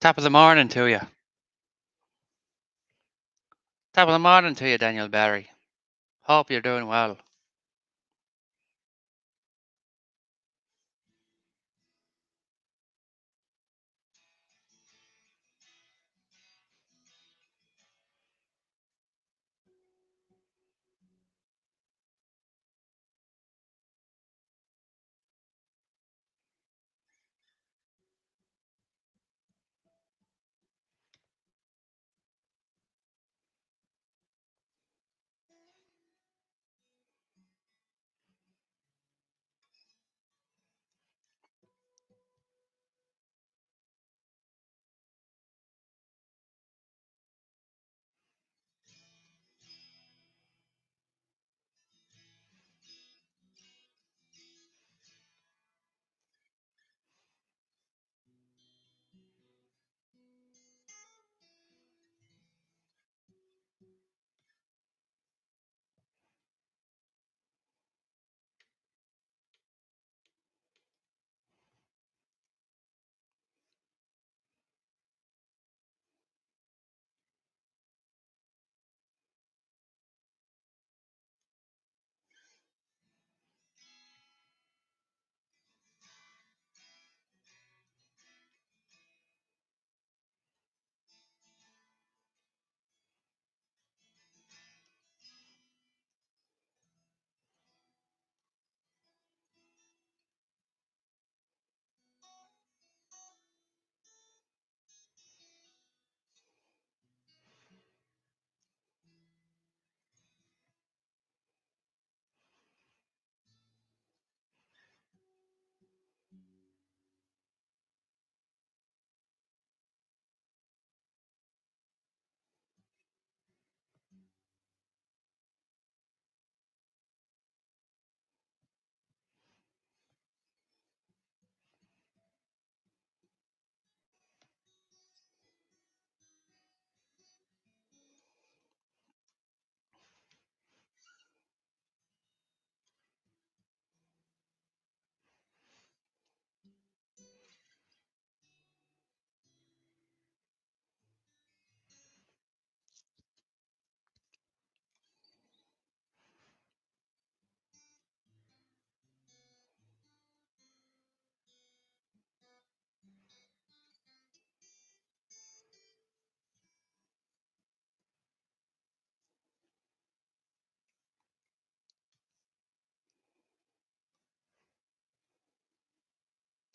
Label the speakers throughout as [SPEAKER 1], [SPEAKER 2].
[SPEAKER 1] Top of the morning to you. Top of the morning to you, Daniel Barry. Hope you're doing well.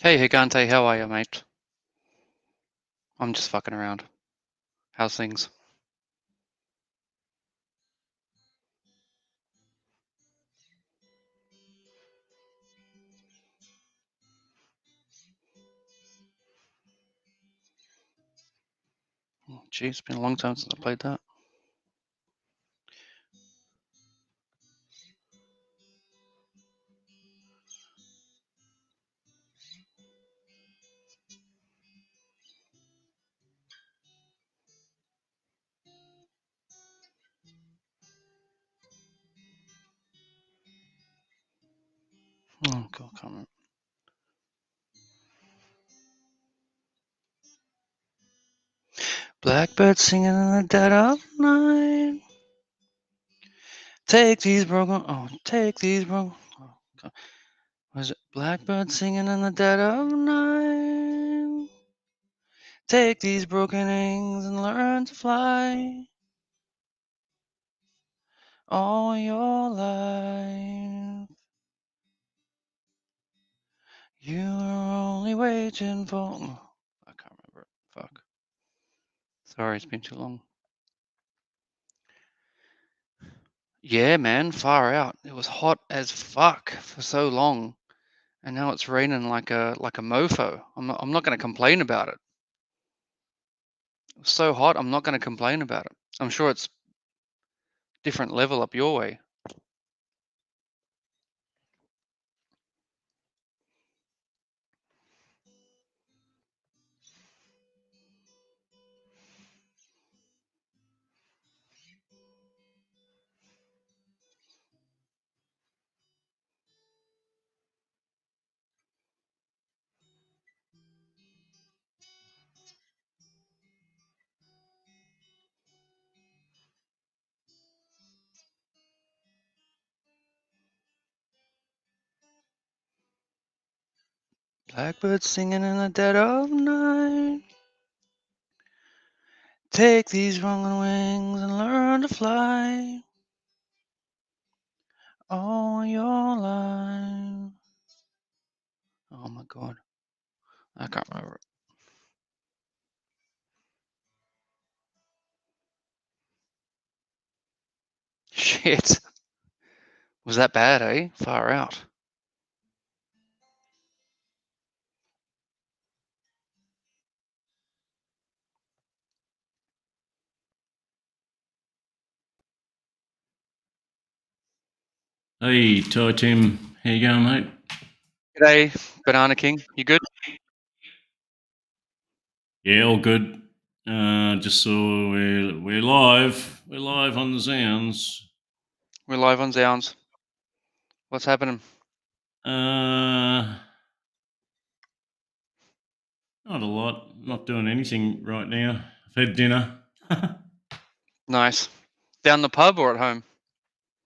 [SPEAKER 1] Hey, Higante, how are you, mate? I'm just fucking around. How's things? Oh, geez, it's been a long time since I played that. Oh, God, can't remember. Blackbird singing in the dead of night. Take these broken. Oh, take these broken. Oh, God. Was it Blackbird singing in the dead of night? Take these broken wings and learn to fly all your life. You were only waiting for. I can't remember it. Fuck. Sorry, it's been too long. Yeah, man, far out. It was hot as fuck for so long, and now it's raining like a mofo. I'm not going to complain about it. It was so hot. I'm not going to complain about it. I'm sure it's different level up your way. Blackbird singing in the dead of night. Take these wrong wings and learn to fly all your life. Oh my god. I can't remember it. Shit. Was that bad, eh? Far out.
[SPEAKER 2] Hey, Ty Tim, how you going, mate?
[SPEAKER 1] G'day, Banana King. You good?
[SPEAKER 2] Yeah, all good. Just saw we're live. We're live on the Zounds.
[SPEAKER 1] We're live on Zounds. What's happening?
[SPEAKER 2] Not a lot. Not doing anything right now. I've had dinner.
[SPEAKER 1] Nice. Down the pub or at home?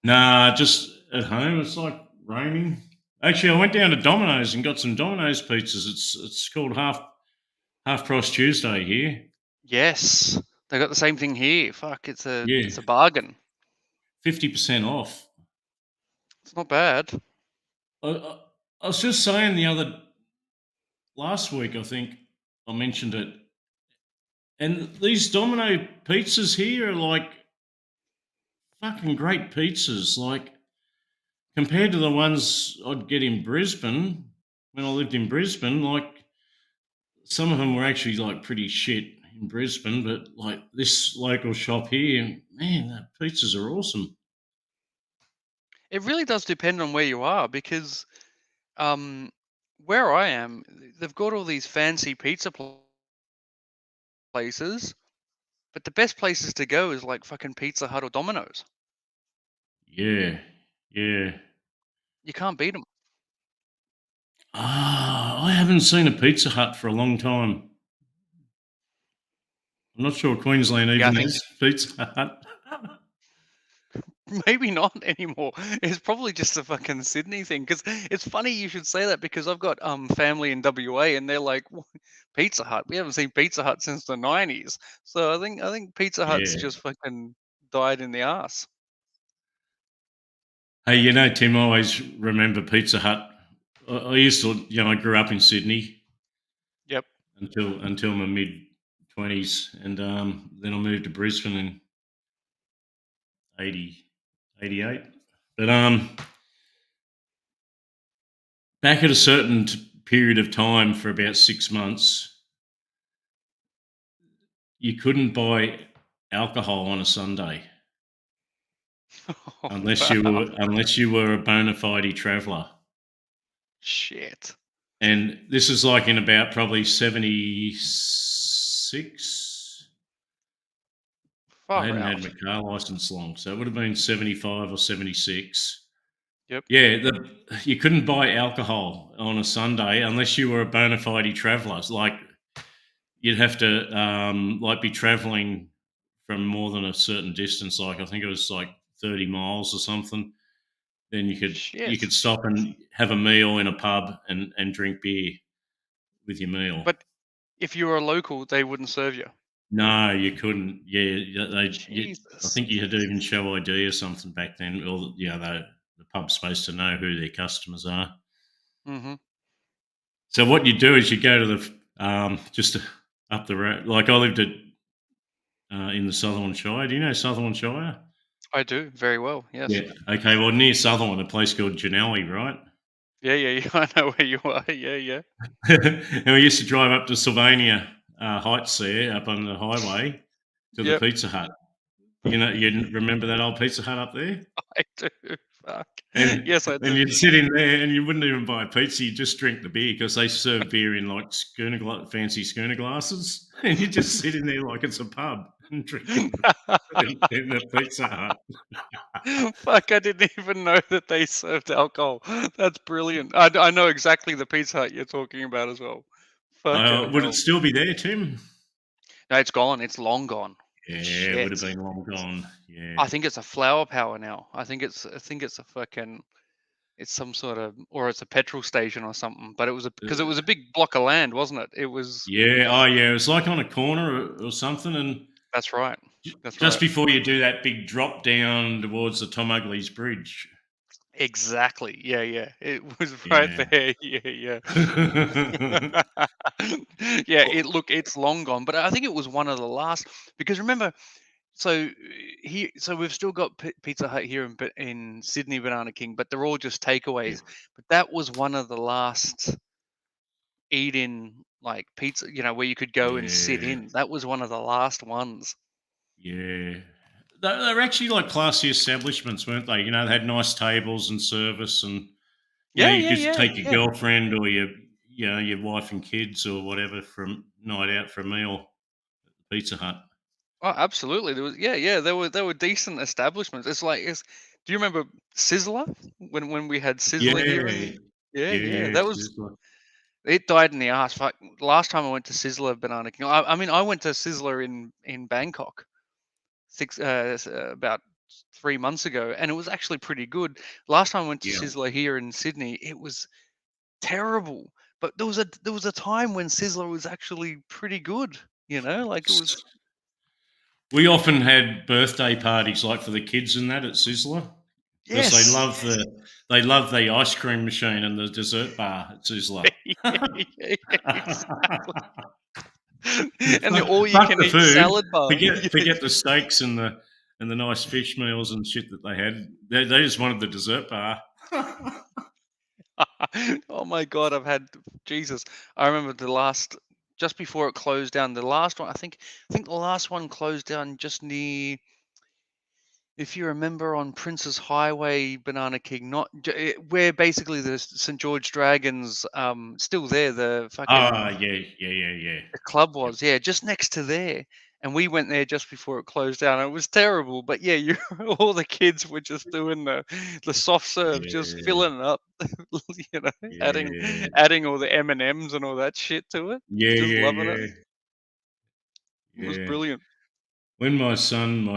[SPEAKER 2] Nah, just at home. It's like raining. Actually, I went down to Domino's and got some Domino's pizzas. It's called Half Price Tuesday here.
[SPEAKER 1] Yes. They got the same thing here. Fuck, it's a
[SPEAKER 2] Yeah,
[SPEAKER 1] bargain.
[SPEAKER 2] 50% off.
[SPEAKER 1] It's not bad.
[SPEAKER 2] I was just saying last week, I think I mentioned it. And these Domino pizzas here are like fucking great pizzas. Like compared to the ones I'd get in Brisbane when I lived in Brisbane, like some of them were actually like pretty shit in Brisbane, but like this local shop here, man, the pizzas are awesome.
[SPEAKER 1] It really does depend on where you are because where I am, they've got all these fancy pizza places, but the best places to go is like fucking Pizza Hut or Domino's.
[SPEAKER 2] Yeah, yeah.
[SPEAKER 1] You can't beat them.
[SPEAKER 2] I haven't seen a Pizza Hut for a long time. I'm not sure Queensland
[SPEAKER 1] Yeah, I
[SPEAKER 2] even
[SPEAKER 1] think
[SPEAKER 2] has Pizza Hut.
[SPEAKER 1] maybe not anymore. It's probably just a fucking Sydney thing. Because it's funny you should say that because I've got family in WA and they're like, Pizza Hut. We haven't seen Pizza Hut since the '90s. So I think Pizza Hut's
[SPEAKER 2] Yeah.
[SPEAKER 1] just fucking died in the ass.
[SPEAKER 2] Hey, Tim, I always remember Pizza Hut. I used to, I grew up in Sydney
[SPEAKER 1] Yep.
[SPEAKER 2] until my mid 20s, and then I moved to Brisbane in 80, 88. But back at a certain period of time for about 6 months, you couldn't buy alcohol on a Sunday
[SPEAKER 1] Oh, wow.
[SPEAKER 2] unless you were a bona fide traveller.
[SPEAKER 1] Shit.
[SPEAKER 2] And this is like in about probably 76. I
[SPEAKER 1] Far
[SPEAKER 2] hadn't had my
[SPEAKER 1] out.
[SPEAKER 2] car license long, so it would have been 75 or 76.
[SPEAKER 1] Yep.
[SPEAKER 2] Yeah, you couldn't buy alcohol on a Sunday unless you were a bona fide traveller. Like you'd have to like be travelling from more than a certain distance. Like I think it was like 30 miles or something. Then you
[SPEAKER 1] Shit.
[SPEAKER 2] could stop and have a meal in a pub and drink beer with your meal.
[SPEAKER 1] But if you were a local, they wouldn't serve you.
[SPEAKER 2] No, you couldn't. Yeah, I
[SPEAKER 1] Jesus.
[SPEAKER 2] think you had to even show ID or something back then. Or the pub's supposed to know who their customers are.
[SPEAKER 1] Mm-hmm.
[SPEAKER 2] So what you do is you go to the just up the road. Like I lived in the Sutherland Shire. Do you know Sutherland Shire?
[SPEAKER 1] I do very well. Yes.
[SPEAKER 2] Yeah. Okay. Well, near Sutherland, a place called Janelli, right?
[SPEAKER 1] Yeah, yeah, yeah. I know where you are. Yeah, yeah.
[SPEAKER 2] And we used to drive up to Sylvania Heights there, up on the highway, to the
[SPEAKER 1] Yep.
[SPEAKER 2] Pizza Hut. You remember that old Pizza Hut up there?
[SPEAKER 1] I do. Fuck.
[SPEAKER 2] And
[SPEAKER 1] Yes, I
[SPEAKER 2] and
[SPEAKER 1] do.
[SPEAKER 2] you'd sit in there and you wouldn't even buy a pizza, you'd just drink the beer because they serve beer in like fancy schooner glasses. And you just sit in there like it's a pub and drinking in the Pizza Hut.
[SPEAKER 1] Fuck, I didn't even know that they served alcohol. That's brilliant. I know exactly the Pizza Hut you're talking about as well. Fucking
[SPEAKER 2] Would it
[SPEAKER 1] hell.
[SPEAKER 2] still be there, Tim?
[SPEAKER 1] No, it's gone. It's long gone.
[SPEAKER 2] Yeah, it would have
[SPEAKER 1] Shit.
[SPEAKER 2] been long gone. Yeah.
[SPEAKER 1] I think it's a flower power now. I think it's a fucking It's some sort of, or it's a petrol station or something. But it was because it
[SPEAKER 2] Uh,
[SPEAKER 1] was a big block of land, wasn't it? It was.
[SPEAKER 2] yeah, oh yeah, it was like on a corner or something, and
[SPEAKER 1] That's right. That's
[SPEAKER 2] just
[SPEAKER 1] right.
[SPEAKER 2] before you do that big drop down towards the Tom Ugley's Bridge.
[SPEAKER 1] Exactly. Yeah, yeah. It was right
[SPEAKER 2] Yeah.
[SPEAKER 1] there. Yeah, yeah. Yeah, it's long gone, but I think it was one of the last, because remember, so so we've still got Pizza Hut here in Sydney, Banana King, but they're all just
[SPEAKER 2] Yeah.
[SPEAKER 1] takeaways. But that was one of the last eat-in, like, pizza, where you could go and sit
[SPEAKER 2] Yeah.
[SPEAKER 1] in. That was one of the last ones.
[SPEAKER 2] Yeah. They were actually like classy establishments, weren't they? They had nice tables and service, and
[SPEAKER 1] Yeah,
[SPEAKER 2] you
[SPEAKER 1] yeah,
[SPEAKER 2] could
[SPEAKER 1] yeah,
[SPEAKER 2] take your
[SPEAKER 1] yeah.
[SPEAKER 2] girlfriend or your wife and kids or whatever from night out for a meal at Pizza Hut.
[SPEAKER 1] Oh, absolutely. There was, yeah, yeah. There were decent establishments. Do you remember Sizzler, when we had Sizzler here?
[SPEAKER 2] Yeah.
[SPEAKER 1] And yeah, yeah.
[SPEAKER 2] Yeah.
[SPEAKER 1] That was, it died in the ass. Fuck. Last time I went to Sizzler, Banana King. I mean, I went to Sizzler in Bangkok about 3 months ago, and it was actually pretty good. Last time I went to
[SPEAKER 2] Yeah.
[SPEAKER 1] Sizzler here in Sydney, it was terrible. But there was a time when Sizzler was actually pretty good. Like, it was.
[SPEAKER 2] We often had birthday parties, like for the kids and that at Sizzler, because
[SPEAKER 1] Yes.
[SPEAKER 2] they love the ice cream machine and the dessert bar at Sizzler.
[SPEAKER 1] Yeah, yeah, yeah, exactly. And the
[SPEAKER 2] Fuck the
[SPEAKER 1] all-you-can-eat
[SPEAKER 2] food.
[SPEAKER 1] salad bar.
[SPEAKER 2] Forget the steaks and the nice fish meals and shit that they had. They just wanted the dessert bar.
[SPEAKER 1] Oh my God, Jesus. I remember just before it closed down, the last one, I think the last one closed down just near, if you remember, on Prince's Highway, Banana King, not where basically the St. George Dragons, still there, the
[SPEAKER 2] Ah,
[SPEAKER 1] fucking
[SPEAKER 2] yeah, yeah, yeah, yeah.
[SPEAKER 1] the club
[SPEAKER 2] Yep.
[SPEAKER 1] was, yeah, just next to there. And we went there just before it closed down. It was terrible, but yeah, you all the kids were just doing the soft serve, just
[SPEAKER 2] Yeah,
[SPEAKER 1] filling it up, adding
[SPEAKER 2] yeah,
[SPEAKER 1] adding all the M&Ms and all that shit to it,
[SPEAKER 2] yeah,
[SPEAKER 1] just
[SPEAKER 2] yeah,
[SPEAKER 1] loving it.
[SPEAKER 2] yeah,
[SPEAKER 1] It was
[SPEAKER 2] yeah.
[SPEAKER 1] brilliant.
[SPEAKER 2] When my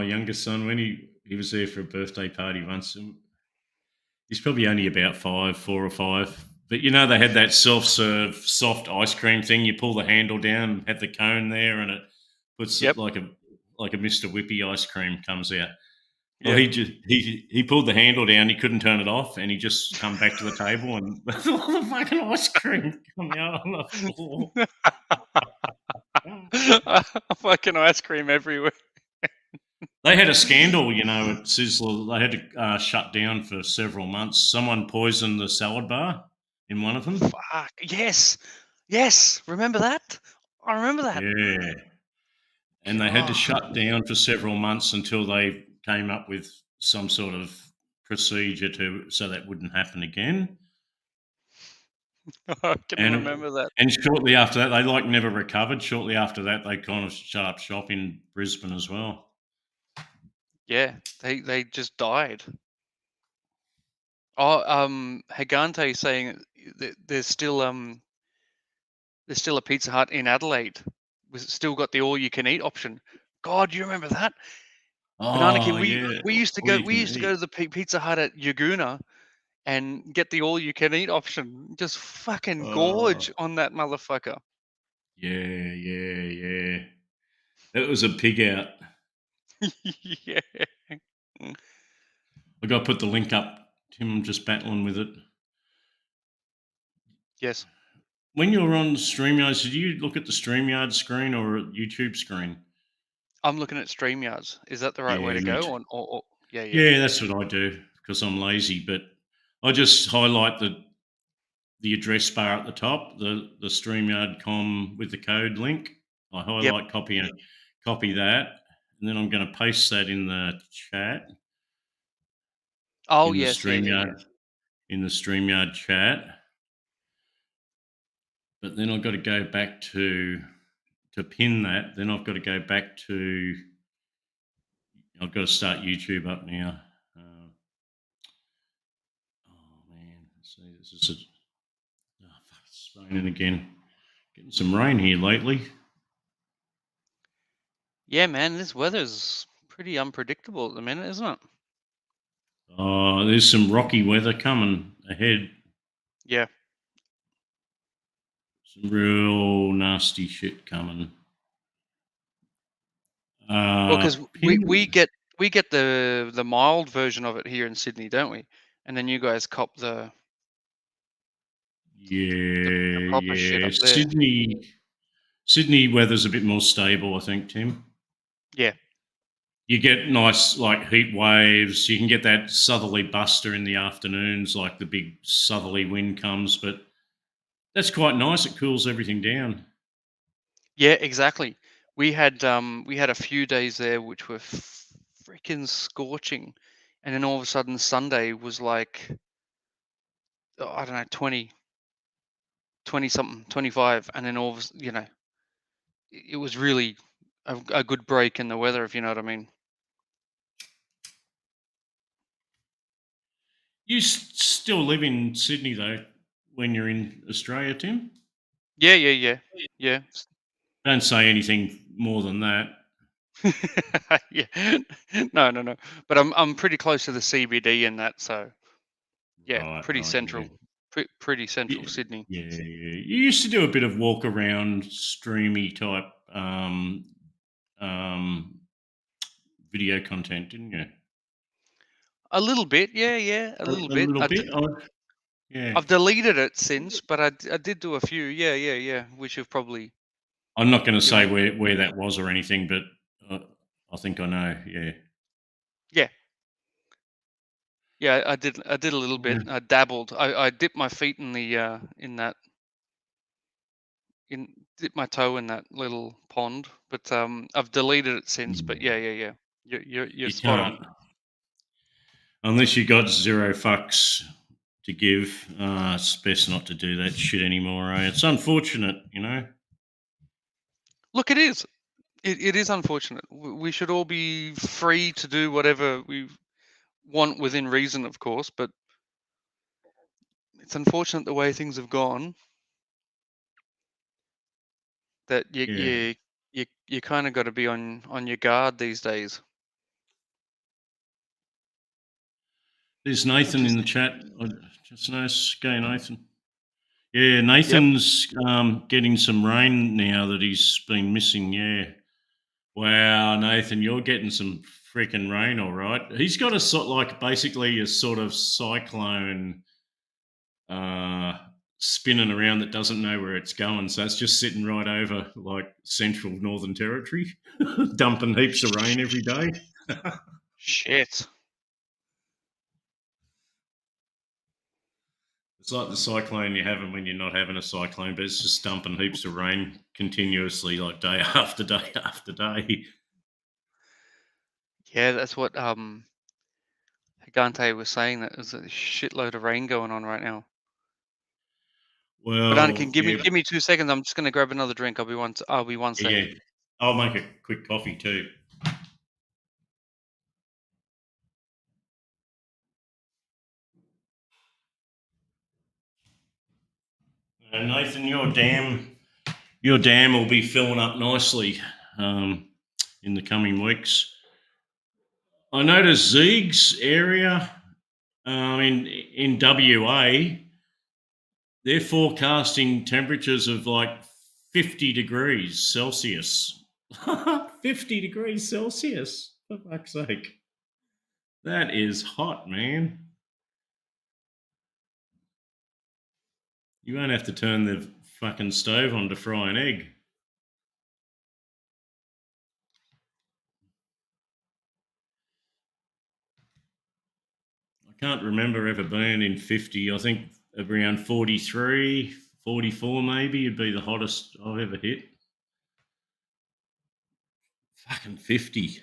[SPEAKER 2] youngest son, when he was there for a birthday party once, and he's probably only about 4 or 5. But they had that self-serve soft ice cream thing. You pull the handle down, and have the cone there, and it puts
[SPEAKER 1] Yep,
[SPEAKER 2] it like a Mr. Whippy ice cream comes out. Well,
[SPEAKER 1] yep.
[SPEAKER 2] he pulled the handle down. He couldn't turn it off, and he just come back to the table, and all the fucking ice cream coming out on the floor.
[SPEAKER 1] Fucking ice cream everywhere.
[SPEAKER 2] They had a scandal, at Sizzler. They had to shut down for several months. Someone poisoned the salad bar in one of them.
[SPEAKER 1] Fuck. Yes. Yes. Remember that? I remember that.
[SPEAKER 2] Yeah. And they had to
[SPEAKER 1] Oh,
[SPEAKER 2] shut down for several months until they came up with some sort of procedure so that wouldn't happen again.
[SPEAKER 1] I can
[SPEAKER 2] And
[SPEAKER 1] remember that.
[SPEAKER 2] and shortly after that, they never recovered. Shortly after that, they kind of shut up shop in Brisbane as well.
[SPEAKER 1] Yeah, they just died. Oh, Hagante saying that there's still a Pizza Hut in Adelaide. We still got the all-you-can-eat option. God, you remember that? Banana King.
[SPEAKER 2] Oh
[SPEAKER 1] We
[SPEAKER 2] yeah,
[SPEAKER 1] we used to
[SPEAKER 2] all
[SPEAKER 1] go
[SPEAKER 2] you
[SPEAKER 1] we
[SPEAKER 2] can
[SPEAKER 1] used to go
[SPEAKER 2] eat.
[SPEAKER 1] to the Pizza Hut at Yaguna and get the all-you-can-eat option. Just fucking
[SPEAKER 2] Oh
[SPEAKER 1] gorge on that motherfucker.
[SPEAKER 2] yeah, yeah, yeah. That was a pig out.
[SPEAKER 1] Yeah. Mm.
[SPEAKER 2] I got to put the link up. Tim, I'm just battling with it.
[SPEAKER 1] Yes,
[SPEAKER 2] When you were on StreamYard, did you look at the StreamYard screen or YouTube screen?
[SPEAKER 1] I'm looking at StreamYards. Is that the right way
[SPEAKER 2] Yeah,
[SPEAKER 1] to
[SPEAKER 2] me
[SPEAKER 1] go?
[SPEAKER 2] too.
[SPEAKER 1] Or yeah, yeah.
[SPEAKER 2] Yeah, that's what I do because I'm lazy. But I just highlight the address bar at the top, the StreamYard.com with the code link. I
[SPEAKER 1] Yep.
[SPEAKER 2] highlight, copy that, and then I'm going to paste that in the chat
[SPEAKER 1] Oh,
[SPEAKER 2] in the
[SPEAKER 1] yes. Yeah, yeah, yeah.
[SPEAKER 2] StreamYard chat. But then I've got to go back to pin that. Then I've got to go back to. I've got to start YouTube up now. Oh man, let's see, this is fuck, it's raining again. Getting some rain here lately.
[SPEAKER 1] Yeah, man, this weather's pretty unpredictable at the minute, isn't it?
[SPEAKER 2] Oh, there's some rocky weather coming ahead.
[SPEAKER 1] Yeah.
[SPEAKER 2] Some real nasty shit coming.
[SPEAKER 1] Well, because we
[SPEAKER 2] Pin-
[SPEAKER 1] get the mild version of it here in Sydney, don't we? And then you guys cop the proper shit
[SPEAKER 2] yeah.
[SPEAKER 1] up there.
[SPEAKER 2] Sydney weather's a bit more stable, I think, Tim.
[SPEAKER 1] Yeah.
[SPEAKER 2] You get nice like heat waves. You can get that southerly buster in the afternoons, like the big southerly wind comes, but that's quite nice. It cools everything down.
[SPEAKER 1] Yeah, exactly. We had a few days there which were freaking scorching, and then all of a sudden Sunday was like, oh, I don't know, 20 something, 25, and then it was really a good break in the weather, if you know what I mean.
[SPEAKER 2] You still live in Sydney though when you're in Australia, Tim?
[SPEAKER 1] Yeah, yeah, yeah, yeah.
[SPEAKER 2] Don't say anything more than that.
[SPEAKER 1] Yeah. No, no, no. But I'm pretty close to the CBD in that, so yeah, pretty
[SPEAKER 2] Right, yeah.
[SPEAKER 1] central, pretty central
[SPEAKER 2] Yeah,
[SPEAKER 1] Sydney.
[SPEAKER 2] yeah, yeah. You used to do a bit of walk around, streamy type um, video content, didn't you?
[SPEAKER 1] A little bit, yeah, yeah, a little
[SPEAKER 2] A
[SPEAKER 1] bit.
[SPEAKER 2] little bit. Oh, yeah.
[SPEAKER 1] I've deleted it since, but I did do a few. Yeah, yeah, yeah. Which have probably,
[SPEAKER 2] I'm not going to
[SPEAKER 1] you
[SPEAKER 2] say
[SPEAKER 1] know,
[SPEAKER 2] where that was or anything, but I think I know. Yeah.
[SPEAKER 1] yeah, yeah. I did a little bit.
[SPEAKER 2] Yeah.
[SPEAKER 1] I dabbled. I dipped my feet in the in that in dipped my toe in that little pond, but I've deleted it since. But yeah, yeah, yeah. You're
[SPEAKER 2] You
[SPEAKER 1] spot on.
[SPEAKER 2] can't unless you got zero fucks to give. It's best not to do that shit anymore. It's unfortunate, you know.
[SPEAKER 1] Look, it is. It is unfortunate. We should all be free to do whatever we want within reason, of course. But it's unfortunate the way things have gone. That you
[SPEAKER 2] Yeah.
[SPEAKER 1] you you kind of got to be on your guard these days.
[SPEAKER 2] There's
[SPEAKER 1] Which
[SPEAKER 2] Nathan
[SPEAKER 1] is
[SPEAKER 2] in the chat. I just noticed. Go, Nathan. Yeah,
[SPEAKER 1] Yep.
[SPEAKER 2] Nathan's getting some rain now that he's been missing. Yeah. Wow, Nathan, you're getting some freaking rain, all right. He's got a sort like basically a sort of cyclone uh, spinning around that doesn't know where it's going. So it's just sitting right over like central Northern Territory, dumping heaps of rain every day.
[SPEAKER 1] Shit.
[SPEAKER 2] It's like the cyclone you're having when you're not having a cyclone, but it's just dumping heaps of rain continuously, like day after day after day.
[SPEAKER 1] Yeah, that's what Higante was saying. That there's a shitload of rain going on right now. But Anakin,
[SPEAKER 2] Well, yeah,
[SPEAKER 1] give me 2 seconds. I'm just gonna grab another drink. I'll be one
[SPEAKER 2] yeah.
[SPEAKER 1] sec.
[SPEAKER 2] I'll make a quick coffee too. Nathan, your dam will be filling up nicely in the coming weeks. I noticed Zeeg's area in WA, they're forecasting temperatures of like 50 degrees Celsius. 50 degrees Celsius, for fuck's sake. That is hot, man. You won't have to turn the fucking stove on to fry an egg. I can't remember ever being in 50. I think around 43, 44 maybe would be the hottest I've ever hit. Fucking 50.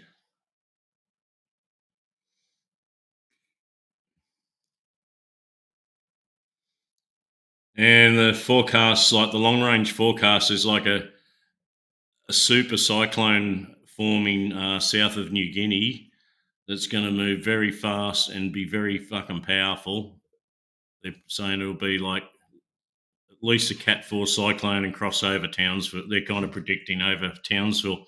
[SPEAKER 2] And the forecast, like the long range forecast, is like a super cyclone forming south of New Guinea that's going to move very fast and be very fucking powerful. They're saying it'll be like at least a Cat 4 cyclone and cross over Townsville. They're kind of predicting over Townsville.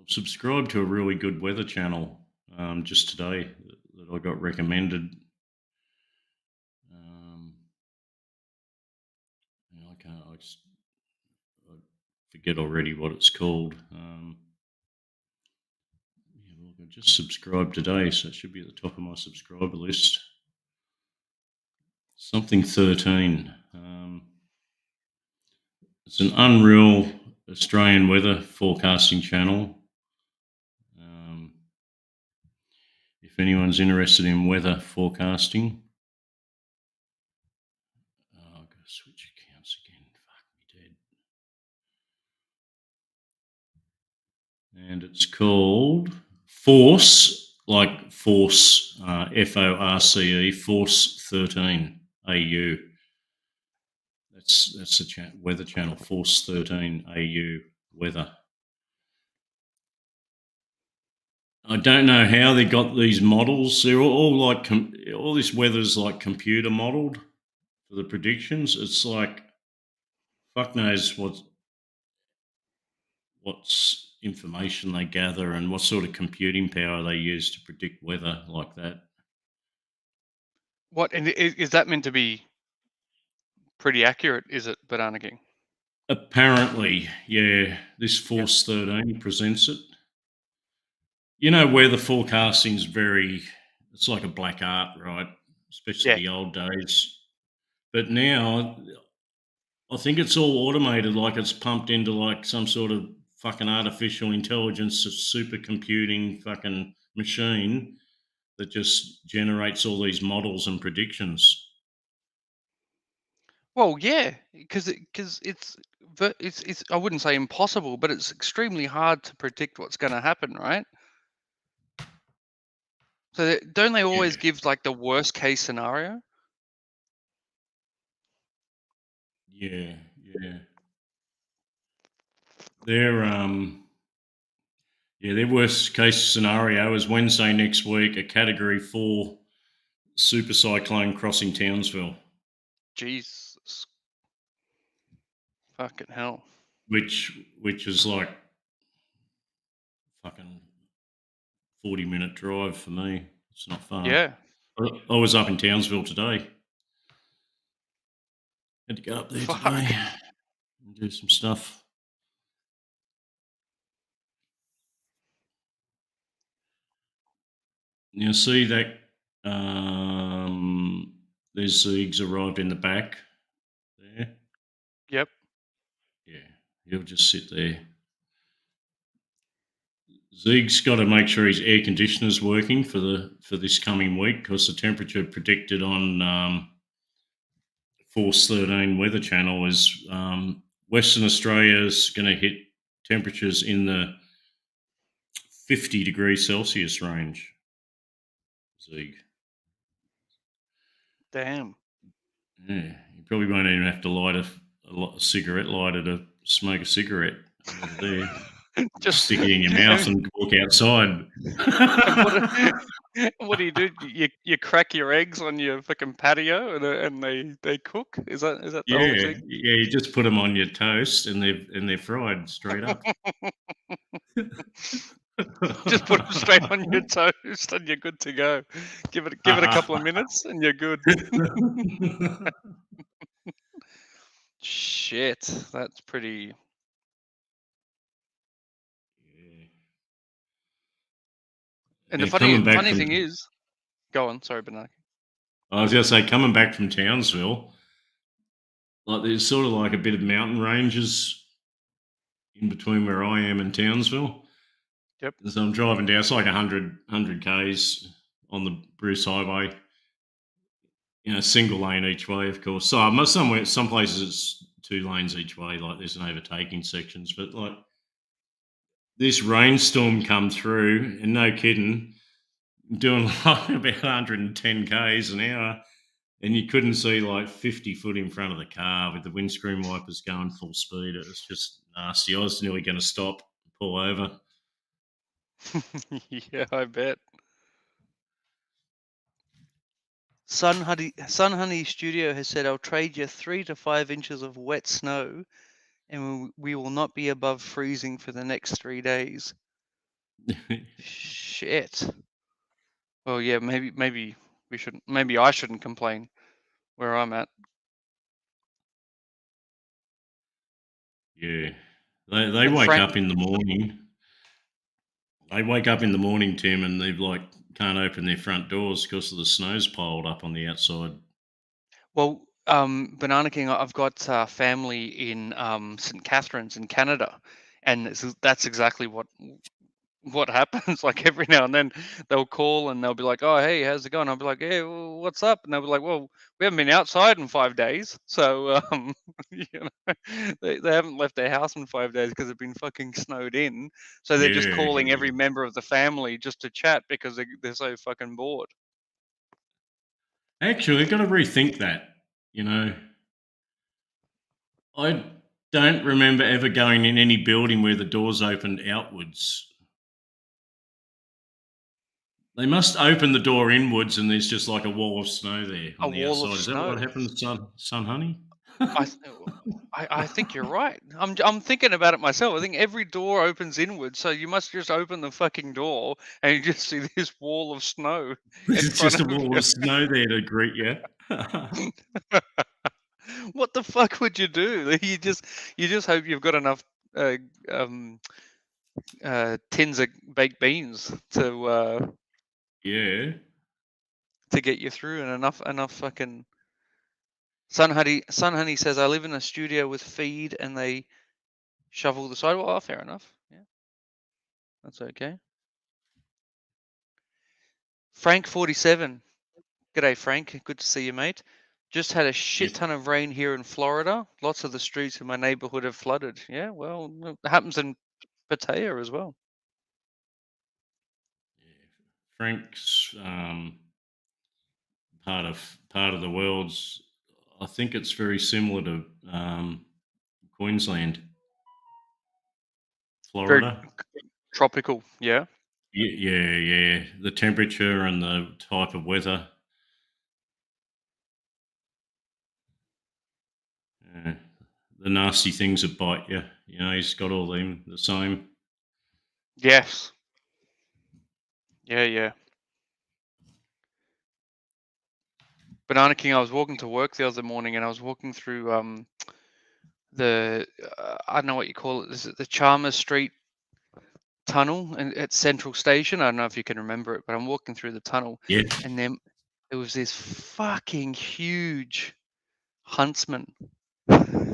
[SPEAKER 2] subscribed to a really good weather channel just today that I got recommended. I can't. I forget already what it's called. Yeah, look, I just subscribed today, so it should be at the top of my subscriber list. Something 13. It's an unreal Australian weather forecasting channel. If anyone's interested in weather forecasting, I've got to switch accounts again. Fuck me dead. And it's called Force, like Force, FORCE, Force 13 AU. That's the weather channel, Force 13 AU weather. I don't know how they got these models. They're all like all this weather's like computer modeled for the predictions. It's like fuck knows what's information they gather and what sort of computing power they use to predict weather like that.
[SPEAKER 1] What, and is that meant to be pretty accurate? Is it, Banana King?
[SPEAKER 2] Apparently, yeah. This Force 13 presents it. You know, weather forecasting's it's like a black art, right? Especially
[SPEAKER 1] Yeah.
[SPEAKER 2] the old days. But now I think it's all automated, like it's pumped into like some sort of fucking artificial intelligence, supercomputing fucking machine that just generates all these models and predictions.
[SPEAKER 1] Well, yeah, because it's I wouldn't say impossible, but it's extremely hard to predict what's going to happen, right? So don't they always
[SPEAKER 2] Yeah,
[SPEAKER 1] give like the worst case scenario?
[SPEAKER 2] yeah, yeah. Their their worst case scenario is Wednesday next week, a Category 4 super cyclone crossing Townsville,
[SPEAKER 1] Jesus, fucking hell.
[SPEAKER 2] which is like fucking 40-minute drive for me. It's not far.
[SPEAKER 1] Yeah.
[SPEAKER 2] I was up in Townsville today. Had to go up there
[SPEAKER 1] Fuck.
[SPEAKER 2] today and do some stuff. Now, see that there's Zeegs arrived in the back there.
[SPEAKER 1] Yep.
[SPEAKER 2] Yeah, he'll just sit there. Zeke's got to make sure his air conditioner's working for this coming week because the temperature predicted on Force 13 Weather Channel is Western Australia's going to hit temperatures in the 50 degrees Celsius range. Zeke.
[SPEAKER 1] Damn.
[SPEAKER 2] Yeah, you probably won't even have to light a cigarette lighter to smoke a cigarette over there. Just stick it in your mouth and walk outside.
[SPEAKER 1] What do you do? You crack your eggs on your fucking patio and they cook? Is that the whole
[SPEAKER 2] Yeah,
[SPEAKER 1] thing?
[SPEAKER 2] yeah. You just put them on your toast and they're fried straight up.
[SPEAKER 1] Just put them straight on your toast and you're good to go. Give it a couple of minutes and you're good. Shit, that's pretty. And the funny thing is, go on. Sorry, Banana.
[SPEAKER 2] I was going to say, coming back from Townsville, like there's sort of like a bit of mountain ranges in between where I am and Townsville.
[SPEAKER 1] Yep.
[SPEAKER 2] So I'm driving down. It's like 100 k's on the Bruce Highway. You know, single lane each way, of course. So some places it's 2 lanes each way. Like there's an overtaking sections, but like this rainstorm come through, and no kidding, doing like about 110 k's an hour, and you couldn't see like 50 foot in front of the car with the windscreen wipers going full speed. It was just nasty. I was nearly going to stop and pull over.
[SPEAKER 1] Yeah, I bet. Sun Honey Studio has said, "I'll trade you 3 to 5 inches of wet snow, and we will not be above freezing for the next 3 days." Shit. Well, yeah, maybe we shouldn't. Maybe I shouldn't complain where I'm at.
[SPEAKER 2] Yeah. They
[SPEAKER 1] And
[SPEAKER 2] wake
[SPEAKER 1] Frank,
[SPEAKER 2] up in the morning. They wake up in the morning, Tim, and they can't open their front doors because of the snow's piled up on the outside.
[SPEAKER 1] well, Banana King, I've got family in St. Catharines in Canada, and that's exactly what happens. Like every now and then they'll call and they'll be like, "Oh, hey, how's it going?" I'll be like, "Hey, what's up?" And they'll be like, "Well, we haven't been outside in 5 days, so you know, they haven't left their house in 5 days because they've been fucking snowed in. So they're just
[SPEAKER 2] Yeah,
[SPEAKER 1] calling
[SPEAKER 2] yeah.
[SPEAKER 1] every member of the family just to chat because they're so fucking bored."
[SPEAKER 2] Actually, I've got to rethink that. You know, I don't remember ever going in any building where the doors opened outwards. They must open the door inwards, and there's just like a wall of snow there
[SPEAKER 1] A
[SPEAKER 2] on the
[SPEAKER 1] wall of
[SPEAKER 2] outside. Is that what
[SPEAKER 1] snow.
[SPEAKER 2] happened, son, honey?
[SPEAKER 1] I th- I think you're right. I'm thinking about it myself. I think every door opens inwards, so you must just open the fucking door and you just see this wall of snow in
[SPEAKER 2] It's
[SPEAKER 1] front
[SPEAKER 2] just a
[SPEAKER 1] of
[SPEAKER 2] wall
[SPEAKER 1] you.
[SPEAKER 2] of snow there to greet you.
[SPEAKER 1] What the fuck would you do? You just hope you've got enough uh, um, tins of baked beans
[SPEAKER 2] Yeah.
[SPEAKER 1] to get you through, and enough fucking. Sun Honey says I live in a studio with feed, and they shovel the sidewalk. Oh, fair enough. Yeah, that's okay. Frank47. G'day, Frank. Good to see you, mate. Just had a shit
[SPEAKER 2] Yes.
[SPEAKER 1] ton of rain here in Florida. Lots of the streets in my neighborhood have flooded. Yeah, well, it happens in Pattaya as well.
[SPEAKER 2] Frank's part of the world's. I think it's very similar to Queensland,
[SPEAKER 1] Very
[SPEAKER 2] Florida.
[SPEAKER 1] tropical. Yeah.
[SPEAKER 2] Yeah, yeah. The temperature and the type of weather. Uh, the nasty things that bite you. You know, he's got all them the same.
[SPEAKER 1] Yes. Yeah, yeah. Banana King, I was walking to work the other morning and I was walking through the I don't know what you call it. Is it the Chalmers Street tunnel and at Central Station? I don't know if you can remember it, but I'm walking through the tunnel
[SPEAKER 2] Yeah.
[SPEAKER 1] and then there was this fucking huge huntsman.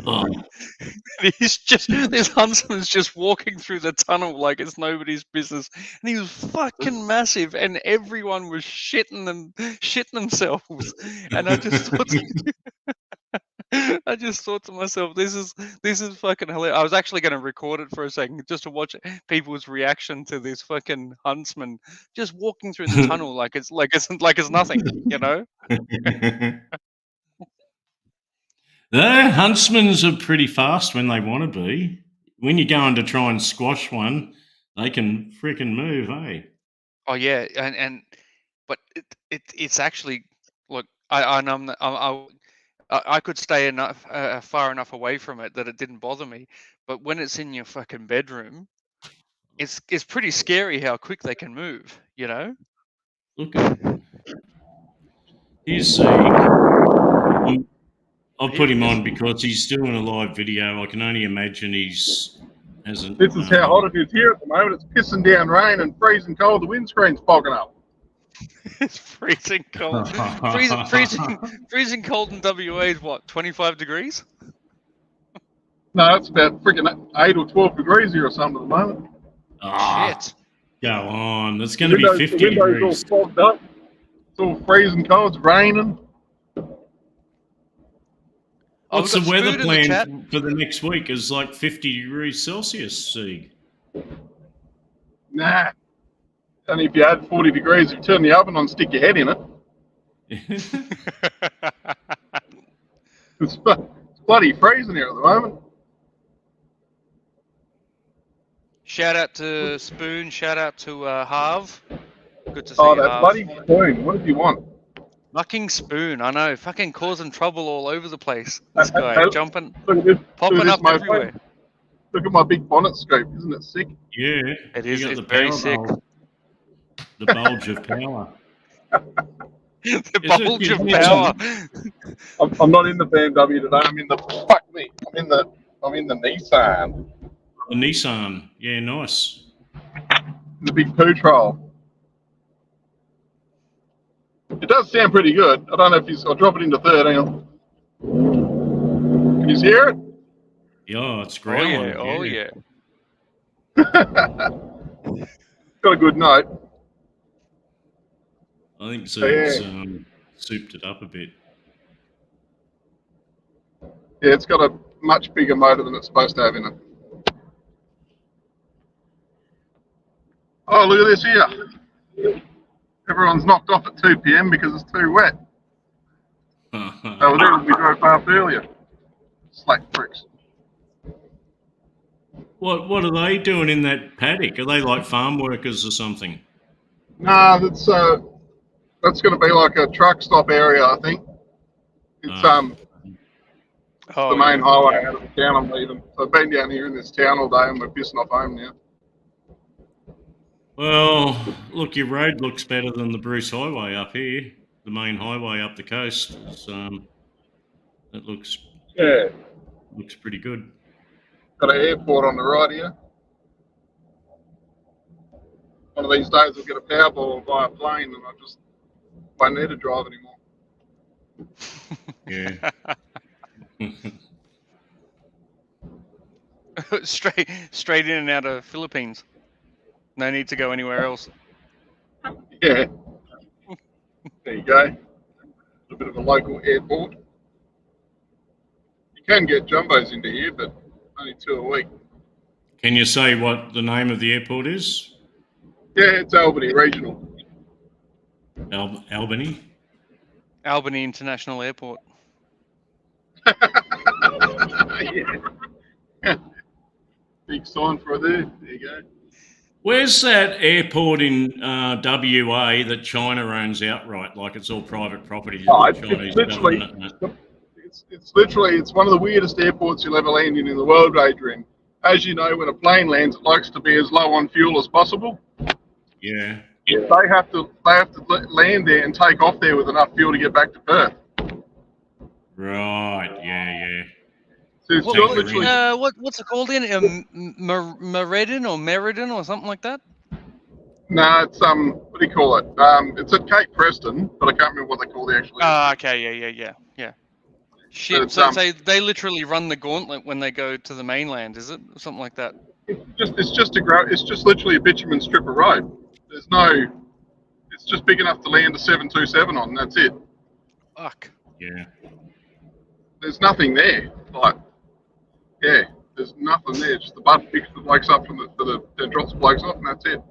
[SPEAKER 2] Oh,
[SPEAKER 1] He's just this huntsman's just walking through the tunnel like it's nobody's business, and he was fucking massive, and everyone was shitting themselves. And I just thought to myself, this is fucking hilarious. I was actually going to record it for a second just to watch people's reaction to this fucking huntsman just walking through the tunnel like it's nothing, you know.
[SPEAKER 2] the huntsmans are pretty fast when they want to be. When you're going to try and squash one, they can freaking move, eh?
[SPEAKER 1] Oh yeah, but it's actually look. I and I'm, I could stay enough far enough away from it that it didn't bother me. But when it's in your fucking bedroom, it's pretty scary how quick they can move. You know.
[SPEAKER 2] Look at here's Sieg. I'll
[SPEAKER 1] Here
[SPEAKER 2] put
[SPEAKER 1] he
[SPEAKER 2] him
[SPEAKER 1] is.
[SPEAKER 2] on because he's doing a live video. I can only imagine he's hasn't.
[SPEAKER 3] This is how hot it is here at the moment. It's pissing down rain and freezing cold. The windscreen's fogging up.
[SPEAKER 1] It's freezing cold. Freezing cold in WA is what, 25 degrees?
[SPEAKER 3] No, it's about freaking 8 or 12 degrees here or something at the moment.
[SPEAKER 1] Shit.
[SPEAKER 2] Go on. It's going to be 50
[SPEAKER 3] the window's
[SPEAKER 2] degrees.
[SPEAKER 3] all fogged up. It's all freezing cold. It's raining.
[SPEAKER 2] What's the
[SPEAKER 1] we've got
[SPEAKER 2] weather
[SPEAKER 1] Spoon in the chat.
[SPEAKER 2] plan for the next week? Is like 50 degrees Celsius, Sieg.
[SPEAKER 3] Nah. Only if you add 40 degrees, if you turn the oven on, stick your head in it. It's bloody freezing here at the moment.
[SPEAKER 1] Shout out to Spoon. Shout out to Harv. Good to see
[SPEAKER 3] Oh,
[SPEAKER 1] you,
[SPEAKER 3] that
[SPEAKER 1] Harv.
[SPEAKER 3] bloody spoon. What did you want?
[SPEAKER 1] Fucking Spoon. I know. Fucking causing trouble all over the place. This guy
[SPEAKER 3] Hey,
[SPEAKER 1] jumping,
[SPEAKER 3] look at this,
[SPEAKER 1] popping
[SPEAKER 3] look at this,
[SPEAKER 1] up
[SPEAKER 3] mate.
[SPEAKER 1] everywhere.
[SPEAKER 3] Look at my big bonnet scope. Isn't it sick?
[SPEAKER 2] Yeah.
[SPEAKER 1] It
[SPEAKER 2] You
[SPEAKER 1] is.
[SPEAKER 2] got
[SPEAKER 1] It's
[SPEAKER 2] the
[SPEAKER 1] very
[SPEAKER 2] power
[SPEAKER 1] sick.
[SPEAKER 2] bulb, the bulge of power.
[SPEAKER 1] The
[SPEAKER 2] Is it-
[SPEAKER 1] bulge of
[SPEAKER 2] it's
[SPEAKER 1] power.
[SPEAKER 3] I'm not in the BMW today. I'm in the fuck me. I'm in the Nissan,
[SPEAKER 2] The Nissan. Yeah, nice.
[SPEAKER 3] the big poo troll. It does sound pretty good. I don't know if I'll drop it into third. Hang on. Can you hear it?
[SPEAKER 2] Yeah, it's
[SPEAKER 1] Oh
[SPEAKER 2] growling.
[SPEAKER 1] yeah. Oh yeah.
[SPEAKER 3] Got a good note.
[SPEAKER 2] I think Zeke's
[SPEAKER 3] Yeah.
[SPEAKER 2] souped it up a bit.
[SPEAKER 3] Yeah, it's got a much bigger motor than it's supposed to have in it. Oh, look at this here. Everyone's knocked off at 2 p.m. because it's too wet. They were there when we drove past earlier. Slack pricks.
[SPEAKER 2] What are they doing in that paddock? Are they like farm workers or something?
[SPEAKER 3] Nah, that's going to be like a truck stop area, I think. It's
[SPEAKER 1] Oh,
[SPEAKER 3] the main
[SPEAKER 1] yeah.
[SPEAKER 3] highway out of the town I'm leaving. So I've been down here in this town all day and we're pissing off home now.
[SPEAKER 2] Well, look, your road looks better than the Bruce Highway up here, the main highway up the coast. It's, it looks
[SPEAKER 3] Yeah.
[SPEAKER 2] pretty good.
[SPEAKER 3] Got an airport on the right here. One of these days I'll get a Powerball and buy a plane and I just won't need to drive anymore.
[SPEAKER 2] Yeah.
[SPEAKER 1] straight in and out of Philippines. No need to go anywhere else.
[SPEAKER 3] Yeah. There you go. A bit of a local airport. You can get jumbos into here, but only 2 a week.
[SPEAKER 2] Can you say what the name of the airport is?
[SPEAKER 3] Yeah, it's Albany Regional.
[SPEAKER 2] Albany?
[SPEAKER 1] Albany International Airport.
[SPEAKER 3] Yeah. Big sign for it there. There you go.
[SPEAKER 2] Where's that airport in WA that China owns outright? Like it's all private property.
[SPEAKER 3] Oh,
[SPEAKER 2] the Chinese government.
[SPEAKER 3] it's one of the weirdest airports you'll ever land in the world, Adrian. As you know, when a plane lands, it likes to be as low on fuel as possible.
[SPEAKER 2] Yeah.
[SPEAKER 3] They have to land there and take off there with enough fuel to get back to Perth.
[SPEAKER 2] Right. Yeah.
[SPEAKER 3] So it's got literally,
[SPEAKER 1] What's it called in Meriden or Meriden or something like that?
[SPEAKER 3] no, it's what do you call it? It's at Cape Preston, but I can't remember what they call the actual.
[SPEAKER 1] Okay, yeah. Shit,
[SPEAKER 3] it's,
[SPEAKER 1] so they literally run the gauntlet when they go to the mainland, is it? Something like that.
[SPEAKER 3] It's just literally a bitumen strip of road. It's just big enough to land a 727 on, and that's it.
[SPEAKER 1] Fuck.
[SPEAKER 2] Yeah.
[SPEAKER 3] There's nothing there. There's nothing there. Just the bud picks the blokes up then drops the blokes off, and that's it.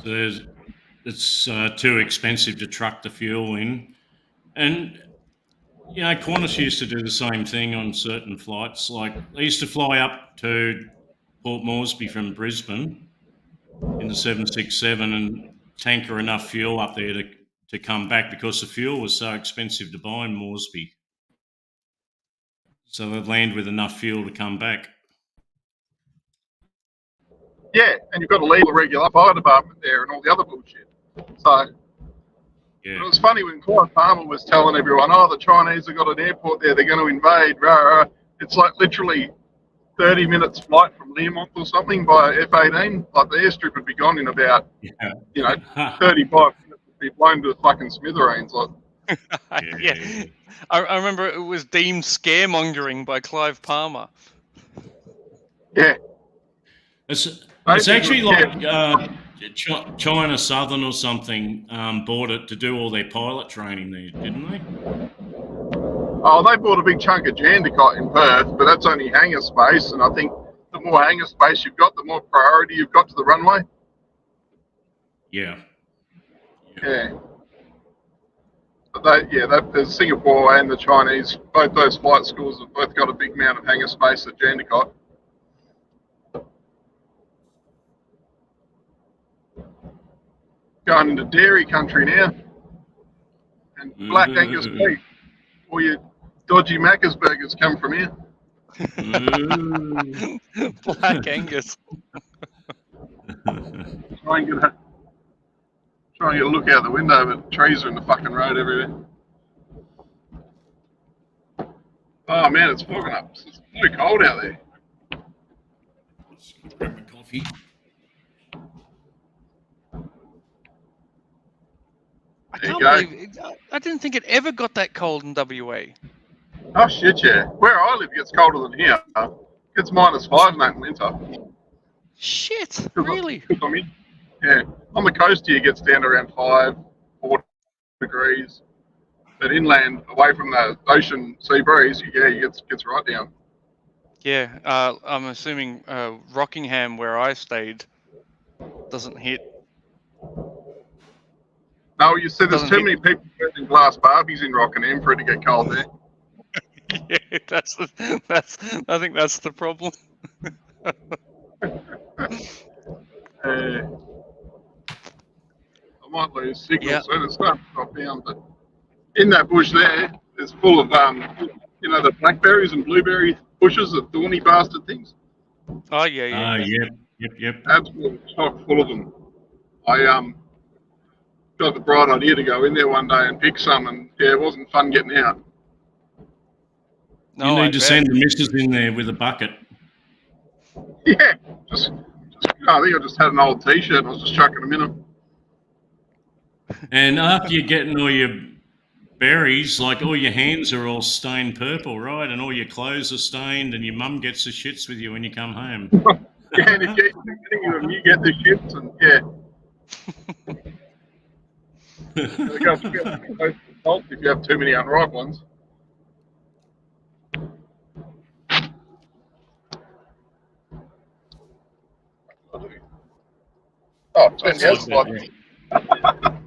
[SPEAKER 2] So it's too expensive to truck the fuel in. And, you know, Qantas used to do the same thing on certain flights. Like, they used to fly up to Port Moresby from Brisbane in the 767 and tanker enough fuel up there to come back because the fuel was so expensive to buy in Moresby. So they'd land with enough fuel to come back.
[SPEAKER 3] Yeah, and you've got to leave the regular fire department there and all the other bullshit. So
[SPEAKER 2] Yeah.
[SPEAKER 3] it was funny when Clive Palmer was telling everyone, oh, the Chinese have got an airport there, they're going to invade. Rah, rah. It's like literally 30 minutes flight from Learmonth or something by F-18. Like the airstrip would be gone in about, 35 minutes, would be blown to the fucking smithereens. Like,
[SPEAKER 1] Yeah. I remember it was deemed scaremongering by Clive Palmer.
[SPEAKER 3] yeah.
[SPEAKER 2] It's actually like China Southern or something bought it to do all their pilot training there, didn't they?
[SPEAKER 3] Oh, they bought a big chunk of Jandakot in Perth, but that's only hangar space, and I think the more hangar space you've got, the more priority you've got to the runway.
[SPEAKER 2] Yeah.
[SPEAKER 3] Yeah. But the Singapore and the Chinese, both those flight schools have both got a big amount of hangar space at Jandakot. Going into dairy country now, and black Angus beef. All your dodgy Macca's burgers come from here.
[SPEAKER 2] Ooh.
[SPEAKER 1] Black Angus.
[SPEAKER 3] Try and get a look out the window, but trees are in the fucking road everywhere. Oh man, it's fogging up. It's so cold out there.
[SPEAKER 2] Just grab my coffee.
[SPEAKER 1] I
[SPEAKER 3] There you
[SPEAKER 1] can't
[SPEAKER 3] go.
[SPEAKER 1] believe it. I didn't think it ever got that cold in WA.
[SPEAKER 3] Oh shit, yeah. Where I live, it gets colder than here. It gets -5 mate in winter.
[SPEAKER 1] Shit, really?
[SPEAKER 3] Yeah, on the coast here, it gets down to around 4 degrees. But inland, away from the ocean sea breeze, yeah, it gets right down.
[SPEAKER 1] Yeah, I'm assuming Rockingham, where I stayed, doesn't hit.
[SPEAKER 3] No, you said there's
[SPEAKER 1] Doesn't
[SPEAKER 3] too
[SPEAKER 1] hit-
[SPEAKER 3] many people using glass Barbies in Rockingham for it to get cold there.
[SPEAKER 1] Yeah, I think that's the problem.
[SPEAKER 3] I might lose signal
[SPEAKER 1] Yeah.
[SPEAKER 3] soon. It's starting to drop down, but in that bush there, it's full of the blackberries and blueberry bushes, the thorny bastard things.
[SPEAKER 1] Oh yeah.
[SPEAKER 2] Yep.
[SPEAKER 3] Absolutely chock full of them. I got the bright idea to go in there one day and pick some, and yeah, it wasn't fun getting out.
[SPEAKER 1] No,
[SPEAKER 2] You
[SPEAKER 1] I
[SPEAKER 2] need to
[SPEAKER 1] bet.
[SPEAKER 2] send the missus in there with a bucket.
[SPEAKER 3] Yeah, just I think I just had an old T-shirt and I was just chucking them in them.
[SPEAKER 2] And after you're getting all your berries, like all your hands are all stained purple, right? And all your clothes are stained, and your mum gets the shits with you when you come home.
[SPEAKER 3] Yeah, and if you're getting them, you get the shits, and yeah. It goes if you have too many unripe ones. Oh, turn
[SPEAKER 1] That's
[SPEAKER 3] the
[SPEAKER 1] like
[SPEAKER 3] outside.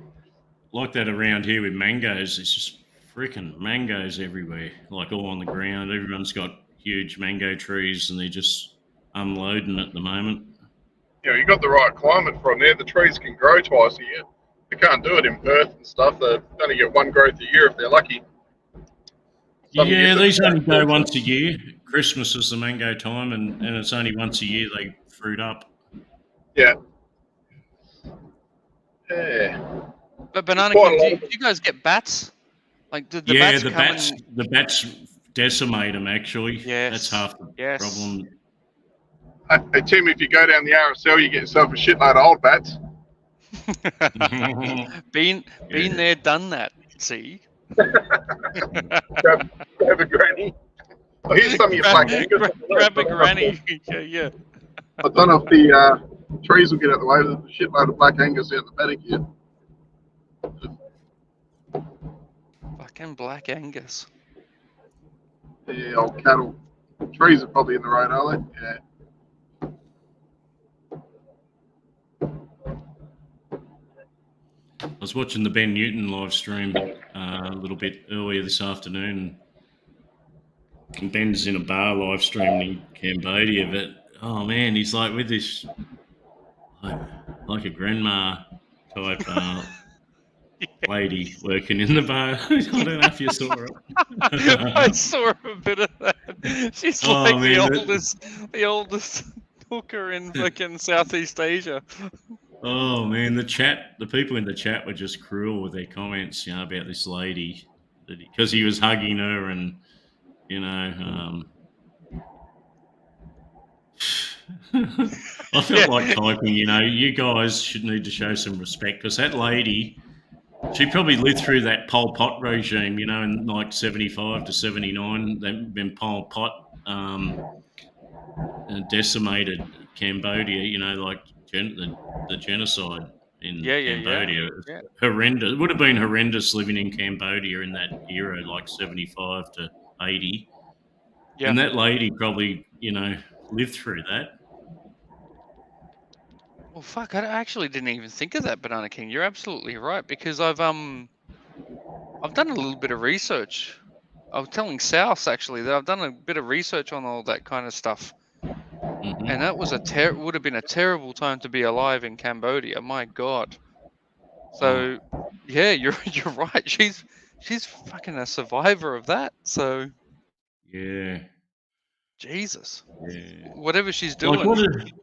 [SPEAKER 2] Like that around here with mangoes. It's just freaking mangoes everywhere, like all on the ground. Everyone's got huge mango trees, and they're just unloading at the moment.
[SPEAKER 3] You know, you got the right climate for them there. The trees can grow twice a year. They can't do it in Perth and stuff. They only get one growth a year if they're lucky.
[SPEAKER 2] Yeah, these only go once a year. Christmas is the mango time, and it's only once a year they fruit up.
[SPEAKER 3] Yeah. Yeah.
[SPEAKER 1] But Banana
[SPEAKER 3] Quite a
[SPEAKER 1] King,
[SPEAKER 3] lot
[SPEAKER 1] do you guys get bats? Like, did the
[SPEAKER 2] Yeah,
[SPEAKER 1] bats
[SPEAKER 2] the
[SPEAKER 1] come
[SPEAKER 2] bats,
[SPEAKER 1] and...
[SPEAKER 2] the bats decimate them. Actually,
[SPEAKER 1] Yes.
[SPEAKER 2] that's half the
[SPEAKER 1] Yes.
[SPEAKER 2] problem.
[SPEAKER 3] Hey, Tim, if you go down the RSL, you get yourself a shitload of old bats.
[SPEAKER 1] Been there, done that. See.
[SPEAKER 3] Grab a granny. Oh, here's some of your black Angus.
[SPEAKER 1] Grab a granny. Yeah.
[SPEAKER 3] I don't know if the trees will get out the way. There's a shitload of black Angus out in the paddock here.
[SPEAKER 1] Fucking Black Angus.
[SPEAKER 3] Yeah, old cattle. Trees are probably in the road, are they? Yeah.
[SPEAKER 2] I was watching the Ben Newton live stream a little bit earlier this afternoon. And Ben's in a bar live streaming in Cambodia, but oh man, he's like with this like a grandma type lady working in the bar. I don't know if you saw her.
[SPEAKER 1] I saw a bit of that. She's like the oldest hooker in fucking Southeast Asia.
[SPEAKER 2] Oh man, the people in the chat were just cruel with their comments, about this lady, because he was hugging her, and I felt like typing. You guys should need to show some respect, because that lady, she probably lived through that Pol Pot regime, in like 75 to 79. When Pol Pot decimated Cambodia, like the genocide in Cambodia.
[SPEAKER 1] Yeah.
[SPEAKER 2] Horrendous. It would have been horrendous living in Cambodia in that era, like 75 to 80.
[SPEAKER 1] Yeah.
[SPEAKER 2] And that lady probably, lived through that.
[SPEAKER 1] Well, fuck, I actually didn't even think of that, Banana King. You're absolutely right, because I've done a little bit of research. I was telling South actually that I've done a bit of research on all that kind of stuff.
[SPEAKER 2] Mm-hmm.
[SPEAKER 1] And that was would have been a terrible time to be alive in Cambodia. My God. So, yeah, you're right. She's fucking a survivor of that. So.
[SPEAKER 2] Yeah.
[SPEAKER 1] Jesus,
[SPEAKER 2] Yeah.
[SPEAKER 1] whatever she's
[SPEAKER 2] Like
[SPEAKER 1] doing.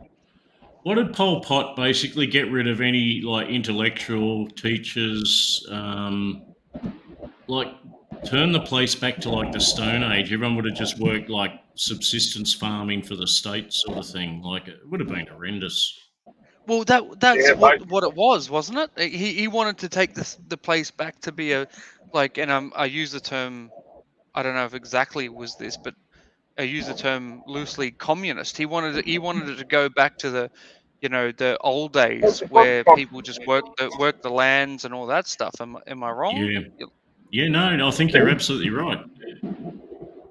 [SPEAKER 2] what did Pol Pot basically get rid of any like intellectual teachers? Like turn the place back to like the Stone Age. Everyone would have just worked like subsistence farming for the state, sort of thing. Like it would have been horrendous.
[SPEAKER 1] Well, that's
[SPEAKER 3] Yeah,
[SPEAKER 1] what it was, wasn't it? He wanted to take the place back to be a like, and I use the term. I don't know if exactly was this, but I use the term loosely communist. He wanted it to go back to the, the old days
[SPEAKER 3] it was
[SPEAKER 1] where people just work the lands and all that stuff. Am I wrong?
[SPEAKER 2] Yeah. Yeah, no, I think you're absolutely right.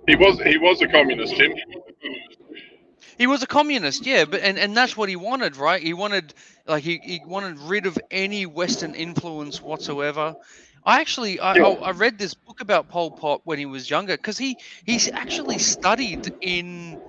[SPEAKER 3] he was a communist, Tim.
[SPEAKER 1] He was a communist, yeah, but and that's what he wanted, right? He wanted he wanted rid of any Western influence whatsoever. I actually I read this book about Pol Pot when he was younger because he's actually studied in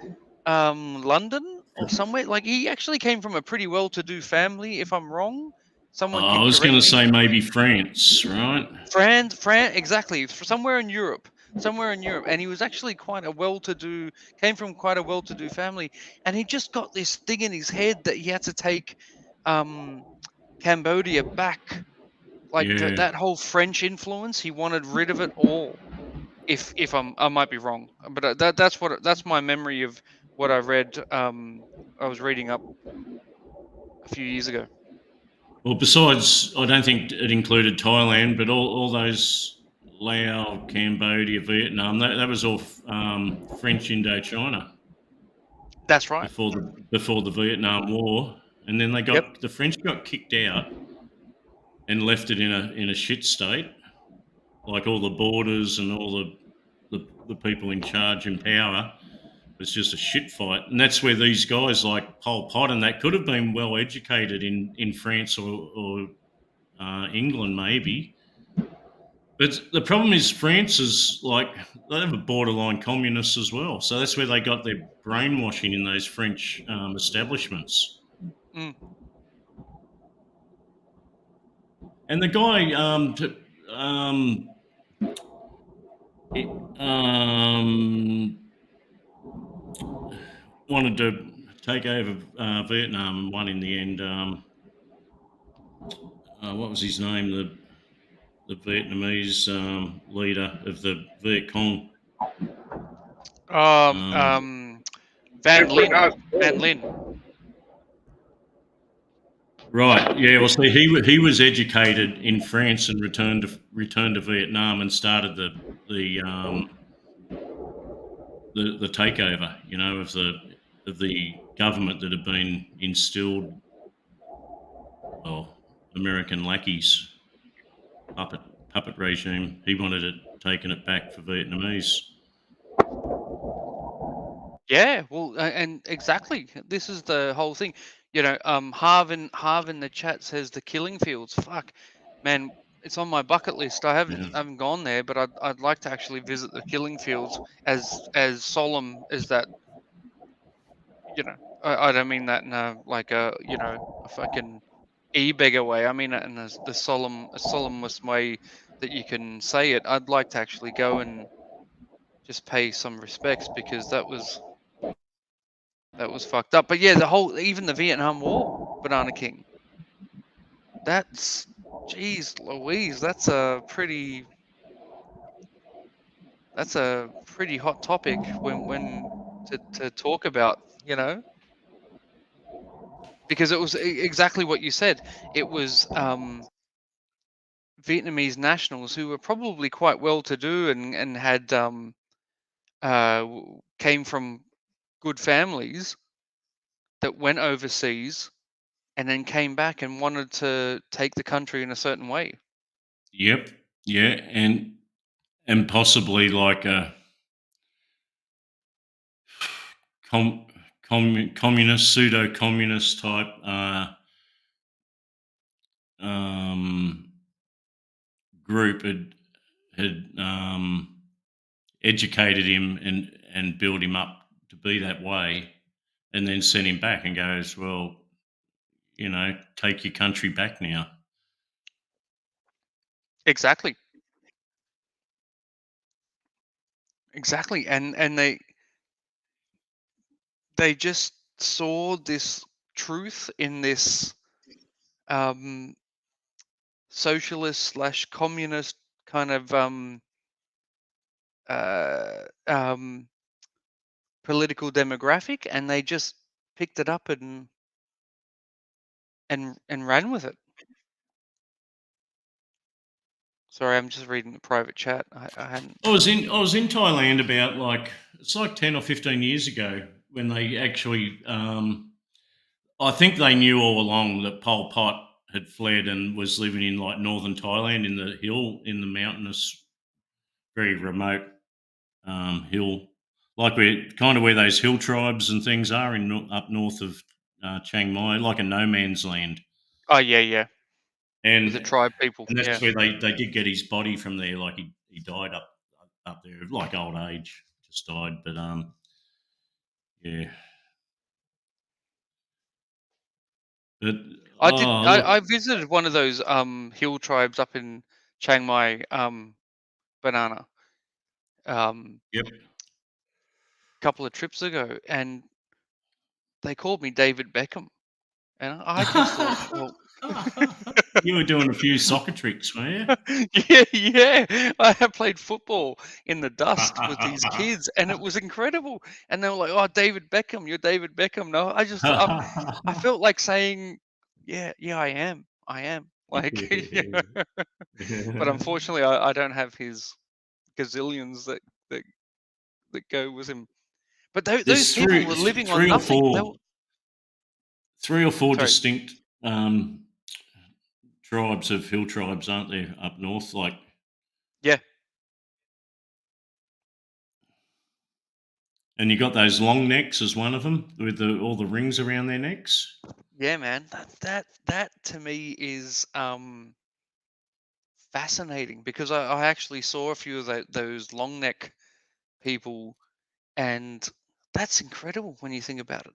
[SPEAKER 1] London or somewhere. Like he actually came from a pretty well-to-do family, if I'm wrong. Someone
[SPEAKER 2] I
[SPEAKER 1] can
[SPEAKER 2] was going
[SPEAKER 1] correct
[SPEAKER 2] to
[SPEAKER 1] me.
[SPEAKER 2] say maybe France, right?
[SPEAKER 1] France, exactly. Somewhere in Europe, and he was actually came from quite a well-to-do family, and he just got this thing in his head that he had to take um, Cambodia back, like
[SPEAKER 2] Yeah.
[SPEAKER 1] that whole French influence. He wanted rid of it all. If I might be wrong, but that's my memory of what I read. I was reading up a few years ago.
[SPEAKER 2] Well, besides, I don't think it included Thailand, but all those Laos, Cambodia, Vietnam, that was all French Indochina
[SPEAKER 1] That's right.
[SPEAKER 2] before the Vietnam War, and then
[SPEAKER 1] Yep.
[SPEAKER 2] the French got kicked out and left it in a shit state, like all the borders and all the people in charge and power. It's just a shit fight, and that's where these guys like Pol Pot and that could have been well educated in France or England maybe. But the problem is France is like they have a borderline communists as well, so that's where they got their brainwashing in those French establishments.
[SPEAKER 1] Mm.
[SPEAKER 2] And the guy it, wanted to take over Vietnam and won in the end. What was his name? The Vietnamese leader of the Viet Cong.
[SPEAKER 1] Van Lin.
[SPEAKER 2] Right. Yeah. Well, see, he was educated in France and returned to Vietnam and started the takeover. Of the government that had been instilled, American lackeys, puppet regime. He wanted it taken it back for Vietnamese.
[SPEAKER 1] Yeah, well, and exactly. This is the whole thing. Harv in the chat says the Killing Fields. Fuck, man, it's on my bucket list. I haven't gone there, but I'd like to actually visit the Killing Fields. As solemn as that. I don't mean that in a fucking e-beggar way. I mean it in the solemnest way that you can say it. I'd like to actually go and just pay some respects because that was fucked up. But yeah, even the Vietnam War, Banana King. That's, geez Louise, that's a pretty hot topic when to talk about, because it was exactly what you said. It was Vietnamese nationals who were probably quite well to do and had came from good families that went overseas and then came back and wanted to take the country in a certain way.
[SPEAKER 2] Yep. Yeah, and possibly like a communist, pseudo communist type group had educated him and built him up to be that way, and then sent him back and goes, well, take your country back now.
[SPEAKER 1] Exactly, and they just saw this truth in this um, socialist slash communist kind of uh, um, political demographic, and they just picked it up and ran with it. Sorry, I'm just reading the private chat. I hadn't.
[SPEAKER 2] I was in Thailand about it's like 10 or 15 years ago when they actually I think they knew all along that Pol Pot had fled and was living in like northern Thailand in the mountainous, very remote hill, like where those hill tribes and things are up north of Chiang Mai, like a no man's land.
[SPEAKER 1] Oh yeah.
[SPEAKER 2] And
[SPEAKER 1] The tribe people.
[SPEAKER 2] and that's
[SPEAKER 1] Yeah.
[SPEAKER 2] where they did get his body from there. Like he died up there, like old age, just died. But yeah. But
[SPEAKER 1] I did.
[SPEAKER 2] look,
[SPEAKER 1] I visited one of those hill tribes up in Chiang Mai, Banana,
[SPEAKER 2] yep.
[SPEAKER 1] couple of trips ago, and they called me David Beckham, and I just thought, well,
[SPEAKER 2] You were doing a few soccer tricks, were you?
[SPEAKER 1] yeah. I have played football in the dust with these kids, and it was incredible. And they were like, "Oh, David Beckham, you're David Beckham." No, I felt like saying, "Yeah, I am. Like, but unfortunately, I don't have his gazillions that that go with him. But those
[SPEAKER 2] There's
[SPEAKER 1] people were living on nothing.
[SPEAKER 2] three or four
[SPEAKER 1] Sorry.
[SPEAKER 2] distinct tribes of hill tribes, aren't there, up north? Like,
[SPEAKER 1] Yeah.
[SPEAKER 2] and you got those long necks as one of them with all the rings around their necks.
[SPEAKER 1] Yeah, man. That to me is fascinating because I actually saw a few of those long neck people, and that's incredible when you think about it.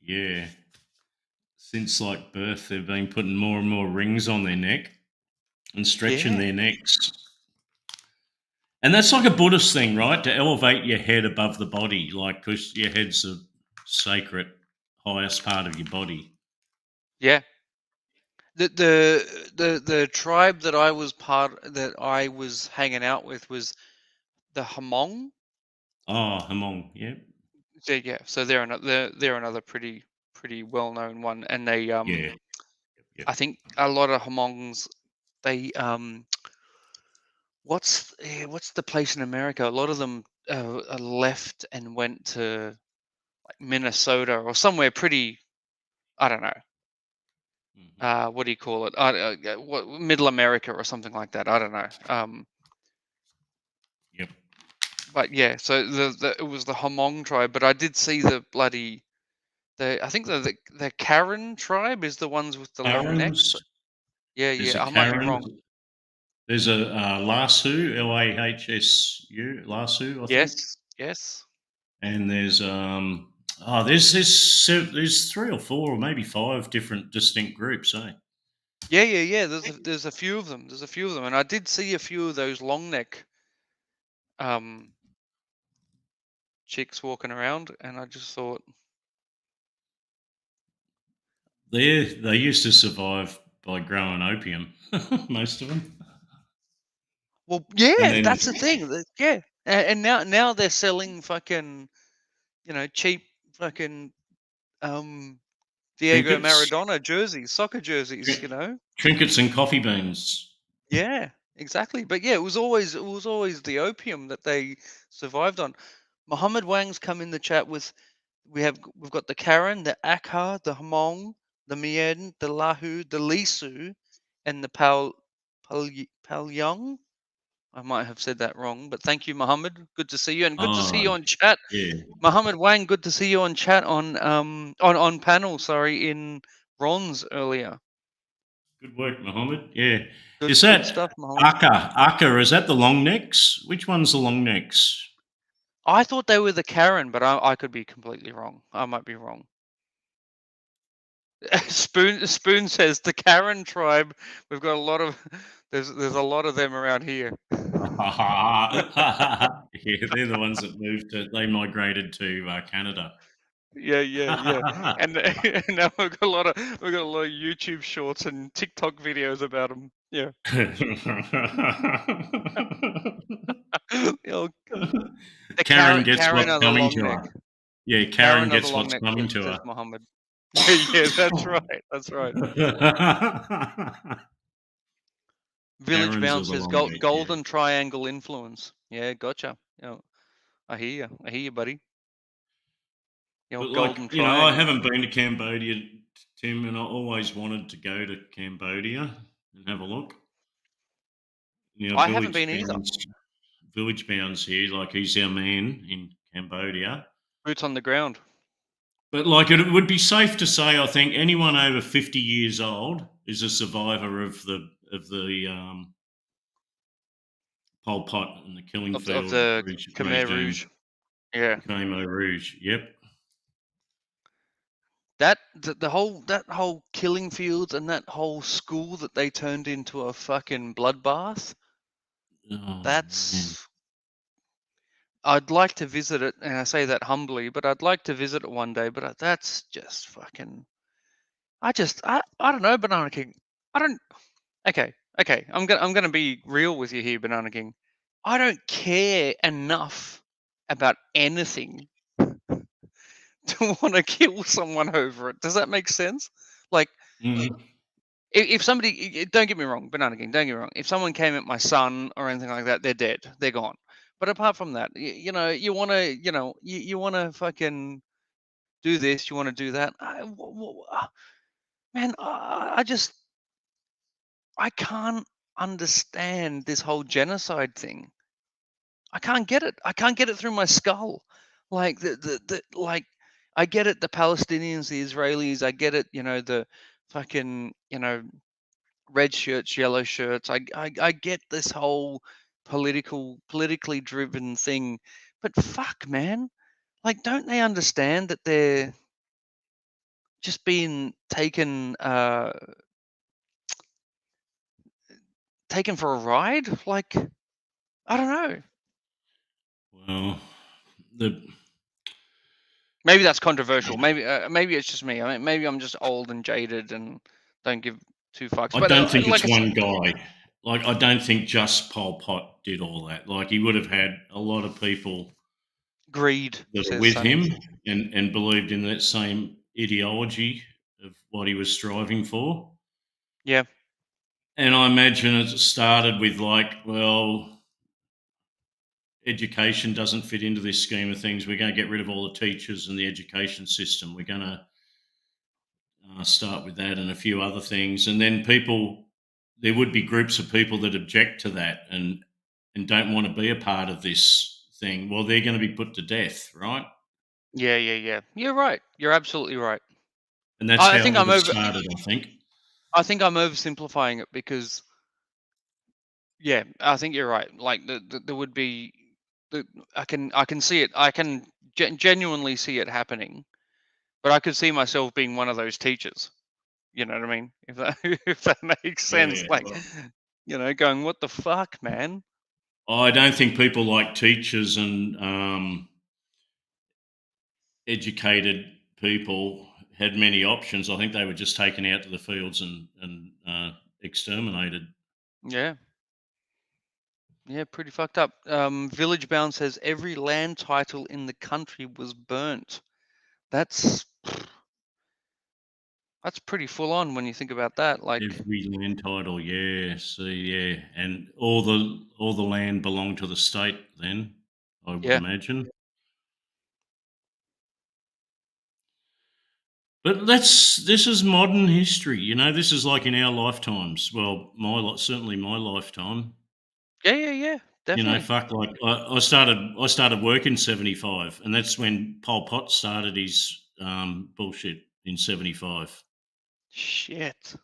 [SPEAKER 2] Yeah. Since like birth, they've been putting more and more rings on their neck and stretching
[SPEAKER 1] Yeah.
[SPEAKER 2] their necks. And that's like a Buddhist thing, right? To elevate your head above the body, like because your head's the sacred, highest part of your body.
[SPEAKER 1] Yeah. The tribe that I was hanging out with was the Hmong.
[SPEAKER 2] Oh, Hmong, yeah.
[SPEAKER 1] Yeah, so they're another pretty well known one, and they
[SPEAKER 2] Yeah. Yep.
[SPEAKER 1] I think a lot of Hmongs, they what's the place in America? A lot of them left and went to like Minnesota or somewhere pretty, I don't know.
[SPEAKER 2] Mhm.
[SPEAKER 1] What do you call it? What, Middle America or something like that. I don't know.
[SPEAKER 2] Yep.
[SPEAKER 1] But yeah, so it was the Hmong tribe, but I did see the bloody I think the Karen tribe is the ones with the long necks.
[SPEAKER 2] Karens.
[SPEAKER 1] Yeah,
[SPEAKER 2] There's a
[SPEAKER 1] I might be
[SPEAKER 2] Karen.
[SPEAKER 1] wrong.
[SPEAKER 2] There's a Lasu, Lahsu, Lasu, I think.
[SPEAKER 1] Yes.
[SPEAKER 2] And there's there's 3 or 4 or maybe 5 different distinct groups, eh?
[SPEAKER 1] Yeah. There's a few of them. And I did see a few of those long neck chicks walking around, and I just thought,
[SPEAKER 2] They used to survive by growing opium, most of them.
[SPEAKER 1] well,
[SPEAKER 2] And
[SPEAKER 1] yeah,
[SPEAKER 2] then
[SPEAKER 1] that's the thing. Yeah, and now they're selling fucking, cheap fucking Diego
[SPEAKER 2] trinkets,
[SPEAKER 1] Maradona jerseys, soccer jerseys,
[SPEAKER 2] trinkets and coffee beans.
[SPEAKER 1] Yeah, exactly. But yeah, it was always the opium that they survived on. Mohammed Wang's come in the chat with we've got the Karen, the Akha, the Hmong, the Mien, the Lahu, the Lisu, and the Palyong. I might have said that wrong, but thank you, Mohammed. Good to see you, and good to see you
[SPEAKER 2] Oh,
[SPEAKER 1] on chat.
[SPEAKER 2] yeah.
[SPEAKER 1] Mohammed Wang, good to see you on chat on panel. Sorry, in Ron's earlier.
[SPEAKER 2] Good work, Mohammed. Yeah.
[SPEAKER 1] Good
[SPEAKER 2] Is that
[SPEAKER 1] stuff, Mohammed.
[SPEAKER 2] Aka, is that the long necks? Which one's the long necks?
[SPEAKER 1] I thought they were the Karen, but I could be completely wrong. I might be wrong. Spoon says the Karen tribe. We've got a lot of there's a lot of them around here.
[SPEAKER 2] Yeah, they're the ones that they migrated to Canada.
[SPEAKER 1] Yeah. And and now we've got a lot of YouTube shorts and TikTok videos about him. Yeah. The
[SPEAKER 2] Karen gets
[SPEAKER 1] Karen
[SPEAKER 2] what's
[SPEAKER 1] of the
[SPEAKER 2] coming
[SPEAKER 1] long
[SPEAKER 2] to
[SPEAKER 1] neck.
[SPEAKER 2] her. Yeah,
[SPEAKER 1] Karen
[SPEAKER 2] Karen
[SPEAKER 1] of the
[SPEAKER 2] gets
[SPEAKER 1] long
[SPEAKER 2] what's
[SPEAKER 1] neck,
[SPEAKER 2] coming to
[SPEAKER 1] says
[SPEAKER 2] her.
[SPEAKER 1] Mohammed. Yeah, that's right. That's right. Village
[SPEAKER 2] Karens
[SPEAKER 1] Bound
[SPEAKER 2] of the
[SPEAKER 1] says
[SPEAKER 2] long neck, yeah.
[SPEAKER 1] golden triangle influence. Yeah, gotcha. Yeah, I hear you, buddy.
[SPEAKER 2] But
[SPEAKER 1] Golden
[SPEAKER 2] I
[SPEAKER 1] triangle.
[SPEAKER 2] haven't been to Cambodia, Tim, and I always wanted to go to Cambodia and have a look.
[SPEAKER 1] I haven't been either.
[SPEAKER 2] Village Bound's here, like he's our man in Cambodia.
[SPEAKER 1] Boots on the ground.
[SPEAKER 2] But like it would be safe to say, I think anyone over 50 years old is a survivor of the Pol Pot and the killing
[SPEAKER 1] Of
[SPEAKER 2] field
[SPEAKER 1] the Khmer
[SPEAKER 2] regime.
[SPEAKER 1] Rouge. Yeah.
[SPEAKER 2] Khmer Rouge, yep.
[SPEAKER 1] The whole killing fields and that whole school that they turned into a fucking bloodbath.
[SPEAKER 2] Oh,
[SPEAKER 1] That's
[SPEAKER 2] man.
[SPEAKER 1] I'd like to visit it, and I say that humbly, but I'd like to visit it one day. But that's just fucking. I don't know, Banana King. I don't. Okay. I'm gonna be real with you here, Banana King. I don't care enough about anything to want to kill someone over it. Does that make sense? Like, if somebody, don't get me wrong, Banana King, don't get me wrong. If someone came at my son or anything like that, they're dead. They're gone. But apart from that, you know, you want to, you want to fucking do this, you want to do that. Man, I can't understand this whole genocide thing. I can't get it. I can't get it through my skull. Like like I get it, the Palestinians, the Israelis, I get it, the fucking, red shirts, yellow shirts. I get this whole politically driven thing. But fuck, man. Like, don't they understand that they're just being taken for a ride? Like, I don't know.
[SPEAKER 2] Well,
[SPEAKER 1] Maybe that's controversial. Maybe it's just me. I mean, maybe I'm just old and jaded and don't give two fucks.
[SPEAKER 2] I
[SPEAKER 1] But
[SPEAKER 2] don't think
[SPEAKER 1] like
[SPEAKER 2] it's one guy. Like, I don't think just Pol Pot did all that. Like, he would have had a lot of people
[SPEAKER 1] greed
[SPEAKER 2] that are with him and believed in that same ideology of what he was striving for.
[SPEAKER 1] Yeah.
[SPEAKER 2] And I imagine it started with like, well, education doesn't fit into this scheme of things. We're going to get rid of all the teachers and the education system. We're going to start with that and a few other things. And then there would be groups of people that object to that and don't want to be a part of this thing. Well, they're going to be put to death, right?
[SPEAKER 1] Yeah. You're right. You're absolutely right.
[SPEAKER 2] And that's how it would have started, I think.
[SPEAKER 1] I think I'm oversimplifying it because, yeah, I think you're right. Like there would be, I can see it. I can genuinely see it happening, but I could see myself being one of those teachers. You know what I mean? If that if that makes sense.
[SPEAKER 2] Yeah,
[SPEAKER 1] like, going, what the fuck, man?
[SPEAKER 2] I don't think people like teachers and educated people had many options. I think they were just taken out to the fields and exterminated.
[SPEAKER 1] Yeah. Yeah, pretty fucked up. Village Bound says every land title in the country was burnt. That's pretty full on when you think about that. Like,
[SPEAKER 2] every land title, yeah. See, yeah, and all the land belonged to the state. Then I would imagine. But this is modern history. This is like in our lifetimes. Well, certainly my lifetime.
[SPEAKER 1] Yeah, definitely.
[SPEAKER 2] Fuck, like I started work in 75, and that's when Pol Pot started his bullshit in 75.
[SPEAKER 1] Shit.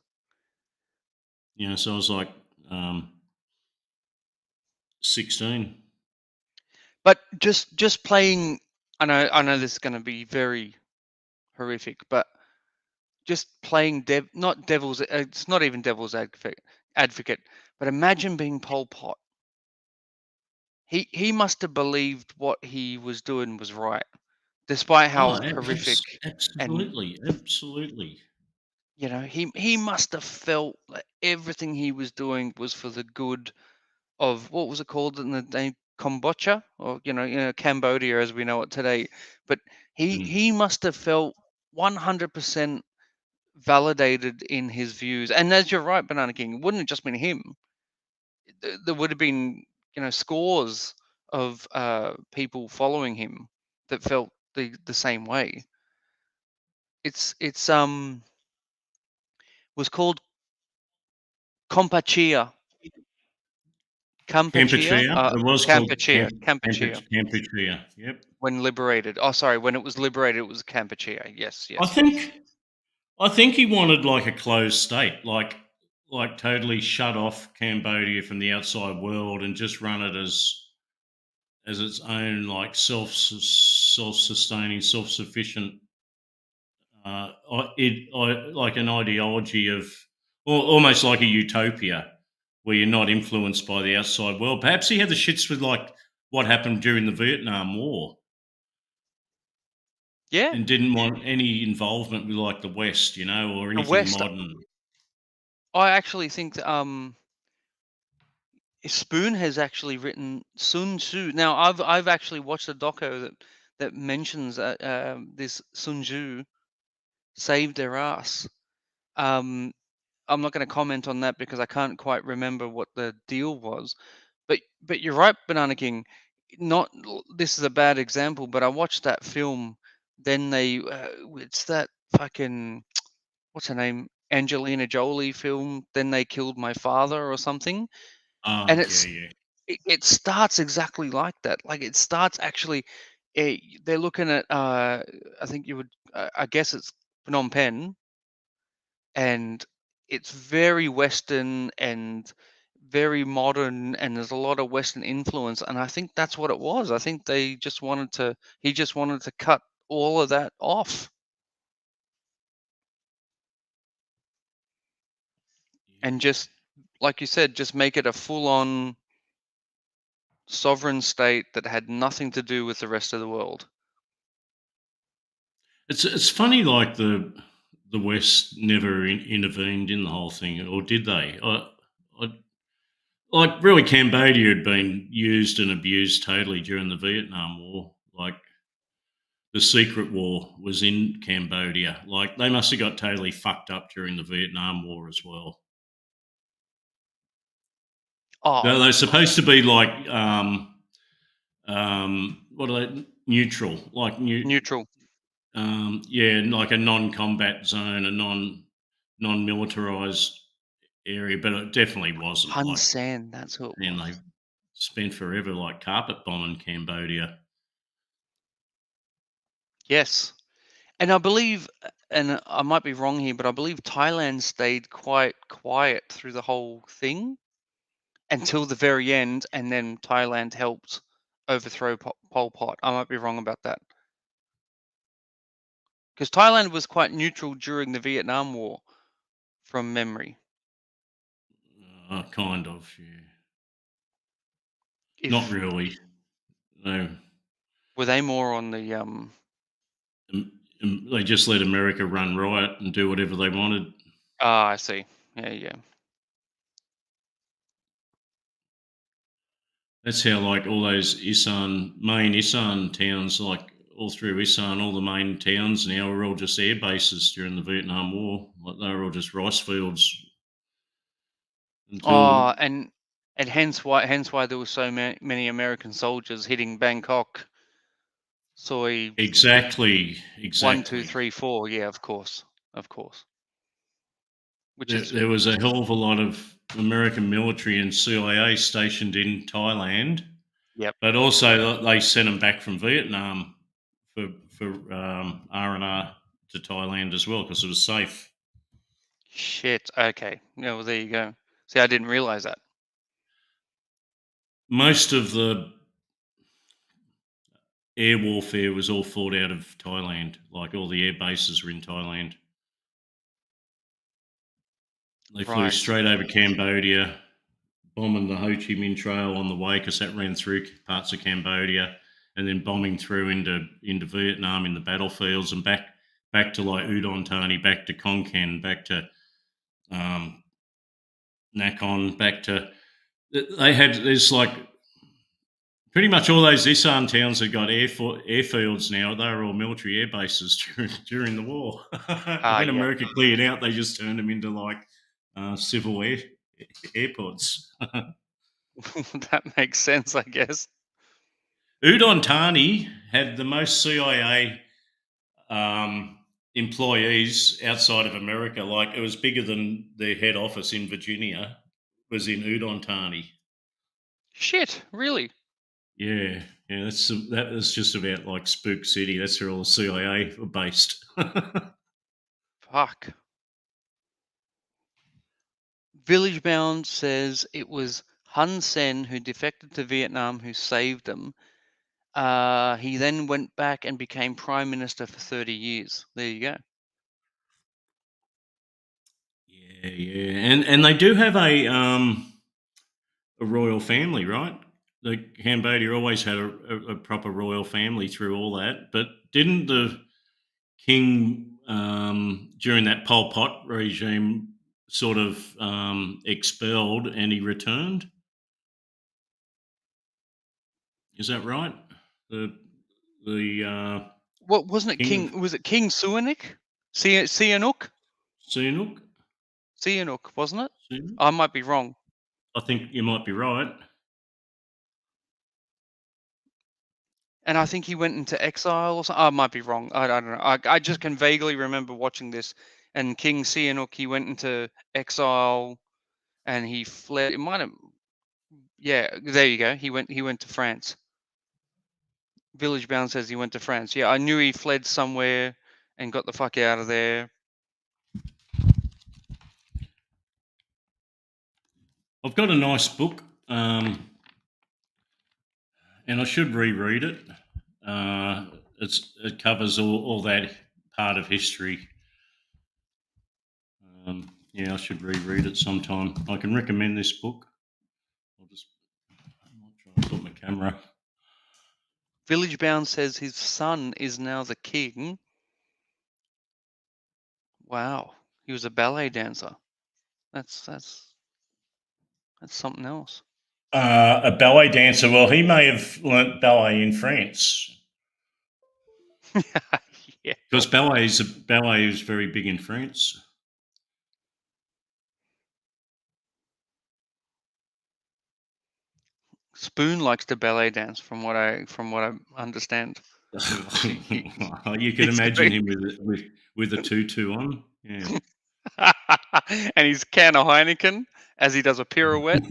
[SPEAKER 2] So I was like 16.
[SPEAKER 1] But just playing, I know this is going to be very horrific, but just playing not devil's, it's not even devil's advocate, but imagine being Pol Pot. He must have believed what he was doing was right. despite
[SPEAKER 2] Oh,
[SPEAKER 1] how horrific. And
[SPEAKER 2] absolutely.
[SPEAKER 1] he must have felt that everything he was doing was for the good of, what was it called in the day, Kombucha, or Cambodia as we know it today. But he
[SPEAKER 2] Mm.
[SPEAKER 1] he must have felt 100% validated in his views. And as you're right, Banana King, it wouldn't have just been him. There would have been scores of people following him that felt the same way. It's was called Compachia. Kampuchea?
[SPEAKER 2] Kampuchea. It was called
[SPEAKER 1] Kampuchea,
[SPEAKER 2] Kampuchea. Yep.
[SPEAKER 1] when liberated. Oh, sorry, when it was liberated, it was Kampuchea. Yes,
[SPEAKER 2] I
[SPEAKER 1] yes, yes.
[SPEAKER 2] think I think he wanted like a closed state, like totally shut off Cambodia from the outside world and just run it as its own like self-sustaining, self-sufficient like an ideology of almost like a utopia where you're not influenced by the outside world. Perhaps he had the shits with like what happened during the Vietnam War
[SPEAKER 1] Yeah,
[SPEAKER 2] and didn't want any involvement with like the West, or
[SPEAKER 1] the
[SPEAKER 2] anything
[SPEAKER 1] West.
[SPEAKER 2] modern.
[SPEAKER 1] I actually think that Spoon has actually written Sun Tzu. Now, I've actually watched a doco that mentions this Sun Tzu saved their ass. Um, I'm not going to comment on that because I can't quite remember what the deal was. But you're right, Banana King. Not This is a bad example, but I watched that film. Then it's that fucking, what's her name, Angelina Jolie film. Then they killed my father or something,
[SPEAKER 2] Oh
[SPEAKER 1] and
[SPEAKER 2] yeah, yeah.
[SPEAKER 1] it starts exactly like that. Like, it starts actually. They're looking at. I think you would. I guess it's Phnom Penh, and it's very Western and very modern, and there's a lot of Western influence. And I think that's what it was. I think he just wanted to cut all of that off and
[SPEAKER 2] Yeah.
[SPEAKER 1] just, like you said, just make it a full-on sovereign state that had nothing to do with the rest of the world.
[SPEAKER 2] It's funny, like the West never intervened in the whole thing, or did they? I, like really, Cambodia had been used and abused totally during the Vietnam War. Like the secret war was in Cambodia. Like they must have got totally fucked up during the Vietnam War as well.
[SPEAKER 1] Oh,
[SPEAKER 2] They're supposed to be like what are they? Neutral, like
[SPEAKER 1] neutral.
[SPEAKER 2] yeah, like a non-combat zone, a non-militarized area, but it definitely wasn't.
[SPEAKER 1] Hun
[SPEAKER 2] Like,
[SPEAKER 1] Sen, that's who it
[SPEAKER 2] and they
[SPEAKER 1] was.
[SPEAKER 2] spent forever like carpet bombing Cambodia.
[SPEAKER 1] Yes. And I believe, and I might be wrong here, but I believe Thailand stayed quite quiet through the whole thing until the very end, and then Thailand helped overthrow Pol Pot. I might be wrong about that. Because Thailand was quite neutral during the Vietnam War, from memory.
[SPEAKER 2] Kind of, yeah. Not
[SPEAKER 1] If
[SPEAKER 2] really. No,
[SPEAKER 1] Were they more on the
[SPEAKER 2] they just let America run riot and do whatever they wanted.
[SPEAKER 1] Ah, I see. Yeah, yeah.
[SPEAKER 2] That's how like all those main Isan towns, like all through Isan, all the main towns now are all just air bases during the Vietnam War. Like they were all just rice fields until
[SPEAKER 1] Oh, and hence why there were so many American soldiers hitting Bangkok. Soi
[SPEAKER 2] exactly.
[SPEAKER 1] 1, 2, 3, 4. Yeah, of course, of course. Which is
[SPEAKER 2] There was a hell of a lot of American military and CIA stationed in Thailand,
[SPEAKER 1] Yep.
[SPEAKER 2] but also they sent them back from Vietnam for R&R to Thailand as well because it was safe.
[SPEAKER 1] Shit. Okay. Yeah. Well, there you go. See, I didn't realize that.
[SPEAKER 2] Most of the air warfare was all fought out of Thailand. Like all the air bases were in Thailand. They flew
[SPEAKER 1] Right.
[SPEAKER 2] straight over Cambodia, bombing the Ho Chi Minh Trail on the way because that ran through parts of Cambodia, and then bombing through into Vietnam in the battlefields and back to like Udon Thani, back to Konkan, back to Nakhon, back to there's like pretty much all those Isan towns that got airfields now. They were all military air bases during the war. When
[SPEAKER 1] yeah.
[SPEAKER 2] America cleared out, they just turned them into like civil airports.
[SPEAKER 1] That makes sense, I guess.
[SPEAKER 2] Udon Thani had the most CIA employees outside of America. Like it was bigger than their head office in Virginia. Was in Udon Thani.
[SPEAKER 1] Shit, really?
[SPEAKER 2] Yeah. That was just about like Spook City. That's where all the CIA were based.
[SPEAKER 1] Fuck. Village Bound says it was Hun Sen who defected to Vietnam who saved them. He then went back and became prime minister for 30 years. There you go.
[SPEAKER 2] Yeah. And they do have a royal family, right? Cambodia always had a proper royal family through all that. But didn't the king during that Pol Pot regime sort of expelled and he returned? Is that right? The
[SPEAKER 1] What wasn't it,
[SPEAKER 2] king
[SPEAKER 1] King? Was it King Sihanouk? Sihanouk?
[SPEAKER 2] Sihanouk?
[SPEAKER 1] Sihanouk, wasn't it?
[SPEAKER 2] Sihanouk?
[SPEAKER 1] I might be wrong.
[SPEAKER 2] I think you might be right.
[SPEAKER 1] And I think he went into exile or something. I might be wrong. I don't know. I just can vaguely remember watching this. And King Sihanouk, he went into exile and he fled. It might have. Yeah, there you go. He went to France. Village Bound says he went to France. Yeah, I knew he fled somewhere and got the fuck out of there.
[SPEAKER 2] I've got a nice book, and I should reread it. It covers all that part of history. Yeah, I should reread it sometime. I can recommend this book. I might try and put my camera.
[SPEAKER 1] Village Bound says his son is now the king. Wow, he was a ballet dancer. That's something else.
[SPEAKER 2] A ballet dancer. Well, he may have learnt ballet in France
[SPEAKER 1] Yeah.
[SPEAKER 2] because ballet is very big in France.
[SPEAKER 1] Spoon likes to ballet dance, from what I understand.
[SPEAKER 2] You can imagine him with a tutu on. Yeah.
[SPEAKER 1] And his can of Heineken as he does a pirouette.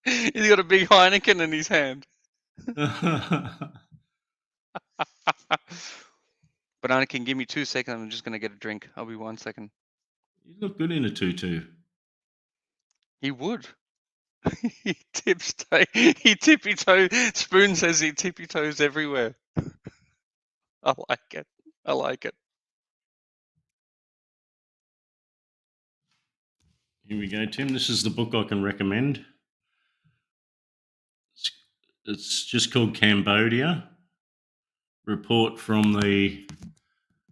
[SPEAKER 1] He's got a big Heineken in his hand. But Anakin, give me 2 seconds. I'm just going to get a drink. I'll be 1 second.
[SPEAKER 2] You look good in a tutu.
[SPEAKER 1] He would. He tippy toes. Spoon says he tippy toes everywhere. I like it. I like it.
[SPEAKER 2] Here we go, Tim. This is the book I can recommend. It's just called Cambodia, Report from the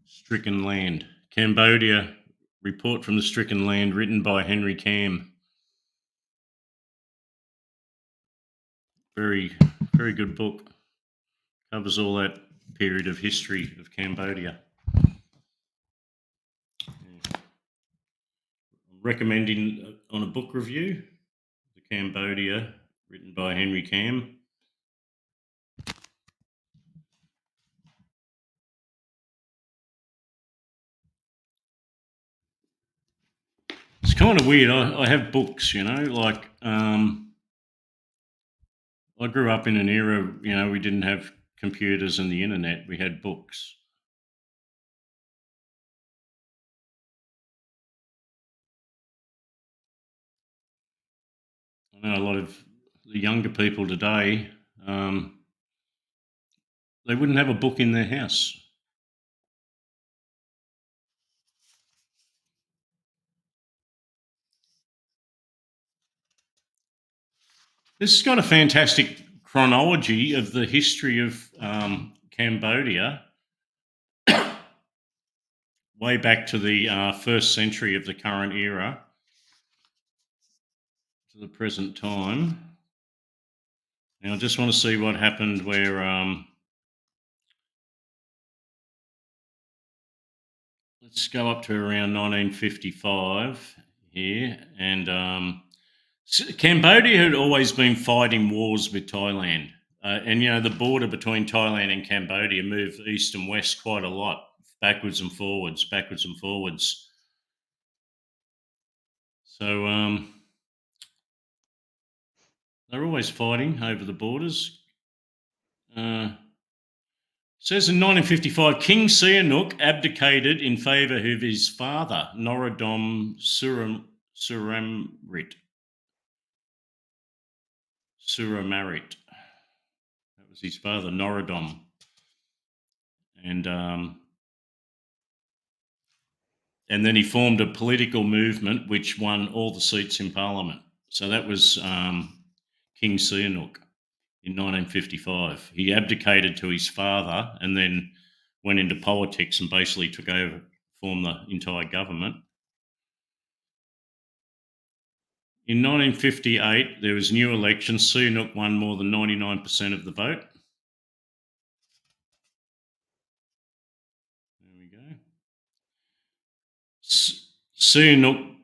[SPEAKER 2] Stricken Land. Cambodia, Report from the Stricken Land, written by Henry Kam. Very, very good book. Covers all that period of history of Cambodia. I'm recommending on a book review, the Cambodia, written by Henry Kam. It's kind of weird. I have books, like I grew up in an era, we didn't have computers and the internet. We had books. I know a lot of the younger people today, they wouldn't have a book in their house. This has got a fantastic chronology of the history of Cambodia, way back to the first century of the current era to the present time. Now, I just want to see what happened where. Let's go up to around 1955 here, and Cambodia had always been fighting wars with Thailand, and the border between Thailand and Cambodia moved east and west quite a lot, backwards and forwards, backwards and forwards. So they're always fighting over the borders. Says in 1955, King Sihanouk abdicated in favour of his father, Norodom Suramarit. That was his father, Norodom. And then he formed a political movement which won all the seats in parliament. So that was King Sihanouk in 1955. He abdicated to his father and then went into politics and basically took over, formed the entire government. In 1958, there was new elections. Sihanouk won more than 99% of the vote. There we go. Sihanouk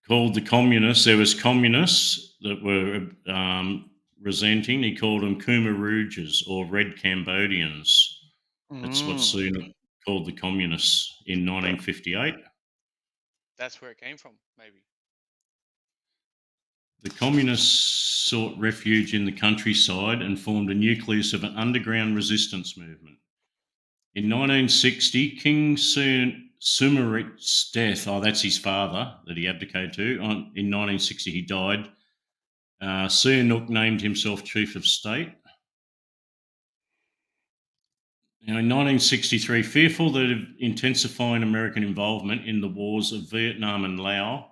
[SPEAKER 2] called the communists, there was communists that were resenting, he called them Kumarujas or Red Cambodians. That's what Sihanouk called the communists in 1958.
[SPEAKER 1] That's where it came from, maybe.
[SPEAKER 2] The communists sought refuge in the countryside and formed a nucleus of an underground resistance movement. In 1960, King Sumarit's death, that's his father that he abdicated to. In 1960, he died. Sihanouk named himself Chief of State. Now, in 1963, fearful that of intensifying American involvement in the wars of Vietnam and Laos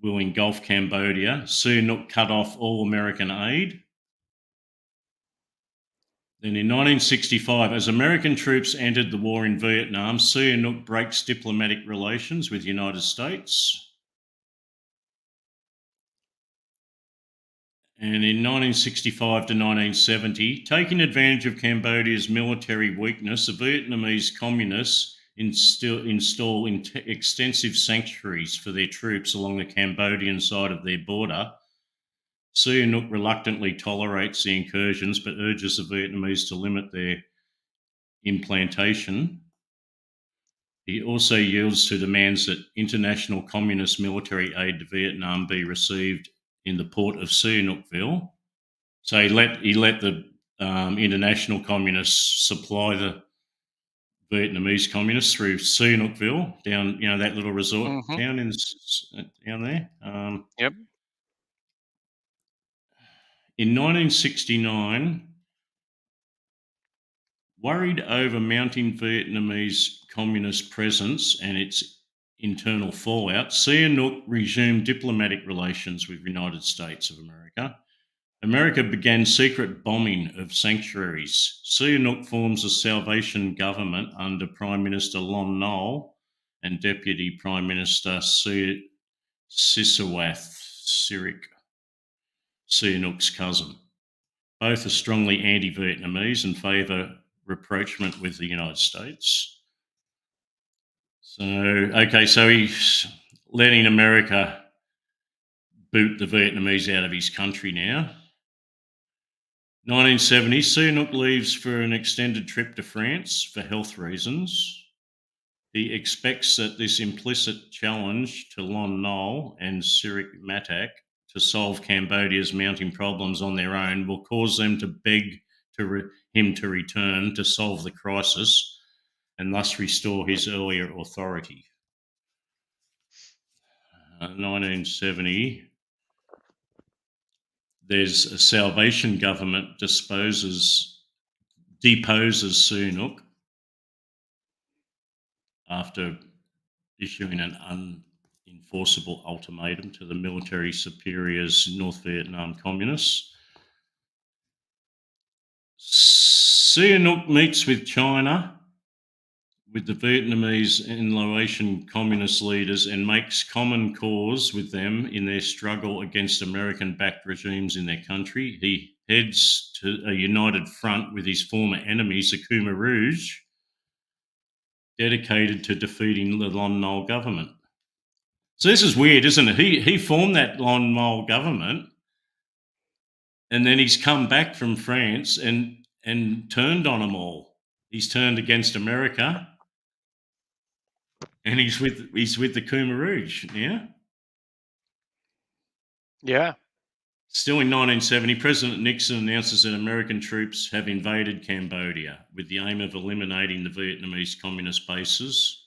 [SPEAKER 2] will engulf Cambodia, Sihanouk cut off all American aid. Then in 1965, as American troops entered the war in Vietnam, Sihanouk breaks diplomatic relations with the United States. And in 1965 to 1970, taking advantage of Cambodia's military weakness, the Vietnamese communists install extensive sanctuaries for their troops along the Cambodian side of their border. Sihanouk reluctantly tolerates the incursions but urges the Vietnamese to limit their implantation. He also yields to demands that international communist military aid to Vietnam be received in the port of Sihanoukville. So he let the international communists supply the Vietnamese communists through Sihanoukville down, that little resort town down there.
[SPEAKER 1] Yep.
[SPEAKER 2] In 1969, worried over mounting Vietnamese communist presence and its internal fallout, Sihanouk resumed diplomatic relations with the United States of America. America began secret bombing of sanctuaries. Sihanouk forms a salvation government under Prime Minister Lon Nol and Deputy Prime Minister Sisowath Sirik, Sihanouk's cousin. Both are strongly anti-Vietnamese and favour rapprochement with the United States. So he's letting America boot the Vietnamese out of his country now. 1970, Sihanouk leaves for an extended trip to France for health reasons. He expects that this implicit challenge to Lon Nol and Sirik Matak to solve Cambodia's mounting problems on their own will cause them to beg him to return to solve the crisis and thus restore his earlier authority. 1970, there's a salvation government deposes Sihanouk after issuing an enforceable ultimatum to the military superiors North Vietnam communists. Sihanouk meets with China, with the Vietnamese and Laotian communist leaders, and makes common cause with them in their struggle against American-backed regimes in their country. He heads to a united front with his former enemies, the Khmer Rouge, dedicated to defeating the Lon Nol government. So this is weird, isn't it? He formed that Lon Nol government, and then he's come back from France and turned on them all. He's turned against America, and he's with the Khmer Rouge. Yeah.
[SPEAKER 1] Yeah.
[SPEAKER 2] Still in 1970, President Nixon announces that American troops have invaded Cambodia with the aim of eliminating the Vietnamese communist bases.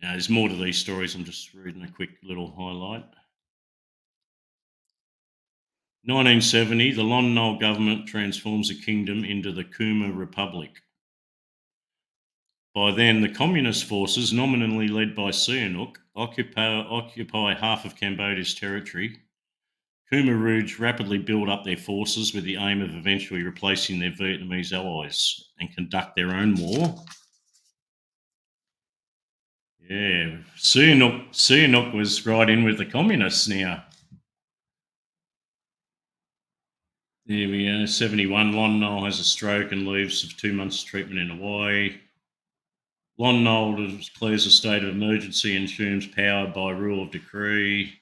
[SPEAKER 2] Now, there's more to these stories. I'm just reading a quick little highlight. 1970, the Lon Nol government transforms the kingdom into the Khmer Republic. By then, the communist forces, nominally led by Sihanouk, occupy half of Cambodia's territory. Khmer Rouge rapidly build up their forces with the aim of eventually replacing their Vietnamese allies and conduct their own war. Yeah, Sihanouk was right in with the communists now. Here we go, 71, Lon Nol has a stroke and leaves for 2 months treatment in Hawaii. Lon Nol declares a state of emergency and assumes power by rule of decree.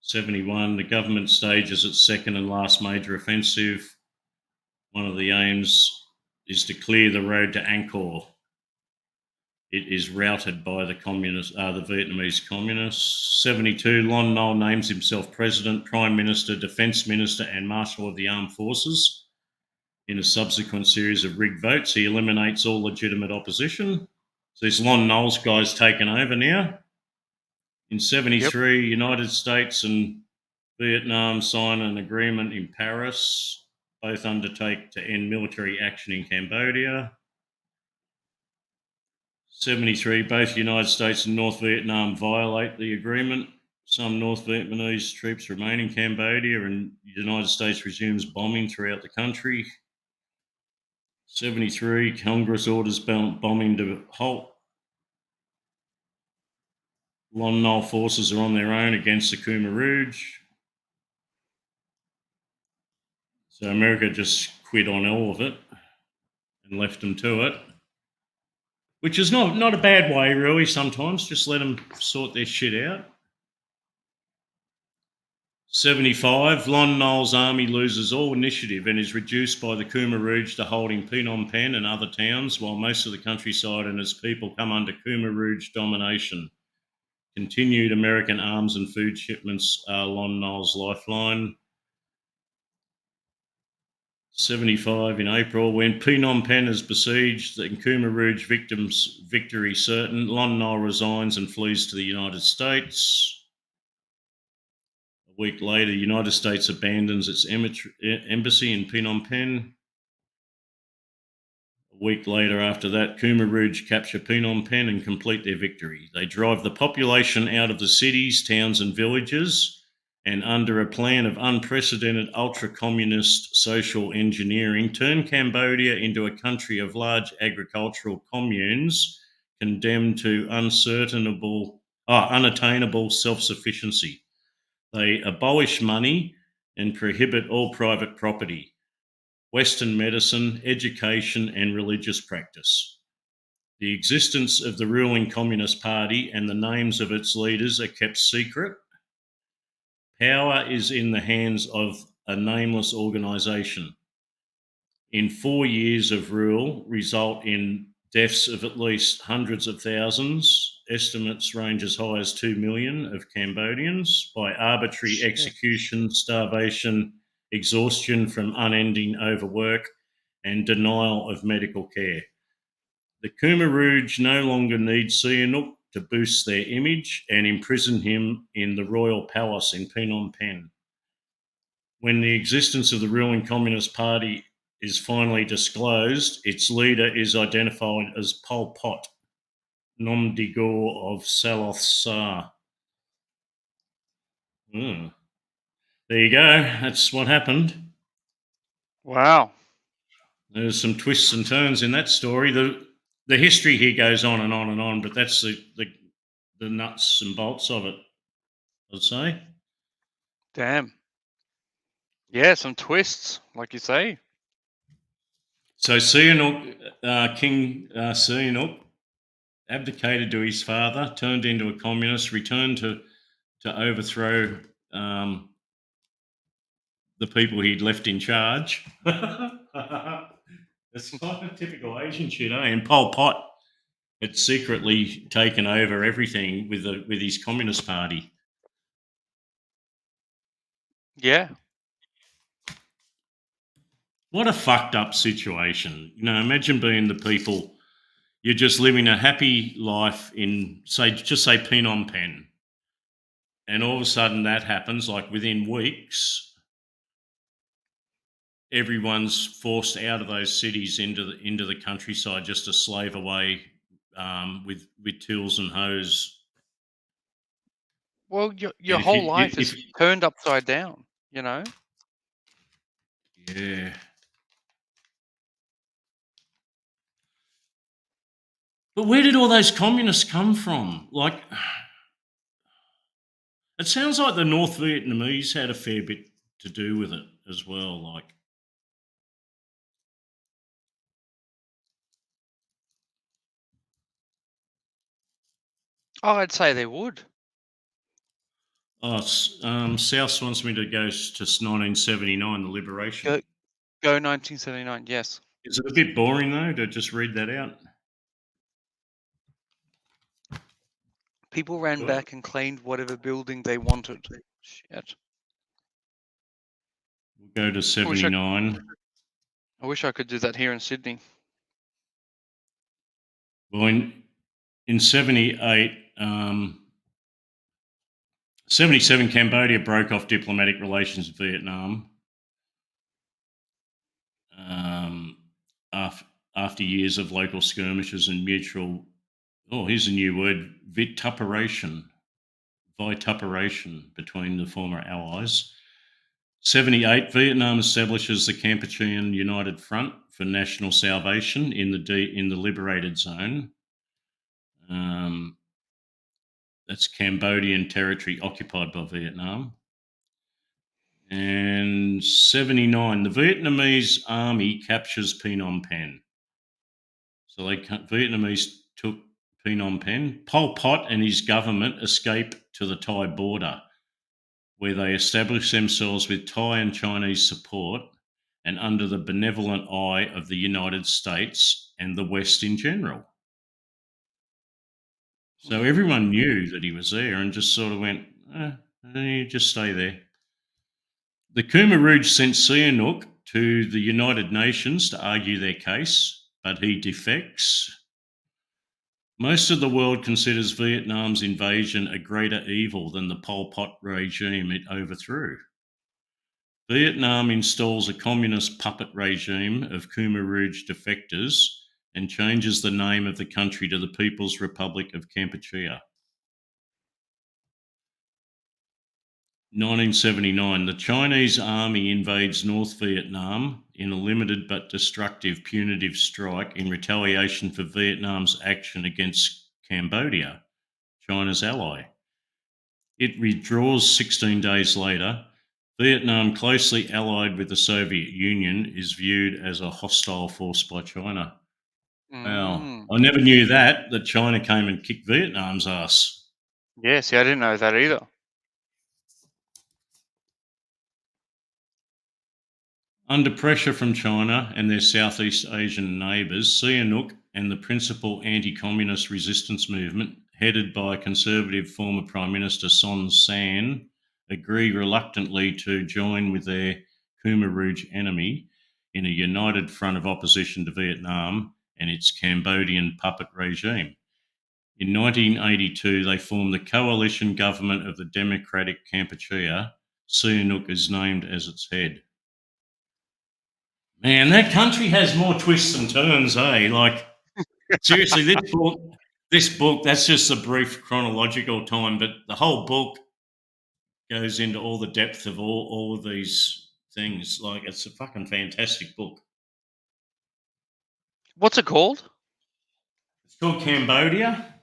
[SPEAKER 2] 71, the government stages its second and last major offensive. One of the aims is to clear the road to Angkor. It is routed by the Vietnamese communists. 72, Lon Nol names himself president, prime minister, defense minister, and marshal of the armed forces. In a subsequent series of rigged votes, he eliminates all legitimate opposition. So this Lon Nol's guy's taken over now. In 73, yep. United States and Vietnam sign an agreement in Paris. Both undertake to end military action in Cambodia. 73, both United States and North Vietnam violate the agreement. Some North Vietnamese troops remain in Cambodia, and the United States resumes bombing throughout the country. 73, Congress orders bombing to halt. Lon Nol forces are on their own against the Khmer Rouge. So America just quit on all of it and left them to it, which is not a bad way, really, sometimes. Just let them sort their shit out. 75, Lon Nol's army loses all initiative and is reduced by the Khmer Rouge to holding Phnom Penh and other towns, while most of the countryside and its people come under Khmer Rouge domination. Continued American arms and food shipments are Lon Nol's lifeline. 75, in April, when Phnom Penh is besieged and Khmer Rouge victims' victory certain, Lon Nol resigns and flees to the United States. A week later, the United States abandons its embassy in Phnom Penh. A week later after that, Khmer Rouge capture Phnom Penh and complete their victory. They drive the population out of the cities, towns and villages, and under a plan of unprecedented ultra-communist social engineering, turn Cambodia into a country of large agricultural communes condemned to unattainable self-sufficiency. They abolish money and prohibit all private property, Western medicine, education, and religious practice. The existence of the ruling Communist Party and the names of its leaders are kept secret. Power is in the hands of a nameless organisation. In 4 years of rule, result in deaths of at least hundreds of thousands, estimates range as high as 2 million of Cambodians, by arbitrary execution, starvation, exhaustion from unending overwork, and denial of medical care. The Khmer Rouge no longer need Sihanouk to boost their image and imprison him in the royal palace in Phnom Penh. When the existence of the ruling Communist Party is finally disclosed, its leader is identified as Pol Pot. Nomdigor of Saloth Sar. There you go. That's what happened.
[SPEAKER 1] Wow.
[SPEAKER 2] There's some twists and turns in that story. The history here goes on and on and on, but that's the nuts and bolts of it, I'd say.
[SPEAKER 1] Damn. Yeah, some twists, like you say.
[SPEAKER 2] So Sihanouk, King Sihanouk, abdicated to his father, turned into a communist, returned to overthrow the people he'd left in charge. It's kind of typical Asian shit, eh? And Pol Pot had secretly taken over everything with his Communist Party.
[SPEAKER 1] Yeah.
[SPEAKER 2] What a fucked up situation. You know, imagine being the people, you're just living a happy life in, say Phnom Penh. And all of a sudden that happens, like within weeks, everyone's forced out of those cities into the countryside just to slave away with tools and hoes.
[SPEAKER 1] Well, your whole life is turned upside down, you know?
[SPEAKER 2] Yeah. But where did all those communists come from? Like, it sounds like the North Vietnamese had a fair bit to do with it as well. Like,
[SPEAKER 1] Oh, I'd say they would.
[SPEAKER 2] oh, South wants me to go to 1979, the liberation.
[SPEAKER 1] Go 1979, yes.
[SPEAKER 2] Is it a bit boring though to just read that out?
[SPEAKER 1] People ran back and claimed whatever building they wanted. Shit.
[SPEAKER 2] We'll go to 79.
[SPEAKER 1] I wish I could do that here in Sydney.
[SPEAKER 2] Well, in 78, 77, Cambodia broke off diplomatic relations with Vietnam after years of local skirmishes and mutual, here's a new word, vituperation between the former allies. 78, Vietnam establishes the Kampuchean United Front for National Salvation in the liberated zone. That's Cambodian territory occupied by Vietnam. And 79, the Vietnamese army captures Phnom Penh. So Vietnamese took Phnom Penh. Pol Pot and his government escape to the Thai border, where they establish themselves with Thai and Chinese support and under the benevolent eye of the United States and the West in general. So everyone knew that he was there and just sort of went, you just stay there. The Khmer Rouge sent Sihanouk to the United Nations to argue their case, but he defects. Most of the world considers Vietnam's invasion a greater evil than the Pol Pot regime it overthrew. Vietnam installs a communist puppet regime of Khmer Rouge defectors and changes the name of the country to the People's Republic of Kampuchea. 1979, the Chinese army invades North Vietnam in a limited but destructive punitive strike in retaliation for Vietnam's action against Cambodia, China's ally. It withdraws 16 days later. Vietnam, closely allied with the Soviet Union, is viewed as a hostile force by China. Wow. I never knew that China came and kicked Vietnam's ass.
[SPEAKER 1] Yeah, see, I didn't know that either.
[SPEAKER 2] Under pressure from China and their Southeast Asian neighbours, Sihanouk and the principal anti-communist resistance movement, headed by conservative former Prime Minister Son Sann, agree reluctantly to join with their Khmer Rouge enemy in a united front of opposition to Vietnam and its Cambodian puppet regime. In 1982, they formed the coalition government of the Democratic Kampuchea. Sihanouk is named as its head. Man, that country has more twists and turns, eh? Like, seriously, This book, that's just a brief chronological time, but the whole book goes into all the depth of all of these things. Like, it's a fucking fantastic book.
[SPEAKER 1] What's it called?
[SPEAKER 2] It's called Cambodia,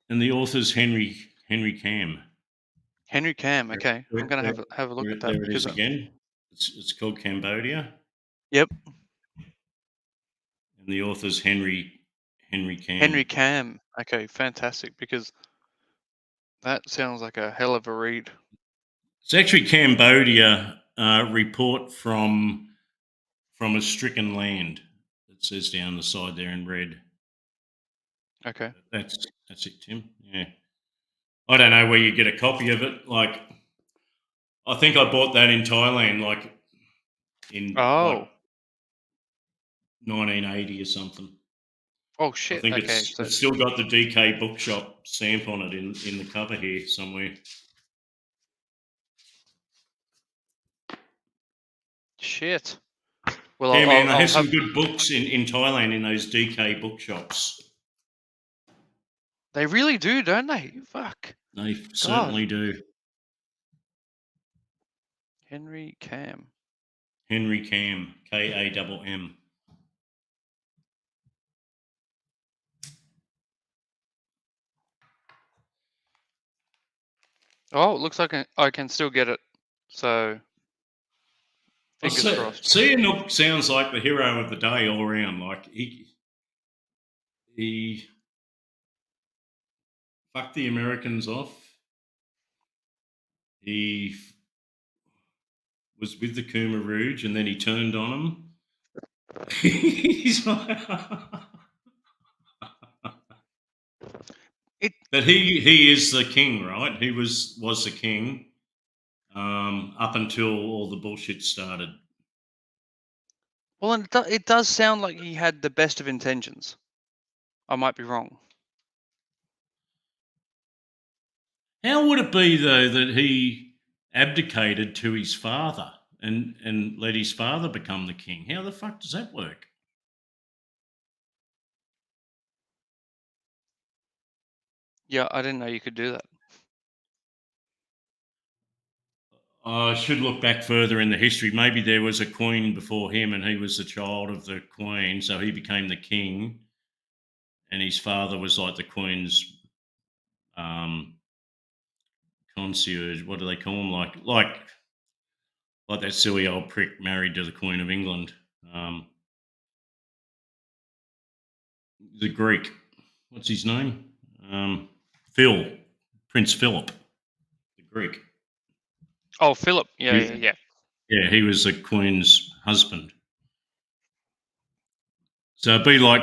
[SPEAKER 2] and the author's Henry Cam.
[SPEAKER 1] Henry Cam. Okay, I'm gonna have a look at that
[SPEAKER 2] There it
[SPEAKER 1] because
[SPEAKER 2] is again. It's called Cambodia,
[SPEAKER 1] yep,
[SPEAKER 2] and the author's Henry Cam.
[SPEAKER 1] Henry Cam. Okay, fantastic because that sounds like a hell of a read.
[SPEAKER 2] It's actually Cambodia report from a stricken land. It says down the side there in red.
[SPEAKER 1] Okay.
[SPEAKER 2] That's it, Tim. Yeah. I don't know where you get a copy of it. Like, I think I bought that in Thailand, like in
[SPEAKER 1] Oh.
[SPEAKER 2] 1980 or something.
[SPEAKER 1] Oh
[SPEAKER 2] I
[SPEAKER 1] shit.
[SPEAKER 2] think
[SPEAKER 1] Okay.
[SPEAKER 2] it's still got the DK Bookshop stamp on it in the cover here somewhere.
[SPEAKER 1] Shit. Well,
[SPEAKER 2] Yeah, man, they
[SPEAKER 1] I'll
[SPEAKER 2] have some
[SPEAKER 1] have.
[SPEAKER 2] good books in Thailand in those DK bookshops.
[SPEAKER 1] They really do, don't they? Fuck.
[SPEAKER 2] They certainly do.
[SPEAKER 1] Henry Cam.
[SPEAKER 2] Henry Cam, Kamm.
[SPEAKER 1] Oh, it looks like I can still get it. So, fingers crossed.
[SPEAKER 2] See, Nook sounds like the hero of the day all around. Like, he fucked the Americans off. He was with the Khmer Rouge, and then he turned on them. He's like, but he is the king, right? He was the king up until all the bullshit started.
[SPEAKER 1] Well, and it does sound like he had the best of intentions. I might be wrong.
[SPEAKER 2] How would it be though that he abdicated to his father and let his father become the king? How the fuck does that work?
[SPEAKER 1] Yeah, I didn't know you could do that.
[SPEAKER 2] I should look back further in the history. Maybe there was a queen before him and he was the child of the queen, so he became the king, and his father was like the queen's concierge. What do they call him? Like that silly old prick married to the Queen of England. The Greek. What's his name? Prince Philip. The Greek.
[SPEAKER 1] Oh, Philip. Yeah.
[SPEAKER 2] Yeah, he was the Queen's husband. So it'd be like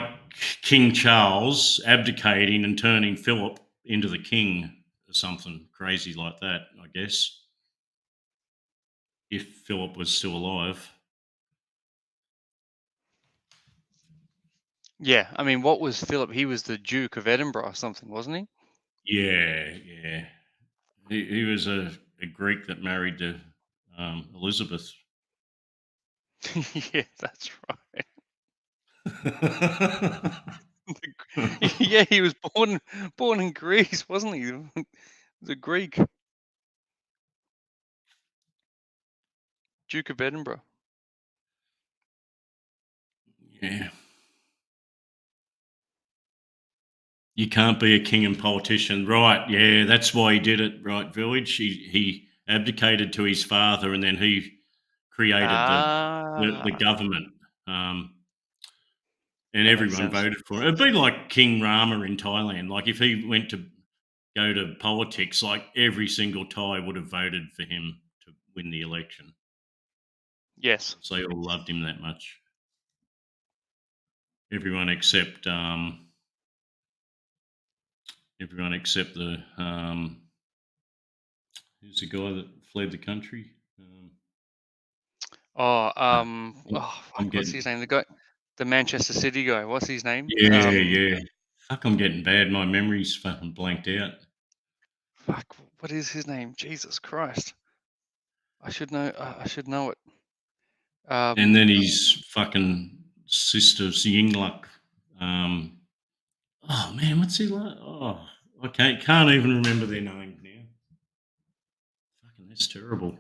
[SPEAKER 2] King Charles abdicating and turning Philip into the king or something crazy like that, I guess. If Philip was still alive.
[SPEAKER 1] Yeah, I mean, what was Philip? He was the Duke of Edinburgh or something, wasn't he?
[SPEAKER 2] Yeah. He was a Greek that married to Elizabeth.
[SPEAKER 1] Yeah, that's right. Yeah, he was born in Greece, wasn't he? The Greek Duke of Edinburgh.
[SPEAKER 2] Yeah. You can't be a king and politician. Right, yeah, that's why he did it, right, Village? He abdicated to his father and then he created the government. And everyone voted for it. It'd be like King Rama in Thailand. Like, if he went to go to politics, like every single Thai would have voted for him to win the election.
[SPEAKER 1] Yes.
[SPEAKER 2] So they all loved him that much. Everyone except the who's the guy that fled the country?
[SPEAKER 1] What's his name? The Manchester City guy. What's his name?
[SPEAKER 2] Yeah. Fuck, I'm getting bad. My memory's fucking blanked out.
[SPEAKER 1] Fuck, what is his name? Jesus Christ! I should know. I should know it.
[SPEAKER 2] And then his fucking sister Yingluck Oh man, what's he like? Oh, I can't even remember their name now. Fucking, that's terrible.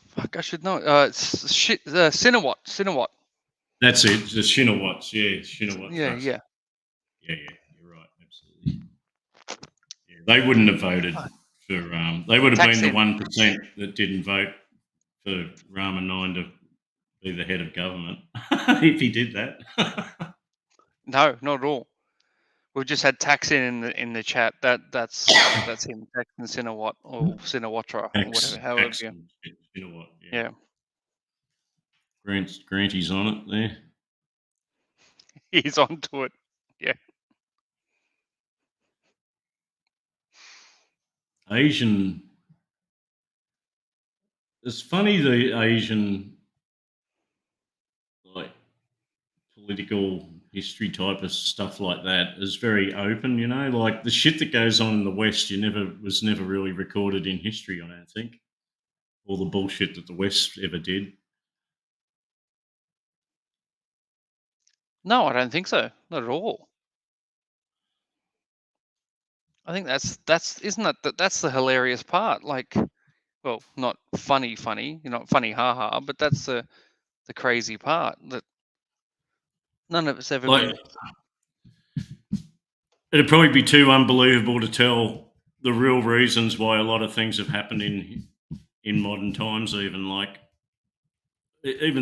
[SPEAKER 1] Fuck, I should know. It's shit. Cinewat. Cinewat.
[SPEAKER 2] That's it. The Shinawatts. Yeah, Shinawat
[SPEAKER 1] Yeah,
[SPEAKER 2] Trust.
[SPEAKER 1] yeah.
[SPEAKER 2] Yeah, you're right. Absolutely. Yeah, they wouldn't have voted for. They would have been the
[SPEAKER 1] Thaksin.
[SPEAKER 2] 1% that didn't vote for Rama 9 to be the head of government if he did that.
[SPEAKER 1] No, not at all. We've just had Thaksin in the chat. That's him. Thaksin Shinawat or Shinawatra or whatever. However, you.
[SPEAKER 2] Shinawat.
[SPEAKER 1] Yeah.
[SPEAKER 2] Granty's on it there.
[SPEAKER 1] He's onto it. Yeah.
[SPEAKER 2] Asian. It's funny the Asian like political history type of stuff like that is very open, you know. Like the shit that goes on in the West, was never really recorded in history, I don't think. All the bullshit that the West ever did.
[SPEAKER 1] No, I don't think so. Not at all. I think that's that's the hilarious part. Like, well, not funny, you're not funny, haha, but that's the crazy part that none of it's ever
[SPEAKER 2] Like
[SPEAKER 1] been.
[SPEAKER 2] it'd probably be too unbelievable to tell the real reasons why a lot of things have happened in modern times. Even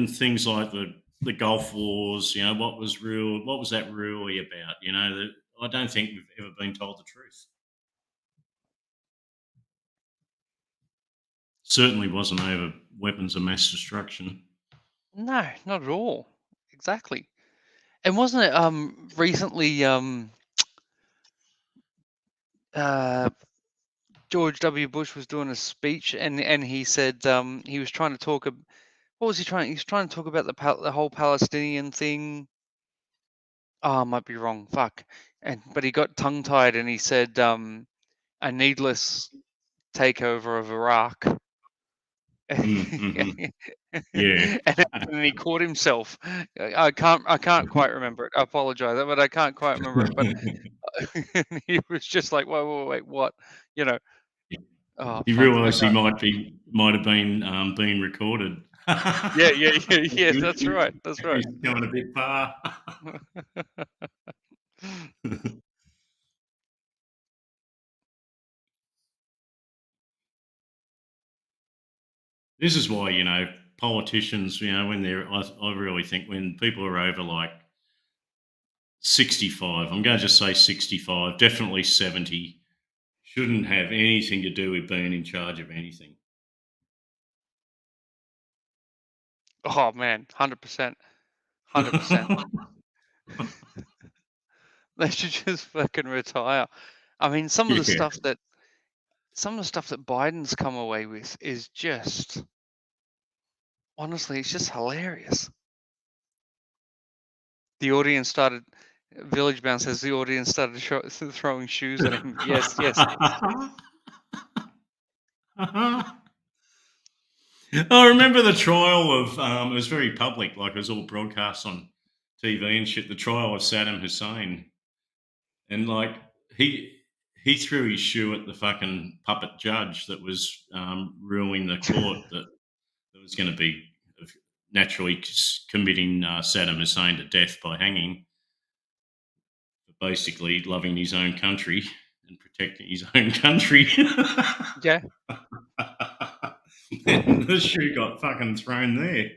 [SPEAKER 2] things like the Gulf Wars. You know, what was that really about? You know, I don't think we've ever been told the truth. Certainly wasn't over weapons of mass destruction.
[SPEAKER 1] No, not at all. Exactly. And wasn't it recently George W. Bush was doing a speech and he said he was trying to talk what was he trying? He was trying to talk about the whole Palestinian thing. Oh, I might be wrong. Fuck. But he got tongue tied and he said a needless takeover of Iraq.
[SPEAKER 2] Mm-hmm. Yeah.
[SPEAKER 1] And then he caught himself. I can't quite remember it. I apologize, but I can't quite remember it. But he was just like, wait, what? You know. Oh,
[SPEAKER 2] He
[SPEAKER 1] fuck,
[SPEAKER 2] realised he might have been being recorded.
[SPEAKER 1] yeah. That's right. That's right.
[SPEAKER 2] He's going a bit far. This is why, you know, politicians, you know, I really think when people are over like 65, I'm going to just say 65, definitely 70, shouldn't have anything to do with being in charge of anything.
[SPEAKER 1] Oh man, 100%, 100%. They should just fucking retire. I mean, some of the stuff that Biden's come away with is just, honestly, it's just hilarious. The audience started. Village Bound says the audience started throwing shoes at him. Yes.
[SPEAKER 2] I remember the trial of it was very public, like it was all broadcast on TV and shit. The trial of Saddam Hussein, and like he threw his shoe at the fucking puppet judge that was ruling the court that was going to be naturally committing Saddam Hussein to death by hanging, for basically loving his own country and protecting his own country.
[SPEAKER 1] Yeah.
[SPEAKER 2] And the shoe got fucking thrown there.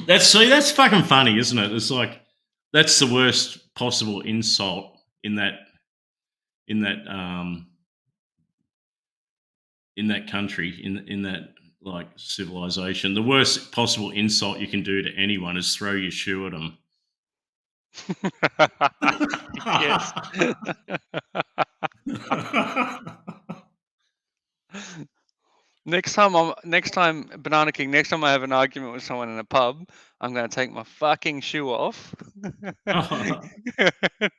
[SPEAKER 2] That's fucking funny, isn't it? It's like that's the worst possible insult in that country, in that like civilization. The worst possible insult you can do to anyone is throw your shoe at them.
[SPEAKER 1] Yes. Next time, Banana King, next time I have an argument with someone in a pub, I'm going to take my fucking shoe off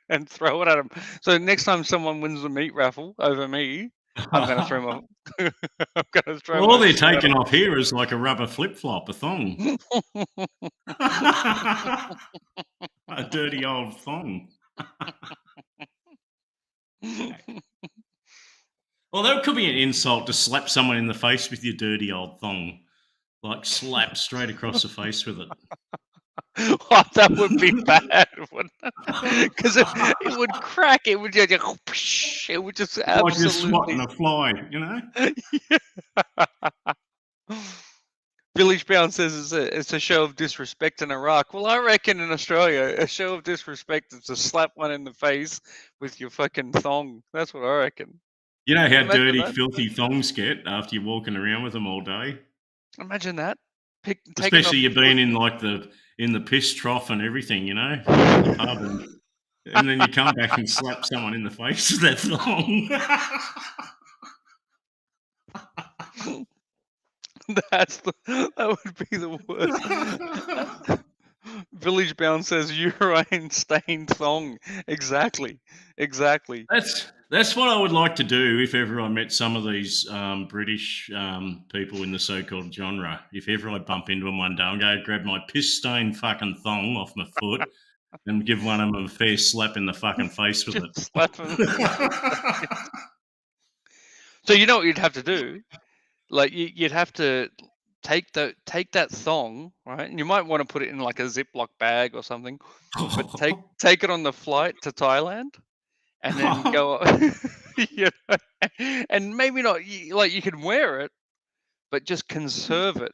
[SPEAKER 1] and throw it at them. So next time someone wins the meat raffle over me, I'm gonna throw my I'm gonna throw
[SPEAKER 2] Well, all
[SPEAKER 1] my
[SPEAKER 2] they're
[SPEAKER 1] shit
[SPEAKER 2] taking off here is like a rubber flip-flop, a thong. A dirty old thong. Well, that could be an insult to slap someone in the face with your dirty old thong. Like slap straight across the face with it.
[SPEAKER 1] Oh, that would be bad, wouldn't it? Because it would crack. It would just, it would just
[SPEAKER 2] Like you're swatting
[SPEAKER 1] absolutely.
[SPEAKER 2] a fly, you know?
[SPEAKER 1] Village Bound says it's a show of disrespect in Iraq. Well, I reckon in Australia, a show of disrespect is to slap one in the face with your fucking thong. That's what I reckon.
[SPEAKER 2] You know how
[SPEAKER 1] Imagine
[SPEAKER 2] dirty,
[SPEAKER 1] that.
[SPEAKER 2] filthy thongs get after you're walking around with them all day?
[SPEAKER 1] Imagine that. Taking off
[SPEAKER 2] Especially you
[SPEAKER 1] your
[SPEAKER 2] being
[SPEAKER 1] foot.
[SPEAKER 2] in like the piss trough and everything, you know, at the pub, and then you come back and slap someone in the face with that thong.
[SPEAKER 1] That would be the worst. Village Bound says urine stained thong. Exactly.
[SPEAKER 2] That's what I would like to do if ever I met some of these British people in the so-called genre. If ever I bump into them one day, I'm going to grab my piss-stained fucking thong off my foot and give one of them a fair slap in the fucking face with it.
[SPEAKER 1] Slap him. So you know what you'd have to do? Like you'd have to take that thong, right? And you might want to put it in like a Ziploc bag or something. But take it on the flight to Thailand, and then go. You know, and maybe not like you can wear it, but just conserve it,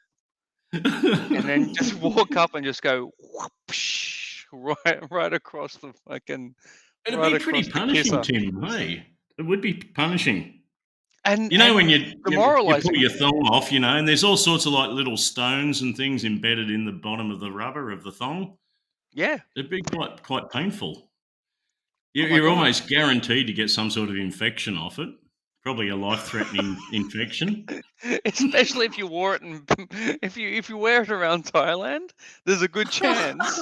[SPEAKER 1] and then just walk up and just go whoosh, right across the fucking.
[SPEAKER 2] It'd
[SPEAKER 1] right
[SPEAKER 2] be pretty
[SPEAKER 1] across the
[SPEAKER 2] punishing,
[SPEAKER 1] kisser.
[SPEAKER 2] Tim. Hey, it would be punishing.
[SPEAKER 1] And
[SPEAKER 2] You know,
[SPEAKER 1] and
[SPEAKER 2] when you
[SPEAKER 1] demoralizing.
[SPEAKER 2] pull your thong off, you know, and there's all sorts of like little stones and things embedded in the bottom of the rubber of the thong.
[SPEAKER 1] Yeah.
[SPEAKER 2] It'd be quite painful.
[SPEAKER 1] Oh my
[SPEAKER 2] You're
[SPEAKER 1] God.
[SPEAKER 2] almost guaranteed to get some sort of infection off it. Probably a life-threatening infection.
[SPEAKER 1] Especially if you wore it, and if you wear it around Thailand, there's a good chance.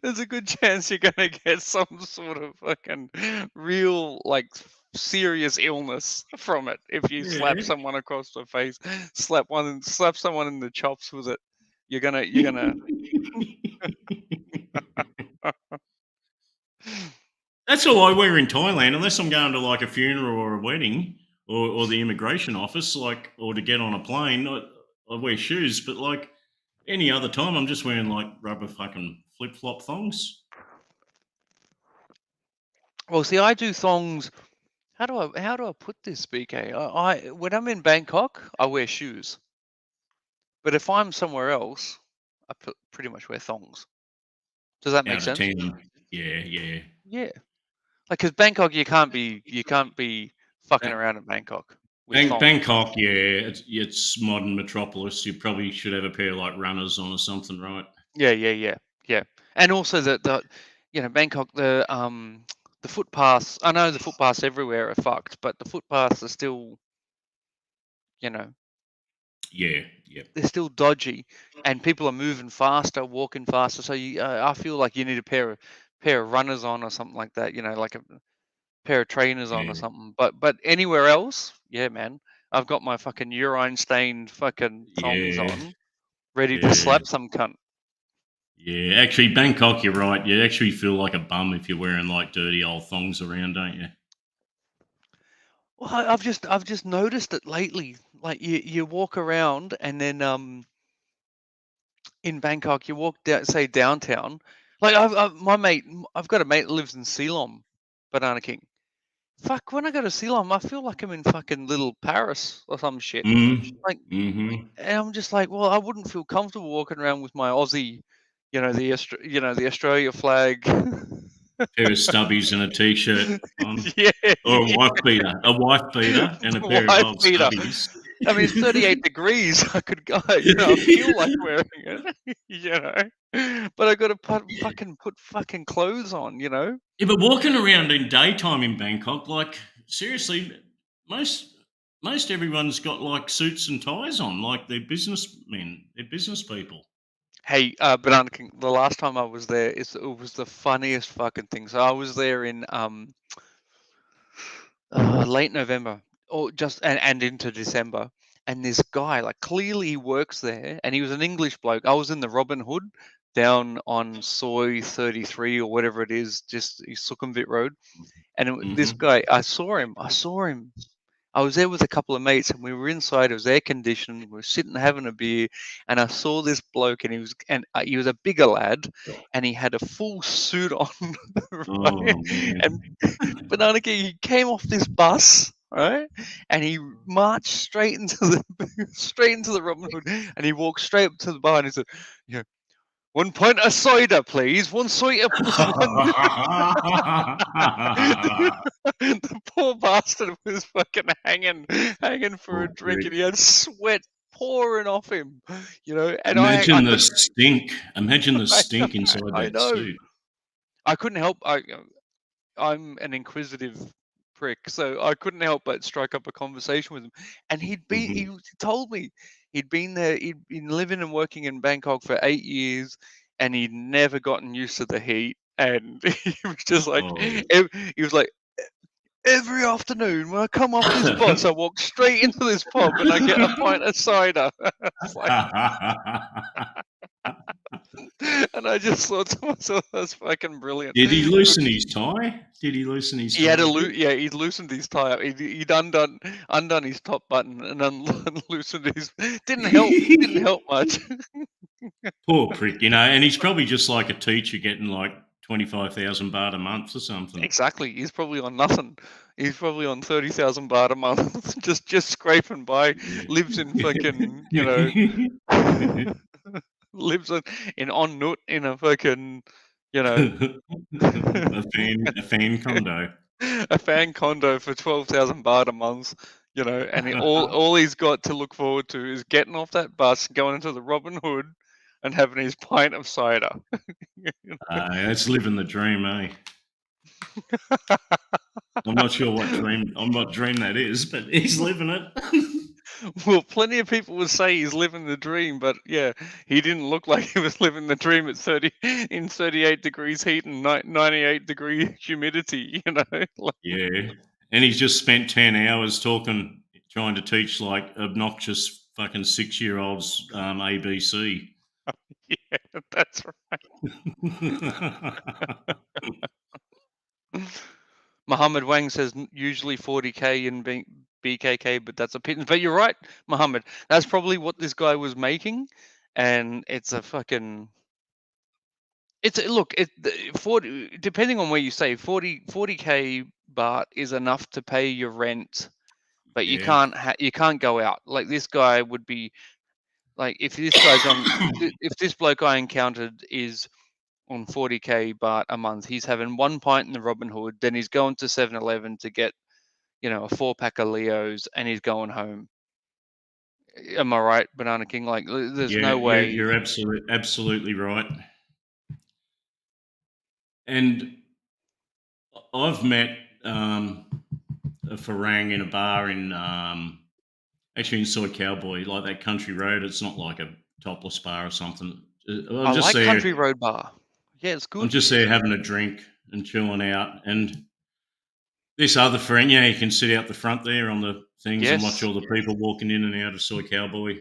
[SPEAKER 1] There's a good chance you're gonna get some sort of fucking real, like, serious illness from it if you slap
[SPEAKER 2] Yeah.
[SPEAKER 1] someone across the face, slap someone in the chops with it. You're gonna.
[SPEAKER 2] That's all I wear in Thailand, unless I'm going to like a funeral or a wedding or the immigration office, like, or to get on a plane. I wear shoes, but like any other time, I'm just wearing like rubber fucking flip flop thongs.
[SPEAKER 1] Well, see, I do thongs. How do I put this, BK? I when I'm in Bangkok, I wear shoes. But if I'm somewhere else, I pretty much wear thongs. Does that make
[SPEAKER 2] Out of
[SPEAKER 1] sense?
[SPEAKER 2] town. Yeah.
[SPEAKER 1] Yeah. Like, because Bangkok, you can't be fucking around in Bangkok with thongs.
[SPEAKER 2] Bangkok, yeah, it's modern metropolis. You probably should have a pair of like runners on or something, right?
[SPEAKER 1] Yeah. And also the Bangkok, the footpaths. I know the footpaths everywhere are fucked, but the footpaths are still,
[SPEAKER 2] Yeah.
[SPEAKER 1] they're still dodgy, and people are moving faster, walking faster. So I feel like you need a pair of runners on or something like that. You know, like a pair of trainers on or
[SPEAKER 2] Yeah.
[SPEAKER 1] something. But anywhere else, yeah, man, I've got my fucking urine stained fucking thongs
[SPEAKER 2] Yeah.
[SPEAKER 1] on, ready
[SPEAKER 2] Yeah.
[SPEAKER 1] to slap some cunt.
[SPEAKER 2] Yeah, actually, Bangkok, you're right. You actually feel like a bum if you're wearing like dirty old thongs around, don't you?
[SPEAKER 1] Well, I've just noticed it lately. Like you walk around, and then in Bangkok you walk down, say downtown. Like I've got a mate that lives in Ceylon, Banana King. Fuck, when I go to Ceylon, I feel like I'm in fucking little Paris or some shit. Like,
[SPEAKER 2] Mm-hmm.
[SPEAKER 1] and I'm just like, well, I wouldn't feel comfortable walking around with my Aussie, the Australia flag.
[SPEAKER 2] Pair of stubbies and a t-shirt on,
[SPEAKER 1] Yeah.
[SPEAKER 2] or a wife beater and a pair of
[SPEAKER 1] Wife
[SPEAKER 2] old
[SPEAKER 1] beater.
[SPEAKER 2] stubbies.
[SPEAKER 1] I mean, it's 38 degrees. I could go, I feel like wearing it, But I got to put fucking clothes on,
[SPEAKER 2] Yeah, but walking around in daytime in Bangkok, like seriously, most everyone's got like suits and ties on, like they're businessmen, they're business people.
[SPEAKER 1] Hey, Banana King, the last time I was there, it was the funniest fucking thing. So I was there in late November, or just and into December. And this guy, like, clearly he works there, and he was an English bloke. I was in the Robin Hood down on Soy 33 or whatever it is, just Sukhumvit Road. And this guy, I saw him. I was there with a couple of mates, and we were inside. It was air conditioned. We were sitting having a beer, and I saw this bloke, and he was a bigger lad, and he had a full suit on,
[SPEAKER 2] Oh,
[SPEAKER 1] right?
[SPEAKER 2] man.
[SPEAKER 1] And Banana King, he came off this bus, right, and he marched straight into the Robin Hood, and he walked straight up to the bar, and he said, "Yeah, 1 pint of cider, please. 1 cider plus 1." The poor bastard was fucking hanging for a drink, and he had sweat pouring off him, And
[SPEAKER 2] Imagine the stink. Imagine the stink inside
[SPEAKER 1] I
[SPEAKER 2] that
[SPEAKER 1] know.
[SPEAKER 2] suit.
[SPEAKER 1] I couldn't help. I'm an inquisitive prick, so I couldn't help but strike up a conversation with him. And he told me he'd been there, he'd been living and working in Bangkok for 8 years, and he'd never gotten used to the heat. And he was just like, he was like, every afternoon when I come off this bus, I walk straight into this pub and I get a pint of cider. And I just thought to myself, that's fucking brilliant.
[SPEAKER 2] Did he loosen his tie? He had
[SPEAKER 1] he'd loosened his tie up. He'd undone his top button and unloosened his. Didn't help much.
[SPEAKER 2] Poor prick, and he's probably just like a teacher getting like 25,000 baht a month or something.
[SPEAKER 1] Exactly. He's probably on nothing. He's probably on 30,000 baht a month, just scraping by. Lives in fucking, lives in On Nut in a fucking,
[SPEAKER 2] a fan condo.
[SPEAKER 1] A fan condo for 12,000 baht a month, and all he's got to look forward to is getting off that bus, going into the Robin Hood, and having his pint of cider.
[SPEAKER 2] That's living the dream, eh? I'm not sure what dream that is, but he's living it.
[SPEAKER 1] Well, plenty of people would say he's living the dream, but yeah, he didn't look like he was living the dream at 38 degrees heat and 98 degree humidity,
[SPEAKER 2] Yeah, and he's just spent 10 hours trying to teach like obnoxious fucking 6-year-olds ABC.
[SPEAKER 1] Yeah, that's right. Muhammad Wang says usually 40K in BKK, but that's a pittance. But you're right, Muhammad. That's probably what this guy was making, and it's a fucking. Look, 40, depending on where you say 40K baht is enough to pay your rent, but you can't go out. Like this guy would be, like if this bloke I encountered is on 40K baht a month, he's having 1 pint in the Robin Hood, then he's going to 7-Eleven to get, a 4-pack of Leos, and he's going home. Am I right, Banana King? Like, there's no way.
[SPEAKER 2] You're absolutely right. And I've met a Farang in a bar in actually in Soy Cowboy, like that Country Road. It's not like a topless bar or something.
[SPEAKER 1] I like Country Road Bar. Yeah, it's good.
[SPEAKER 2] I'm just there having a drink and chilling out, and this other friend, you can sit out the front there on the things and watch all the people walking in and out of Soy Cowboy.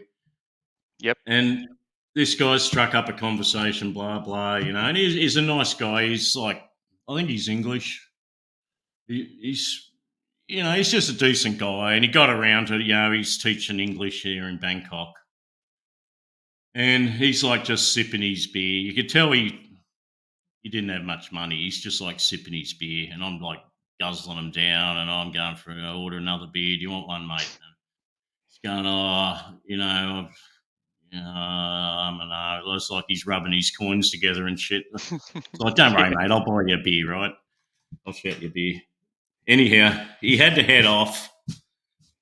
[SPEAKER 1] Yep.
[SPEAKER 2] And this guy struck up a conversation, blah, blah, and he's a nice guy. He's like, I think he's English. He's just a decent guy. And he got around to, he's teaching English here in Bangkok. And he's like just sipping his beer. You could tell he didn't have much money. He's just like sipping his beer. And I'm like guzzling him down, and I'm going for order another beer. Do you want one, mate? And he's going, I don't know. It looks like he's rubbing his coins together and shit. It's like, don't worry, mate. I'll buy you a beer, right? I'll shout you a beer. Anyhow, he had to head off.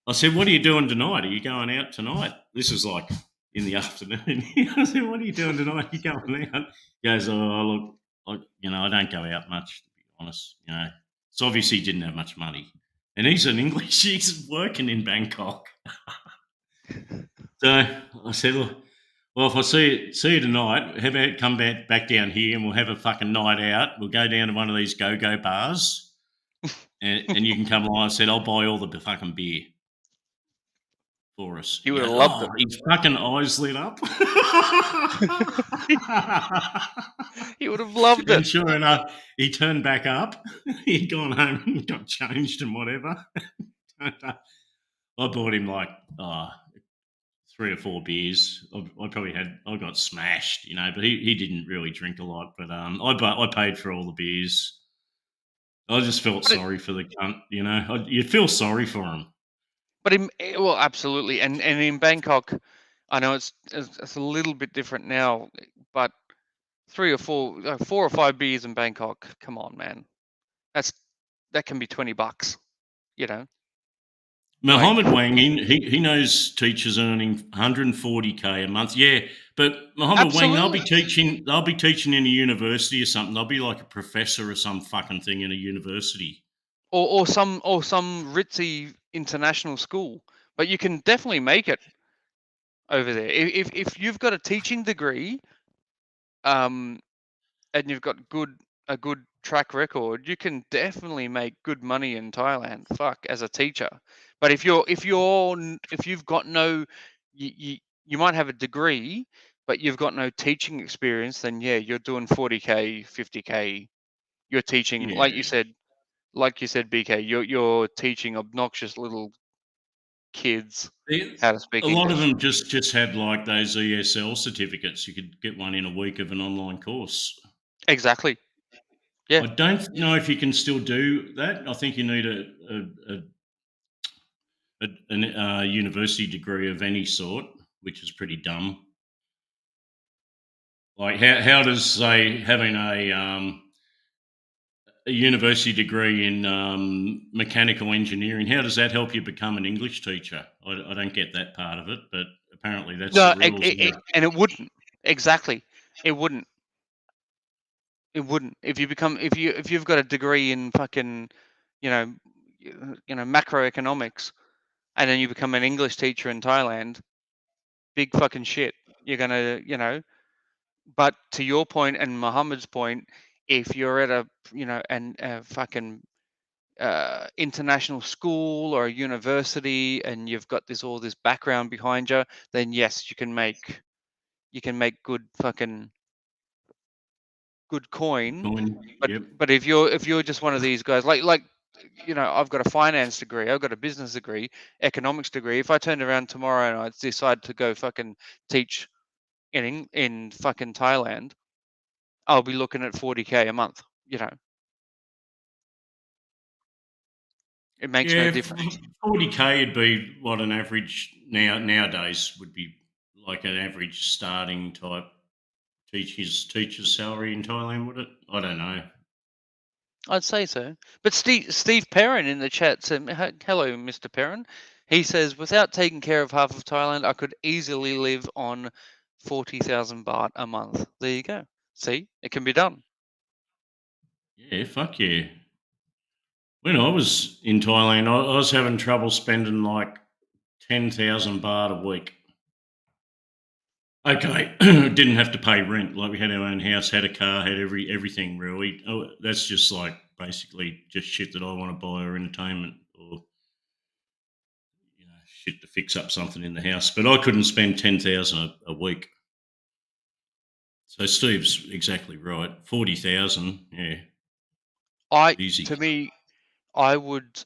[SPEAKER 2] I said, what are you doing tonight? Are you going out tonight? This is like in the afternoon. I said, what are you doing tonight? Are you going out? He goes, look, I don't go out much, to be honest. So obviously he didn't have much money. And he's an English, he's working in Bangkok. So I said, well, if I see you tonight, how about come back down here and we'll have a fucking night out. We'll go down to one of these go-go bars and you can come along and said, "I'll buy all the fucking beer for us."
[SPEAKER 1] He
[SPEAKER 2] He
[SPEAKER 1] would have
[SPEAKER 2] goes,
[SPEAKER 1] loved
[SPEAKER 2] "Oh,"
[SPEAKER 1] it.
[SPEAKER 2] his fucking eyes lit up.
[SPEAKER 1] He would have loved it.
[SPEAKER 2] And sure enough, he turned back up. He'd gone home and got changed and whatever. I bought him like 3 or 4 beers. I got smashed, but he didn't really drink a lot. But I paid for all the beers. I just felt
[SPEAKER 1] But it,
[SPEAKER 2] sorry for the cunt, you feel sorry for him.
[SPEAKER 1] well, absolutely. And in Bangkok, I know it's a little bit different now, but 4 or 5 beers in Bangkok. Come on, man. That can be $20. Like
[SPEAKER 2] Mohammed Wang, he knows teachers earning 140K a month. Yeah, but Mohammed Wang,
[SPEAKER 1] absolutely.
[SPEAKER 2] they'll be teaching in a university or something. They'll be like a professor or some fucking thing in a university.
[SPEAKER 1] Or some ritzy international school, but you can definitely make it over there if you've got a teaching degree, and you've got a good track record. You can definitely make good money in Thailand. Fuck, as a teacher. But if you've got no, you might have a degree, but you've got no teaching experience, then yeah, you're doing 40K, 50K. You're teaching,
[SPEAKER 2] Yeah.
[SPEAKER 1] like you said, BK. You're teaching obnoxious little kids how to speak
[SPEAKER 2] A lot of
[SPEAKER 1] English.
[SPEAKER 2] them just had like those ESL certificates. You could get one in a week of an online course.
[SPEAKER 1] Exactly. Yeah.
[SPEAKER 2] I don't know if you can still do that. I think you need a university degree of any sort, which is pretty dumb. Like, how does, say, having a university degree in mechanical engineering, how does that help you become an English teacher? I don't get that part of it, but apparently that's
[SPEAKER 1] No,
[SPEAKER 2] the rules.
[SPEAKER 1] and it wouldn't. Exactly. It wouldn't. It wouldn't. If you've got a degree in fucking, you know, macroeconomics, and then you become an English teacher in Thailand, big fucking shit. You're gonna, But to your point and Muhammad's point, if you're at a fucking international school or a university, and you've got all this background behind you, then yes, you can make good coin. But
[SPEAKER 2] Yep.
[SPEAKER 1] if you're just one of these guys, like I've got a finance degree, I've got a business degree, economics degree. If I turned around tomorrow and I decide to go fucking teach in fucking Thailand, I'll be looking at 40K a month. It makes no
[SPEAKER 2] Yeah,
[SPEAKER 1] difference.
[SPEAKER 2] 40K would be what an average nowadays would be, like an average starting type teacher's salary in Thailand, would it? I don't know.
[SPEAKER 1] I'd say so. But Steve Perrin in the chat said, "Hello, Mr. Perrin." He says, "Without taking care of half of Thailand, I could easily live on 40,000 baht a month." There you go. See, it can be done.
[SPEAKER 2] Yeah, fuck yeah. When I was in Thailand, I was having trouble spending like 10,000 baht a week. Okay, didn't have to pay rent. Like, we had our own house, had a car, had everything really. Oh, that's just like basically just shit that I want to buy or entertainment or shit to fix up something in the house. But I couldn't spend 10,000 a week. So Steve's exactly right. 40,000, yeah, easy.
[SPEAKER 1] To me, I would,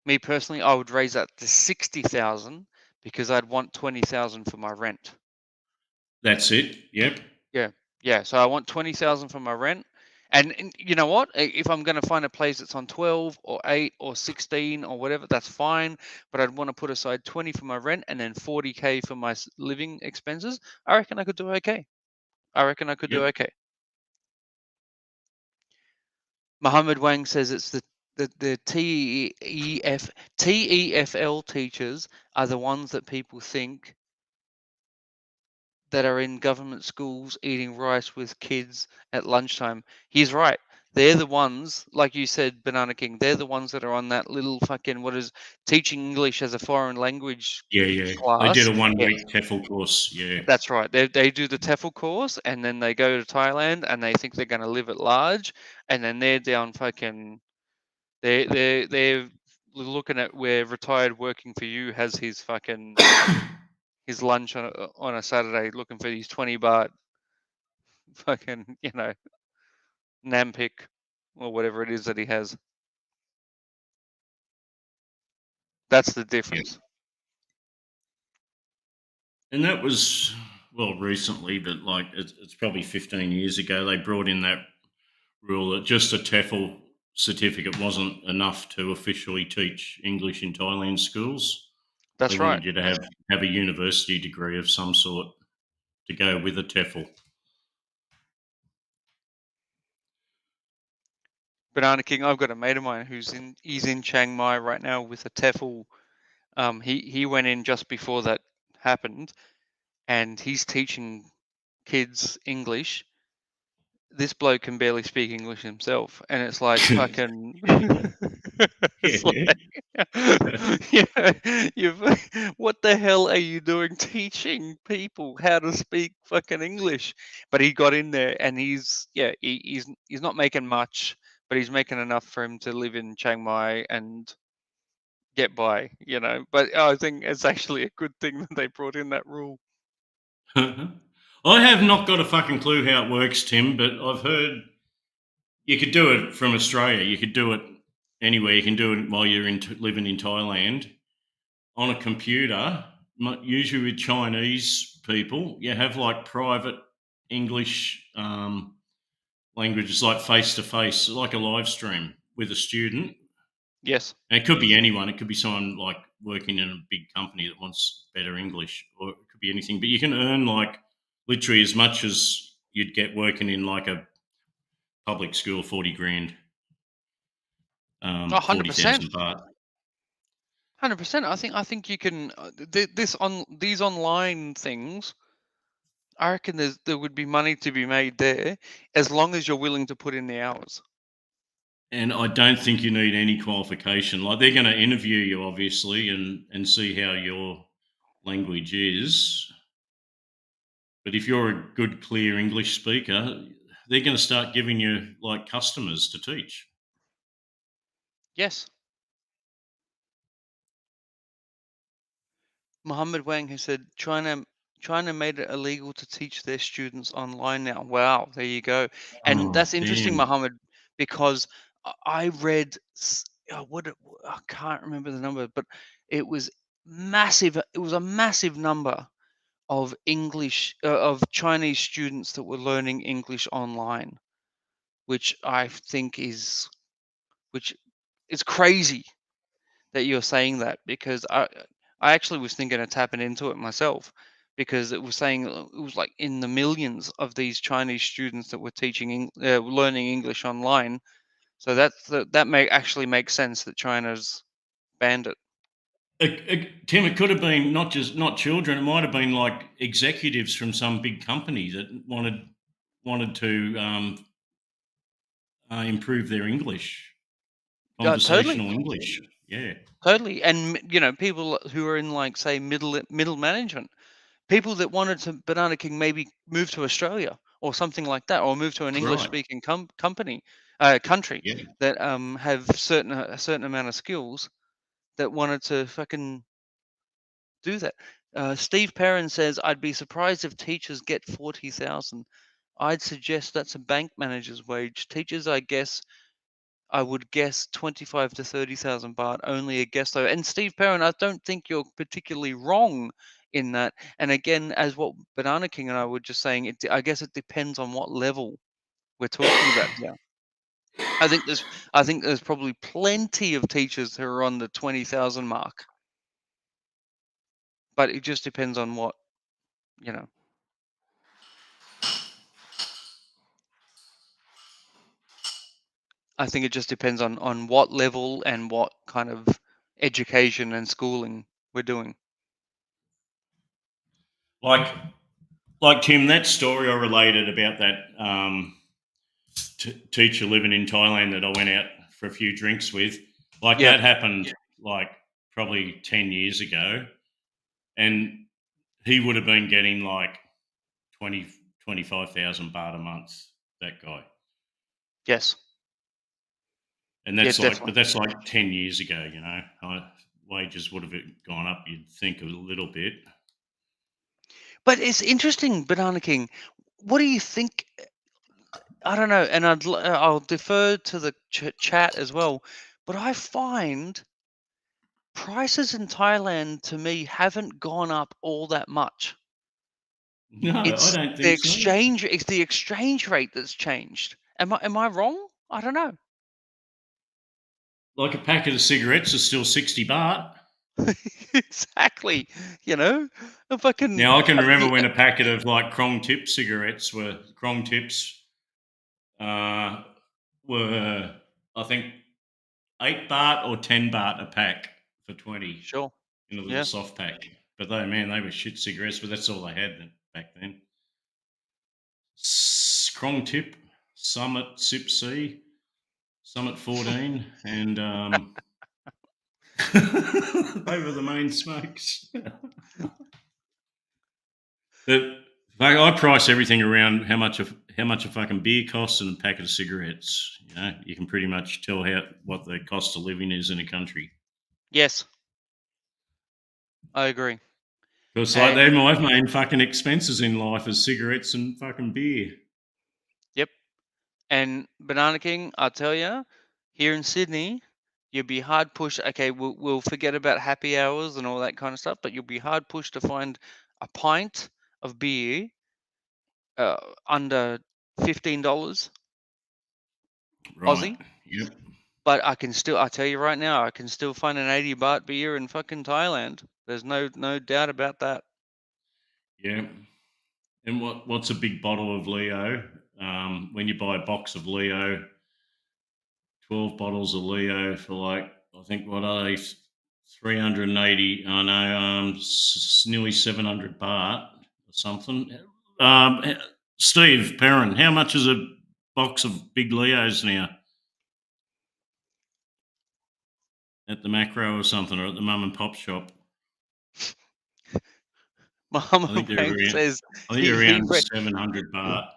[SPEAKER 1] me personally, I would raise that to 60,000 because I'd want 20,000 for my rent.
[SPEAKER 2] That's it. Yep.
[SPEAKER 1] Yeah. So I want 20,000 for my rent. And you know what? If I'm going to find a place that's on 12 or 8 or 16 or whatever, that's fine. But I'd want to put aside 20 for my rent and then 40K for my living expenses. I reckon I could do okay.
[SPEAKER 2] Yep.
[SPEAKER 1] Mohammed Wang says it's the TEFL teachers are the ones that people think that are in government schools eating rice with kids at lunchtime. He's right. they're the ones, like you said, Banana King, they're the ones that are on that little fucking, teaching English as a foreign language
[SPEAKER 2] Yeah. They
[SPEAKER 1] class.
[SPEAKER 2] did a 1
[SPEAKER 1] Yeah,
[SPEAKER 2] week TEFL course. Yeah.
[SPEAKER 1] that's right. They do the TEFL course, and then they go to Thailand, and they think they're going to live at large, and then they're down fucking. They're looking at where retired working for you has his fucking his lunch on a Saturday, looking for these 20 baht fucking Nampick or whatever it is that he has. That's the difference.
[SPEAKER 2] And that was, well, recently, but like it's probably 15 years ago, they brought in that rule that just a TEFL certificate wasn't enough to officially teach English in Thailand schools.
[SPEAKER 1] That's
[SPEAKER 2] They
[SPEAKER 1] right.
[SPEAKER 2] wanted you to have a university degree of some sort to go with a TEFL.
[SPEAKER 1] Banana King, I've got a mate of mine he's in Chiang Mai right now with a TEFL. He went in just before that happened, and he's teaching kids English. This bloke can barely speak English himself, and it's like fucking. It's like, what the hell are you doing teaching people how to speak fucking English? But he got in there, and he's not making much, but he's making enough for him to live in Chiang Mai and get by, But I think it's actually a good thing that they brought in that rule.
[SPEAKER 2] I have not got a fucking clue how it works, Tim, but I've heard you could do it from Australia. You could do it anywhere. You can do it while you're living in Thailand on a computer, usually with Chinese people. You have like private English languages, like face to face, like a live stream with a student.
[SPEAKER 1] Yes.
[SPEAKER 2] And it could be anyone. It could be someone like working in a big company that wants better English, or it could be anything. But you can earn like literally as much as you'd get working in like a public school, 40 grand.
[SPEAKER 1] 100%.
[SPEAKER 2] 40,000 baht.
[SPEAKER 1] 100%. I think you can. These online things. I reckon there would be money to be made there, as long as you're willing to put in the hours.
[SPEAKER 2] And I don't think you need any qualification. Like they're going to interview you, obviously, and see how your language is. But if you're a good, clear English speaker, they're going to start giving you like customers to teach.
[SPEAKER 1] Yes. Mohammed Wang, who said China made it illegal to teach their students online now. Wow, there you go. And that's interesting,
[SPEAKER 2] Damn.
[SPEAKER 1] Mohammed, because I read I can't remember the number, but it was massive. It was a massive number of of Chinese students that were learning English online, which I think is crazy that you're saying that, because I actually was thinking of tapping into it myself, because it was saying it was like in the millions of these Chinese students that were learning English online. So that may actually make sense that China's banned it.
[SPEAKER 2] Tim, it could have been not children. It might have been like executives from some big company that wanted to improve their English, conversational English. Yeah,
[SPEAKER 1] totally. And people who are in, like, say, middle management, people that wanted to, Banana King, maybe move to Australia or something like that, or move to an English speaking country
[SPEAKER 2] yeah.
[SPEAKER 1] that have a certain amount of skills, that wanted to fucking do that. Steve Perrin says, I'd be surprised if teachers get 40,000. I'd suggest that's a bank manager's wage. Teachers, I would guess 25 to 30,000 baht. Only a guess though. And Steve Perrin, I don't think you're particularly wrong in that. And again, as what Banana King and I were just saying, I guess it depends on what level we're talking about here. I think there's probably plenty of teachers who are on the 20,000 mark, but it just depends on what, I think it just depends on what level and what kind of education and schooling we're doing.
[SPEAKER 2] Like Tim, that story I related about that teacher living in Thailand that I went out for a few drinks with. Like
[SPEAKER 1] Yeah.
[SPEAKER 2] that happened like probably 10 years ago. And he would have been getting like 25,000 baht a month, that guy.
[SPEAKER 1] Yes.
[SPEAKER 2] And that's like,
[SPEAKER 1] definitely.
[SPEAKER 2] but that's like 10 years ago, you know. Wages would have gone up, you'd think, a little bit.
[SPEAKER 1] But it's interesting, Banana King. What do you think? I don't know, and I'll defer to the chat as well. But I find prices in Thailand to me haven't gone up all that much.
[SPEAKER 2] No,
[SPEAKER 1] It's
[SPEAKER 2] I don't
[SPEAKER 1] the
[SPEAKER 2] think so.
[SPEAKER 1] exchange. It's the exchange rate that's changed. Am I wrong? I don't know.
[SPEAKER 2] Like a packet of cigarettes is still 60 baht.
[SPEAKER 1] Exactly. You know, if I can.
[SPEAKER 2] Now, I can remember when a packet of like Krong Tip cigarettes were, Krong Tips were, I think, 8 baht or 10 baht a pack for 20
[SPEAKER 1] Sure.
[SPEAKER 2] in a little
[SPEAKER 1] Yeah.
[SPEAKER 2] soft pack. But they were shit cigarettes, but that's all they had back then. Krong Tip, Summit Sip C, Summit 14, and they were the main smokes. But I price everything around how much a fucking beer costs and a packet of cigarettes. You know, you can pretty much tell what the cost of living is in a country.
[SPEAKER 1] Yes, I agree.
[SPEAKER 2] Because like they're my main fucking expenses in life is cigarettes and fucking beer.
[SPEAKER 1] Yep. And Banana King, I'll tell you, here in Sydney, you'll be hard pushed. Okay, we'll forget about happy hours and all that kind of stuff, but you'll be hard pushed to find a pint of beer under $15
[SPEAKER 2] Right.
[SPEAKER 1] Aussie.
[SPEAKER 2] Yep.
[SPEAKER 1] But I tell you right now, I can still find an 80 baht beer in fucking Thailand. There's no doubt about that.
[SPEAKER 2] Yeah. And what's a big bottle of Leo? When you buy a box of Leo, 12 bottles of Leo for like, I think, what are they? 380, I know, nearly 700 baht or something. Steve Perrin, how much is a box of big Leos now? At the Macro or something, or at the mum and pop shop?
[SPEAKER 1] Muhammad Wang says
[SPEAKER 2] I think they're around 700 baht.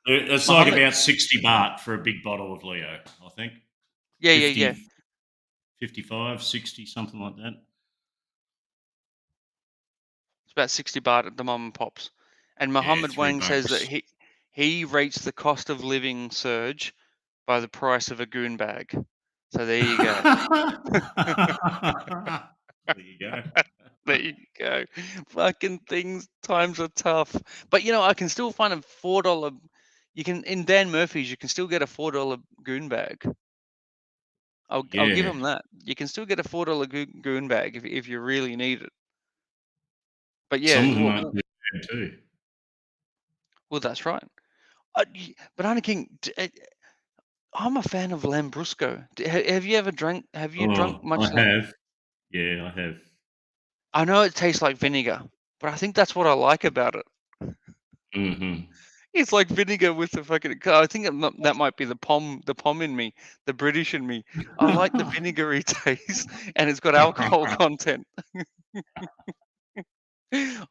[SPEAKER 2] It's
[SPEAKER 1] Muhammad,
[SPEAKER 2] like about 60 baht for a big bottle of Leo, I think.
[SPEAKER 1] Yeah,
[SPEAKER 2] 50,
[SPEAKER 1] yeah.
[SPEAKER 2] 55, 60, something like that.
[SPEAKER 1] It's about 60 baht at the mum and pops. And Muhammad Wang says that he rates the cost of living surge by the price of a goon bag. So there you go.
[SPEAKER 2] There you go.
[SPEAKER 1] There you go. Fucking times are tough. But you know, I can still find a $4. You can in Dan Murphy's. You can still get a $4 goon bag. I'll give him that. You can still get a $4 goon bag if you really need it. But yeah,
[SPEAKER 2] some of them aren't good too.
[SPEAKER 1] Well, that's right. Banana King, I'm a fan of Lambrusco. Have you ever drunk? Have you drunk much?
[SPEAKER 2] I have. Yeah, I have.
[SPEAKER 1] I know it tastes like vinegar, but I think that's what I like about it.
[SPEAKER 2] Mm-hmm.
[SPEAKER 1] It's like vinegar with the fucking. I think that might be the pom in me, the British in me. I like the vinegary taste, and it's got alcohol content.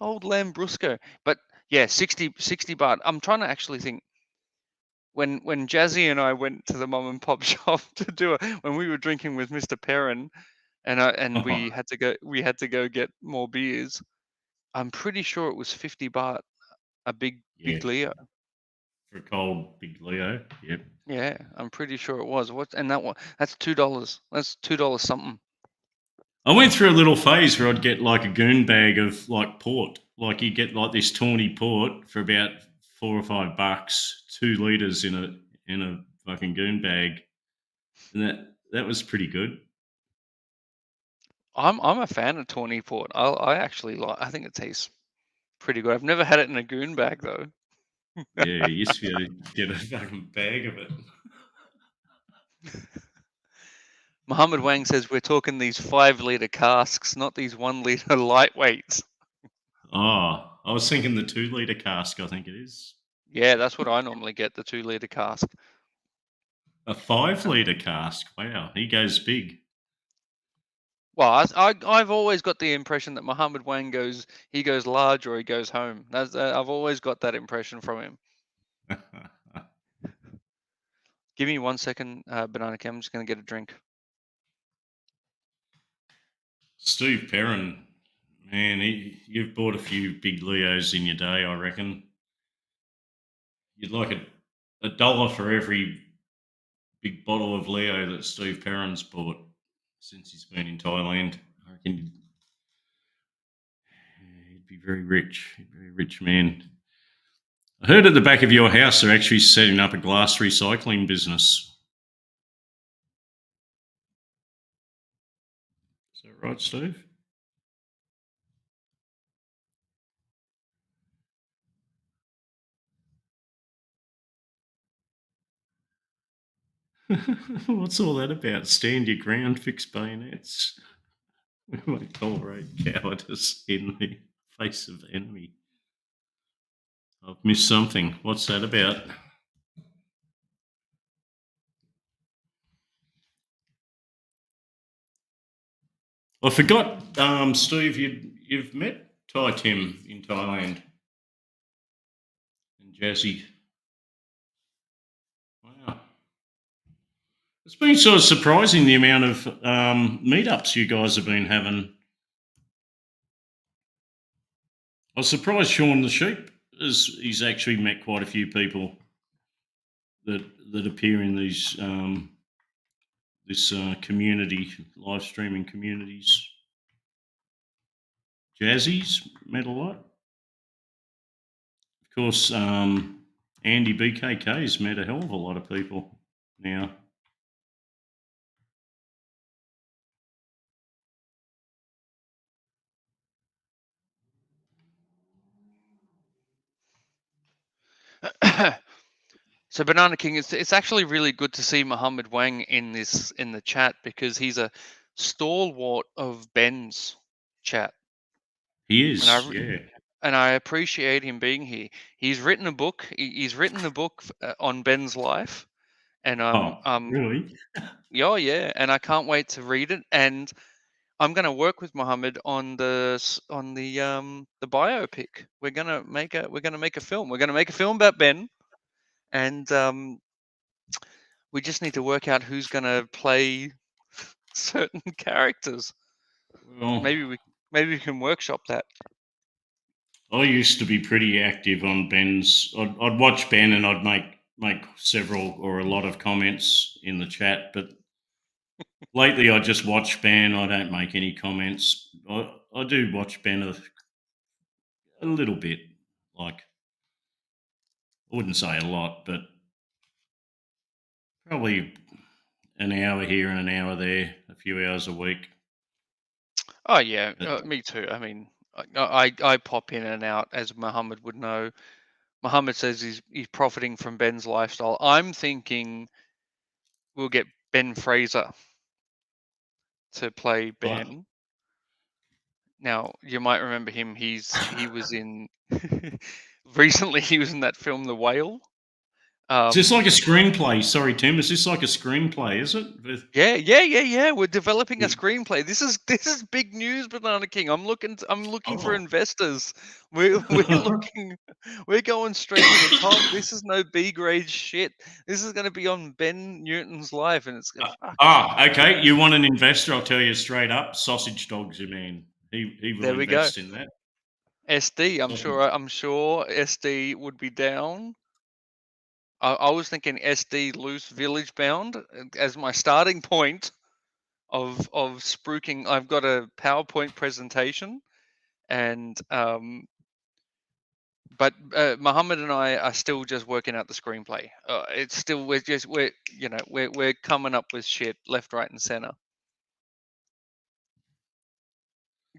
[SPEAKER 1] Old Lambrusco, but yeah, 60 baht. I'm trying to actually think. When Jazzy and I went to the mom and pop shop to do it, when we were drinking with Mr. Perrin, and we had to go get more beers. I'm pretty sure it was 50 baht a big Leo.
[SPEAKER 2] For a cold big Leo, yep.
[SPEAKER 1] Yeah, I'm pretty sure it was. That's $2. That's $2 something.
[SPEAKER 2] I went through a little phase where I'd get like a goon bag of like port. Like you get like this tawny port for about $4 or $5, 2 liters in a fucking goon bag, and that was pretty good.
[SPEAKER 1] I'm a fan of tawny port. I actually like. I think it tastes pretty good. I've never had it in a goon bag though.
[SPEAKER 2] Yeah, you used to be able to get a fucking bag of it.
[SPEAKER 1] Muhammad Wang says we're talking these 5-liter casks, not these 1-liter lightweights.
[SPEAKER 2] Oh, I was thinking the 2-liter cask, I think it is.
[SPEAKER 1] Yeah, that's what I normally get, the 2-liter cask.
[SPEAKER 2] A 5-litre cask. Wow, he goes big.
[SPEAKER 1] Well, I've always got the impression that Mohammed Wang goes large or he goes home. That's I've always got that impression from him. Give me 1 second, Banana Cam. I'm just gonna get a drink.
[SPEAKER 2] Steve Perrin, man, you've bought a few big Leos in your day, I reckon. You'd like a dollar for every big bottle of Leo that Steve Perrin's bought since he's been in Thailand. I reckon he'd be very rich, very rich man. I heard at the back of your house they're actually setting up a glass recycling business. Is that right, Steve? What's all that about? Stand your ground, fix bayonets. We might tolerate cowardice in the face of the enemy. I've missed something. What's that about? I forgot, Steve, you've met Thai Tim in Thailand and Jazzy. Wow. It's been sort of surprising the amount of meetups you guys have been having. I was surprised Sean the Sheep he's actually met quite a few people that appear in these this community, live streaming communities. Jazzy's met a lot. Of course, Andy BKK's met a hell of a lot of people now.
[SPEAKER 1] So Banana King, it's actually really good to see Mohammed Wang in the chat because he's a stalwart of Ben's chat.
[SPEAKER 2] He is,
[SPEAKER 1] and I appreciate him being here. He's written a book. He's written a book on Ben's life, and
[SPEAKER 2] really?
[SPEAKER 1] yeah, and I can't wait to read it. And I'm going to work with Mohammed on the biopic. We're gonna make a film. We're gonna make a film about Ben, and we just need to work out who's going to play certain characters.
[SPEAKER 2] Well,
[SPEAKER 1] maybe we can workshop that.
[SPEAKER 2] I used to be pretty active on Ben's. I'd watch Ben and I'd make several or a lot of comments in the chat, but lately I just watch Ben. I don't make any comments. I do watch Ben a little bit. Like, I wouldn't say a lot, but probably an hour here and an hour there, a few hours a week.
[SPEAKER 1] Oh yeah, me too. I mean, I pop in and out, as Mohammed would know. Mohammed says he's profiting from Ben's lifestyle. I'm thinking we'll get Ben Fraser to play Ben.
[SPEAKER 2] Right.
[SPEAKER 1] Now you might remember him. He was in recently. He was in that film The Whale.
[SPEAKER 2] Is this like a screenplay? Sorry, Tim. Is this like a screenplay? Is it?
[SPEAKER 1] Yeah. We're developing a screenplay. This is big news, Banana King. I'm looking for investors. We're looking. We're going straight to the top. This is no B grade shit. This is going to be on Ben Newton's life, and it's.
[SPEAKER 2] Okay. You want an investor? I'll tell you straight up. Sausage Dog's your man. He will invest in that.
[SPEAKER 1] SD. I'm sure SD would be down. I was thinking SD Loose Village Bound as my starting point of spruiking. I've got a PowerPoint presentation, and but Mohammed and I are still just working out the screenplay. It's still we're coming up with shit left, right, and center.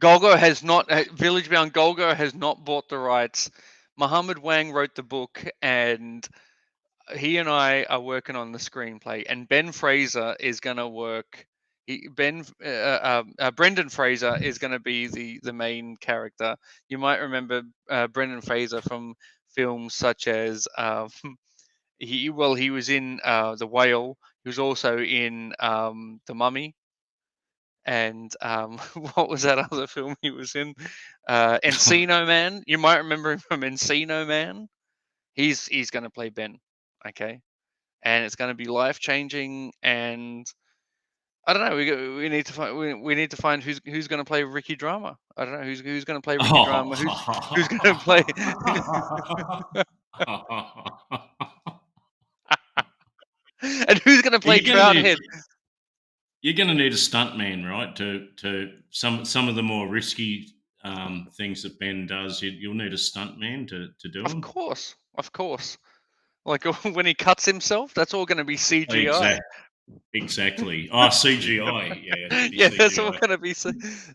[SPEAKER 1] Golgo has not Village Bound. Golgo has not bought the rights. Mohammed Wang wrote the book, and he and I are working on the screenplay, and Ben Fraser is going to work. Brendan Fraser is going to be the main character. You might remember Brendan Fraser from films such as he was in The Whale. He was also in The Mummy, and what was that other film he was in? Encino Man. You might remember him from Encino Man. He's going to play Ben, okay, and it's going to be life changing. And I don't know. We need to find we need to find who's going to play Ricky Drama. I don't know who's going to play Ricky Drama. Who's going to play? And who's going to play Trouthead?
[SPEAKER 2] You're going to need a stuntman, right? To some of the more risky things that Ben does, you'll need a stuntman to do them.
[SPEAKER 1] Of course. Like when he cuts himself, that's all going to be CGI.
[SPEAKER 2] Exactly. Oh, CGI. Yeah.
[SPEAKER 1] Yeah,
[SPEAKER 2] CGI.
[SPEAKER 1] that's all going to be.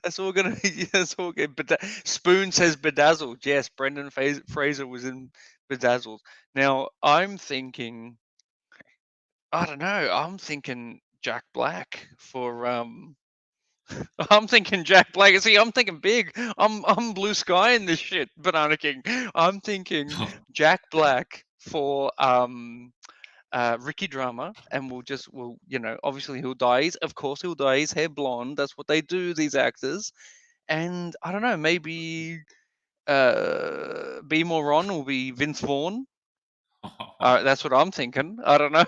[SPEAKER 1] That's all going to be. That's all good. But Spoon says Bedazzled. Yes, Brendan Fraser was in Bedazzled. Now I'm thinking. I don't know. I'm thinking Jack Black for. I'm thinking Jack Black. See, I'm thinking big. I'm blue sky in this shit, Banana King. I'm thinking Jack Black for Ricky Drama, and we'll obviously he'll dye his hair blonde. That's what they do, these actors. And I don't know, maybe B Moron will be Vince Vaughn. That's what I'm thinking. I don't know.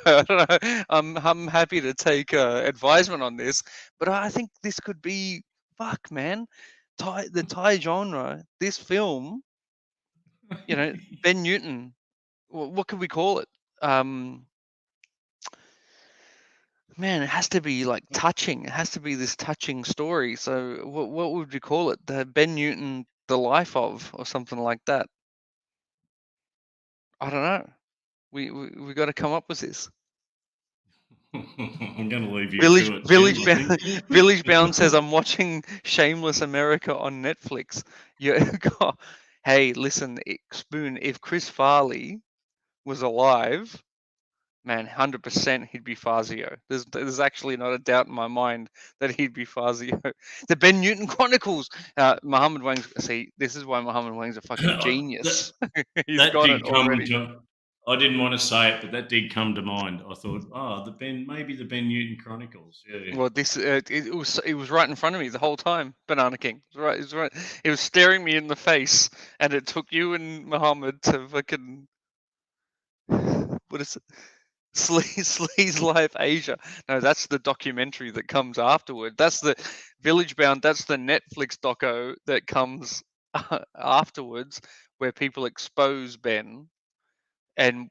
[SPEAKER 1] I'm happy to take advisement on this, but I think this could be fuck, man. The Thai genre. This film, Ben Newton. What could we call it? Man, it has to be like touching. It has to be this touching story. So what would you call it? The Ben Newton, The Life of, or something like that. I don't know. We got to come up with this.
[SPEAKER 2] I'm going to leave you
[SPEAKER 1] Village Bound says, I'm watching Shameless America on Netflix. Hey, listen, Spoon, if Chris Farley was alive, man, 100% he'd be Fazio. There's actually not a doubt in my mind that he'd be Fazio. The Ben Newton Chronicles. Muhammad Wang's, see, this is why Muhammad Wang's a fucking genius. He's got it already.
[SPEAKER 2] I didn't want to say it, but that did come to mind. I thought, maybe the Ben Newton Chronicles. Yeah.
[SPEAKER 1] Well, this it was right in front of me the whole time. Banana King. It was right. It was staring me in the face, and it took you and Muhammad to fucking what is it? Sleaze Life Asia. No, that's the documentary that comes afterward. That's the Village Bound. That's the Netflix doco that comes afterwards, where people expose Ben, and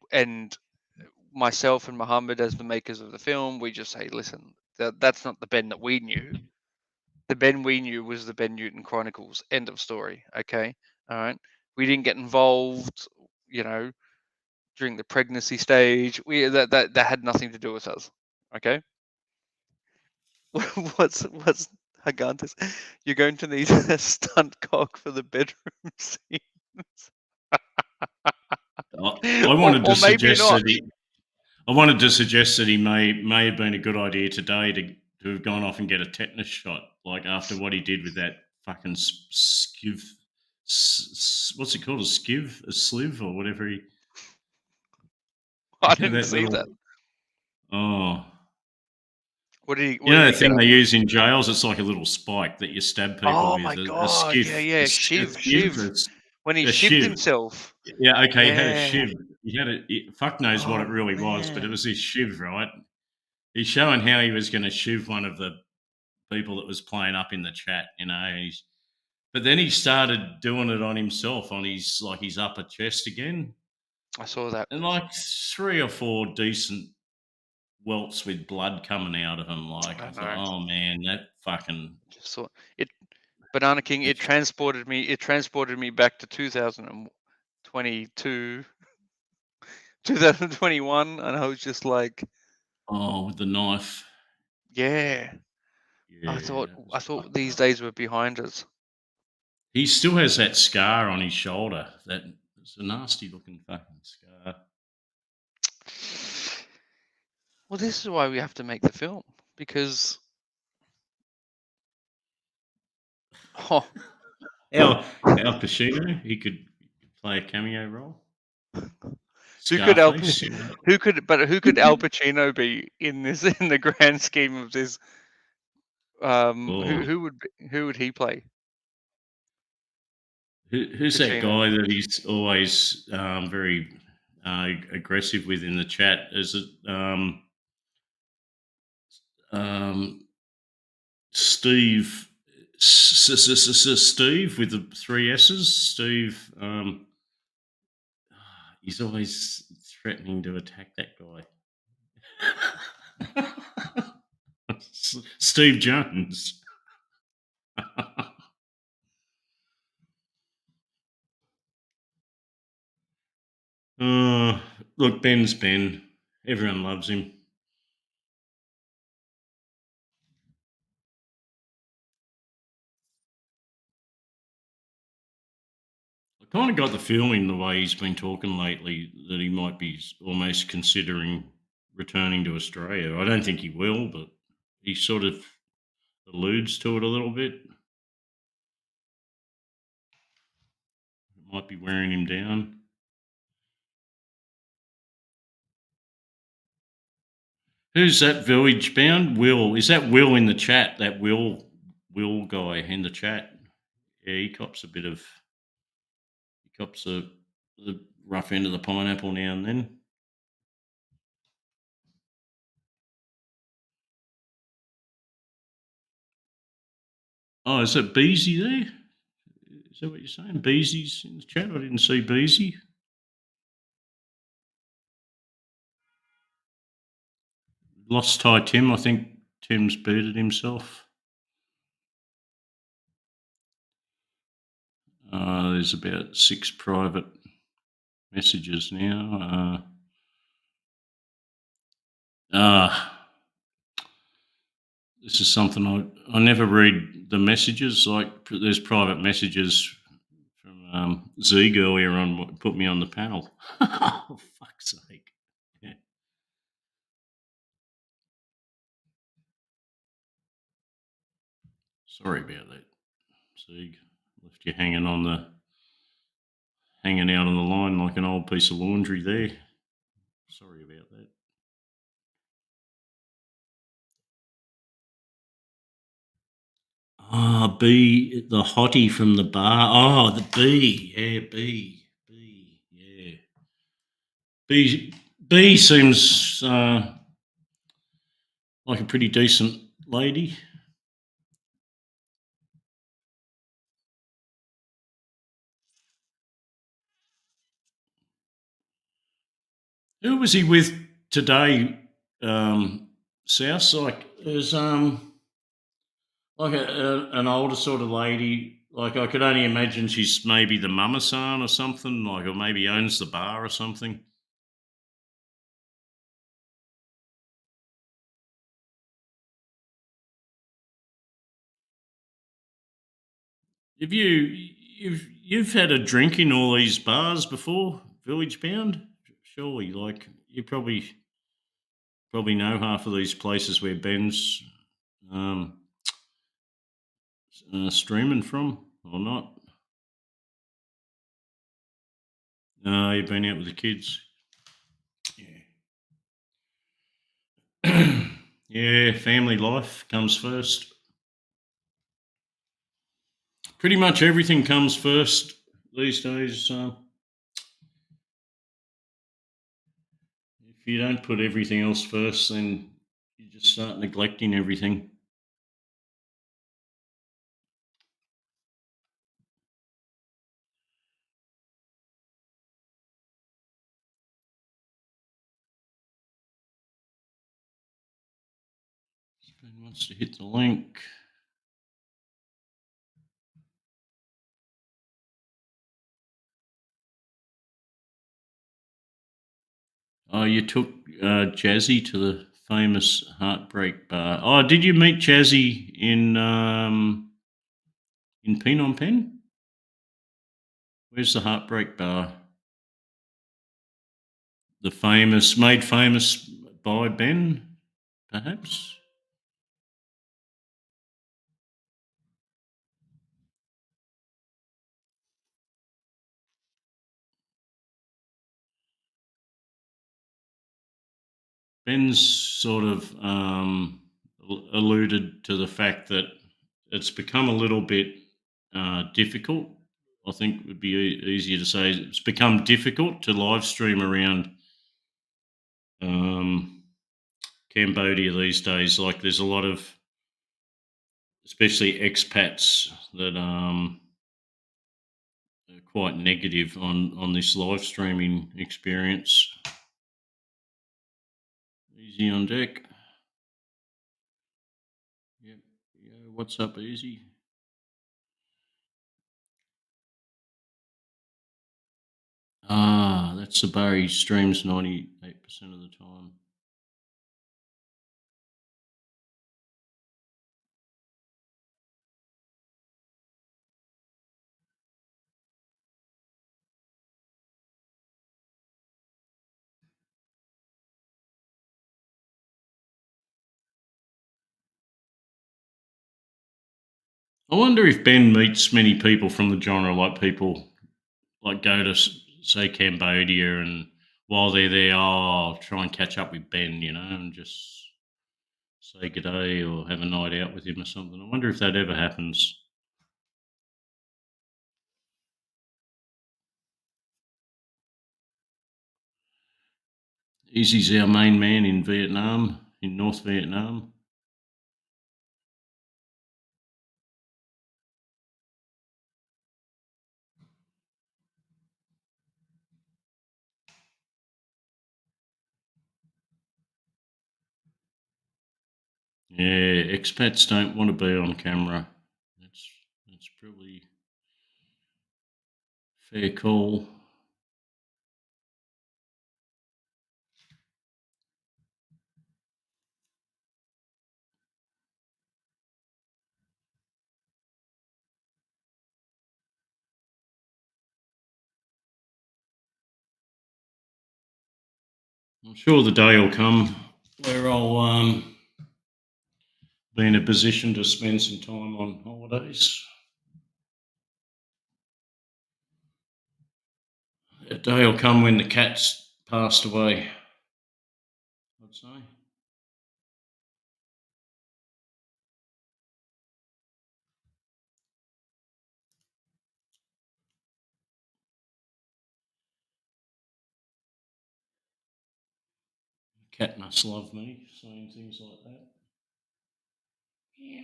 [SPEAKER 1] myself and Muhammad as the makers of the film, we just say, listen, that's not the Ben that we knew. The Ben we knew was the Ben Newton Chronicles. End of story. Okay, all right. We didn't get involved, during the pregnancy stage. That had nothing to do with us. Okay. What's Hagantis? You're going to need a stunt cock for the bedroom scenes.
[SPEAKER 2] I wanted to suggest that he may have been a good idea today to have gone off and get a tetanus shot, like after what he did with that fucking skiv. What's it called? A sliv, or whatever he.
[SPEAKER 1] I didn't see that.
[SPEAKER 2] Oh.
[SPEAKER 1] What did he?
[SPEAKER 2] The thing they use in jails? It's like a little spike that you stab people with.
[SPEAKER 1] My God. A skiv. Yeah, shiv. When he shivved himself.
[SPEAKER 2] Yeah, okay, he had a shiv. He had fuck knows what it really was, but it was his shiv, right? He's showing how he was going to shiv one of the people that was playing up in the chat, but then he started doing it on himself, on his upper chest again.
[SPEAKER 1] I saw that.
[SPEAKER 2] And 3 or 4 decent welts with blood coming out of him. I thought, oh man, that fucking.
[SPEAKER 1] Just saw it. Banana King, it transported me back to 2022, 2021, and I was just like,
[SPEAKER 2] oh, with the knife.
[SPEAKER 1] Yeah. I thought these days were behind us.
[SPEAKER 2] He still has that scar on his shoulder. It's a nasty looking fucking scar.
[SPEAKER 1] Well, this is why we have to make the film, because
[SPEAKER 2] Al Pacino, he could play a cameo role.
[SPEAKER 1] Who could Al
[SPEAKER 2] Scarface. You know.
[SPEAKER 1] who could Al Pacino be in this in the grand scheme of this?
[SPEAKER 2] Oh,
[SPEAKER 1] Who would he play?
[SPEAKER 2] who's that
[SPEAKER 1] Pacino.
[SPEAKER 2] guy that he's always very aggressive with in the chat? Is it um, Steve? Steve with the three S's. Steve. He's always threatening to attack that guy. Steve Jones. Look, Ben's Ben. Everyone loves him. I kind of got the feeling the way he's been talking lately that he might be almost considering returning to Australia. I don't think he will, but he sort of alludes to it a little bit. It might be wearing him down. Who's that village bound? Will. Is that Will in the chat? That Will guy in the chat? Yeah, he cops the rough end of the pineapple now and then. Oh, is that Beezy there? Is that what you're saying? Beezy's in the chat? I didn't see Beezy. Lost Ty Tim. I think Tim's booted himself. There's about 6 private messages now. This is something I never read the messages. Like there's private messages from Zeeg earlier on, put me on the panel. Oh, fuck's sake. Yeah. Sorry about that, Zeeg. Left you hanging out on the line like an old piece of laundry there. Sorry about that. Oh, B, the hottie from the bar. Oh, the B. Yeah, B, yeah. B seems like a pretty decent lady. Who was he with today, South? Like, there's like an older sort of lady. Like, I could only imagine she's maybe the mama-san or something, like, or maybe owns the bar or something. Have you've had a drink in all these bars before, Village Bound? Surely, like you probably know half of these places where Ben's streaming from, or not? No, you've been out with the kids. Yeah. Yeah, family life comes first. Pretty much everything comes first these days. If you don't put everything else first, then you just start neglecting everything. Ben wants to hit the link. Oh, you took Jazzy to the famous Heartbreak Bar. Oh, did you meet Jazzy in Phnom Penh? Where's the Heartbreak Bar? Made famous by Ben, perhaps? Ben's sort of alluded to the fact that it's become a little bit difficult. I think would be easier to say it's become difficult to live stream around Cambodia these days. Like there's a lot of, especially expats, that are quite negative on this live streaming experience. Easy on deck. Yep. Yeah. What's up, Easy? Ah, that's Sabari streams 98% of the time. I wonder if Ben meets many people from the genre, like people like go to say Cambodia, and while they're there, I'll try and catch up with Ben, and just say good day or have a night out with him or something. I wonder if that ever happens. Easy's our main man in Vietnam, in North Vietnam. Yeah, expats don't want to be on camera. That's probably fair call. I'm sure the day will come where I'll be in a position to spend some time on holidays. That day will come when the cat's passed away, I'd say. The cat must love me saying things like that. Yeah.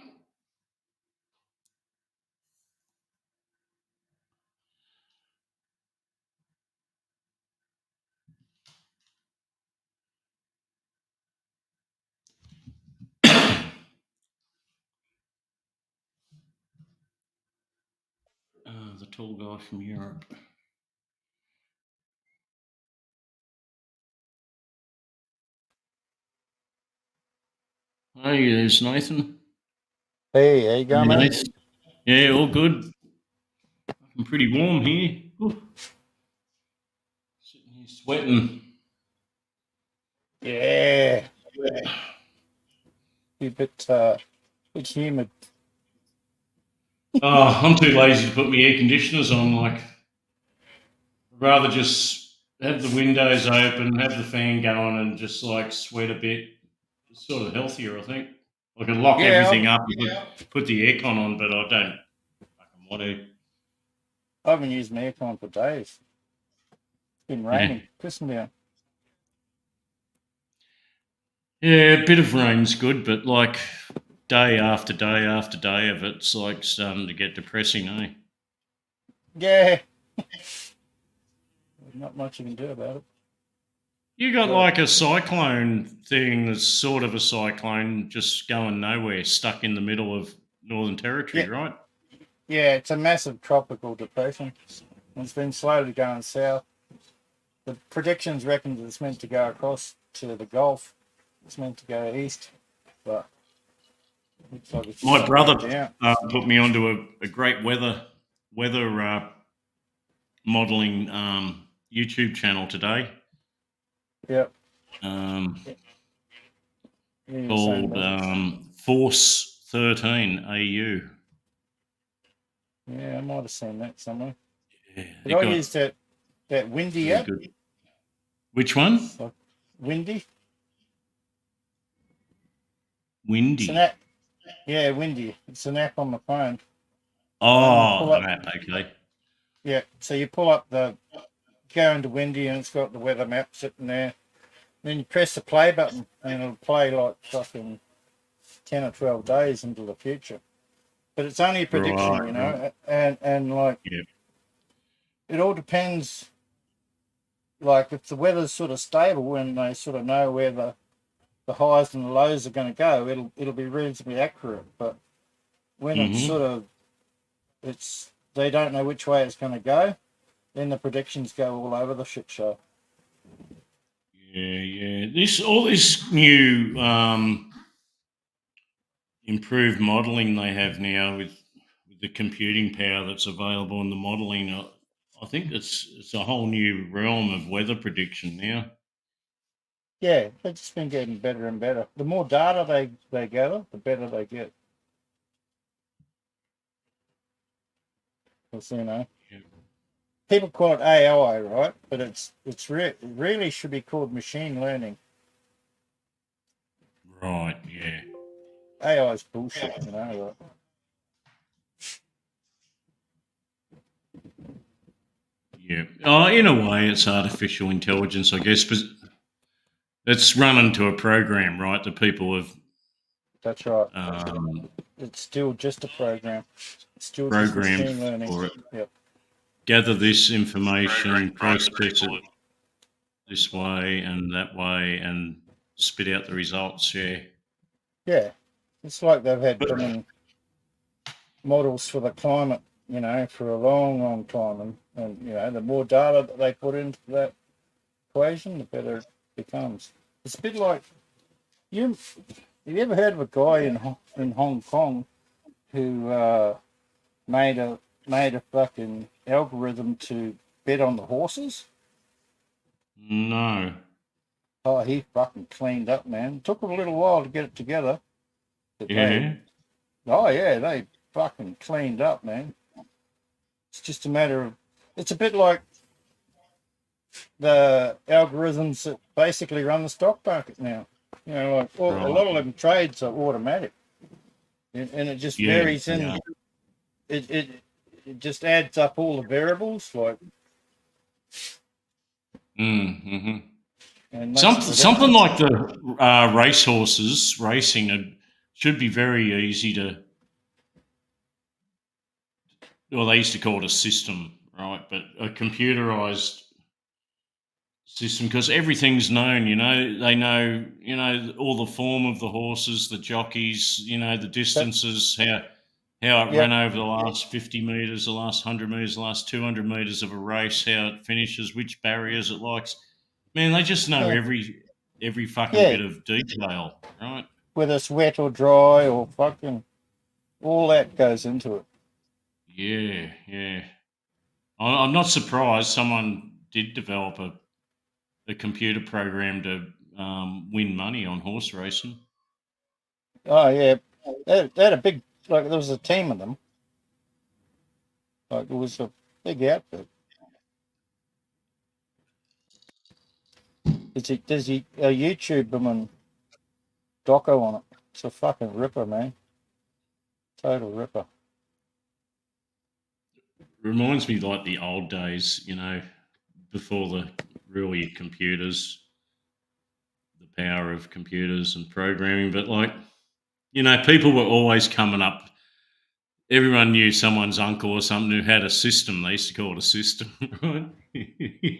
[SPEAKER 2] The tall guy from Europe. Hey, there's Nathan.
[SPEAKER 4] Hey, how you going,
[SPEAKER 2] Hey,
[SPEAKER 4] man?
[SPEAKER 2] Nathan. Yeah, all good. I'm pretty warm here. Ooh. Sitting here sweating.
[SPEAKER 4] Yeah. Be a bit humid.
[SPEAKER 2] Oh, I'm too lazy to put my air conditioners on. Like, I'd rather just have the windows open, have the fan going, and just like sweat a bit. It's sort of healthier, I think. I can lock everything up and put the aircon on, but I don't fucking want to.
[SPEAKER 4] I haven't used my aircon for days. It's been raining, pissing down.
[SPEAKER 2] Yeah, a bit of rain's good, but like day after day after day of it's like starting to get depressing, eh?
[SPEAKER 4] Yeah. Not much you can do about it.
[SPEAKER 2] You got like a cyclone thing that's sort of a cyclone just going nowhere, stuck in the middle of Northern Territory, right?
[SPEAKER 4] Yeah, it's a massive tropical depression. It's been slowly going south. The predictions reckon that it's meant to go across to the Gulf. It's meant to go east, but it looks like it's
[SPEAKER 2] My brother
[SPEAKER 4] down.
[SPEAKER 2] put me onto a great weather modeling YouTube channel today.
[SPEAKER 4] Yep.
[SPEAKER 2] Called Force 13 AU.
[SPEAKER 4] Yeah, I might have seen that somewhere.
[SPEAKER 2] Yeah,
[SPEAKER 4] Did I use that Windy app?
[SPEAKER 2] Good. Which one?
[SPEAKER 4] Windy.
[SPEAKER 2] Windy.
[SPEAKER 4] It's an app. Yeah, Windy. It's an app on the phone.
[SPEAKER 2] Oh,
[SPEAKER 4] pull up-
[SPEAKER 2] an app, okay.
[SPEAKER 4] Yeah, so you pull up go into Windy and it's got the weather map sitting there. Then you press the play button and it'll play like fucking 10 or 12 days into the future. But it's only a prediction,
[SPEAKER 2] Right,
[SPEAKER 4] you know, and like
[SPEAKER 2] Yeah.
[SPEAKER 4] it all depends. Like if the weather's sort of stable and they sort of know where the highs and the lows are going to go, it'll be reasonably accurate. But when it's
[SPEAKER 2] Mhm.
[SPEAKER 4] sort of they don't know which way it's going to go, then the predictions go all over the shit show.
[SPEAKER 2] Yeah. All this new improved modelling they have now with the computing power that's available in the modelling. I think it's a whole new realm of weather prediction now.
[SPEAKER 4] Yeah, they've just been getting better and better. The more data they gather, the better they get. Because, you know,
[SPEAKER 2] Yeah.
[SPEAKER 4] people call it AI, right? But it really should be called machine learning.
[SPEAKER 2] Right, yeah.
[SPEAKER 4] AI is bullshit, you know. Like,
[SPEAKER 2] Yeah. In a way, it's artificial intelligence, I guess, but it's run into a program, right? The people have
[SPEAKER 4] that's right. It's still just a program. It's still just
[SPEAKER 2] programmed
[SPEAKER 4] machine learning.
[SPEAKER 2] for it.
[SPEAKER 4] Yep.
[SPEAKER 2] Gather this information, process it this way and that way, and spit out the results. Yeah.
[SPEAKER 4] Yeah. It's like they've had
[SPEAKER 2] But-
[SPEAKER 4] models for the climate, you know, for a long, long time. And you know, the more data that they put into that equation, the better it becomes. It's a bit like have you ever heard of a guy in Hong Kong who made a fucking algorithm to bet on the horses?
[SPEAKER 2] No.
[SPEAKER 4] Oh, he fucking cleaned up, man. It took him a little while to get it together. But
[SPEAKER 2] Yeah.
[SPEAKER 4] they fucking cleaned up, man. It's just a matter of, it's a bit like the algorithms that basically run the stock market now. You know, like a lot of them trades are automatic, and it just varies in.
[SPEAKER 2] Yeah.
[SPEAKER 4] It just adds up all the variables, like.
[SPEAKER 2] Mm-hmm.
[SPEAKER 4] And
[SPEAKER 2] Something like the racehorses racing should be very easy to. Well, they used to call it a system, right? But a computerized system, because everything's known. You know, they know. You know, all the form of the horses, the jockeys. You know, the distances, how it ran over the last 50 metres, the last 100 metres, the last 200 metres of a race, how it finishes, which barriers it likes. Man, they just know every fucking bit of detail, right?
[SPEAKER 4] Whether it's wet or dry or fucking, all that goes into it.
[SPEAKER 2] Yeah. I'm not surprised someone did develop a computer program to win money on horse racing.
[SPEAKER 4] Oh yeah, they had a big, like there was a team of them. Like it was a big outfit. Does he YouTube them and doco on it? It's a fucking ripper, man. Total ripper.
[SPEAKER 2] Reminds me like the old days, you know, before the really computers, the power of computers and programming. But like, you know, people were always coming up. Everyone knew someone's uncle or something who had a system. They used to call it a system, right?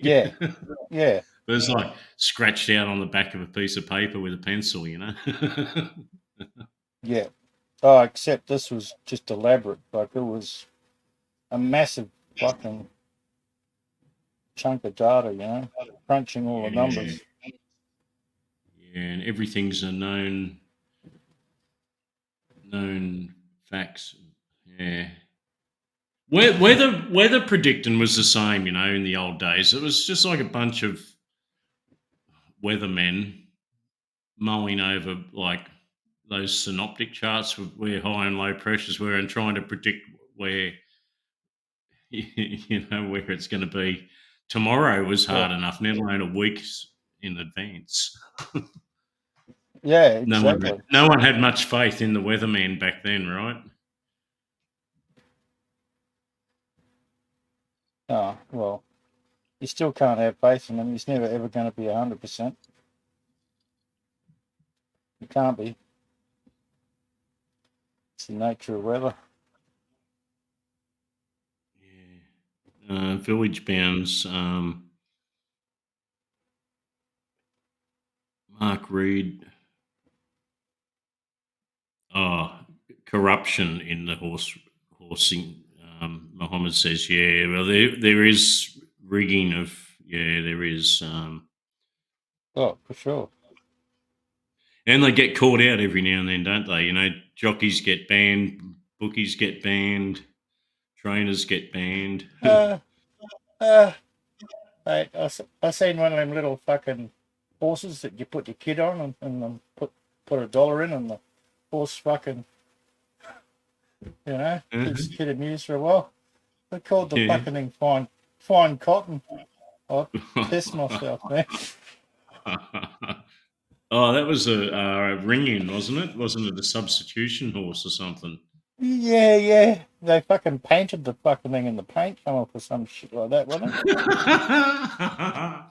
[SPEAKER 4] Yeah.
[SPEAKER 2] But it's like scratched out on the back of a piece of paper with a pencil, you know?
[SPEAKER 4] Yeah. Oh, except this was just elaborate. Like it was a massive fucking chunk of data, you know, crunching all the numbers.
[SPEAKER 2] Yeah, and everything's a known facts. Yeah. Weather predicting was the same, you know, in the old days. It was just like a bunch of weathermen mulling over like those synoptic charts with where high and low pressures were and trying to predict where you know where it's going to be. Tomorrow was hard enough, let alone a week in advance.
[SPEAKER 4] Yeah,
[SPEAKER 2] No
[SPEAKER 4] exactly.
[SPEAKER 2] one had much faith in the weatherman back then, right?
[SPEAKER 4] Oh, well, you still can't have faith in him. He's never ever going to be 100%. He can't be. It's the nature of weather.
[SPEAKER 2] Yeah. Village Bounds. Mark Reed. Oh, corruption in the horsing. Mohammed says, yeah. Well, there is rigging of. Yeah, there is.
[SPEAKER 4] Oh, for sure.
[SPEAKER 2] And they get caught out every now and then, don't they? You know, jockeys get banned, bookies get banned, trainers get banned.
[SPEAKER 4] Uh, uh, I seen one of them little fucking horses that you put your kid on and put $1 in and the horse fucking, keeps the kid amused for a while. They called the
[SPEAKER 2] Yeah.
[SPEAKER 4] fucking thing fine cotton. I pissed myself, man.
[SPEAKER 2] Oh, that was a ring-in, wasn't it? Wasn't it a substitution horse or something?
[SPEAKER 4] Yeah. They fucking painted the fucking thing in the paint come off or some shit like that, wasn't it?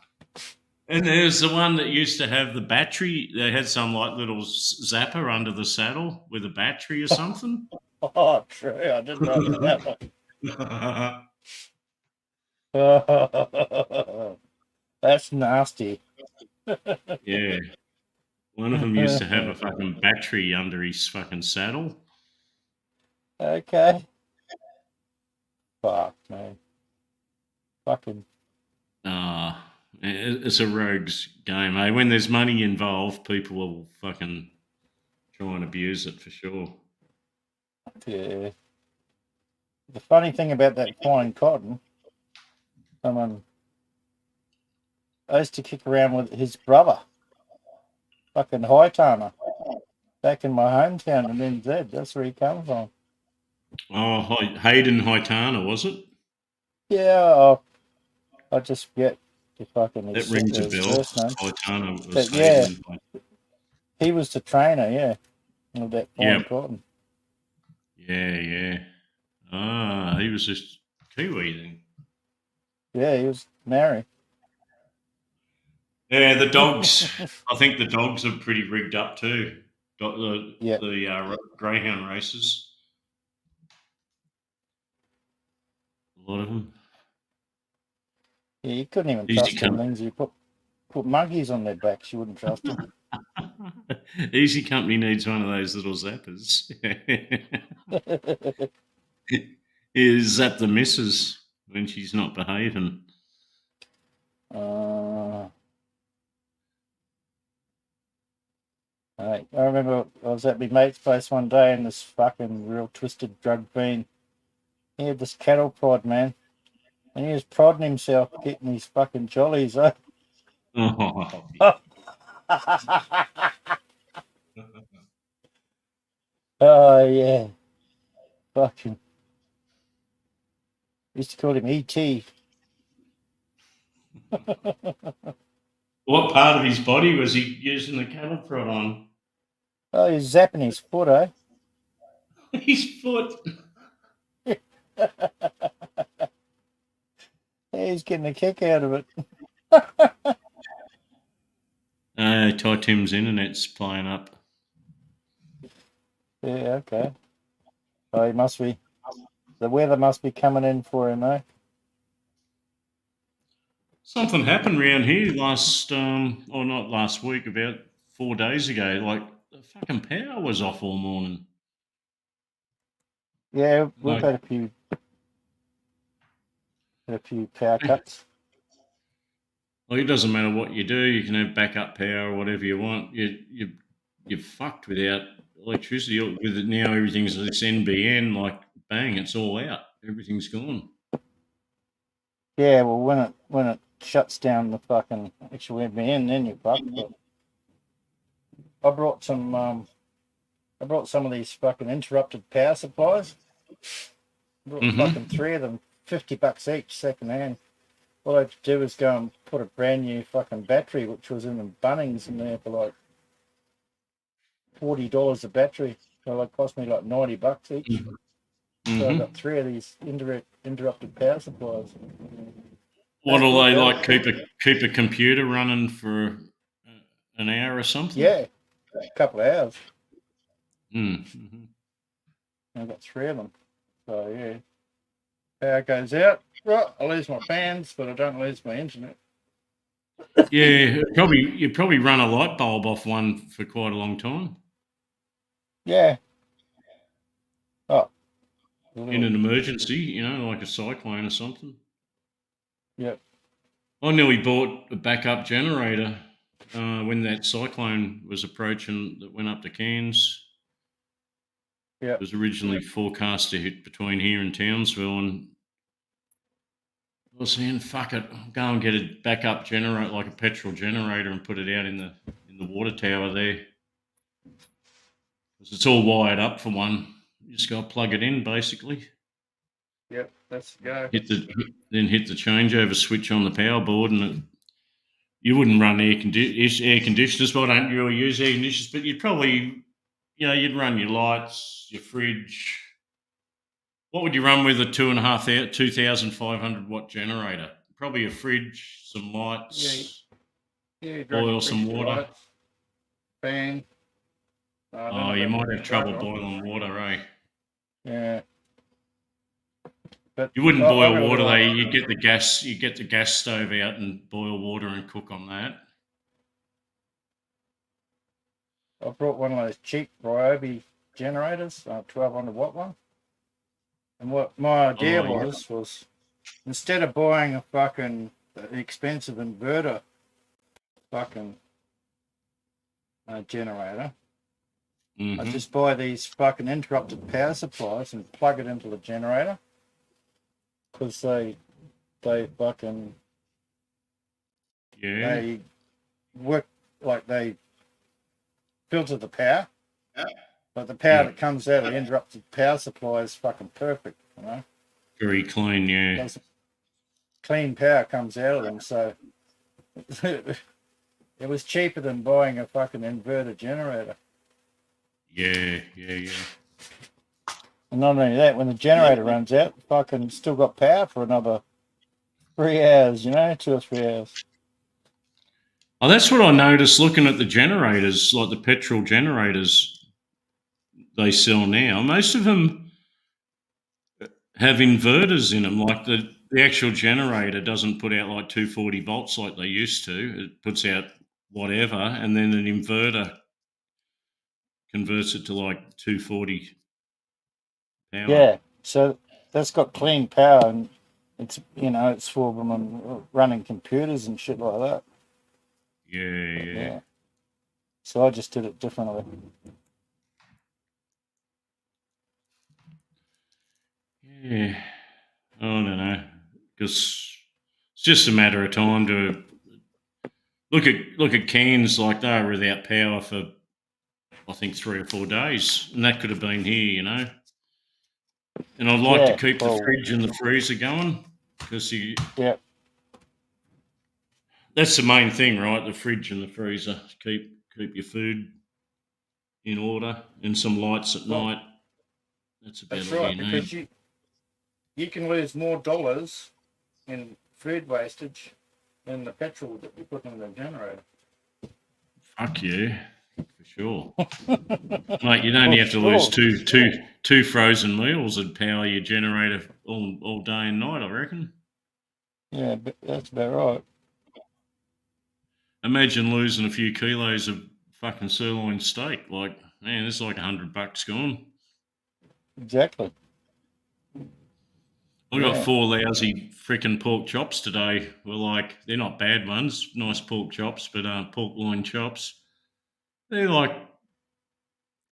[SPEAKER 2] And there's the one that used to have the battery. They had some like little zapper under the saddle with a battery or something.
[SPEAKER 4] Oh, true. I didn't know about that one. That's nasty.
[SPEAKER 2] Yeah. One of them used to have a fucking battery under his fucking saddle.
[SPEAKER 4] Okay. Fuck, man. Fucking.
[SPEAKER 2] It's a rogue's game, eh? When there's money involved, people will fucking try and abuse it for sure.
[SPEAKER 4] Yeah. The funny thing about that fine cotton, I used to kick around with his brother, fucking Hightamer, back in my hometown in NZ. That's where he comes from.
[SPEAKER 2] Oh, Hayden Haitana, was it?
[SPEAKER 4] Yeah, I just forget the fucking
[SPEAKER 2] That rings a
[SPEAKER 4] his
[SPEAKER 2] bell.
[SPEAKER 4] first name.
[SPEAKER 2] Haitana was
[SPEAKER 4] But yeah,
[SPEAKER 2] Hayden.
[SPEAKER 4] he was the trainer, yeah, of that fine
[SPEAKER 2] Yep.
[SPEAKER 4] cotton.
[SPEAKER 2] Yeah. Ah, he was just Kiwi then.
[SPEAKER 4] Yeah, he was married.
[SPEAKER 2] Yeah, the dogs. I think the dogs are pretty rigged up too.
[SPEAKER 4] Yeah.
[SPEAKER 2] The greyhound races. A lot of them.
[SPEAKER 4] Yeah, you couldn't even
[SPEAKER 2] Easy
[SPEAKER 4] trust them
[SPEAKER 2] come.
[SPEAKER 4] things. You put monkeys on their backs, you wouldn't trust them.
[SPEAKER 2] Easy Company needs one of those little zappers. You zap the missus when she's not behaving.
[SPEAKER 4] I remember I was at my mate's place one day and this fucking real twisted drug fiend, he had this cattle prod, man. And he was prodding himself, getting his fucking jollies, eh? Oh, yeah. Fucking. Used to call him E.T.
[SPEAKER 2] What part of his body was he using the cattle prod on?
[SPEAKER 4] Oh, he's zapping his foot, eh?
[SPEAKER 2] His foot.
[SPEAKER 4] Yeah, he's getting a kick out of it.
[SPEAKER 2] Ty Tim's internet's playing up.
[SPEAKER 4] Yeah, okay. Oh, he must be. The weather must be coming in for him, eh?
[SPEAKER 2] Something happened around here or not last week, about 4 days ago. Like the fucking power was off all morning.
[SPEAKER 4] Yeah, we've
[SPEAKER 2] Like-
[SPEAKER 4] had a few power cuts.
[SPEAKER 2] Well, it doesn't matter what you do. You can have backup power or whatever you want. You're fucked without electricity. With it now, everything's this NBN. Like bang, it's all out. Everything's gone.
[SPEAKER 4] Yeah, well, when it shuts down the fucking actual NBN, then you're fucked. But I brought some of these fucking interrupted power supplies. Brought fucking 3 of them, $50 each, second hand. All I had to do was go and put a brand new fucking battery, which was in the Bunnings in there for like $40 a battery. So it cost me like $90 each.
[SPEAKER 2] Mhm.
[SPEAKER 4] So I
[SPEAKER 2] Mhm.
[SPEAKER 4] got 3 of these interrupted power supplies.
[SPEAKER 2] What'll they
[SPEAKER 4] That's
[SPEAKER 2] like keep a computer running for an hour or something?
[SPEAKER 4] Yeah, a couple of hours.
[SPEAKER 2] Mm-hmm.
[SPEAKER 4] I've got 3 of them. So yeah, power goes out. Right, I lose my fans, but I don't lose my internet.
[SPEAKER 2] Yeah, you probably run a light bulb off one for quite a long time.
[SPEAKER 4] Yeah. Oh.
[SPEAKER 2] In an emergency, you know, like a cyclone or something.
[SPEAKER 4] Yep.
[SPEAKER 2] I nearly bought a backup generator when that cyclone was approaching that went up to Cairns.
[SPEAKER 4] Yep.
[SPEAKER 2] It was originally forecast to hit between here and Townsville, and I was saying, "Fuck it, I'll go and get a backup generator, like a petrol generator, and put it out in the water tower there, because it's all wired up for one. You just got to plug it in, basically.
[SPEAKER 4] Yep. Let's go.
[SPEAKER 2] Hit the changeover switch on the power board, and you wouldn't run air conditioners. Well, I don't really use air conditioners, but you'd probably, you'd run your lights, your fridge. What would you run with a 2,500 watt generator? Probably a fridge, some lights,
[SPEAKER 4] Yeah.
[SPEAKER 2] boil some water.
[SPEAKER 4] Lights, fan.
[SPEAKER 2] Oh, you might have trouble boiling water, eh?
[SPEAKER 4] Yeah. But
[SPEAKER 2] You wouldn't
[SPEAKER 4] I'm
[SPEAKER 2] boil
[SPEAKER 4] gonna
[SPEAKER 2] water
[SPEAKER 4] do
[SPEAKER 2] though.
[SPEAKER 4] it.
[SPEAKER 2] You get the gas stove out and boil water and cook on that.
[SPEAKER 4] I brought one of those cheap Ryobi generators, 1200 watt one. And what my idea was instead of buying a fucking expensive inverter fucking generator, I just buy these fucking interrupted power supplies and plug it into the generator, because they fucking they work like they filter the power, but the power that comes out of the interrupted power supply is fucking perfect, you know.
[SPEAKER 2] Very clean, yeah.
[SPEAKER 4] Clean power comes out of them, so it was cheaper than buying a fucking inverter generator.
[SPEAKER 2] Yeah.
[SPEAKER 4] And not only that, when the generator runs out, fucking still got power for another 3 hours, 2 or 3 hours.
[SPEAKER 2] Oh, that's what I noticed looking at the generators, like the petrol generators they sell now. Most of them have inverters in them. Like the actual generator doesn't put out like 240 volts like they used to. It puts out whatever, and then an inverter converts it to like 240 power.
[SPEAKER 4] Yeah, so that's got clean power, and it's for them running computers and shit like that.
[SPEAKER 2] Yeah.
[SPEAKER 4] So I just did it differently.
[SPEAKER 2] Yeah. I don't know, because it's just a matter of time to look at Cairns, like they were without power for I think 3 or 4 days, and that could have been here, you know. And I'd like to keep the fridge and the freezer going, because that's the main thing, right? The fridge and the freezer, keep your food in order, and some lights at night. That's about all
[SPEAKER 4] right,
[SPEAKER 2] you need.
[SPEAKER 4] because you can lose more dollars in food wastage than the petrol that you put in the generator.
[SPEAKER 2] Fuck yeah, for sure. Mate, you'd only have to lose two frozen meals and power your generator all day and night, I reckon.
[SPEAKER 4] Yeah, but that's about right.
[SPEAKER 2] Imagine losing a few kilos of fucking sirloin steak. Like, man, it's like $100 gone.
[SPEAKER 4] Exactly.
[SPEAKER 2] I got 4 lousy freaking pork chops today. They're not bad ones, nice pork chops, but pork loin chops. They're like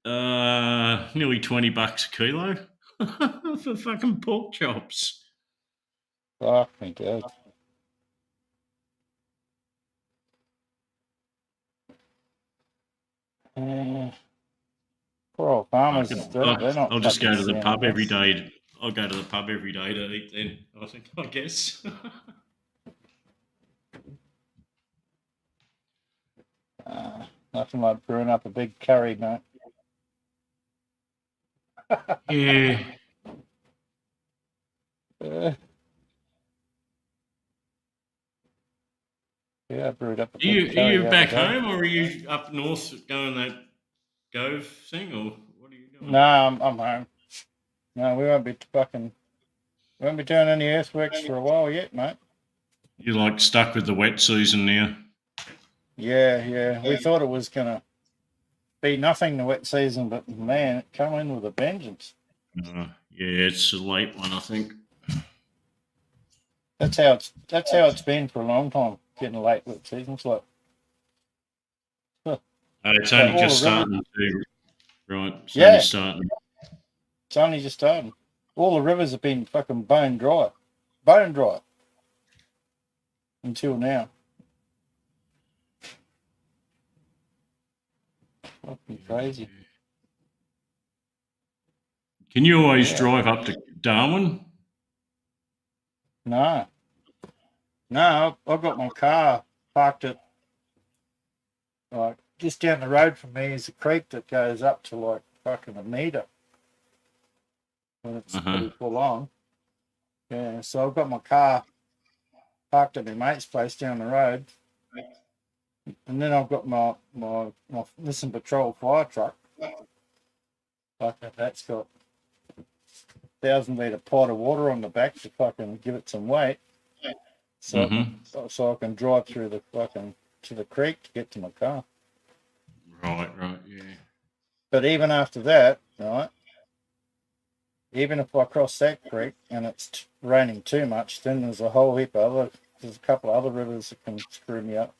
[SPEAKER 2] nearly $20 a kilo for fucking pork chops.
[SPEAKER 4] Fuck me, dude. Poor old farmers.
[SPEAKER 2] I'll just go to the pub every day. I'll go to the pub every day to eat then, I guess.
[SPEAKER 4] Nothing like brewing up a big curry, mate.
[SPEAKER 2] Yeah.
[SPEAKER 4] Yeah, I brewed up a
[SPEAKER 2] Are you
[SPEAKER 4] big curry the other
[SPEAKER 2] back
[SPEAKER 4] day.
[SPEAKER 2] home, or are you up north going that Gove thing, or what are you doing?
[SPEAKER 4] No, I'm home. No, we won't be doing any earthworks for a while yet, mate.
[SPEAKER 2] You're like stuck with the wet season now.
[SPEAKER 4] Yeah. We thought it was gonna be nothing the wet season, but man, it come in with a vengeance.
[SPEAKER 2] Yeah, it's a late one, I think.
[SPEAKER 4] That's how it's been for a long time. Getting late wet seasons, like
[SPEAKER 2] It's
[SPEAKER 4] so
[SPEAKER 2] only
[SPEAKER 4] all
[SPEAKER 2] just
[SPEAKER 4] the rivers.
[SPEAKER 2] starting to, right? It's only
[SPEAKER 4] Yeah,
[SPEAKER 2] starting.
[SPEAKER 4] it's only just starting. All the rivers have been fucking bone dry until now. Fucking crazy.
[SPEAKER 2] Can you always
[SPEAKER 4] Yeah.
[SPEAKER 2] drive up to Darwin?
[SPEAKER 4] No, I've got my car parked at like just down the road from me is a creek that goes up to like fucking a meter when it's pretty full on. Yeah, so I've got my car parked at my mate's place down the road, and then I've got my Nissan Patrol fire truck. Fucking that's got 1,000 litre pot of water on the back to fucking give it some weight, so I can drive through the fucking to the creek to get to my car.
[SPEAKER 2] Right, yeah.
[SPEAKER 4] But even after that, right, even if I cross that creek and it's raining too much, then there's a whole heap of there's a couple of other rivers that can screw me up.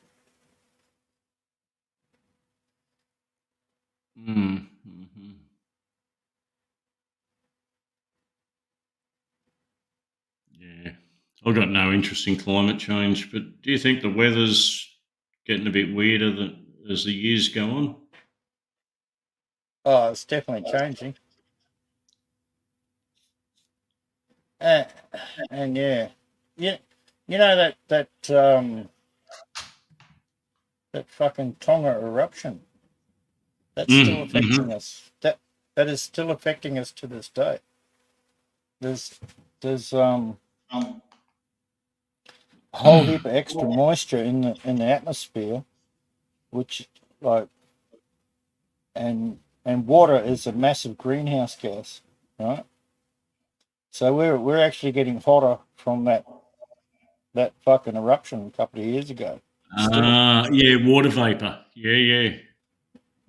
[SPEAKER 2] Yeah. I've got no interest in climate change, but do you think the weather's getting a bit weirder as the years go on?
[SPEAKER 4] Oh, it's definitely changing. And yeah, you know that fucking Tonga eruption that's still affecting us. That is still affecting us to this day. There's a whole heap of extra moisture in the atmosphere, which like and water is a massive greenhouse gas, right? So we're actually getting hotter from that fucking eruption a couple of years ago.
[SPEAKER 2] Yeah, water vapor. Yeah.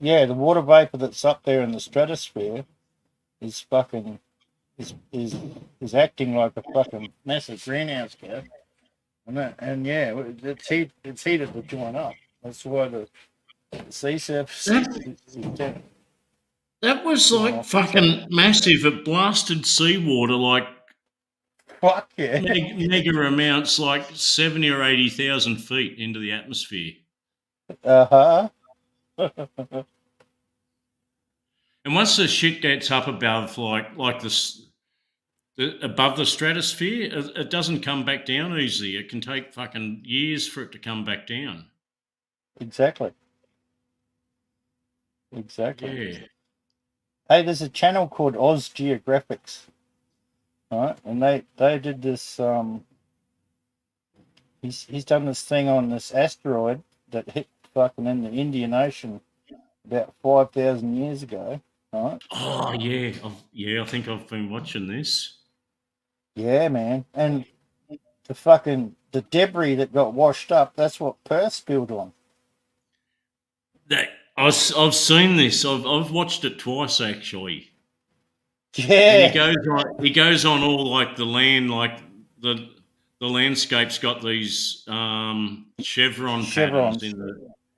[SPEAKER 4] Yeah, the water vapor that's up there in the stratosphere is fucking is acting like a fucking massive greenhouse gas, and yeah, it's heated to join up. That's why the sea surface is down.
[SPEAKER 2] That was like fucking massive. It blasted seawater like
[SPEAKER 4] Fuck yeah.
[SPEAKER 2] mega amounts, like 70 or 80,000 feet into the atmosphere. And once the shit gets up above, like this, above the stratosphere, it doesn't come back down easily. It can take fucking years for it to come back down.
[SPEAKER 4] Exactly.
[SPEAKER 2] Yeah.
[SPEAKER 4] Hey, there's a channel called Oz Geographics, right? And they did this. He's done this thing on this asteroid that hit fucking in the Indian Ocean about 5,000 years ago, right?
[SPEAKER 2] Oh yeah, I think I've been watching this.
[SPEAKER 4] Yeah, man. And the debris that got washed up, that's what Perth's built on.
[SPEAKER 2] I've seen this. I've watched it twice actually.
[SPEAKER 4] Yeah.
[SPEAKER 2] And he goes on all like the land, like the landscape's got these chevron patterns in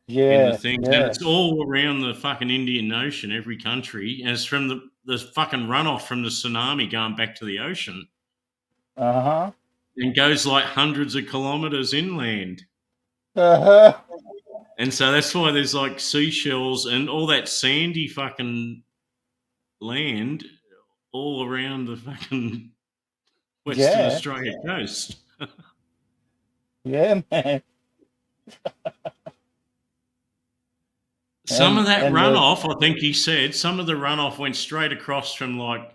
[SPEAKER 2] the things, and it's all around the fucking Indian Ocean, every country, and it's from the fucking runoff from the tsunami going back to the ocean. And goes like hundreds of kilometers inland. And so that's why there's like seashells and all that sandy fucking land all around the fucking Western Australia coast.
[SPEAKER 4] Yeah, man.
[SPEAKER 2] Some of that
[SPEAKER 4] and
[SPEAKER 2] runoff, I think he said, some of the runoff went straight across from like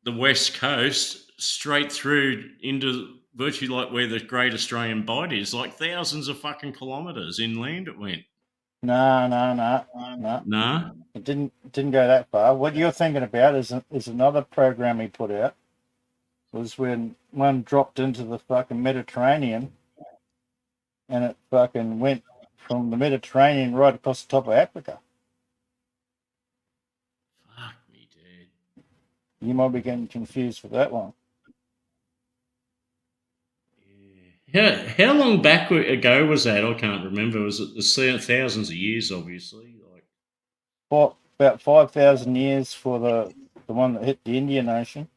[SPEAKER 2] the west coast, straight through into virtually like where the Great Australian Bight is, like thousands of fucking kilometres inland it went.
[SPEAKER 4] no.
[SPEAKER 2] No?
[SPEAKER 4] It didn't go that far. What you're thinking about is another program he put out. Was when one dropped into the fucking Mediterranean, and it fucking went from the Mediterranean right across the top of Africa.
[SPEAKER 2] Fuck me, dude.
[SPEAKER 4] You might be getting confused with that one.
[SPEAKER 2] How long back ago was that? I can't remember. Was it the thousands of years, obviously? Like,
[SPEAKER 4] About 5,000 years for the one that hit the Indian Ocean,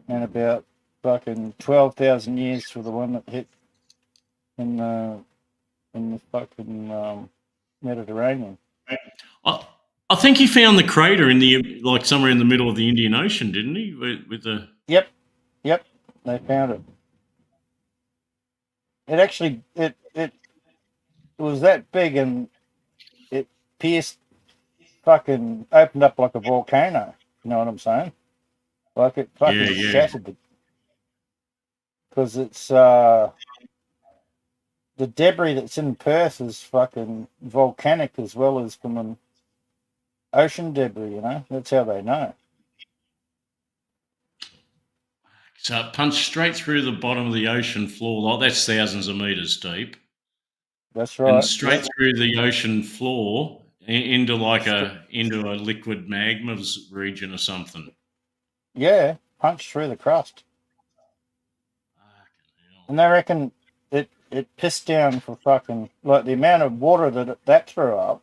[SPEAKER 4] and about fucking 12,000 years for the one that hit in the fucking Mediterranean.
[SPEAKER 2] I think he found the crater in the like somewhere in the middle of the Indian Ocean, didn't he? With the
[SPEAKER 4] Yep, they found it. It actually it was that big, and it pierced, fucking opened up like a volcano. You know what I'm saying? Like it fucking shattered it. Because it's the debris that's in Perth is fucking volcanic as well as from an ocean debris. You know, that's how they know.
[SPEAKER 2] So it punched straight through the bottom of the ocean floor. Like that's thousands of meters deep.
[SPEAKER 4] That's right.
[SPEAKER 2] And straight through the ocean floor into like into a liquid magma region or something.
[SPEAKER 4] Yeah, punched through the crust. And they reckon it pissed down for fucking, like the amount of water that threw up.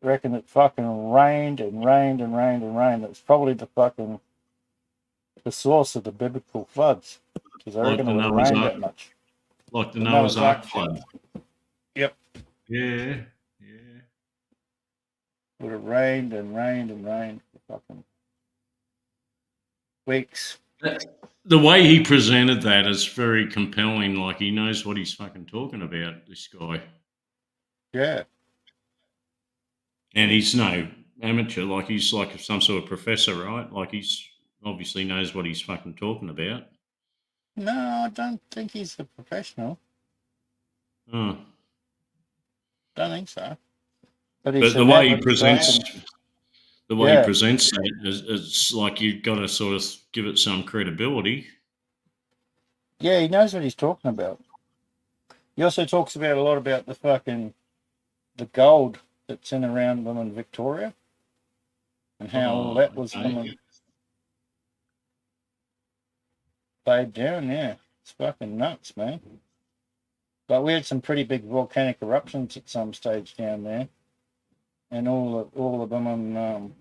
[SPEAKER 4] I reckon it fucking rained and rained and rained and rained. It's probably the source of the biblical floods, because I reckon it would have rained that much.
[SPEAKER 2] Like the Noah's Ark flood.
[SPEAKER 4] Yep.
[SPEAKER 2] Yeah.
[SPEAKER 4] Would have rained and rained and rained for fucking weeks.
[SPEAKER 2] The way he presented that is very compelling. Like he knows what he's fucking talking about, this guy.
[SPEAKER 4] Yeah.
[SPEAKER 2] And he's no amateur. Like he's like some sort of professor, right? Like he's obviously knows what he's fucking talking about.
[SPEAKER 4] No, I don't think he's a professional.
[SPEAKER 2] Oh.
[SPEAKER 4] Don't think so.
[SPEAKER 2] But the way he presents, he presents it, it's like you've got to sort of give it some credibility.
[SPEAKER 4] Yeah, he knows what he's talking about. He also talks about a lot about the gold that's in around them in Victoria, and how all that was laid down. Yeah, it's fucking nuts, man. But we had some pretty big volcanic eruptions at some stage down there, and all of them on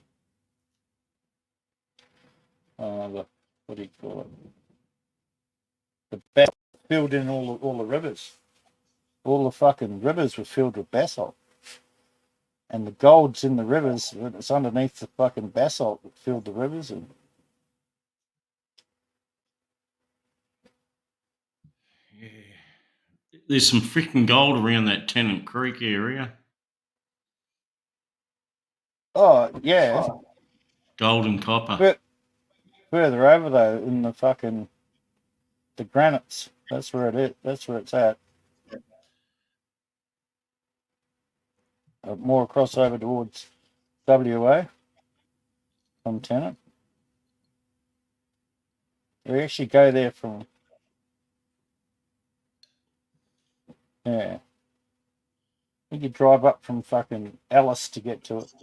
[SPEAKER 4] what do you call it? The basalt filled in all the rivers. All the fucking rivers were filled with basalt, and the gold's in the rivers. It's underneath the fucking basalt that filled the rivers in.
[SPEAKER 2] Yeah. There's some freaking gold around that Tennant Creek area.
[SPEAKER 4] Oh, yeah.
[SPEAKER 2] Gold and copper.
[SPEAKER 4] But further over, though, in the granites, that's where it is. That's where it's at. More across over towards WA from Tennant. We actually go there from... Yeah. You could drive up from fucking Alice to get to it.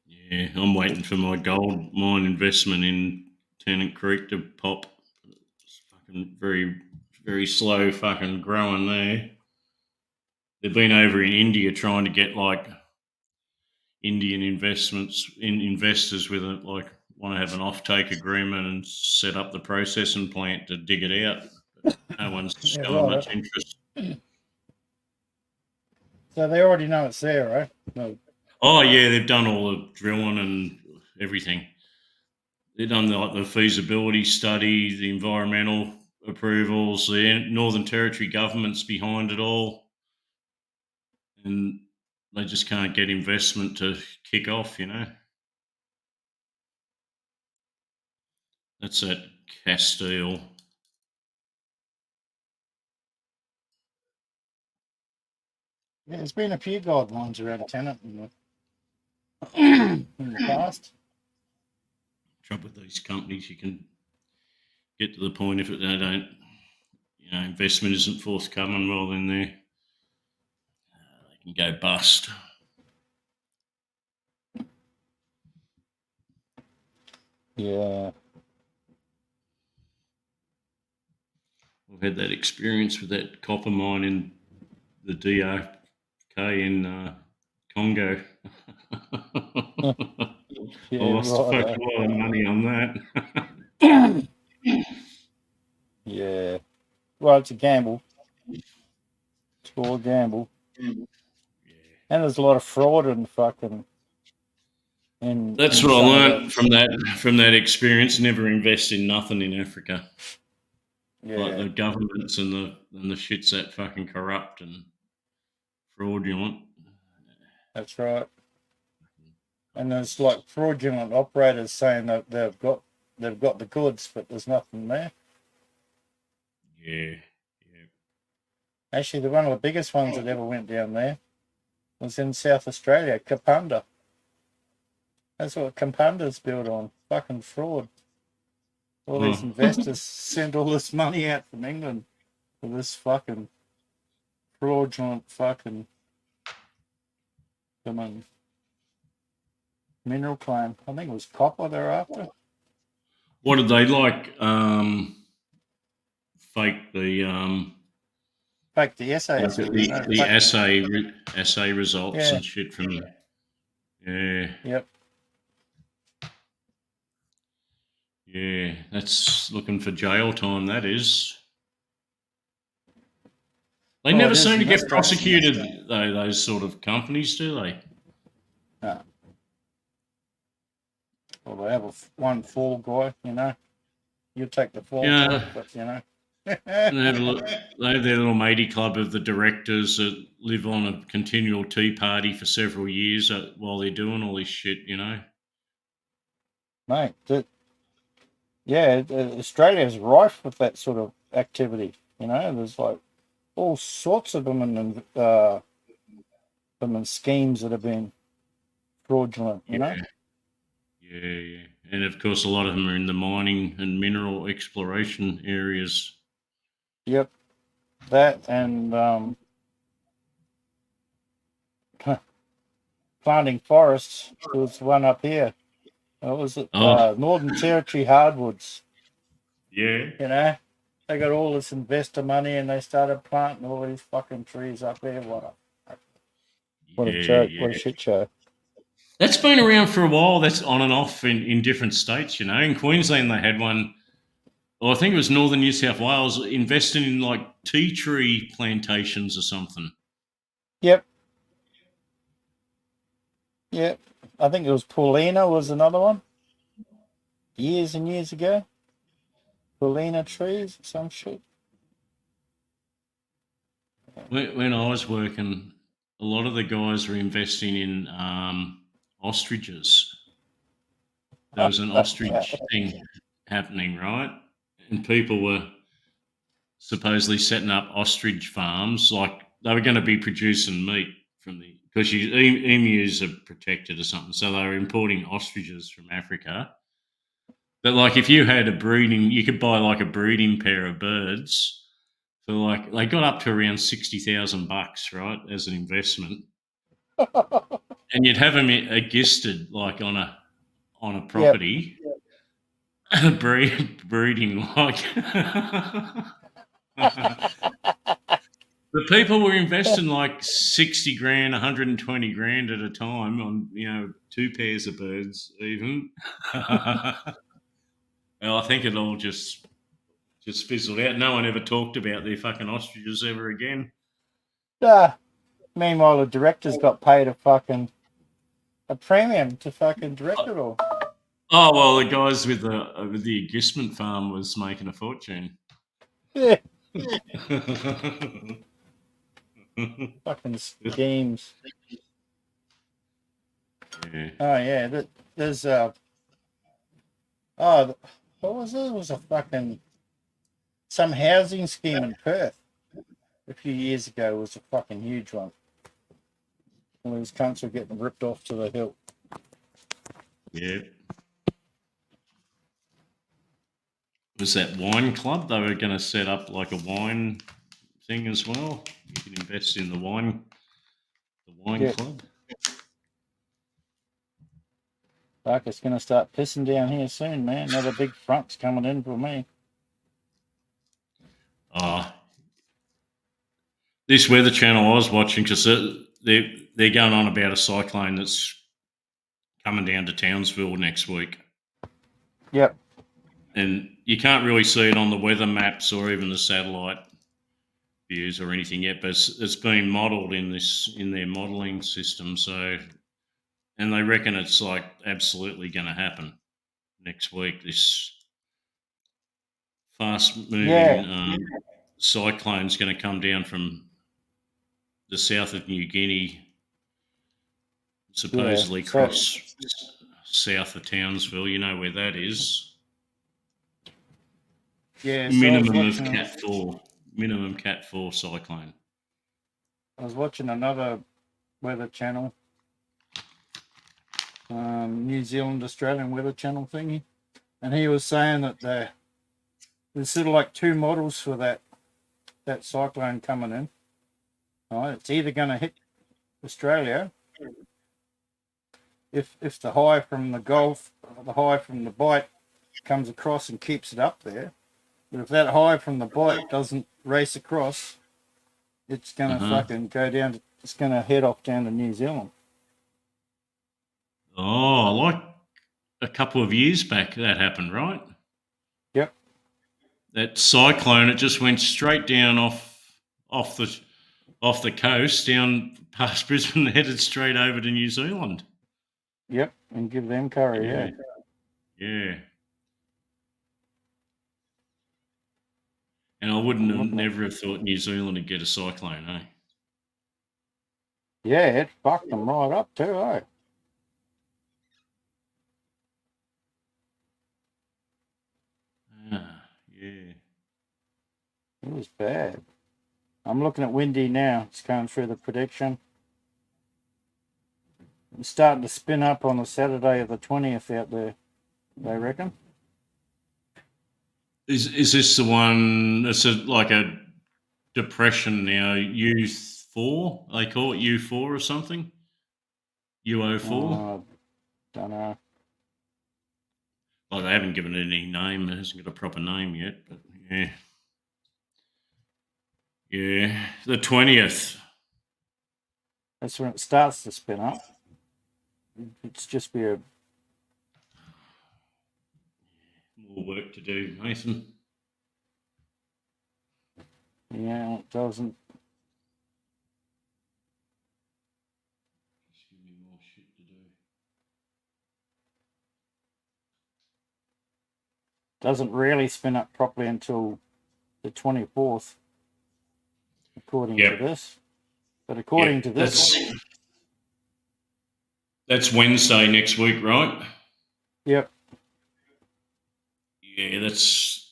[SPEAKER 2] Yeah, I'm waiting for my gold mine investment in Tennant Creek to pop. It's fucking very, very slow fucking growing there. They've been over in India trying to get like Indian investors with it, like want to have an offtake agreement and set up the processing plant to dig it out. But no one's showing much interest.
[SPEAKER 4] So they already know it's there, right? No.
[SPEAKER 2] Oh yeah, they've done all the drilling and everything. They've done the feasibility study, the environmental approvals. The Northern Territory government's behind it all. and they just can't get investment to kick off, you know. That's at Castile.
[SPEAKER 4] Yeah, there's been a few guidelines around Tenant in the past.
[SPEAKER 2] Trouble with these companies, you can get to the point if they don't, investment isn't forthcoming, well, then they can go bust.
[SPEAKER 4] Yeah.
[SPEAKER 2] I've had that experience with that copper mine in the DRK in Congo.
[SPEAKER 4] Yeah,
[SPEAKER 2] I lost a
[SPEAKER 4] right,
[SPEAKER 2] fucking lot of money on that.
[SPEAKER 4] Yeah. Well, it's a gamble. It's all a gamble.
[SPEAKER 2] Yeah.
[SPEAKER 4] And there's a lot of fraud and fucking.
[SPEAKER 2] That's what I learned from that experience. Never invest in nothing in Africa.
[SPEAKER 4] Yeah.
[SPEAKER 2] Like the governments and the shit's that fucking corrupt and fraudulent.
[SPEAKER 4] That's right. And there's like fraudulent operators saying that they've got the goods, but there's nothing there.
[SPEAKER 2] Yeah.
[SPEAKER 4] Actually, one of the biggest ones that ever went down there was in South Australia, Kapunda. That's what Kapunda's built on. Fucking fraud. All these investors send all this money out from England for this fucking fraudulent fucking mineral claim. I think it was copper they're after.
[SPEAKER 2] What did they like? Fake the
[SPEAKER 4] Fake the assays.
[SPEAKER 2] the assay results and shit from. Yeah.
[SPEAKER 4] Yep.
[SPEAKER 2] Yeah, that's looking for jail time. That is. They never seem to get prosecuted, though. Those sort of companies, do they?
[SPEAKER 4] No. Well, they have one fall guy, you know. You take the fall, but you know.
[SPEAKER 2] They have their little matey club of the directors that live on a continual tea party for several years while they're doing all this shit, you know.
[SPEAKER 4] Mate, Australia's rife with that sort of activity. You know, there's like all sorts of them and schemes that have been fraudulent. You know.
[SPEAKER 2] Yeah, and of course a lot of them are in the mining and mineral exploration areas.
[SPEAKER 4] Yep, that and planting forests. There was one up here. What was it? Northern Territory hardwoods.
[SPEAKER 2] Yeah.
[SPEAKER 4] You know, they got all this investor money and they started planting all these fucking trees up there. What a joke. Yeah. What a shit show.
[SPEAKER 2] That's been around for a while. That's on and off in different states, you know. In Queensland, they had one, well, I think it was northern New South Wales, investing in like tea tree plantations or something.
[SPEAKER 4] Yep. Yep. I think it was Paulina was another one. Years and years ago. Paulina trees, some shit.
[SPEAKER 2] When I was working, a lot of the guys were investing in ostriches. There was an ostrich thing happening, right? And people were supposedly setting up ostrich farms, like they were going to be producing meat from because emus are protected or something, so they were importing ostriches from Africa. But like if you had you could buy like a breeding pair of birds for like, they got up to around $60,000, right, as an investment. And you'd have them gisted like on a property. Yep. Breeding like. The people were investing like 60 grand, 120 grand at a time on, you know, 2 pairs of birds even. Well, I think it all just fizzled out. No one ever talked about their fucking ostriches ever again.
[SPEAKER 4] Meanwhile, the directors got paid a premium to fucking direct it all.
[SPEAKER 2] Oh, well, the guys with the agistment farm was making a fortune.
[SPEAKER 4] Yeah. Fucking schemes.
[SPEAKER 2] Yeah.
[SPEAKER 4] Oh yeah, there's what was it? It was a fucking some housing scheme in Perth a few years ago. It was a fucking huge one. All these cunts were getting ripped off to the hilt.
[SPEAKER 2] Yeah. Was that wine club? They were going to set up like a wine thing as well. You can invest in the wine
[SPEAKER 4] Yeah.
[SPEAKER 2] club.
[SPEAKER 4] Fuck, it's gonna start pissing down here soon, man. Another big front's coming in for me.
[SPEAKER 2] This Weather Channel I was watching, because they're going on about a cyclone that's coming down to Townsville next week.
[SPEAKER 4] Yep.
[SPEAKER 2] And you can't really see it on the weather maps or even the satellite views or anything yet, but it's been modelled in their modelling system. So, and they reckon it's like absolutely going to happen next week. This fast moving cyclone's going to come down from the south of New Guinea, supposedly cross south of Townsville. You know where that is.
[SPEAKER 4] Yeah.
[SPEAKER 2] Minimum of Cat 4. Minimum Cat 4 cyclone.
[SPEAKER 4] I was watching another Weather Channel, New Zealand Australian Weather Channel thingy, and he was saying that there's sort of like two models for that cyclone coming in. Right, it's either going to hit Australia if the high from the Gulf, the high from the Bight comes across and keeps it up there. But if that high from the Bight doesn't race across, it's going to fucking go down. It's going to head off down to New Zealand.
[SPEAKER 2] Oh, like a couple of years back that happened, right?
[SPEAKER 4] Yep.
[SPEAKER 2] That cyclone, it just went straight down off the coast, down past Brisbane, headed straight over to New Zealand.
[SPEAKER 4] Yep, and give them curry, yeah.
[SPEAKER 2] Yeah. And I never have thought New Zealand would get a cyclone, eh?
[SPEAKER 4] Yeah, it fucked them right up too, eh?
[SPEAKER 2] Yeah.
[SPEAKER 4] It was bad. I'm looking at Windy now. It's going through the prediction. It's starting to spin up on the Saturday of the 20th out there, they reckon.
[SPEAKER 2] Is this the one? It's like a depression now. U4, they call it U4 or something. UO4.
[SPEAKER 4] Don't know.
[SPEAKER 2] Well, they haven't given it any name. It hasn't got a proper name yet. But yeah, the 20th.
[SPEAKER 4] That's when it starts to spin up. It's just be a
[SPEAKER 2] more work to do, Nathan.
[SPEAKER 4] Yeah, it doesn't.
[SPEAKER 2] Just give me more shit to do.
[SPEAKER 4] Doesn't really spin up properly until the 24th, according to this. But according to this,
[SPEAKER 2] that's Wednesday next week, right?
[SPEAKER 4] Yep.
[SPEAKER 2] Yeah, that's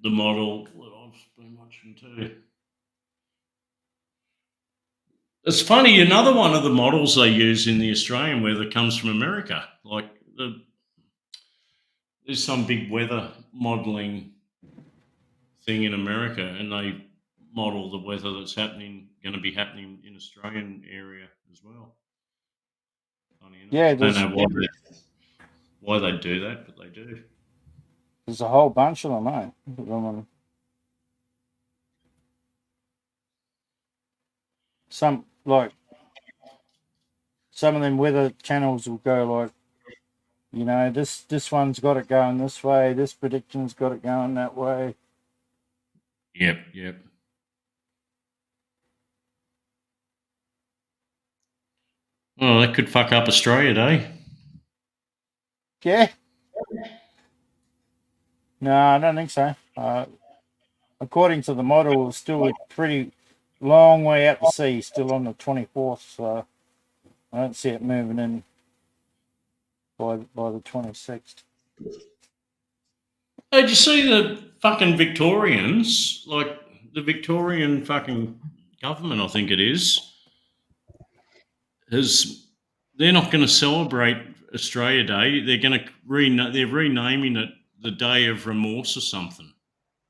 [SPEAKER 2] the model that I've been watching too. It's funny, another one of the models they use in the Australian weather comes from America. Like there's some big weather modelling thing in America, and they model the weather that's going to be happening in Australian area as well. Funny enough.
[SPEAKER 4] Yeah,
[SPEAKER 2] I don't know why they do that, but they do.
[SPEAKER 4] There's a whole bunch of them, eh? Some of them weather channels will go like, you know, this one's got it going this way, this prediction's got it going that way.
[SPEAKER 2] Yep. Well, that could fuck up Australia, eh?
[SPEAKER 4] Yeah. No, I don't think so. According to the model, it's still a pretty long way out to sea, still on the 24th, so I don't see it moving in by the 26th.
[SPEAKER 2] Hey, did you see the fucking Victorians? Like the Victorian fucking government, I think it is, they're not going to celebrate Australia Day. They're going to they're renaming it the Day of Remorse or something.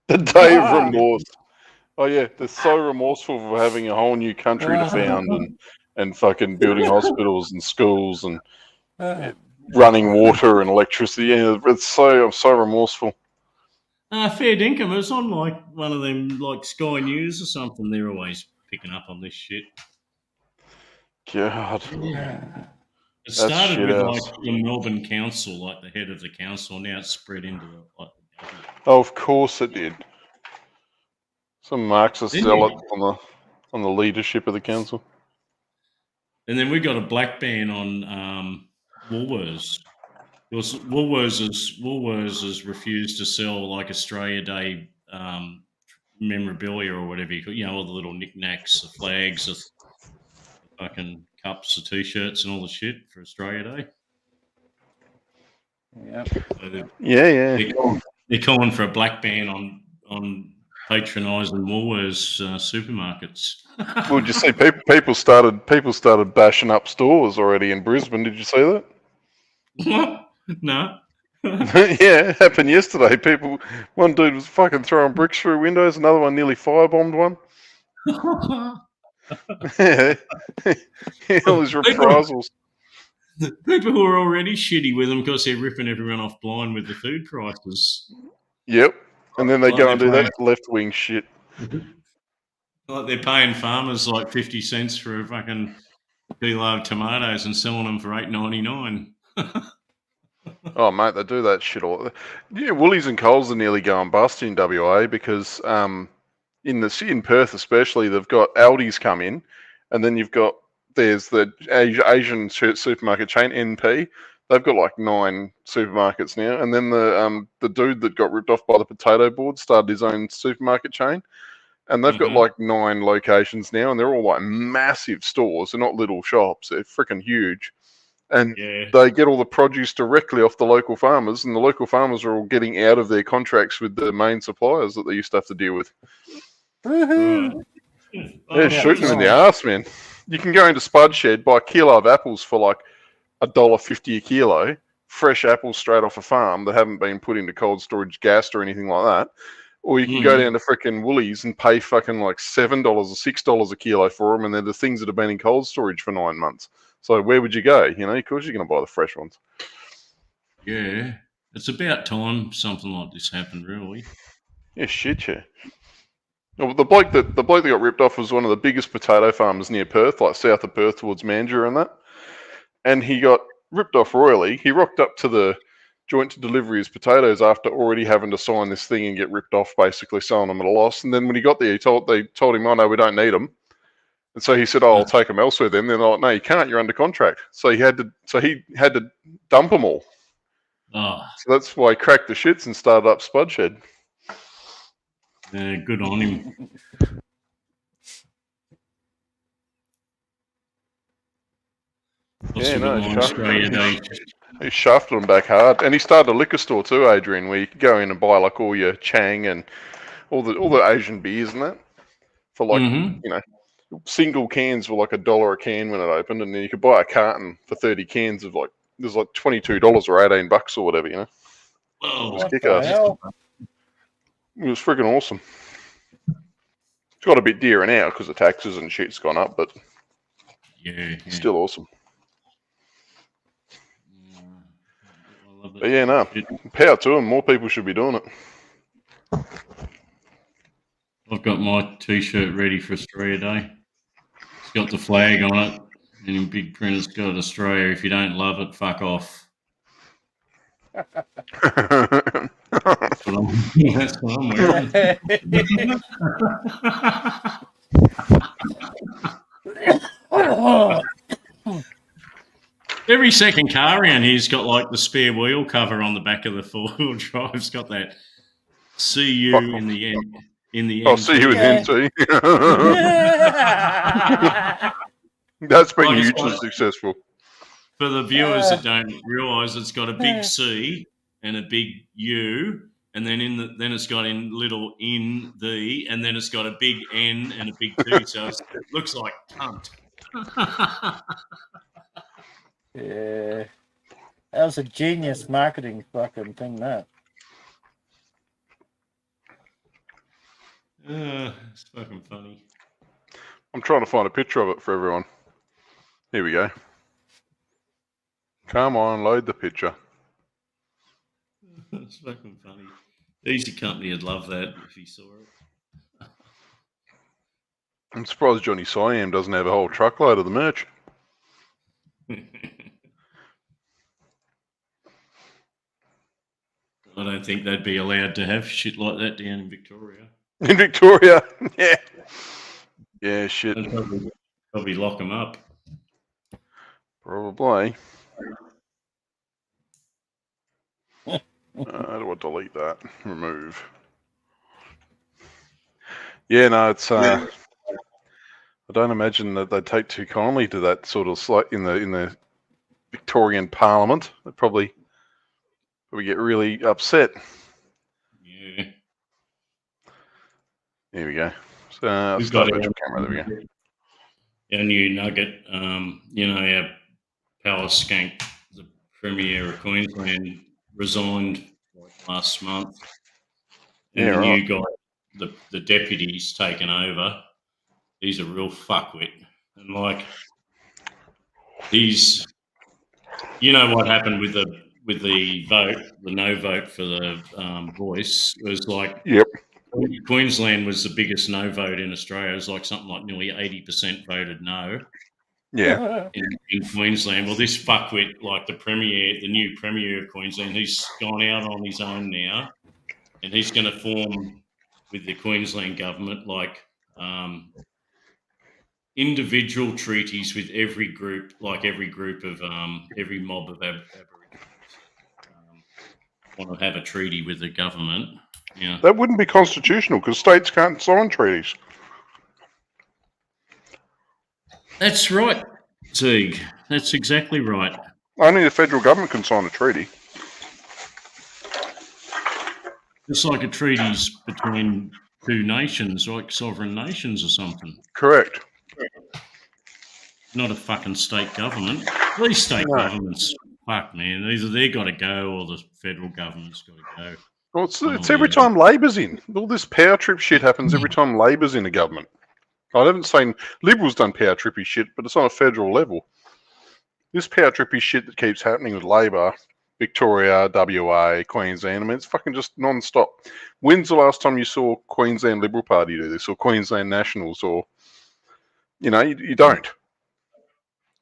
[SPEAKER 5] The Day of Remorse. Oh yeah, they're so remorseful for having a whole new country to found and fucking building hospitals and schools and running water and electricity. Yeah, I'm so remorseful.
[SPEAKER 2] Fair dinkum. It was on like one of them, like Sky News or something. They're always picking up on this shit.
[SPEAKER 5] God.
[SPEAKER 2] It started with like the Melbourne Council, like the head of the council. Now it's spread into the government.
[SPEAKER 5] Oh, of course it did. Some Marxist zealot on the leadership of the council.
[SPEAKER 2] And then we got a black ban on Woolworths. Because Woolworths has refused to sell like Australia Day memorabilia or whatever you call, all the little knickknacks, the flags, the fucking cups, the t-shirts, and all the shit for Australia Day.
[SPEAKER 4] Yeah.
[SPEAKER 2] So
[SPEAKER 5] Yeah.
[SPEAKER 2] They're calling for a black ban on patronising Woolworths supermarkets.
[SPEAKER 5] Well, did you see people started bashing up stores already in Brisbane? Did you see that?
[SPEAKER 2] What? No.
[SPEAKER 5] Yeah, it happened yesterday. One dude was fucking throwing bricks through windows. Another one nearly firebombed one. Yeah, all these reprisals.
[SPEAKER 2] People who are already shitty with them because they're ripping everyone off blind with the food prices.
[SPEAKER 5] Yep, and then they go and do that left-wing shit.
[SPEAKER 2] Like they're paying farmers like 50 cents for a fucking kilo of tomatoes and selling them for $8.99.
[SPEAKER 5] Oh, mate, they do that shit all. Yeah, Woolies and Coles are nearly going bust in WA because in Perth especially, they've got Aldi's come in, and then there's the Asian supermarket chain NP. They've got like 9 supermarkets now, and then the dude that got ripped off by the potato board started his own supermarket chain, and they've got like 9 locations now, and they're all like massive stores. They're not little shops; they're freaking huge. And they get all the produce directly off the local farmers, and the local farmers are all getting out of their contracts with the main suppliers that they used to have to deal with. They're shooting them in the arse, man. You can go into Spud Shed, buy a kilo of apples for like $1.50 a kilo, fresh apples straight off a farm that haven't been put into cold storage gassed or anything like that. Or you can go down to freaking Woolies and pay fucking like $7 or $6 a kilo for them, and they're the things that have been in cold storage for 9 months. So where would you go? Of course you're going to buy the fresh ones.
[SPEAKER 2] Yeah. It's about time something like this happened, really.
[SPEAKER 5] Yeah, shit, yeah. Well, the bloke that got ripped off was one of the biggest potato farmers near Perth, like south of Perth towards Mandurah and that. And he got ripped off royally. He rocked up to the joint to deliver his potatoes after already having to sign this thing and get ripped off, basically selling them at a loss. And then when he got there, they told him, "Oh no, we don't need them." And so he said, "Oh, I'll take them elsewhere." Then they're like, "No, you can't. You're under contract." So he had to dump them all.
[SPEAKER 2] Oh.
[SPEAKER 5] So that's why he cracked the shits and started up Spud Shed.
[SPEAKER 2] Yeah, good on him.
[SPEAKER 5] Yeah, no, he
[SPEAKER 2] shafted
[SPEAKER 5] them back hard, and he started a liquor store too, Adrian, where you could go in and buy like all your Chang and all the Asian beers and that for like single cans were like $1 a can when it opened, and then you could buy a carton for 30 cans of like there's like $22 or $18 or whatever,
[SPEAKER 2] Oh,
[SPEAKER 5] it was kick-ass. It was freaking awesome. It's got a bit dearer now because the taxes and shit's gone up, but still awesome. But yeah, no, power to them. More people should be doing it.
[SPEAKER 2] I've got my T-shirt ready for Australia Day. It's got the flag on it, and in big print it's got Australia. If you don't love it, fuck off. That's what I'm wearing. Every second car around here's got like the spare wheel cover on the back of the 4-wheel drive. It's got that CU in the end. in the
[SPEAKER 5] I'll
[SPEAKER 2] end.
[SPEAKER 5] see you in
[SPEAKER 4] Yeah.
[SPEAKER 5] NT. That's been
[SPEAKER 2] Like it's
[SPEAKER 5] hugely
[SPEAKER 2] got-
[SPEAKER 5] successful.
[SPEAKER 2] For the viewers that don't realise, it's got a big C and a big U, and then then it's got in little in the, and then it's got a big N and a big T. So it looks like cunt.
[SPEAKER 4] Yeah. That was a genius marketing fucking thing, that.
[SPEAKER 2] It's fucking funny.
[SPEAKER 5] I'm trying to find a picture of it for everyone. Here we go. Come on, load the picture.
[SPEAKER 2] It's fucking funny. Easy Company would love that if he saw it.
[SPEAKER 5] I'm surprised Johnny Siam doesn't have a whole truckload of the merch.
[SPEAKER 2] I don't think they'd be allowed to have shit like that down in Victoria.
[SPEAKER 5] In Victoria? Yeah. Yeah, shit.
[SPEAKER 2] They'd probably lock them up.
[SPEAKER 5] Probably. How do I delete that? Remove. Yeah, no, it's. I don't imagine that they'd take too kindly to that sort of in the Victorian Parliament. They'd probably get really upset.
[SPEAKER 2] Yeah.
[SPEAKER 5] Here we go. So
[SPEAKER 2] We've
[SPEAKER 5] start
[SPEAKER 2] got
[SPEAKER 5] virtual camera. There we go.
[SPEAKER 2] our new nugget. Our palace skank, the Premier of Queensland, resigned last month, and
[SPEAKER 5] Yeah,
[SPEAKER 2] the
[SPEAKER 5] right.
[SPEAKER 2] new guy, the deputy's taken over. He's a real fuckwit, and he's, what happened with the vote, the no vote for the voice was like.
[SPEAKER 5] Yep.
[SPEAKER 2] Queensland was the biggest no vote in Australia. It was like something like nearly 80% voted no
[SPEAKER 5] Yeah.
[SPEAKER 2] in Queensland. Well, this fuckwit, like the new Premier of Queensland, he's gone out on his own now, and he's going to form with the Queensland government individual treaties with every group of every mob of Aboriginals want to have a treaty with the government. Yeah.
[SPEAKER 5] That wouldn't be constitutional because states can't sign treaties.
[SPEAKER 2] That's right, Teague. That's exactly right.
[SPEAKER 5] Only the federal government can sign a treaty.
[SPEAKER 2] It's like a treaty's between two nations, like sovereign nations or something.
[SPEAKER 5] Correct.
[SPEAKER 2] Not a fucking state government. These state governments, fuck, man. Either they got to go or the federal government's got to go.
[SPEAKER 5] Well, it's every time Labor's in. All this power trip shit happens every time Labor's in a government. I haven't seen Liberals done power trippy shit, but it's on a federal level. This power trippy shit that keeps happening with Labor, Victoria, WA, Queensland, I mean, it's fucking just non-stop. When's the last time you saw Queensland Liberal Party do this, or Queensland Nationals, or, you don't.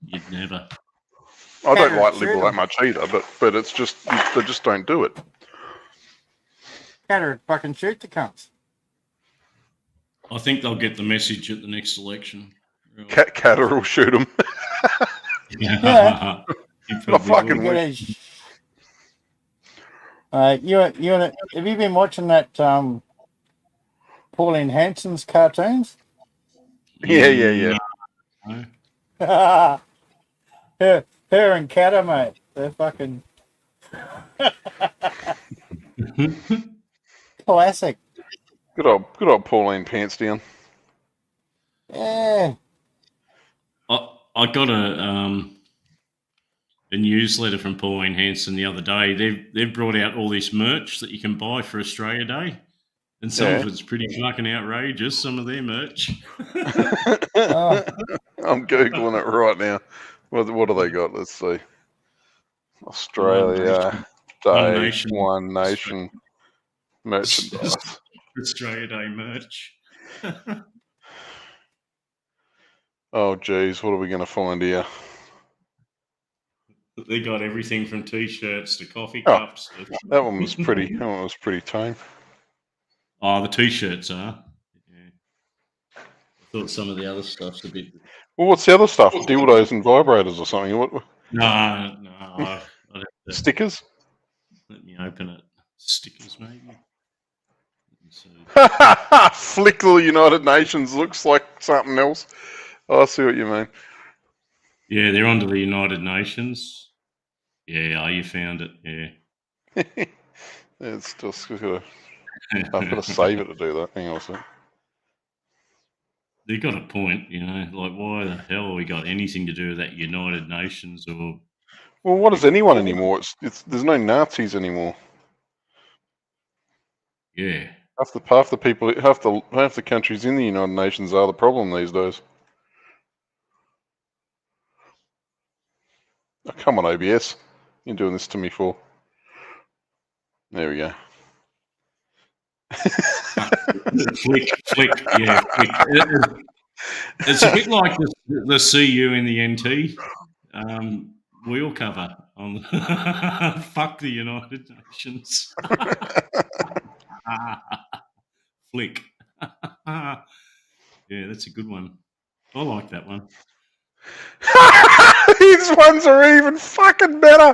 [SPEAKER 2] You'd never.
[SPEAKER 5] I don't like Liberal that much either, but it's just, they just don't do it.
[SPEAKER 4] Catter fucking shoot the cunts.
[SPEAKER 2] I think they'll get the message at the next election. Really.
[SPEAKER 5] Catter will shoot them.
[SPEAKER 4] Yeah.
[SPEAKER 2] You
[SPEAKER 5] fucking
[SPEAKER 2] will.
[SPEAKER 5] wish.
[SPEAKER 4] Have you been watching that Pauline Hanson's cartoons?
[SPEAKER 5] Yeah.
[SPEAKER 2] No.
[SPEAKER 4] her and Catter, mate. They're fucking classic.
[SPEAKER 5] Good old Pauline Pants Down.
[SPEAKER 4] Yeah.
[SPEAKER 2] I got a newsletter from Pauline Hanson the other day. They've brought out all this merch that you can buy for Australia Day, and some of it's pretty fucking outrageous. Some of their merch.
[SPEAKER 4] Oh.
[SPEAKER 5] I'm googling it right now. What do they got? Let's see. Australia Day, One Nation merchandise.
[SPEAKER 2] Australia Day merch.
[SPEAKER 5] Oh, geez, what are we going to find here?
[SPEAKER 2] They got everything from t-shirts to coffee
[SPEAKER 5] Oh,
[SPEAKER 2] cups.
[SPEAKER 5] That one was pretty. That one was pretty tame.
[SPEAKER 2] Oh, the t-shirts are. Yeah. I thought some of the other stuff's a bit.
[SPEAKER 5] Well, what's the other stuff? Dildos and vibrators or something? What?
[SPEAKER 2] No.
[SPEAKER 5] Stickers?
[SPEAKER 2] Let me open it. Stickers, maybe. Let So,
[SPEAKER 5] Flick the United Nations looks like something else. I see what you mean.
[SPEAKER 2] yeah, they're under the United Nations. Yeah, you found it. Yeah.
[SPEAKER 5] It's just I've got to save it to do that. Hang on a second.
[SPEAKER 2] They got a point, like why the hell we got anything to do with that United Nations or
[SPEAKER 5] Well, what is anyone anymore? It's there's no Nazis anymore.
[SPEAKER 2] yeah.
[SPEAKER 5] Half the people, half the countries in the United Nations are the problem these days. Oh, come on, OBS, you're doing this to me for. There we go.
[SPEAKER 2] Flick, yeah, flick. It's a bit like the CU in the NT wheel cover on fuck the United Nations. Flick. Yeah, that's a good one. I like that one.
[SPEAKER 5] These ones are even fucking better.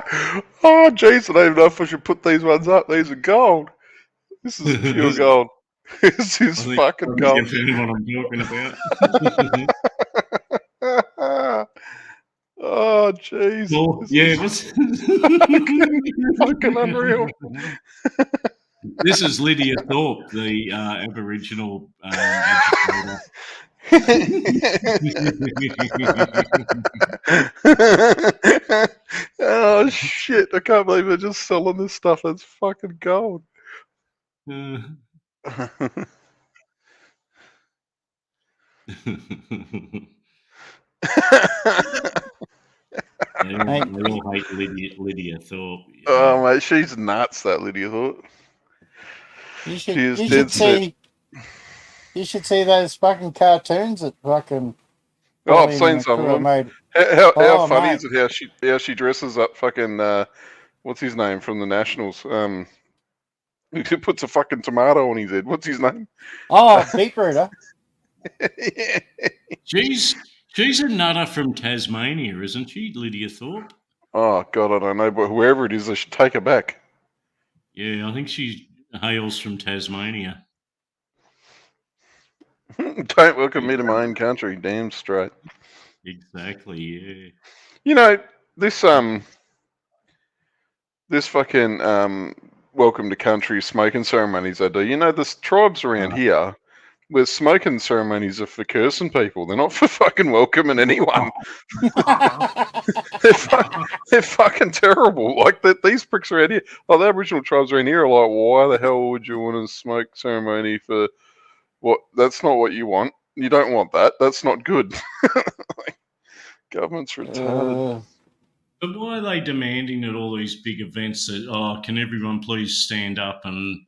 [SPEAKER 5] Oh, jeez, I don't even know if I should put these ones up. These are gold. This is pure gold. This is fucking gold.
[SPEAKER 2] You found what I'm talking about.
[SPEAKER 5] Oh, jeez.
[SPEAKER 2] Well, yeah,
[SPEAKER 5] fucking unreal.
[SPEAKER 2] This is Lydia Thorpe, the Aboriginal educator.
[SPEAKER 5] Oh shit! I can't believe they're just selling this stuff. That's fucking gold.
[SPEAKER 2] They all hate Lydia Thorpe.
[SPEAKER 5] Oh mate, she's nuts. That Lydia Thorpe.
[SPEAKER 4] You should see those fucking cartoons that fucking.
[SPEAKER 5] Oh, I've seen some of them.
[SPEAKER 4] Made.
[SPEAKER 5] How funny
[SPEAKER 4] mate.
[SPEAKER 5] is it how she dresses up fucking what's his name from the Nationals? He puts a fucking tomato on his head. What's his name?
[SPEAKER 4] Oh, Beat Rooter.
[SPEAKER 5] Yeah.
[SPEAKER 2] She's a nutter from Tasmania, isn't she, Lydia Thorpe?
[SPEAKER 5] Oh god, I don't know, but whoever it is, they should take her back.
[SPEAKER 2] Yeah, I think she hails from Tasmania.
[SPEAKER 5] Don't welcome me to my own country, damn straight.
[SPEAKER 2] Exactly, yeah.
[SPEAKER 5] You know, this fucking welcome to country smoking ceremonies they do. You know, there's tribes around here where smoking ceremonies are for cursing people. They're not for fucking welcoming anyone. they're fucking terrible. Like these pricks around here, like the Aboriginal tribes around here are like, why the hell would you want a smoke ceremony for what? That's not what you want. You don't want that. That's not good. Like, government's retarded.
[SPEAKER 2] But why are they demanding at all these big events that, can everyone please stand up and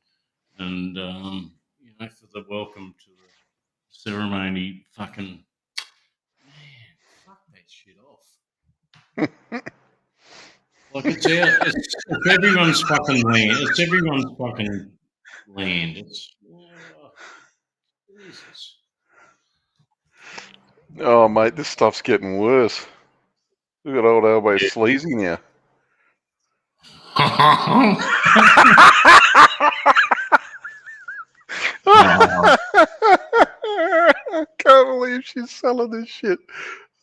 [SPEAKER 2] for the welcome to the ceremony? Fucking man, fuck that shit off. Like it's everyone's fucking land. It's everyone's fucking land. It's Jesus.
[SPEAKER 5] Oh mate, this stuff's getting worse. Look at old Elbow Sleazy now. I can't believe she's selling this shit.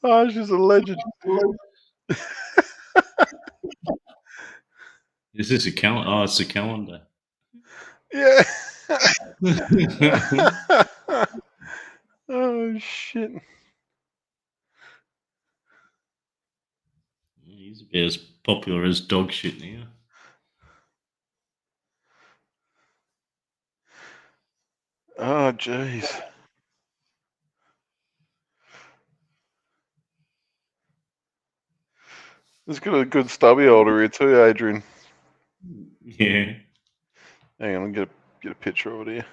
[SPEAKER 5] Oh, she's a legend.
[SPEAKER 2] Is this a calendar? Oh, it's a calendar.
[SPEAKER 5] Yeah. Oh shit.
[SPEAKER 2] He's about as popular as dog shit now.
[SPEAKER 5] Oh jeez. There's got a good stubby holder here too, Adrian.
[SPEAKER 2] Yeah.
[SPEAKER 5] Hang on, I'll get a picture of it here.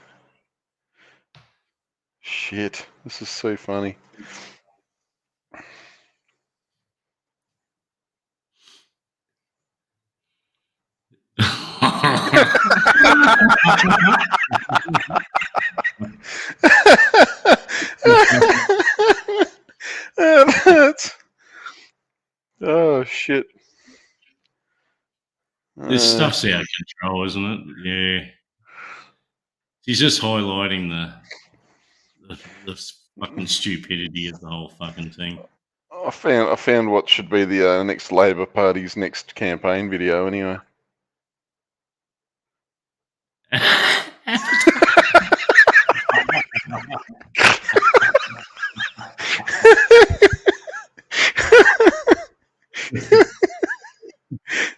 [SPEAKER 5] Shit, this is so funny. Oh shit.
[SPEAKER 2] This stuff's out of control, isn't it? Yeah. She's just highlighting the fucking stupidity of the whole fucking thing.
[SPEAKER 5] I found what should be the next Labor Party's next campaign video. Anyway.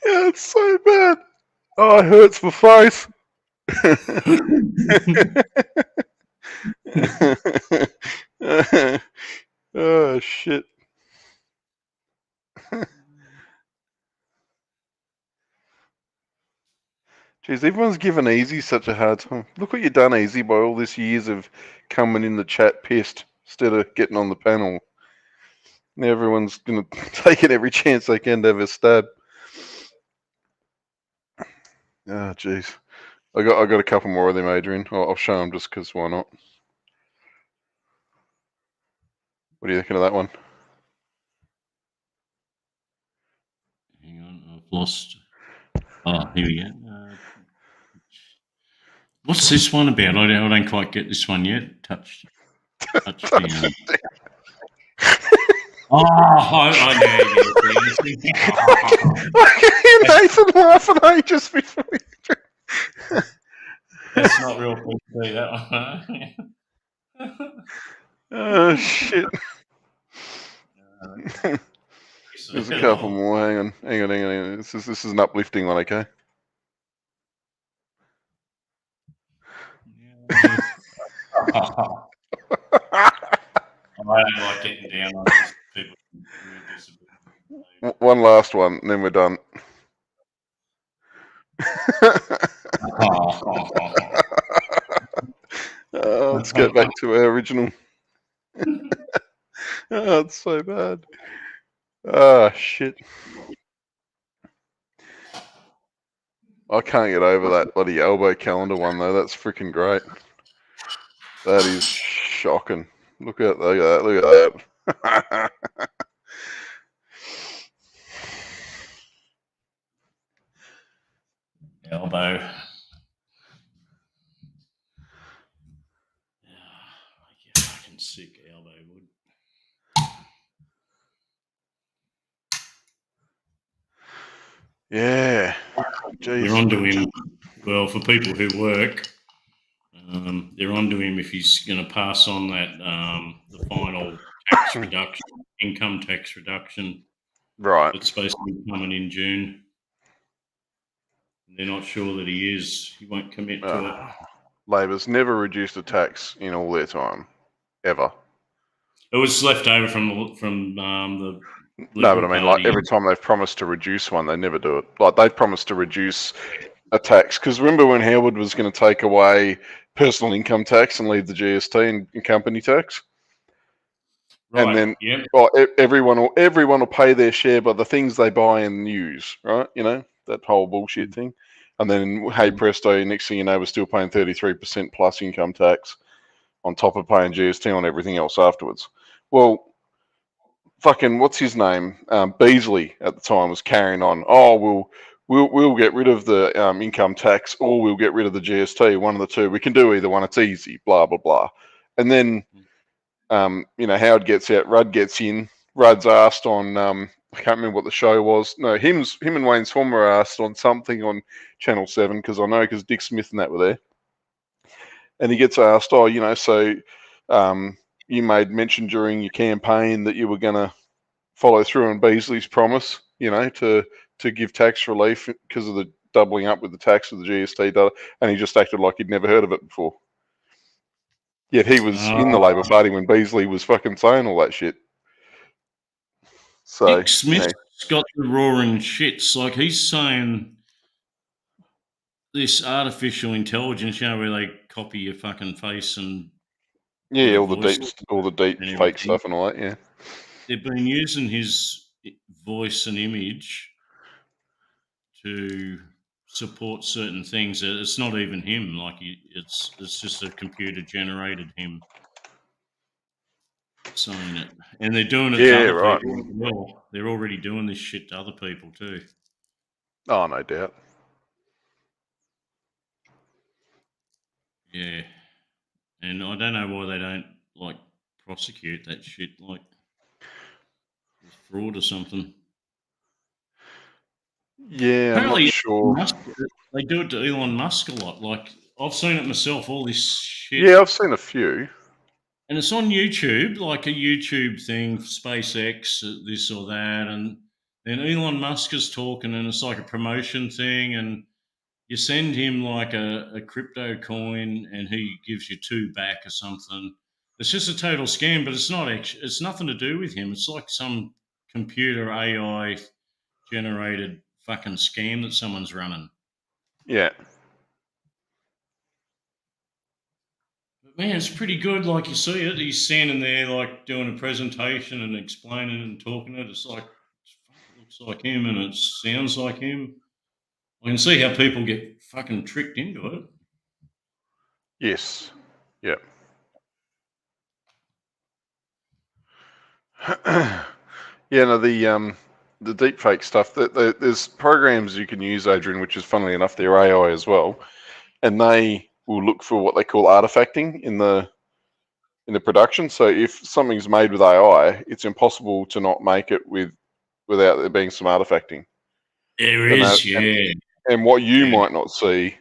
[SPEAKER 5] Yeah, it's so bad. Oh, it hurts my face. Oh shit. Jeez, everyone's given Easy such a hard time. Look what you've done, Easy, by all this years of coming in the chat pissed instead of getting on the panel. Now everyone's gonna take it every chance they can to have a stab. Ah, jeez. I got a couple more of them, Adrian. I'll show them just because why not? What are you thinking of that one?
[SPEAKER 2] Hang on, I've lost. Oh, here we go. What's this one about? I don't quite get this one yet. Touchdown. Oh, I know.
[SPEAKER 5] Nathan laughing ages before.
[SPEAKER 2] That's not real PC, that one.
[SPEAKER 5] Oh shit. There's a couple more. Hang on. This is an uplifting one, okay?
[SPEAKER 2] I don't like getting down on these people with disabilities.
[SPEAKER 5] One last one, and then we're done. Let's get back to our original. Oh, it's so bad. Oh, shit. I can't get over that bloody elbow calendar one, though. That's freaking great. That is shocking. Look at that. Look at that.
[SPEAKER 2] Elbow. Yeah, fucking sick elbow wood.
[SPEAKER 5] Yeah. Jeez.
[SPEAKER 2] They're onto him. Well, for people who work, they're onto him if he's going to pass on that the final tax reduction, income tax reduction.
[SPEAKER 5] Right.
[SPEAKER 2] It's supposed to be coming in June. They're not sure that he is. He won't commit to it.
[SPEAKER 5] Labor's never reduced a tax in all their time, ever.
[SPEAKER 2] It was left over from the
[SPEAKER 5] No,
[SPEAKER 2] Liberal
[SPEAKER 5] but I mean,
[SPEAKER 2] Party.
[SPEAKER 5] like every time they've promised to reduce one, they never do it. Like they promised to reduce a tax because remember when Howard was going to take away personal income tax and leave the GST and company tax,
[SPEAKER 2] Right.
[SPEAKER 5] and then
[SPEAKER 2] yep.
[SPEAKER 5] everyone will pay their share by the things they buy and use, right? You know that whole bullshit thing. And then, hey presto, next thing you know, we're still paying 33% plus income tax on top of paying GST on everything else afterwards. Well, fucking what's his name? Beasley at the time was carrying on. Oh, we'll get rid of the income tax, or we'll get rid of the GST. One of the two. We can do either one. It's easy. Blah blah blah. And then, Howard gets out. Rudd gets in. Rudd's asked on. I can't remember what the show was. No, him and Wayne Swan were asked on something on Channel 7 because Dick Smith and that were there. And he gets asked, so you made mention during your campaign that you were going to follow through on Beasley's promise, to give tax relief because of the doubling up with the tax of the GST, and he just acted like he'd never heard of it before. Yet he was in the Labor Party when Beasley was fucking saying all that shit. So
[SPEAKER 2] Dick Smith's got the roaring shits. Like he's saying this artificial intelligence, where they copy your fucking face and
[SPEAKER 5] all the deep fake stuff and all that. Yeah,
[SPEAKER 2] they've been using his voice and image to support certain things. It's not even him. Like it's just a computer generated him saying it, and they're doing it to other people as well. They're already doing this shit to other people too.
[SPEAKER 5] Oh, no doubt.
[SPEAKER 2] Yeah. And I don't know why they don't like prosecute that shit like with fraud or something.
[SPEAKER 5] Yeah, I'm not
[SPEAKER 2] Apparently,
[SPEAKER 5] sure.
[SPEAKER 2] they do it to Elon Musk a lot. Like I've seen it myself. All this shit.
[SPEAKER 5] Yeah, I've seen a few.
[SPEAKER 2] And it's on YouTube, like a YouTube thing, SpaceX, this or that, and then Elon Musk is talking, and it's like a promotion thing, and you send him like a crypto coin, and he gives you 2 back or something. It's just a total scam, but it's not actually. It's nothing to do with him. It's like some computer AI generated fucking scam that someone's running.
[SPEAKER 5] Yeah.
[SPEAKER 2] But man, it's pretty good. Like you see it, he's standing there like doing a presentation and explaining and talking it. It's like it looks like him and it sounds like him. I can see how people get fucking tricked into it.
[SPEAKER 5] Yes. Yeah. Yeah, no, the deep fake stuff. There's programs you can use, Adrian, which is funnily enough they're AI as well, and they will look for what they call artifacting in the production. So if something's made with AI, it's impossible to not make it without there being some artifacting.
[SPEAKER 2] There
[SPEAKER 5] And
[SPEAKER 2] is,
[SPEAKER 5] that-
[SPEAKER 2] yeah.
[SPEAKER 5] And what you
[SPEAKER 2] Yeah.
[SPEAKER 5] might not see,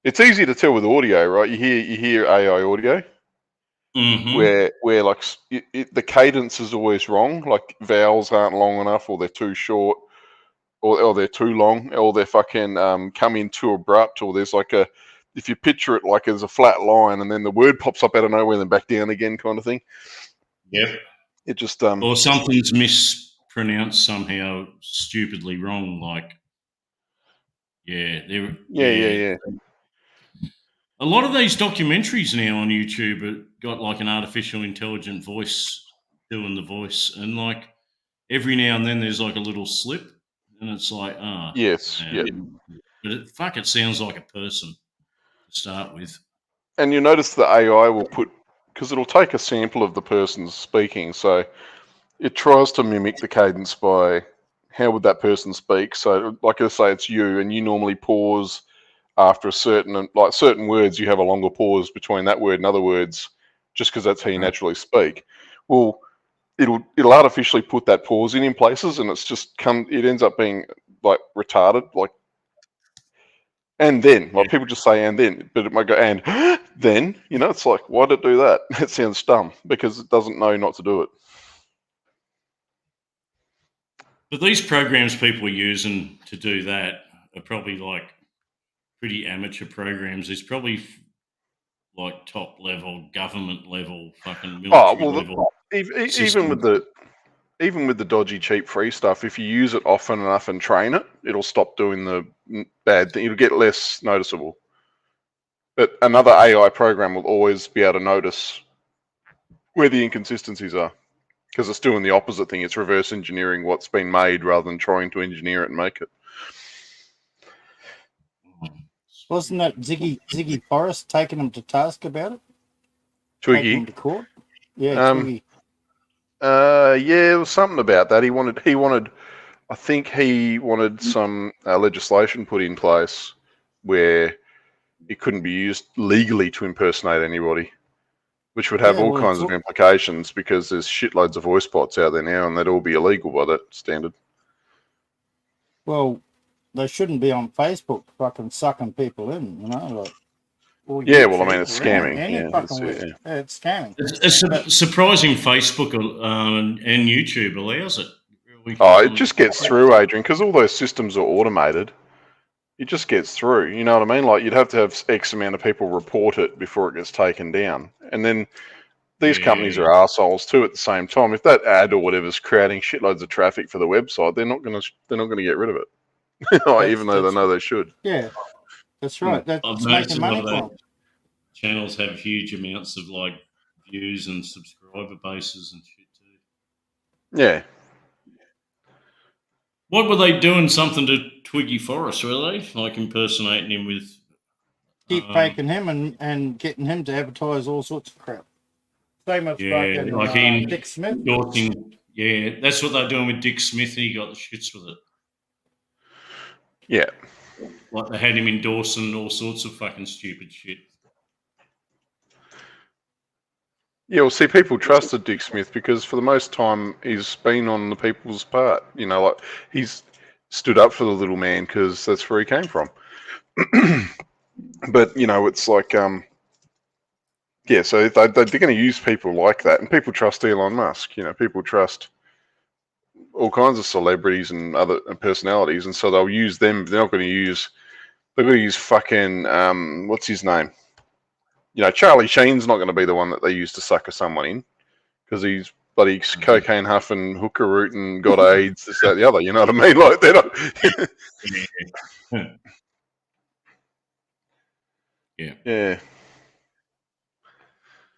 [SPEAKER 5] it's easy to tell with audio, right? You hear AI audio.
[SPEAKER 2] Mm-hmm.
[SPEAKER 5] Where like the cadence is always wrong, like vowels aren't long enough, or they're too short, or they're too long, or they're fucking come in too abrupt, or there's like if you picture it like there's a flat line and then the word pops up out of nowhere and then back down again kind of thing.
[SPEAKER 2] Yep.
[SPEAKER 5] It just
[SPEAKER 2] Or something's mispronounced somehow stupidly wrong, like
[SPEAKER 5] yeah.
[SPEAKER 2] A lot of these documentaries now on YouTube have got like an artificial intelligent voice doing the voice, and like every now and then there's like a little slip, and it's like,
[SPEAKER 5] Yes, yeah.
[SPEAKER 2] But it sounds like a person to start with.
[SPEAKER 5] And you notice the AI will put, because it'll take a sample of the person's speaking, so it tries to mimic the cadence by how would that person speak. So, like I say, it's you, and you normally pause after certain words. You have a longer pause between that word and other words, just because that's how you naturally speak. Well, it'll artificially put that pause in places, and it ends up being like retarded, like. And then, like people just say, and then, but it might go, and then, it's like, why did it do that? It sounds dumb because it doesn't know not to do it.
[SPEAKER 2] But these programs people are using to do that are probably like pretty amateur programs. There's probably like top level, government level, fucking military level.
[SPEAKER 5] Even with the dodgy, cheap, free stuff, if you use it often enough and train it, it'll stop doing the bad thing. It'll get less noticeable. But another AI program will always be able to notice where the inconsistencies are, because it's doing the opposite thing. It's reverse engineering what's been made rather than trying to engineer it and make it.
[SPEAKER 4] Wasn't that Ziggy Forrest taking him to task about it?
[SPEAKER 5] Twiggy?
[SPEAKER 4] Taking him to court? Yeah, Twiggy.
[SPEAKER 5] Yeah, there was something about that. I think he wanted some legislation put in place where it couldn't be used legally to impersonate anybody, which would have all kinds of implications because there's shitloads of voice bots out there now, and they'd all be illegal by that standard.
[SPEAKER 4] Well, they shouldn't be on Facebook fucking sucking people in, like.
[SPEAKER 5] Yeah, well, I mean, it's scamming.
[SPEAKER 4] It's scamming.
[SPEAKER 2] It's surprising Facebook and YouTube allows it.
[SPEAKER 5] It just gets through, Adrian, because all those systems are automated. It just gets through. You know what I mean? Like, you'd have to have X amount of people report it before it gets taken down. And then these companies are arseholes too at the same time. If that ad or whatever's creating shitloads of traffic for the website, they're not going to get rid of it, even though they know they should.
[SPEAKER 4] Yeah. That's right. That's making money for them.
[SPEAKER 2] Channels have huge amounts of like views and subscriber bases and shit too.
[SPEAKER 5] Yeah.
[SPEAKER 2] What were they doing? Something to Twiggy Forrest, were they? Like impersonating him with.
[SPEAKER 4] Keep faking him and getting him to advertise all sorts of crap. Same as fucking Dick Smith.
[SPEAKER 2] Yeah, that's what they're doing with Dick Smith. He got the shits with it.
[SPEAKER 5] Yeah.
[SPEAKER 2] Like they had him endorsing all sorts of fucking stupid shit.
[SPEAKER 5] Yeah, well, see, people trusted Dick Smith because for the most time he's been on the people's part. You know, like he's stood up for the little man because that's where he came from. But you know, it's like, yeah. So they're going to use people like that, and people trust Elon Musk. You know, people trust all kinds of celebrities and other personalities, and so they'll use them. They're not going to use. They're going to use fucking what's his name? You know, Charlie Sheen's not going to be the one that they use to sucker someone in because he's bloody cocaine huffing, hooker rooting, got AIDS, this, that, the other. You know what I mean? Like they're not. Yeah.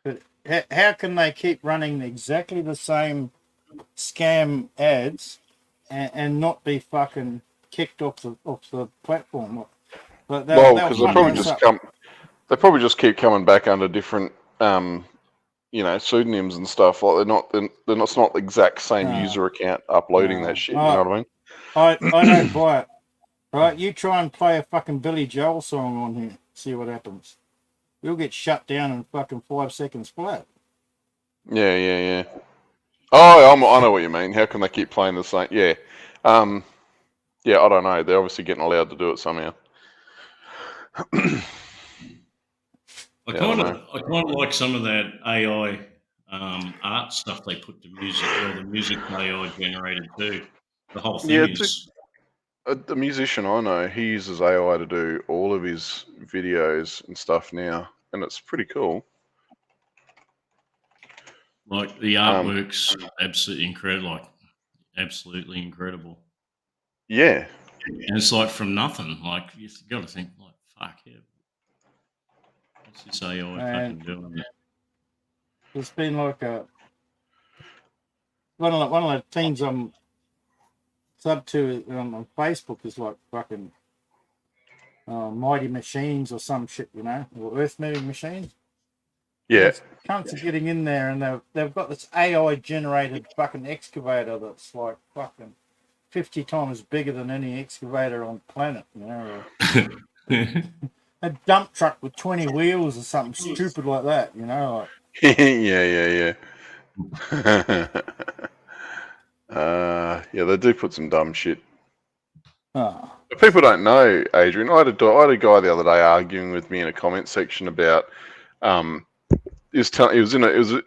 [SPEAKER 4] But how can they keep running exactly the same scam ads and not be fucking kicked off the platform? But
[SPEAKER 5] Well, because they probably just keep coming back under different, you know, pseudonyms and stuff. Like they're not. It's not the exact same user account uploading that shit. You know what I mean?
[SPEAKER 4] I don't buy it. Right, you try and play a fucking Billy Joel song on here, see what happens. You'll get shut down in fucking 5 seconds flat.
[SPEAKER 5] Yeah. Oh, I know what you mean. How can they keep playing the same? Yeah. Yeah, I don't know. They're obviously getting allowed to do it somehow.
[SPEAKER 2] I kind of like some of that AI art stuff they put to music, or the music AI generated too. The whole thing is.
[SPEAKER 5] The musician I know, he uses AI to do all of his videos and stuff now, and it's pretty cool.
[SPEAKER 2] Like the artwork's absolutely incredible. Like absolutely incredible.
[SPEAKER 5] Yeah.
[SPEAKER 2] And it's like from nothing. Like you've got to think, like, fuck yeah. What's this AI fucking doing?
[SPEAKER 4] It's been like one of the things I'm sub to on Facebook is like fucking Mighty Machines or some shit, you know, or Earth Moving Machines.
[SPEAKER 5] Yeah.
[SPEAKER 4] Cunts are getting in there and they've got this AI generated fucking excavator that's like fucking 50 times bigger than any excavator on the planet, you know. A dump truck with 20 wheels or something stupid like that, you know. Like.
[SPEAKER 5] Yeah. Yeah, they do put some dumb shit.
[SPEAKER 4] Oh.
[SPEAKER 5] But people don't know, Adrian. I had a guy the other day arguing with me in a comment section about it was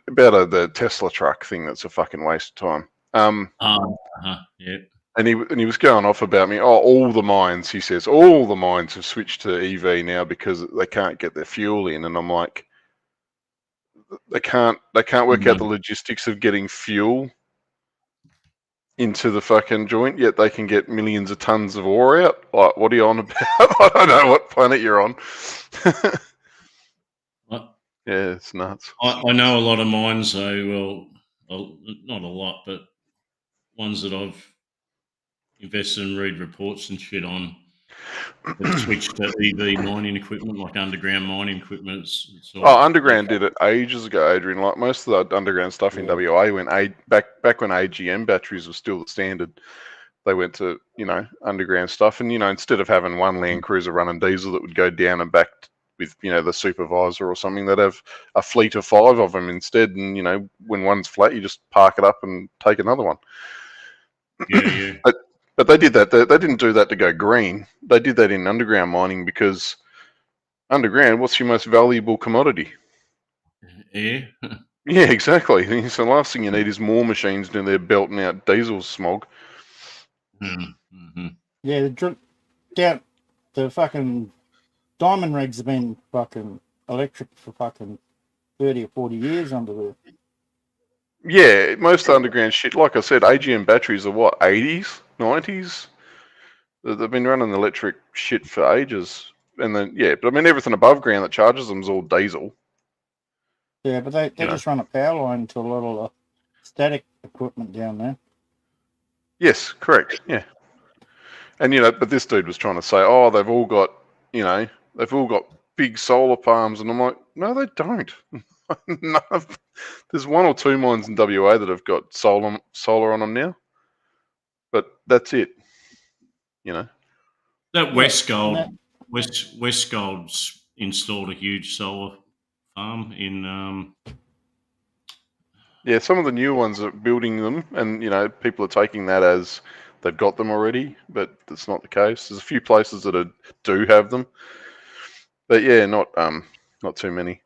[SPEAKER 5] about the Tesla truck thing that's a fucking waste of time.
[SPEAKER 2] Yeah.
[SPEAKER 5] And he was going off about me. Oh, all the mines, he says, all the mines have switched to EV now because they can't get their fuel in. And I'm like, they can't work out the logistics of getting fuel into the fucking joint, yet they can get millions of tons of ore out. Like, what are you on about? I don't know what planet you're on.
[SPEAKER 2] What?
[SPEAKER 5] Yeah, it's nuts.
[SPEAKER 2] I know a lot of mines, though. Well, not a lot, but ones that I've invested and read reports and shit on have switched to EV mining equipment, like underground mining equipment.
[SPEAKER 5] Underground did it ages ago, Adrian. Like most of the underground stuff in WA went back when AGM batteries were still the standard. They went to, you know, underground stuff, and, you know, instead of having one Land Cruiser running diesel that would go down and back with, you know, the supervisor or something, they'd have a fleet of 5 of them instead. And, you know, when one's flat, you just park it up and take another one.
[SPEAKER 2] Yeah.
[SPEAKER 5] But they did that. They didn't do that to go green. They did that in underground mining because underground, what's your most valuable commodity?
[SPEAKER 2] Air.
[SPEAKER 5] Yeah, exactly. So the last thing you need is more machines down there belting out diesel smog.
[SPEAKER 2] Mm-hmm.
[SPEAKER 4] Yeah, the fucking diamond rigs have been fucking electric for fucking 30 or 40 years under there.
[SPEAKER 5] Yeah, most underground shit, like I said, AGM batteries are what, 80s, 90s? They've been running electric shit for ages. And then, yeah, but I mean, everything above ground that charges them is all diesel.
[SPEAKER 4] Yeah, but they just run a power line to a lot of the static equipment down there.
[SPEAKER 5] Yes, correct, yeah. And, you know, but this dude was trying to say, oh, they've all got big solar farms. And I'm like, no, they don't. There's 1 or 2 mines in WA that have got solar on them now, but that's it. You know,
[SPEAKER 2] that Westgold's installed a huge solar farm in
[SPEAKER 5] Yeah, some of the new ones are building them, and people are taking that as they've got them already, but that's not the case. There's a few places that do have them, but yeah, not too many.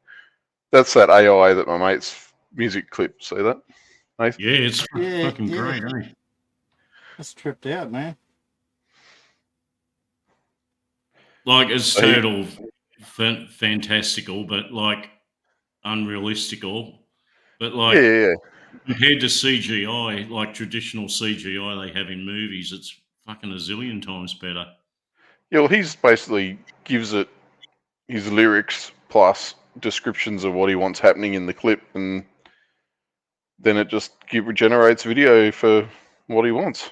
[SPEAKER 5] That's that AI that my mate's music clip. See that? Nathan?
[SPEAKER 2] Yeah, it's
[SPEAKER 4] Yeah,
[SPEAKER 2] fucking
[SPEAKER 4] yeah.
[SPEAKER 2] great, eh?
[SPEAKER 4] That's tripped out, man.
[SPEAKER 2] Like it's
[SPEAKER 5] So he-
[SPEAKER 2] total fantastical, but like unrealistical. But like
[SPEAKER 5] yeah.
[SPEAKER 2] compared to CGI, like traditional CGI they have in movies, it's fucking a zillion times better.
[SPEAKER 5] Yeah, well, he's basically gives it his lyrics plus descriptions of what he wants happening in the clip, and then it just generates video for what he wants.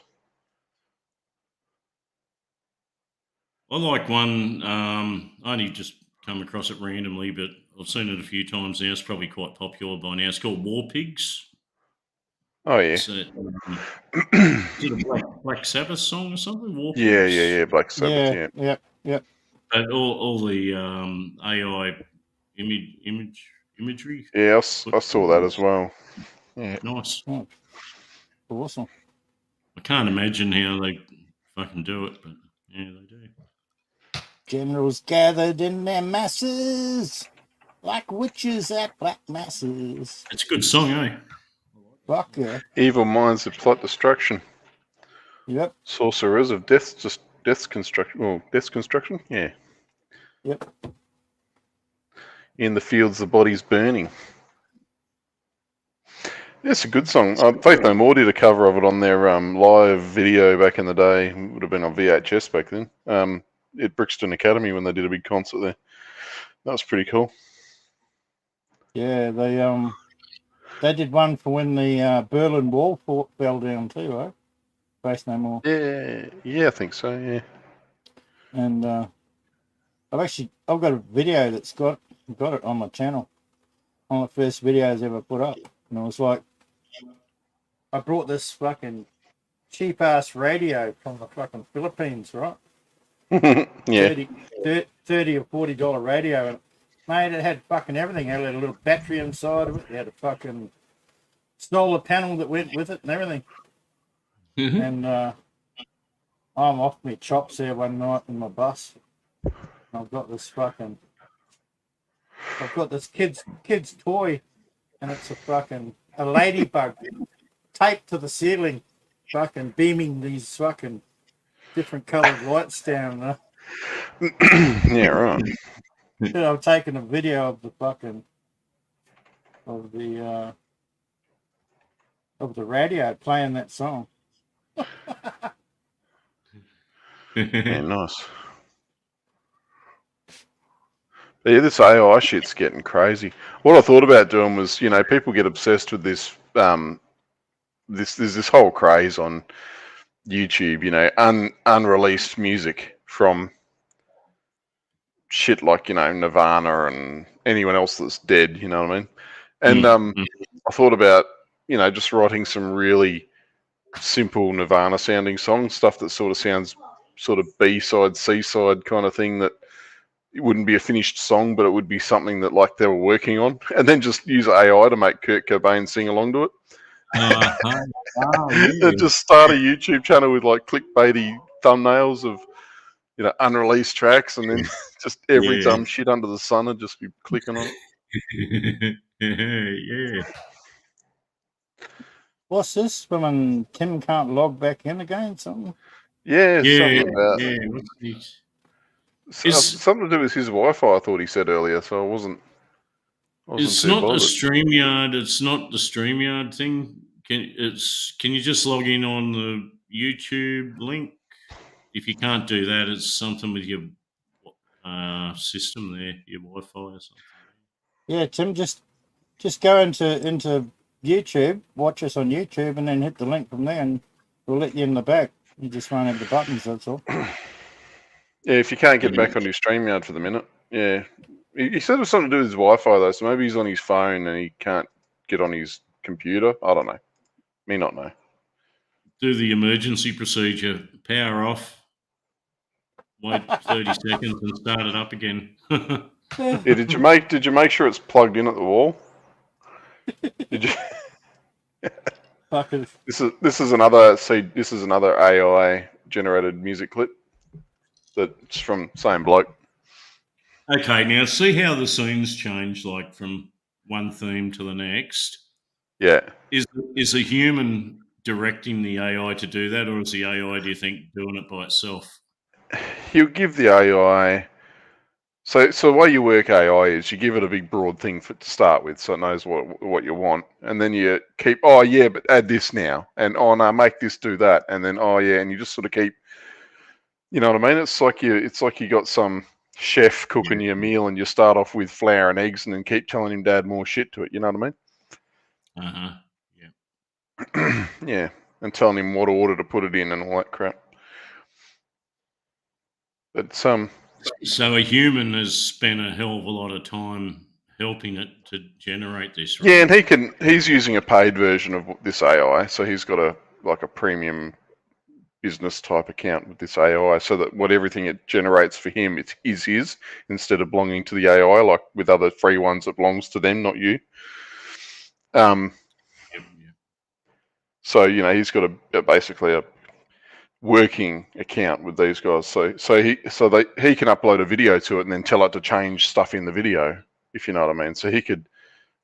[SPEAKER 2] I like one. I only just come across it randomly, but I've seen it a few times now. It's probably quite popular by now. It's called War Pigs.
[SPEAKER 5] Oh yeah,
[SPEAKER 2] It's a, is it a Black Sabbath song or something? War Pigs.
[SPEAKER 5] yeah. Black Sabbath, yeah.
[SPEAKER 4] Yep.
[SPEAKER 2] But all the AI imagery.
[SPEAKER 5] Yeah, I saw that as well. Yeah.
[SPEAKER 2] Nice.
[SPEAKER 4] Oh, awesome.
[SPEAKER 2] I can't imagine how they fucking do it, but yeah, they do.
[SPEAKER 4] Generals gathered in their masses, like witches at black masses.
[SPEAKER 2] It's a good song, eh?
[SPEAKER 4] Fuck yeah.
[SPEAKER 5] Evil minds of plot destruction.
[SPEAKER 4] Yep.
[SPEAKER 5] Sorcerers of death's construction. Yeah.
[SPEAKER 4] Yep.
[SPEAKER 5] In the fields, the body's burning. Yeah, it's a good song. Faith No More did a cover of it on their live video back in the day. It would have been on VHS back then. At Brixton Academy when they did a big concert there. That was pretty cool.
[SPEAKER 4] Yeah, they did one for when the Berlin Wall fell down too, right? Faith No More.
[SPEAKER 5] Yeah, I think so. Yeah.
[SPEAKER 4] And I've got a video that's got it on my channel. One of the first videos ever put up. And it was like, I brought this fucking cheap ass radio from the fucking Philippines, right?
[SPEAKER 5] Yeah.
[SPEAKER 4] $30 or $40 radio. And mate, it had fucking everything. It had a little battery inside of it. It had a fucking solar panel that went with it and everything.
[SPEAKER 2] Mhm.
[SPEAKER 4] And I'm off my chops there one night in my bus. And I've got this kid's toy, and it's a ladybug taped to the ceiling, fucking beaming these fucking different coloured lights down.
[SPEAKER 5] Yeah, right.
[SPEAKER 4] I'm taking a video of the radio playing that song.
[SPEAKER 5] Yeah, nice. But yeah, this AI shit's getting crazy. What I thought about doing was, people get obsessed with this. There's this whole craze on YouTube, unreleased music from shit like Nirvana and anyone else that's dead. You know what I mean? And I thought about just writing some really simple Nirvana sounding songs, stuff that sort of sounds sort of B-side, C-side kind of thing, that it wouldn't be a finished song, but it would be something that like they were working on, and then just use AI to make Kurt Cobain sing along to it. And just start a YouTube channel with like clickbaity thumbnails of unreleased tracks, and then just every dumb shit under the sun and just be clicking on it.
[SPEAKER 2] Yeah.
[SPEAKER 4] What's this? When Tim can't log back in again? Something?
[SPEAKER 5] Yeah, something about
[SPEAKER 2] Is-
[SPEAKER 5] something to do with his Wi-Fi. I thought he said earlier, so I wasn't
[SPEAKER 2] It's
[SPEAKER 5] too
[SPEAKER 2] not
[SPEAKER 5] bothered.
[SPEAKER 2] the StreamYard. It's not the StreamYard thing. Can you just log in on the YouTube link? If you can't do that, it's something with your system there, your Wi-Fi or something.
[SPEAKER 4] Yeah, Tim, just go into YouTube, watch us on YouTube, and then hit the link from there, and we'll let you in the back. You just won't have the buttons, that's all.
[SPEAKER 5] Yeah, if you can't get back onto StreamYard for the minute, yeah. He said it was something to do with his Wi-Fi though, so maybe he's on his phone and he can't get on his computer. I don't know. Me not know.
[SPEAKER 2] Do the emergency procedure. Power off. Wait 30 seconds and start it up again.
[SPEAKER 5] Yeah, did you make sure it's plugged in at the wall? Did you?
[SPEAKER 4] Fuckers.
[SPEAKER 5] This is another AI generated music clip that's from same bloke.
[SPEAKER 2] Okay, now see how the scenes change, like from one theme to the next.
[SPEAKER 5] Yeah.
[SPEAKER 2] Is a human directing the AI to do that, or is the AI, do you think, doing it by itself?
[SPEAKER 5] You give the AI. So the way you work AI is you give it a big broad thing to start with, so it knows what you want, and then you keep, oh yeah, but add this now, and oh no, make this do that, and then oh yeah, and you just sort of keep, you know what I mean? It's like you got some chef cooking you a meal, and you start off with flour and eggs, and then keep telling him to add more shit to it. You know what
[SPEAKER 2] Uh-huh.
[SPEAKER 5] I mean? Yeah, and telling him what order to put it in and all that crap. But
[SPEAKER 2] So a human has spent a hell of a lot of time helping it to generate this, right?
[SPEAKER 5] yeah, and he's using a paid version of this AI, so he's got a premium business type account with this AI, so that everything it generates for him, it's his instead of belonging to the AI, like with other free ones that belongs to them, not you.
[SPEAKER 2] Yep.
[SPEAKER 5] So he's got basically a working account with these guys. So he can upload a video to it and then tell it to change stuff in the video, if you know what I mean. So he could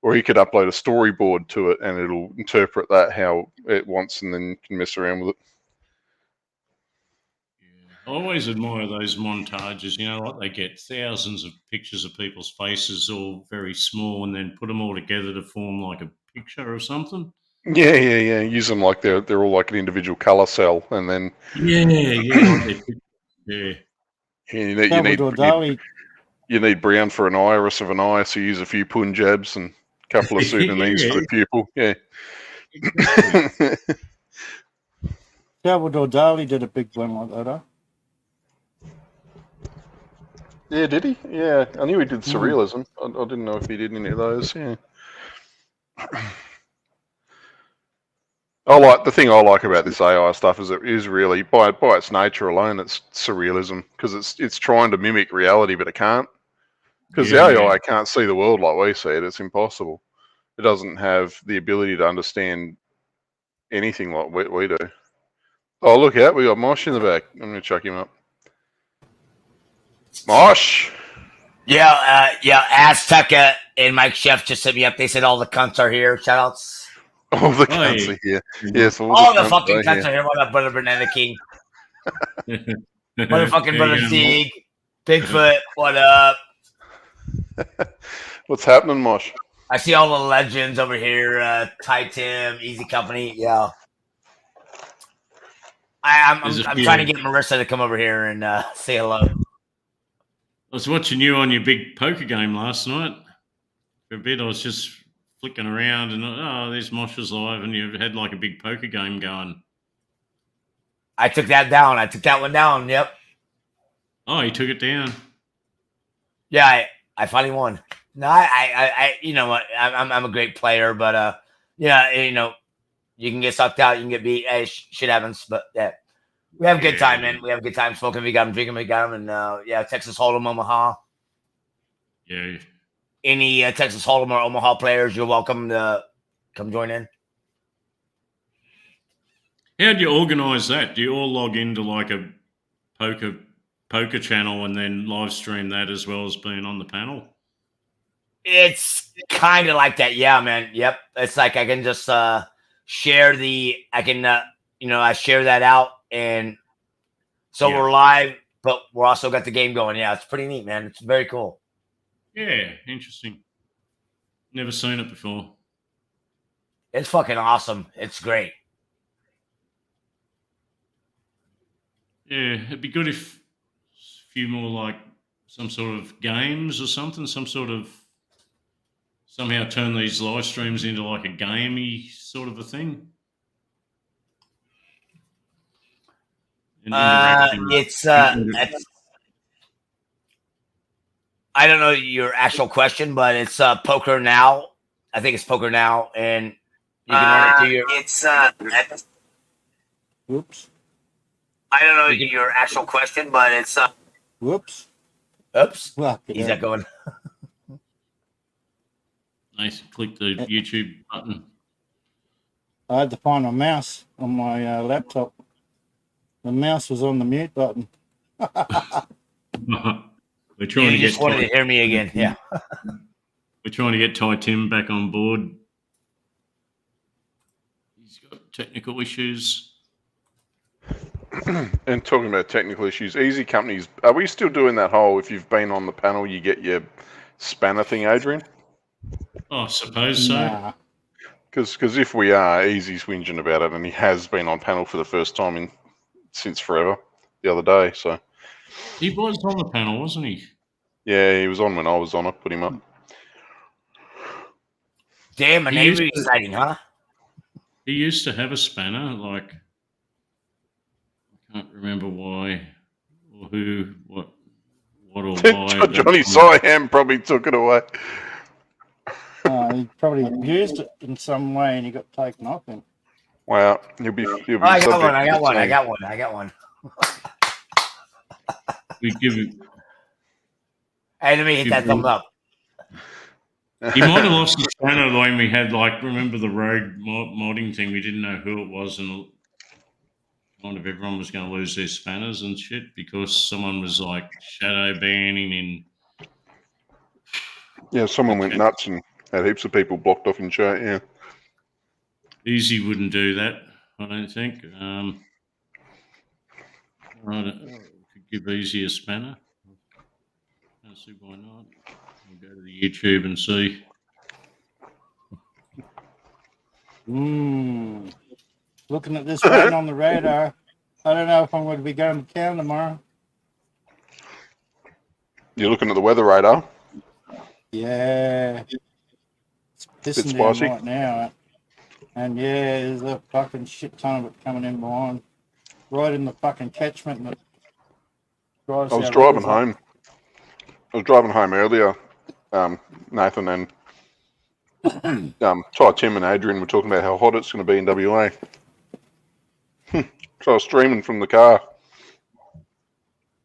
[SPEAKER 5] upload a storyboard to it and it'll interpret that how it wants, and then you can mess around with it.
[SPEAKER 2] I always admire those montages, like they get thousands of pictures of people's faces, all very small, and then put them all together to form like a picture or something.
[SPEAKER 5] Yeah. Use them like they're all like an individual color cell, and then
[SPEAKER 2] Yeah.
[SPEAKER 5] You need brown for an iris of an eye, so you use a few Punjabs and a couple of Sudanese for the pupil. Yeah.
[SPEAKER 4] Salvador Dali did a big one like that, huh?
[SPEAKER 5] Yeah, did he? Yeah, I knew he did surrealism. I didn't know if he did any of those. Yeah. The thing I like about this AI stuff is it is really by its nature alone, it's surrealism, because it's trying to mimic reality, but it can't, because the AI can't see the world like we see it. It's impossible. It doesn't have the ability to understand anything like we do. Oh, look out! We got Mosh in the back. I'm gonna chuck him up. Mosh.
[SPEAKER 6] Yeah, Azteca and Mike Chef just hit me up. They said all the cunts are here. Shoutouts.
[SPEAKER 5] All the cunts are here. Yes,
[SPEAKER 6] all the fucking cunts are here. What up, brother Banana King? Motherfucking brother Zeke. Bigfoot, what up?
[SPEAKER 5] What's happening, Mosh?
[SPEAKER 6] I see all the legends over here. Ty Tim, Easy Company. Yeah. I'm trying to get Marissa to come over here and say hello.
[SPEAKER 2] I was watching you on your big poker game last night. For a bit, I was just flicking around and, there's Mosh is live, and you had like a big poker game going.
[SPEAKER 6] I took that down. I took that one down. Yep.
[SPEAKER 2] Oh, you took it down?
[SPEAKER 6] Yeah, I finally won. No, I you know what? I'm a great player, but yeah, you can get sucked out, you can get beat. Hey, shit happens, but yeah, we have a good time, man. We have a good time smoking. We got them, drinking. We got them, and Texas Hold'em, Omaha.
[SPEAKER 2] Yeah.
[SPEAKER 6] Any Texas Hold'em or Omaha players, you're welcome to come join in.
[SPEAKER 2] How do you organise that? Do you all log into like a poker channel and then live stream that as well as being on the panel?
[SPEAKER 6] It's kind of like that, yeah, man. Yep, it's like I can just share I share that out, and so we're live, but we're also got the game going. Yeah, it's pretty neat, man. It's very cool.
[SPEAKER 2] Yeah, interesting. Never seen it before.
[SPEAKER 6] It's fucking awesome. It's great.
[SPEAKER 2] Yeah, it'd be good if a few more like some sort of games or something, somehow turn these live streams into like a gamey sort of a thing.
[SPEAKER 6] It's I don't know your actual question, but it's Poker Now. I think it's Poker Now, and you can run it to your.
[SPEAKER 4] Whoops.
[SPEAKER 6] I don't know your actual question, but it's.
[SPEAKER 4] Whoops.
[SPEAKER 6] Oops.
[SPEAKER 4] Well,
[SPEAKER 6] he's not going.
[SPEAKER 2] Nice. Click the YouTube button.
[SPEAKER 4] I had to find my mouse on my laptop. The mouse was on the mute button.
[SPEAKER 2] We're trying
[SPEAKER 6] You
[SPEAKER 2] to
[SPEAKER 6] just
[SPEAKER 2] get
[SPEAKER 6] wanted to
[SPEAKER 2] Ty,
[SPEAKER 6] hear me again. Yeah.
[SPEAKER 2] we're trying to get Ty Tim back on board. He's got technical issues.
[SPEAKER 5] And talking about technical issues, Easy Companies, are we still doing that whole, if you've been on the panel, you get your spanner thing, Adrian?
[SPEAKER 2] Oh, I suppose so.
[SPEAKER 4] Nah.
[SPEAKER 5] Because if we are, Easy's whinging about it, and he has been on panel for the first time since forever the other day. So
[SPEAKER 2] He was on the panel, wasn't he?
[SPEAKER 5] yeah, he was on when I was on. I put him up.
[SPEAKER 6] Damn, an
[SPEAKER 2] He used
[SPEAKER 6] Avery
[SPEAKER 2] to-
[SPEAKER 6] sighting, huh?
[SPEAKER 2] He used to have a spanner, like I can't remember why or who, what or why.
[SPEAKER 5] Johnny Siam probably took it away.
[SPEAKER 4] He probably used it in some way and he got taken off him.
[SPEAKER 5] Wow, he'll be
[SPEAKER 6] Oh, I got
[SPEAKER 5] subject
[SPEAKER 6] one. I
[SPEAKER 5] to
[SPEAKER 6] got one. I
[SPEAKER 5] saying-
[SPEAKER 6] got one. I got one.
[SPEAKER 2] We give him.
[SPEAKER 6] Hey, let me hit that
[SPEAKER 2] People-
[SPEAKER 6] thumb up.
[SPEAKER 2] He might have lost his spanner when we had, like, remember the road modding thing? We didn't know who it was, and kind of everyone was going to lose their spanners and shit because someone was like shadow banning in.
[SPEAKER 5] Yeah, someone went
[SPEAKER 2] Okay.
[SPEAKER 5] nuts and had heaps of people blocked off in chat. Yeah.
[SPEAKER 2] Easy wouldn't do that, I don't think. Could give Easy a spanner. I don't see why not. We'll go to the YouTube and see.
[SPEAKER 4] Looking at this rain on the radar, I don't know if I'm going to be going to town tomorrow.
[SPEAKER 5] You're looking at the weather radar.
[SPEAKER 4] Yeah. It's pissing
[SPEAKER 5] Bit
[SPEAKER 4] down
[SPEAKER 5] spicy.
[SPEAKER 4] right now. And yeah, there's a fucking shit ton of it coming in behind. Right in the fucking catchment. That drives
[SPEAKER 5] I was
[SPEAKER 4] our
[SPEAKER 5] driving
[SPEAKER 4] rivers up.
[SPEAKER 5] home. I was driving home earlier. Nathan and Ty, Tim, and Adrian were talking about how hot it's going to be in WA. So I was streaming from the car,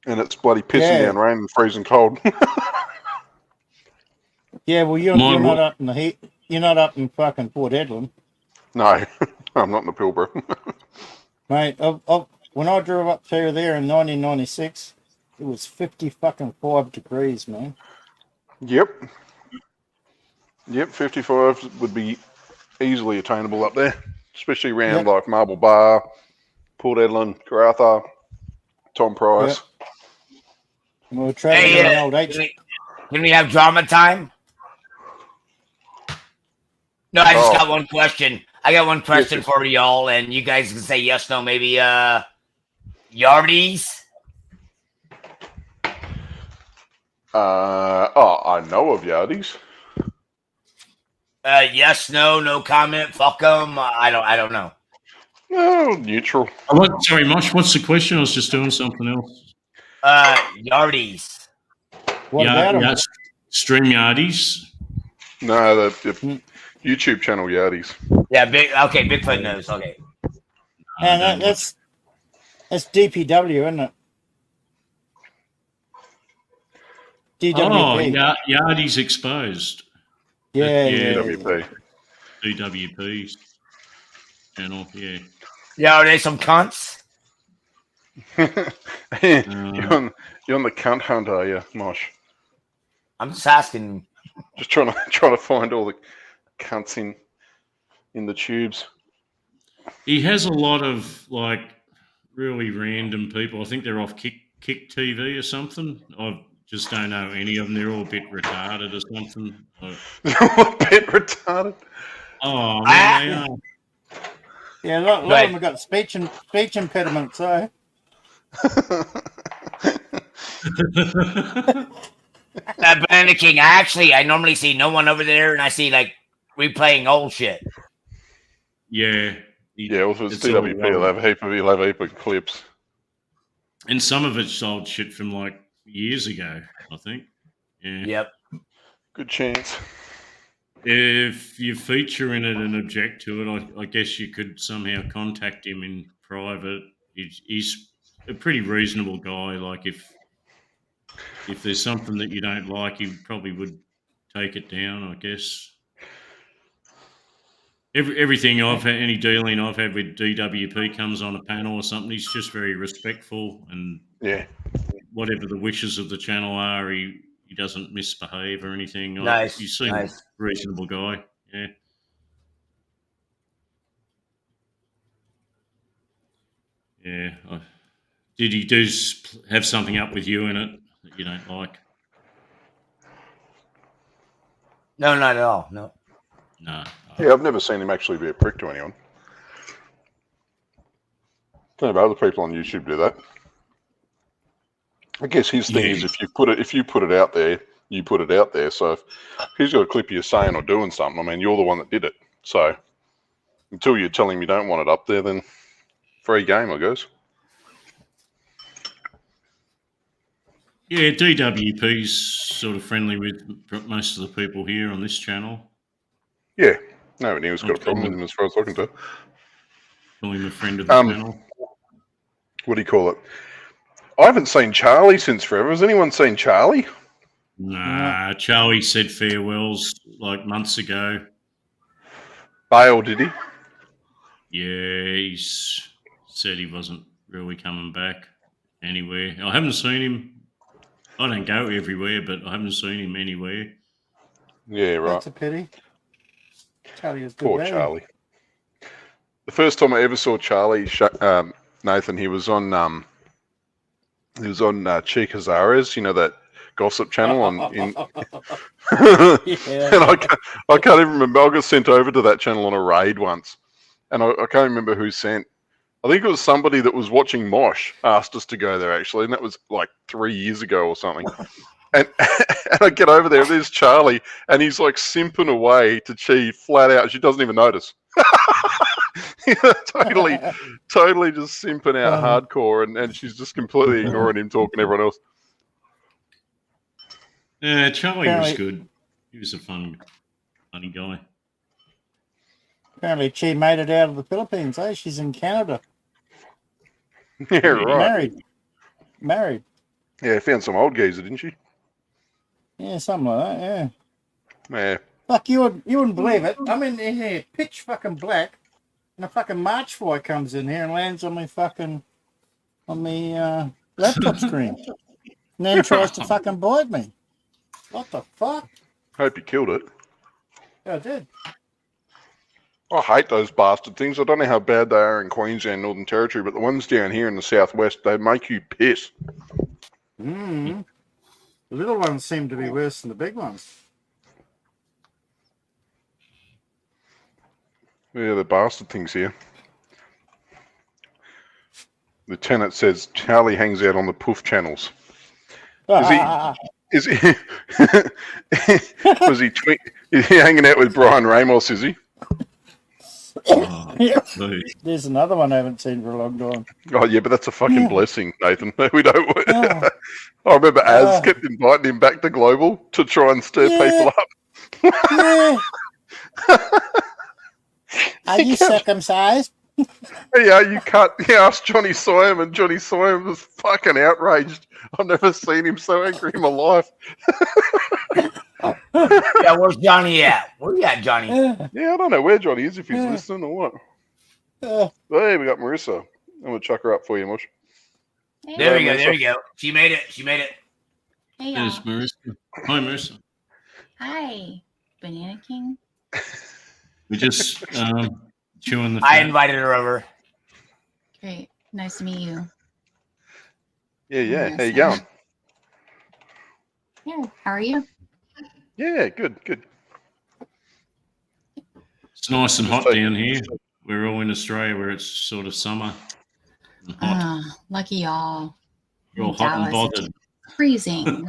[SPEAKER 5] and it's bloody pissing
[SPEAKER 4] Yeah.
[SPEAKER 5] down rain and freezing cold.
[SPEAKER 4] Yeah, well, you're
[SPEAKER 2] Mine
[SPEAKER 4] not
[SPEAKER 2] wa-
[SPEAKER 4] up in the heat. You're not up in fucking Port Edwin.
[SPEAKER 5] No, I'm not in the Pilbara.
[SPEAKER 4] Mate, when I drove up through there in 1996, it was 55 degrees, man.
[SPEAKER 5] Yep, 55 would be easily attainable up there, especially around
[SPEAKER 4] Yep.
[SPEAKER 5] like Marble Bar, Port Edlin, Karratha, Tom Price.
[SPEAKER 4] And we were traveling
[SPEAKER 6] Hey,
[SPEAKER 4] in the old
[SPEAKER 6] can
[SPEAKER 4] H.
[SPEAKER 6] we have drama time? No, I just
[SPEAKER 5] Oh.
[SPEAKER 6] got one question. I got one question
[SPEAKER 5] Yes.
[SPEAKER 6] for y'all, and you guys can say yes, no, maybe. Yardies.
[SPEAKER 5] I know of Yardies.
[SPEAKER 6] Yes, no comment. Fuck them. I don't know.
[SPEAKER 5] No, neutral.
[SPEAKER 2] Sorry, Mosh, what's the question? I was just doing something else.
[SPEAKER 6] Yardies.
[SPEAKER 4] What about them?
[SPEAKER 2] StreamYardies.
[SPEAKER 5] No, the YouTube channel Yardies.
[SPEAKER 6] Yeah, okay, Bigfoot knows. Okay.
[SPEAKER 4] And that's DPW, isn't it?
[SPEAKER 2] Oh,
[SPEAKER 4] DWP.
[SPEAKER 2] Yardies Exposed.
[SPEAKER 4] yeah,
[SPEAKER 2] yeah.
[SPEAKER 5] DWP.
[SPEAKER 2] DWP's channel, yeah.
[SPEAKER 6] Yeah, are they some cunts?
[SPEAKER 5] You're on the cunt hunt, are you, Mosh?
[SPEAKER 6] I'm just asking.
[SPEAKER 5] Just trying to find all the cunts in the tubes.
[SPEAKER 2] He has a lot of like really random people. I think they're off Kick TV or something. I just don't know any of them. They're all a bit retarded or something.
[SPEAKER 5] A bit retarded.
[SPEAKER 2] Oh man, they are.
[SPEAKER 4] Yeah, a lot of
[SPEAKER 6] Right.
[SPEAKER 4] them have got speech impediments, eh?
[SPEAKER 6] Banana King. I normally see no one over there, and I see like replaying old shit.
[SPEAKER 2] Yeah.
[SPEAKER 5] Yeah, also it's
[SPEAKER 2] It's all
[SPEAKER 5] DWP. He'll have a heap of clips.
[SPEAKER 2] And some of it's old shit from like years ago, I think. Yeah.
[SPEAKER 6] Yep.
[SPEAKER 5] Good chance.
[SPEAKER 2] If you feature in it and object to it, I guess you could somehow contact him in private. He's a pretty reasonable guy. Like if there's something that you don't like, he probably would take it down, I guess. Everything I've had, any dealing I've had with DWP comes on a panel or something, he's just very respectful, and
[SPEAKER 5] Yeah.
[SPEAKER 2] whatever the wishes of the channel are, he doesn't misbehave or anything.
[SPEAKER 6] Nice,
[SPEAKER 2] You seem
[SPEAKER 6] nice.
[SPEAKER 2] a reasonable guy. Yeah. Yeah. Did he have something up with you in it that you don't like?
[SPEAKER 6] No, not at all. No.
[SPEAKER 2] No.
[SPEAKER 5] Yeah, I've never seen him actually be a prick to anyone. Don't know, other people on YouTube do that. I guess his thing is if you put it out there, you put it out there. So if he's got a clip of you saying or doing something, I mean, you're the one that did it. So until you tell him you don't want it up there, then free game, I guess.
[SPEAKER 2] Yeah, DWP's sort of friendly with most of the people here on this channel.
[SPEAKER 5] Yeah, no, and he's got a problem with him as far as I can tell.
[SPEAKER 2] Call him a friend of the channel.
[SPEAKER 5] What do you call it? I haven't seen Charlie since forever. Has anyone seen Charlie?
[SPEAKER 2] Nah, Charlie said farewells like months ago.
[SPEAKER 5] Bail, did he?
[SPEAKER 2] Yeah, he's said he wasn't really coming back anywhere. I haven't seen him. I don't go everywhere, but I haven't seen him anywhere.
[SPEAKER 5] Yeah, right.
[SPEAKER 4] That's a pity. Charlie was good.
[SPEAKER 5] Poor
[SPEAKER 4] value.
[SPEAKER 5] Charlie. The first time I ever saw Charlie, Nathan, he was on Chica Zares, you know, that gossip channel on. And I can't even remember. I got sent over to that channel on a raid once, and I can't remember who sent. I think it was somebody that was watching Mosh asked us to go there actually, and that was like 3 years ago or something. And I get over there, there's Charlie, and he's like simping away to Chi flat out. She doesn't even notice. totally just simping out hardcore, and she's just completely ignoring him talking to everyone else.
[SPEAKER 2] Yeah, Charlie was good. He was a funny guy.
[SPEAKER 4] Apparently, she made it out of the Philippines. Eh? She's in Canada.
[SPEAKER 5] Yeah, right.
[SPEAKER 4] Married.
[SPEAKER 5] Yeah, found some old geezer, didn't she?
[SPEAKER 4] Yeah, something like that. Yeah.
[SPEAKER 5] Yeah.
[SPEAKER 4] Fuck, you wouldn't believe it. I'm in here, pitch fucking black, and a fucking March fly comes in here and lands on my laptop screen, and then tries to fucking bite me. What the fuck?
[SPEAKER 5] Hope you killed it.
[SPEAKER 4] Yeah, I did.
[SPEAKER 5] I hate those bastard things. I don't know how bad they are in Queensland, Northern Territory, but the ones down here in the southwest, they make you piss.
[SPEAKER 4] The little ones seem to be worse than the big ones.
[SPEAKER 5] Yeah, the bastard things here. The tenant says Charlie hangs out on the poof channels. Is he hanging out with Brian Ramos, is he?
[SPEAKER 2] Oh,
[SPEAKER 4] There's another one I haven't seen for a long time.
[SPEAKER 5] Oh yeah, but that's a fucking blessing, Nathan. We don't. I remember Az kept inviting him back to Global to try and stir people up.
[SPEAKER 4] Are you circumcised?
[SPEAKER 5] Yeah, ask Johnny Soyam, and Johnny Soyam was fucking outraged. I've never seen him so angry in my life.
[SPEAKER 6] Yeah, where's Johnny at? Where you at, Johnny?
[SPEAKER 5] Yeah, I don't know where Johnny is, if he's listening or what. Hey, we got Marissa. I'm going to chuck her up for you, Mush.
[SPEAKER 7] Hey,
[SPEAKER 6] There we go. She made it.
[SPEAKER 7] Hey,
[SPEAKER 2] there's
[SPEAKER 7] y'all.
[SPEAKER 2] Marissa. Hi, Marissa.
[SPEAKER 7] Hi, Banana King.
[SPEAKER 2] We just chewing the
[SPEAKER 6] I
[SPEAKER 2] fat.
[SPEAKER 6] invited her over.
[SPEAKER 7] Great. Nice to meet you.
[SPEAKER 5] Yeah. How you
[SPEAKER 7] Marissa.
[SPEAKER 5] going?
[SPEAKER 7] Yeah. How are you?
[SPEAKER 5] Yeah, good.
[SPEAKER 2] It's nice and hot
[SPEAKER 5] Just
[SPEAKER 2] down here. We're all in Australia where it's sort of summer and hot.
[SPEAKER 7] Lucky y'all.
[SPEAKER 2] We're all
[SPEAKER 7] in
[SPEAKER 2] hot and
[SPEAKER 7] Dallas,
[SPEAKER 2] bothered.
[SPEAKER 7] Freezing.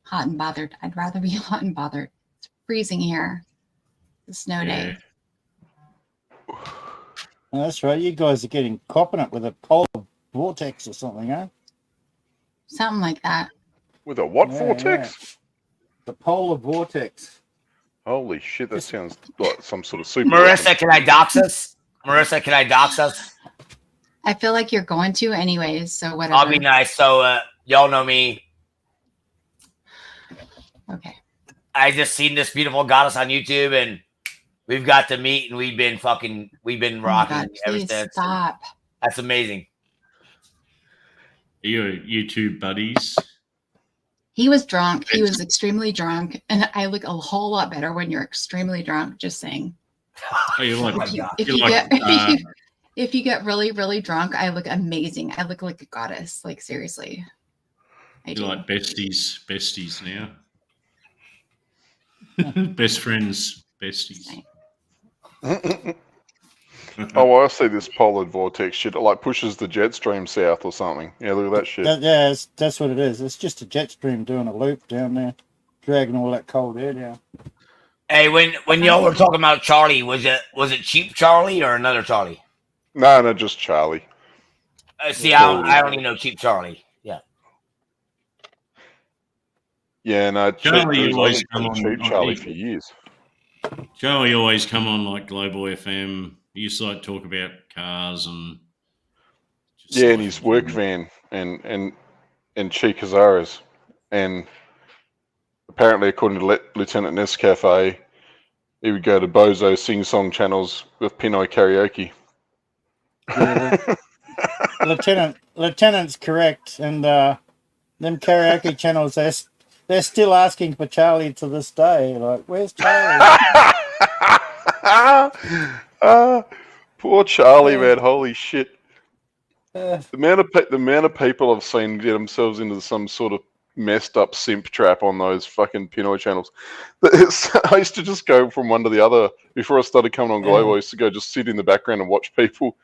[SPEAKER 7] Hot and bothered. I'd rather be hot and bothered. It's freezing here. It's a snow day.
[SPEAKER 4] Oh, that's right. You guys are getting copping it with a polar vortex or something, huh?
[SPEAKER 7] Something like that.
[SPEAKER 5] With a what
[SPEAKER 4] Yeah,
[SPEAKER 5] vortex?
[SPEAKER 4] The polar vortex.
[SPEAKER 5] Holy shit, that sounds like some sort of super.
[SPEAKER 6] Marissa, can I dox us?
[SPEAKER 7] I feel like you're going to anyways, so whatever.
[SPEAKER 6] I'll be nice. So, y'all know me.
[SPEAKER 7] Okay.
[SPEAKER 6] I just seen this beautiful goddess on YouTube, and We've got to meet, and we've been
[SPEAKER 7] Oh my
[SPEAKER 6] rocking
[SPEAKER 7] God,
[SPEAKER 6] ever
[SPEAKER 7] please
[SPEAKER 6] since.
[SPEAKER 7] stop.
[SPEAKER 6] That's amazing.
[SPEAKER 2] Are you two buddies?
[SPEAKER 7] He was drunk. He was extremely drunk. And I look a whole lot better when you're extremely drunk, just saying.
[SPEAKER 2] Oh, you like,
[SPEAKER 6] my
[SPEAKER 7] If you,
[SPEAKER 6] God.
[SPEAKER 7] if
[SPEAKER 2] you
[SPEAKER 7] you
[SPEAKER 2] like,
[SPEAKER 7] get if you get really, really drunk, I look amazing. I look like a goddess. Like seriously. I
[SPEAKER 2] you
[SPEAKER 7] do.
[SPEAKER 2] like besties now. Best friends, besties.
[SPEAKER 5] Oh, well, I see this polar vortex shit. It like pushes the jet stream south or something. Yeah, look at that shit.
[SPEAKER 4] Yeah, that's what it is. It's just a jet stream doing a loop down there, dragging all that cold air down.
[SPEAKER 6] Hey, when y'all were talking about Charlie, was it Cheap Charlie or another Charlie?
[SPEAKER 5] No, just Charlie.
[SPEAKER 6] See, I only know Cheap Charlie. Yeah.
[SPEAKER 5] Yeah, no,
[SPEAKER 2] Charlie
[SPEAKER 5] Cheap,
[SPEAKER 2] always
[SPEAKER 5] Cheap
[SPEAKER 2] come on
[SPEAKER 5] Charlie
[SPEAKER 2] TV.
[SPEAKER 5] for years.
[SPEAKER 2] Joey always come on like Global FM. He used to like talk about cars and just
[SPEAKER 5] Yeah,
[SPEAKER 2] like,
[SPEAKER 5] and his work van and Che Cazares. And apparently, according to Lieutenant Nescafe, he would go to Bozo sing-song channels with Pinoy karaoke.
[SPEAKER 4] Yeah, Lieutenant's correct, and them karaoke channels, they're still asking for Charlie to this day. Like, where's Charlie?
[SPEAKER 5] Poor Charlie,
[SPEAKER 4] Yeah.
[SPEAKER 5] man! Holy shit!
[SPEAKER 4] Uh,
[SPEAKER 5] The amount of people I've seen get themselves into some sort of messed up simp trap on those fucking Pinoy channels. I used to just go from one to the other before I started coming on Globo. I used to go just sit in the background and watch people,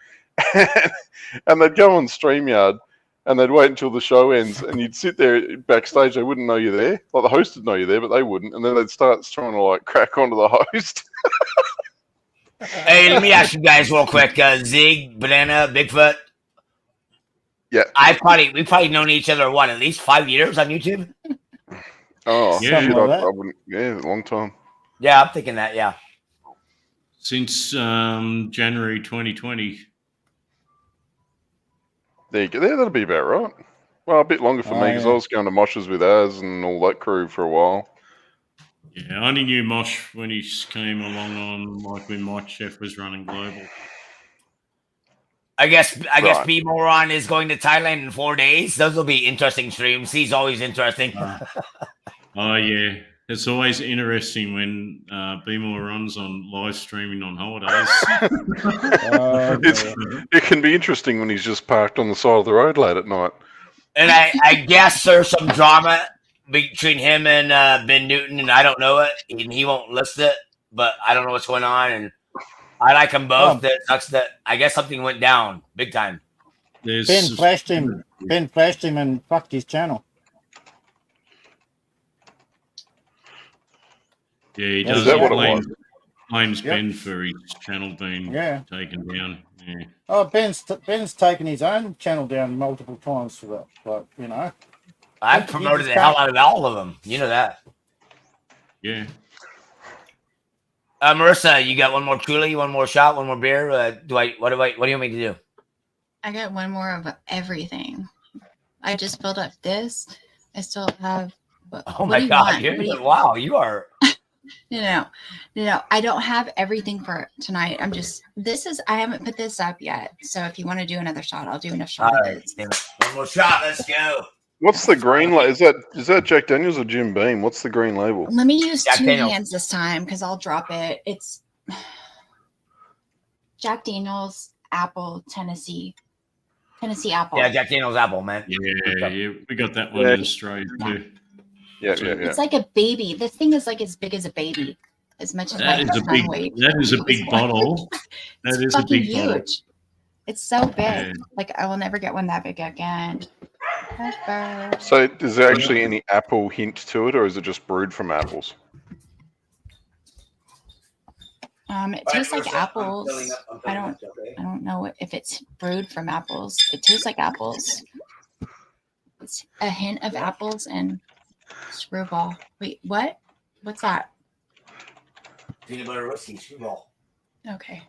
[SPEAKER 5] and they'd go on StreamYard. And they'd wait until the show ends, and you'd sit there backstage. They wouldn't know you're there. Like the host would know you're there, but they wouldn't. And then they'd start trying to like crack onto the host.
[SPEAKER 6] Hey, let me ask you guys real quick. Zig, Banana, Bigfoot.
[SPEAKER 5] Yeah.
[SPEAKER 6] We've probably known each other at least 5 years on YouTube.
[SPEAKER 5] Oh,
[SPEAKER 2] Yeah.
[SPEAKER 5] shit,
[SPEAKER 4] Something like
[SPEAKER 5] I wouldn't. Yeah, a long time.
[SPEAKER 6] Yeah, I'm thinking that. Yeah.
[SPEAKER 2] since January 2020.
[SPEAKER 5] There you go. There, that'll be about right. Well, a bit longer for me because I was going to Moshes with Az and all that crew for a while.
[SPEAKER 2] Yeah, I only knew Mosh when he came along on like when Mike Chef was running Global.
[SPEAKER 6] I guess
[SPEAKER 5] Right.
[SPEAKER 6] B Moron is going to Thailand in 4 days. Those will be interesting streams. He's always interesting.
[SPEAKER 2] Oh yeah, it's always interesting when B-More runs on live streaming on holidays.
[SPEAKER 5] It can be interesting when he's just parked on the side of the road late at night.
[SPEAKER 6] And I guess there's some drama between him and Ben Newton, and I don't know it, and he won't list it, but I don't know what's going on, and I like them both. That sucks that I guess something went down big time.
[SPEAKER 4] Ben flashed him and fucked his channel.
[SPEAKER 2] Yeah, he
[SPEAKER 4] Is
[SPEAKER 2] does.
[SPEAKER 5] that what it
[SPEAKER 2] blames,
[SPEAKER 5] was?
[SPEAKER 2] blames
[SPEAKER 4] Yep.
[SPEAKER 2] Ben for his channel being taken down. Yeah.
[SPEAKER 4] Oh, Ben's taken his own channel down multiple times for that. Like, you know.
[SPEAKER 6] I've promoted the hell out of all of them. You know that.
[SPEAKER 2] Yeah.
[SPEAKER 6] Marissa, you got one more Truly, one more shot, one more beer. What do you want me to do?
[SPEAKER 7] I got one more of everything. I just filled up this. I still have.
[SPEAKER 6] Oh my God! Wow, you are.
[SPEAKER 7] No, I don't have everything for tonight. I haven't put this up yet. So if you want to do another shot, I'll do enough shot.
[SPEAKER 6] All right, one more shot. Let's go.
[SPEAKER 5] What's the green? Is that Jack Daniels or Jim Beam? What's the green label?
[SPEAKER 7] Let me use
[SPEAKER 6] Jack
[SPEAKER 7] two
[SPEAKER 6] Daniels.
[SPEAKER 7] hands this time because I'll drop it. It's Jack Daniels Apple Tennessee Apple.
[SPEAKER 6] Yeah, Jack Daniels Apple, man.
[SPEAKER 2] Yeah, we got that one in Australia too.
[SPEAKER 5] Yeah.
[SPEAKER 7] It's like a baby. This thing is like as big as a baby. As much as
[SPEAKER 2] That
[SPEAKER 7] my
[SPEAKER 2] is a
[SPEAKER 7] son
[SPEAKER 2] big.
[SPEAKER 7] weighs.
[SPEAKER 2] That is a big bottle. That
[SPEAKER 7] It's
[SPEAKER 2] is a
[SPEAKER 7] fucking
[SPEAKER 2] big bottle.
[SPEAKER 7] huge. It's so big.
[SPEAKER 2] Yeah.
[SPEAKER 7] Like I will never get one that big again. Ever.
[SPEAKER 5] So, is there actually any apple hint to it, or is it just brewed from apples?
[SPEAKER 7] It tastes like apples. I don't know if it's brewed from apples. It tastes like apples. It's a hint of apples and screwball. Wait, what? What's that?
[SPEAKER 6] Peanut butter whiskey, screwball.
[SPEAKER 7] Okay.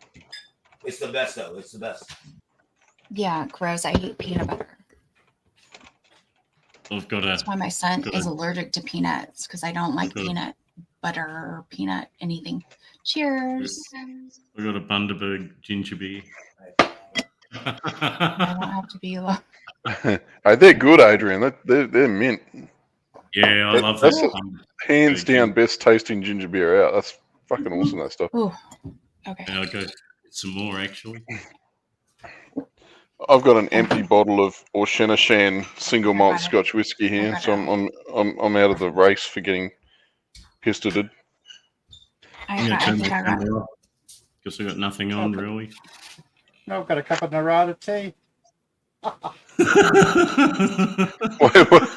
[SPEAKER 6] It's the best though. It's the best.
[SPEAKER 7] Yeah, gross. I hate peanut butter.
[SPEAKER 2] I've got a.
[SPEAKER 7] That's why my son
[SPEAKER 2] Good.
[SPEAKER 7] is allergic to peanuts because I don't like
[SPEAKER 2] Good.
[SPEAKER 7] peanut butter, peanut, anything. Cheers.
[SPEAKER 2] I got a Bundaberg ginger beer.
[SPEAKER 7] I don't have to be long.
[SPEAKER 5] Hey, they're good, Adrian. They're mint.
[SPEAKER 2] Yeah, I love
[SPEAKER 5] That's
[SPEAKER 2] this.
[SPEAKER 5] Hands down, best tasting ginger beer out. That's fucking awesome, that stuff.
[SPEAKER 7] Ooh. Okay.
[SPEAKER 2] I'll go get some more, actually.
[SPEAKER 5] I've got an empty bottle of Auchenachan single malt
[SPEAKER 7] got it.
[SPEAKER 5] Scotch whiskey here,
[SPEAKER 7] got
[SPEAKER 5] so I'm out of the race for getting pisted.
[SPEAKER 2] I'm going to
[SPEAKER 7] I
[SPEAKER 2] turn the
[SPEAKER 7] think I got
[SPEAKER 2] camera off because I got nothing on, really.
[SPEAKER 4] No, I've got a cup of Narada tea.
[SPEAKER 5] Wait, what?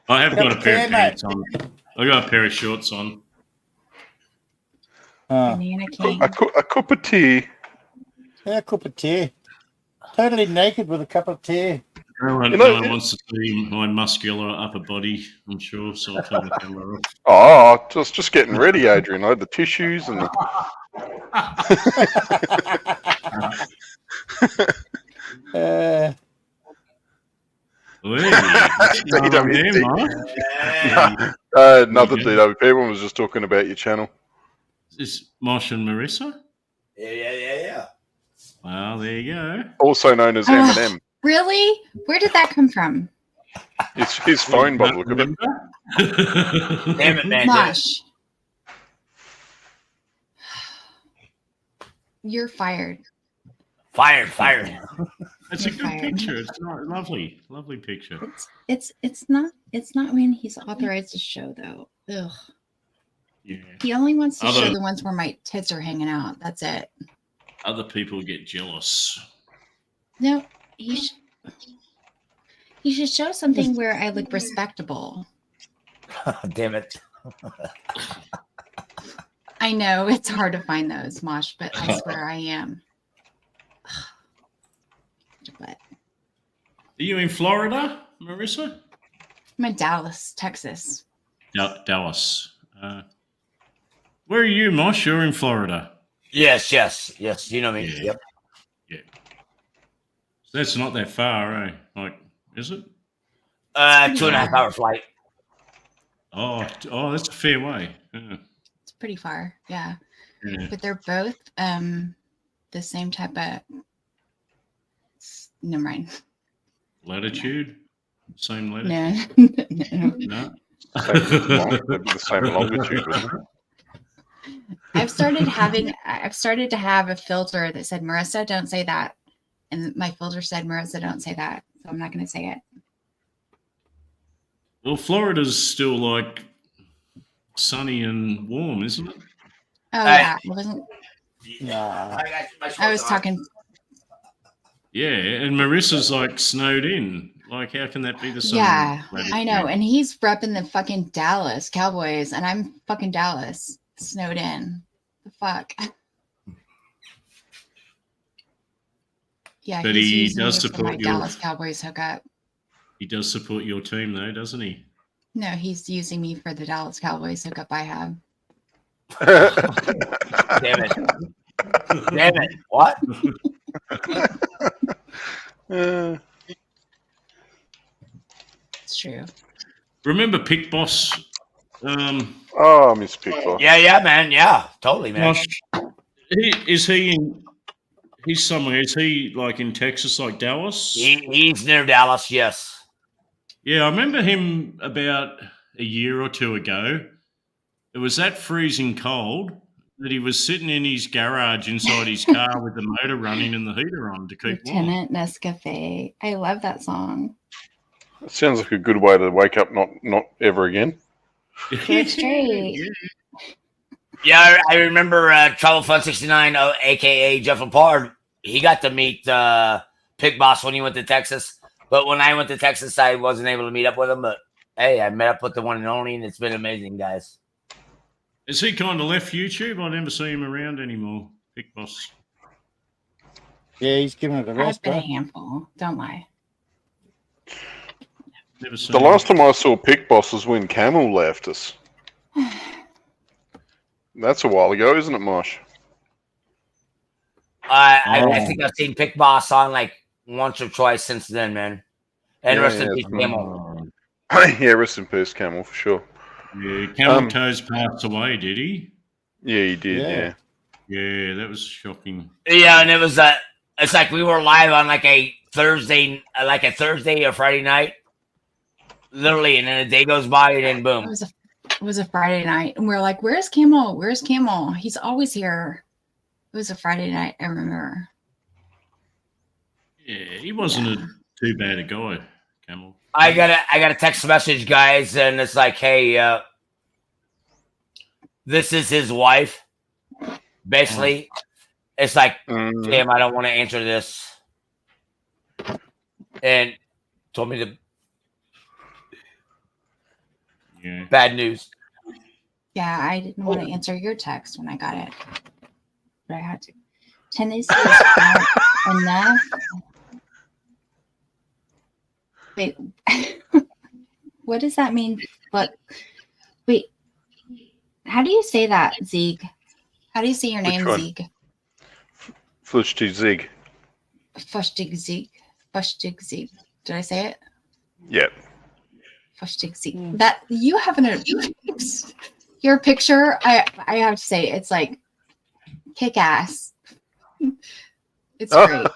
[SPEAKER 2] I have got a pair of
[SPEAKER 4] Yeah, mate.
[SPEAKER 2] pants on. I got a pair of shorts on.
[SPEAKER 7] Banana King.
[SPEAKER 5] A cup of tea.
[SPEAKER 4] Yeah, a cup of tea. Totally naked with a cup of tea.
[SPEAKER 2] No one,
[SPEAKER 5] You know,
[SPEAKER 2] no one wants to see my muscular upper body, I'm sure, so I'll turn the camera off.
[SPEAKER 5] Oh, just getting ready, Adrian. I had the tissues and another DWP one was just talking about your channel.
[SPEAKER 2] Is Mosh and Marissa?
[SPEAKER 6] Yeah.
[SPEAKER 2] Well, there you go.
[SPEAKER 5] Also known as Eminem.
[SPEAKER 7] Really? Where did that come from?
[SPEAKER 5] It's his phone by the look of it.
[SPEAKER 6] Damn it, man.
[SPEAKER 7] Mosh. You're fired.
[SPEAKER 6] Fired.
[SPEAKER 2] It's a
[SPEAKER 7] You're
[SPEAKER 2] good
[SPEAKER 7] fired.
[SPEAKER 2] picture. It's lovely picture.
[SPEAKER 7] It's not when he's authorized to show though. Ugh.
[SPEAKER 2] Yeah.
[SPEAKER 7] He only wants to show
[SPEAKER 2] Other-
[SPEAKER 7] the ones where my tits are hanging out. That's it.
[SPEAKER 2] Other people get jealous.
[SPEAKER 7] No, he should show something where I look respectable.
[SPEAKER 6] Damn it.
[SPEAKER 7] I know it's hard to find those, Mosh, but I swear I am. But
[SPEAKER 2] Are you in Florida, Marissa?
[SPEAKER 7] I'm in Dallas, Texas.
[SPEAKER 2] Dallas. Where are you, Mosh? You're in Florida.
[SPEAKER 6] Yes. You know me.
[SPEAKER 2] Yeah.
[SPEAKER 6] Yep.
[SPEAKER 2] So that's not that far, eh? Like, is it?
[SPEAKER 6] 2.5 hour flight.
[SPEAKER 2] Oh, that's a fair way. Yeah.
[SPEAKER 7] It's pretty far, yeah.
[SPEAKER 2] Yeah.
[SPEAKER 7] But they're both the same type of. Never mind.
[SPEAKER 2] Latitude? Same latitude?
[SPEAKER 7] No.
[SPEAKER 2] No.
[SPEAKER 5] The same longitude, wasn't it?
[SPEAKER 7] I've started to have a filter that said, Marissa, don't say that. And my filter said, Marissa, don't say that. So I'm not going to say it.
[SPEAKER 2] Well, Florida's still like sunny and warm, isn't it?
[SPEAKER 7] Oh, yeah. It wasn't.
[SPEAKER 4] Nah.
[SPEAKER 7] I was talking.
[SPEAKER 2] Yeah, and Marissa's like snowed in. Like, how can that be the same?
[SPEAKER 7] Yeah,
[SPEAKER 2] latitude?
[SPEAKER 7] I know. And he's repping the fucking Dallas Cowboys, and I'm fucking Dallas snowed in. The fuck. Yeah,
[SPEAKER 2] But
[SPEAKER 7] he's
[SPEAKER 2] he
[SPEAKER 7] using
[SPEAKER 2] does
[SPEAKER 7] me for my
[SPEAKER 2] support your-
[SPEAKER 7] Dallas Cowboys hookup.
[SPEAKER 2] He does support your team, though, doesn't he?
[SPEAKER 7] No, he's using me for the Dallas Cowboys hookup I have.
[SPEAKER 6] Damn it. What?
[SPEAKER 7] It's true.
[SPEAKER 2] Remember Pick Boss?
[SPEAKER 5] Oh, I miss Pickford.
[SPEAKER 6] Yeah, man. Yeah, totally, man.
[SPEAKER 2] Mosh, he's somewhere. Is he like in Texas, like Dallas?
[SPEAKER 6] He's near Dallas, yes.
[SPEAKER 2] Yeah, I remember him about a year or two ago. It was that freezing cold that he was sitting in his garage inside his car with the motor running and the heater on to keep warm.
[SPEAKER 7] Lieutenant Nescafe. I love that song.
[SPEAKER 5] It sounds like a good way to wake up not ever again.
[SPEAKER 7] George Strait.
[SPEAKER 6] Yeah, I remember Travel Fun 69, a.k.a. Jeff Lepard. He got to meet Pig Boss when he went to Texas. But when I went to Texas, I wasn't able to meet up with him. But, hey, I met up with the one and only, and it's been amazing, guys.
[SPEAKER 2] Has he kind of left YouTube? I never see him around anymore. Pick Boss.
[SPEAKER 4] Yeah, he's giving it a
[SPEAKER 7] I've
[SPEAKER 4] rest,
[SPEAKER 7] been a
[SPEAKER 4] bro.
[SPEAKER 7] handful. Don't lie.
[SPEAKER 2] Never seen
[SPEAKER 5] The
[SPEAKER 2] him.
[SPEAKER 5] last time I saw Pick Boss was when Camel left us. That's a while ago, isn't it, Mosh?
[SPEAKER 6] I think I've seen Pick Boss on like once or twice since then, man. And
[SPEAKER 5] Yeah,
[SPEAKER 6] rest in
[SPEAKER 5] yeah,
[SPEAKER 6] peace,
[SPEAKER 5] it's
[SPEAKER 6] Camel.
[SPEAKER 5] Yeah, rest in peace, Camel, for sure.
[SPEAKER 2] Yeah, Camel Toes passed away, did he?
[SPEAKER 5] Yeah, he did. Yeah.
[SPEAKER 2] Yeah, that was shocking.
[SPEAKER 6] Yeah, and it was it's like we were live on like a Thursday or Friday night, literally, and then a day goes by, and then boom.
[SPEAKER 7] It was a Friday night, and we are like, "Where's Camel? Where's Camel? He's always here." It was a Friday night. I remember.
[SPEAKER 2] Yeah, he wasn't too bad a guy, Camel.
[SPEAKER 6] I got a text message, guys, and it's like, "Hey, this is his wife." Basically, it's like, "Damn, I don't want to answer this," and told me the bad news.
[SPEAKER 7] Yeah, I didn't want to answer your text when I got it, but I had to. 10 days is not enough. Wait, what does that mean? Wait, how do you say that, Zieg? How do you say your name, Zieg?
[SPEAKER 5] Flushtig Zig.
[SPEAKER 7] Fushtig Zieg. Fushtig Zieg. Did I say it?
[SPEAKER 5] Yep.
[SPEAKER 7] Fushtig Zieg. That you have your picture. I have to say it's like kick ass. It's great.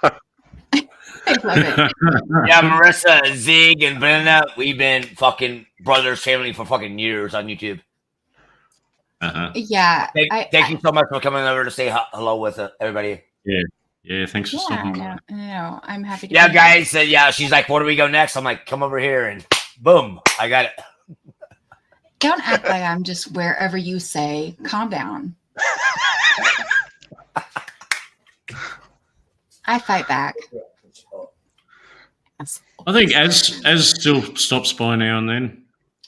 [SPEAKER 7] I love it.
[SPEAKER 6] Yeah, Marissa, Zig, and Brenda, we've been fucking brothers, family for fucking years on YouTube.
[SPEAKER 7] Yeah.
[SPEAKER 6] Thank you so much for coming over to say hello with everybody.
[SPEAKER 2] Yeah. Thanks for stopping by.
[SPEAKER 7] No, I'm happy to.
[SPEAKER 6] Yeah, guys. She's like, "Where do we go next?" I'm like, "Come over here," and boom, I got it.
[SPEAKER 7] Don't act like I'm just wherever you say. Calm down. I fight back.
[SPEAKER 2] I think Az still stops by now and then.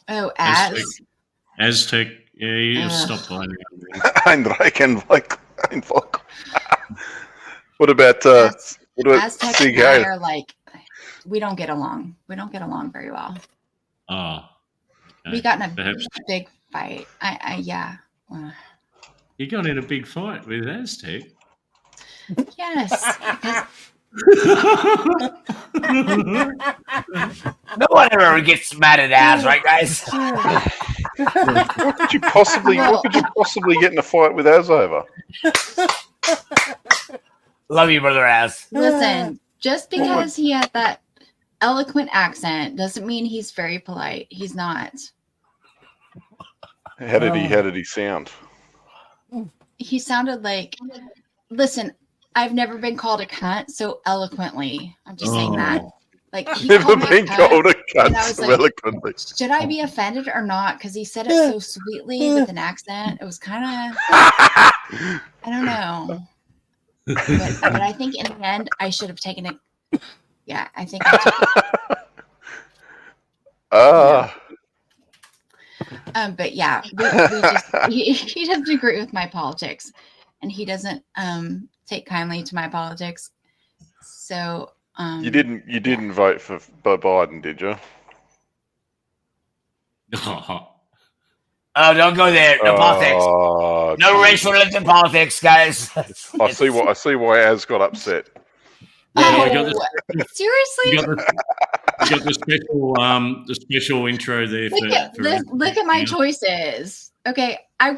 [SPEAKER 7] Oh,
[SPEAKER 2] Aztec. Yeah, he'll stop by now and then.
[SPEAKER 5] Ein Reichenwald. What about
[SPEAKER 7] Aztec and I
[SPEAKER 5] Sig?
[SPEAKER 7] are like, we don't get along. We don't get along very well.
[SPEAKER 2] Oh. Okay.
[SPEAKER 7] We got in a
[SPEAKER 2] Perhaps
[SPEAKER 7] big fight. Yeah.
[SPEAKER 2] you got in a big fight with Aztec.
[SPEAKER 7] Yes.
[SPEAKER 6] No one ever gets mad at Az, right, guys?
[SPEAKER 5] What could you possibly get in a fight with Az over?
[SPEAKER 6] Love you, brother Az.
[SPEAKER 7] Listen, just because he had that eloquent accent doesn't mean he's very polite. He's not.
[SPEAKER 5] How did he sound?
[SPEAKER 7] He sounded like, listen, I've never been called a cunt so eloquently. I'm just saying that. Like, he
[SPEAKER 5] Never
[SPEAKER 7] called me
[SPEAKER 5] been called a
[SPEAKER 7] and I
[SPEAKER 5] cunt
[SPEAKER 7] was
[SPEAKER 5] so
[SPEAKER 7] like,
[SPEAKER 5] eloquently.
[SPEAKER 7] should I be offended or not? Because he said it so sweetly with an accent. It was kind of, I don't know. But I think in the end, I should have taken it. Yeah, I think I took it. But yeah, he doesn't agree with my politics, and he doesn't take kindly to my politics. So
[SPEAKER 5] you didn't vote for Biden, did you?
[SPEAKER 6] Oh, don't go there. No politics. No racial religion politics, guys.
[SPEAKER 5] I see why Az got upset.
[SPEAKER 7] Seriously?
[SPEAKER 2] You got the special intro there.
[SPEAKER 7] Look at my choices. Okay, I'm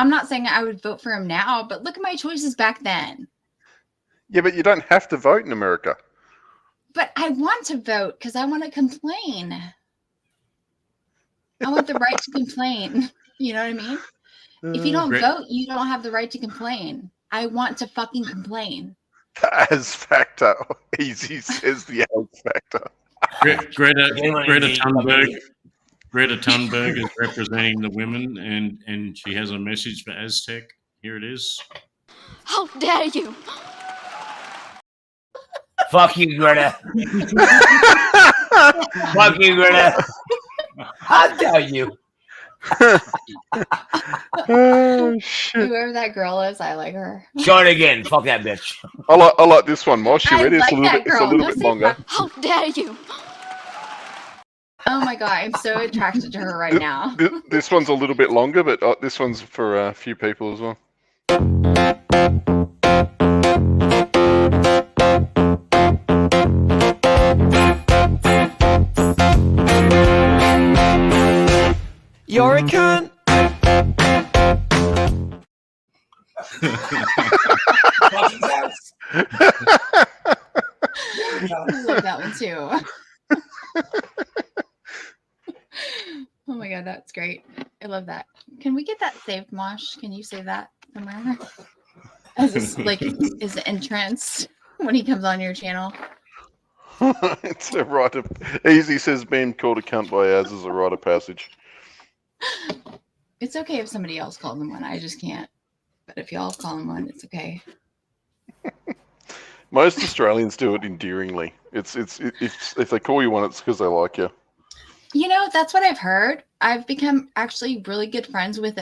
[SPEAKER 7] not saying I would vote for him now, but look at my choices back then.
[SPEAKER 5] Yeah, but you don't have to vote in America.
[SPEAKER 7] But I want to vote because I want to complain. I want the right to complain. You know what I mean? If you don't vote, you don't have the right to complain. I want to fucking complain.
[SPEAKER 5] The Az factor. Easy says the Az factor.
[SPEAKER 2] Greta Thunberg is representing the women, and she has a message for Aztec. Here it is.
[SPEAKER 8] How dare you!
[SPEAKER 6] Fuck you, Greta. Fuck you, Greta. How dare you?
[SPEAKER 5] Oh shit!
[SPEAKER 7] Whoever that girl is, I like her.
[SPEAKER 6] Show it again. Fuck that bitch.
[SPEAKER 5] I like this one, Mosh. You
[SPEAKER 7] I
[SPEAKER 5] ready?
[SPEAKER 7] like
[SPEAKER 5] It's a little bit longer.
[SPEAKER 8] How dare you!
[SPEAKER 7] Oh my god, I'm so attracted to her right now.
[SPEAKER 5] This one's a little bit longer, but this one's for a few people as well.
[SPEAKER 9] You're a cunt.
[SPEAKER 7] I love that one too. Oh my god, that's great. I love that. Can we get that saved, Mosh? Can you save that somewhere? As it's like his entrance when he comes on your channel.
[SPEAKER 5] It's a rite of Easy says being called a cunt by Az is a rite of passage.
[SPEAKER 7] It's okay if somebody else calls him one. I just can't. But if y'all call him one, it's okay.
[SPEAKER 5] Most Australians do it endearingly. It's if they call you one, it's because they like you.
[SPEAKER 7] You know, that's what I've heard. I've become actually really good friends with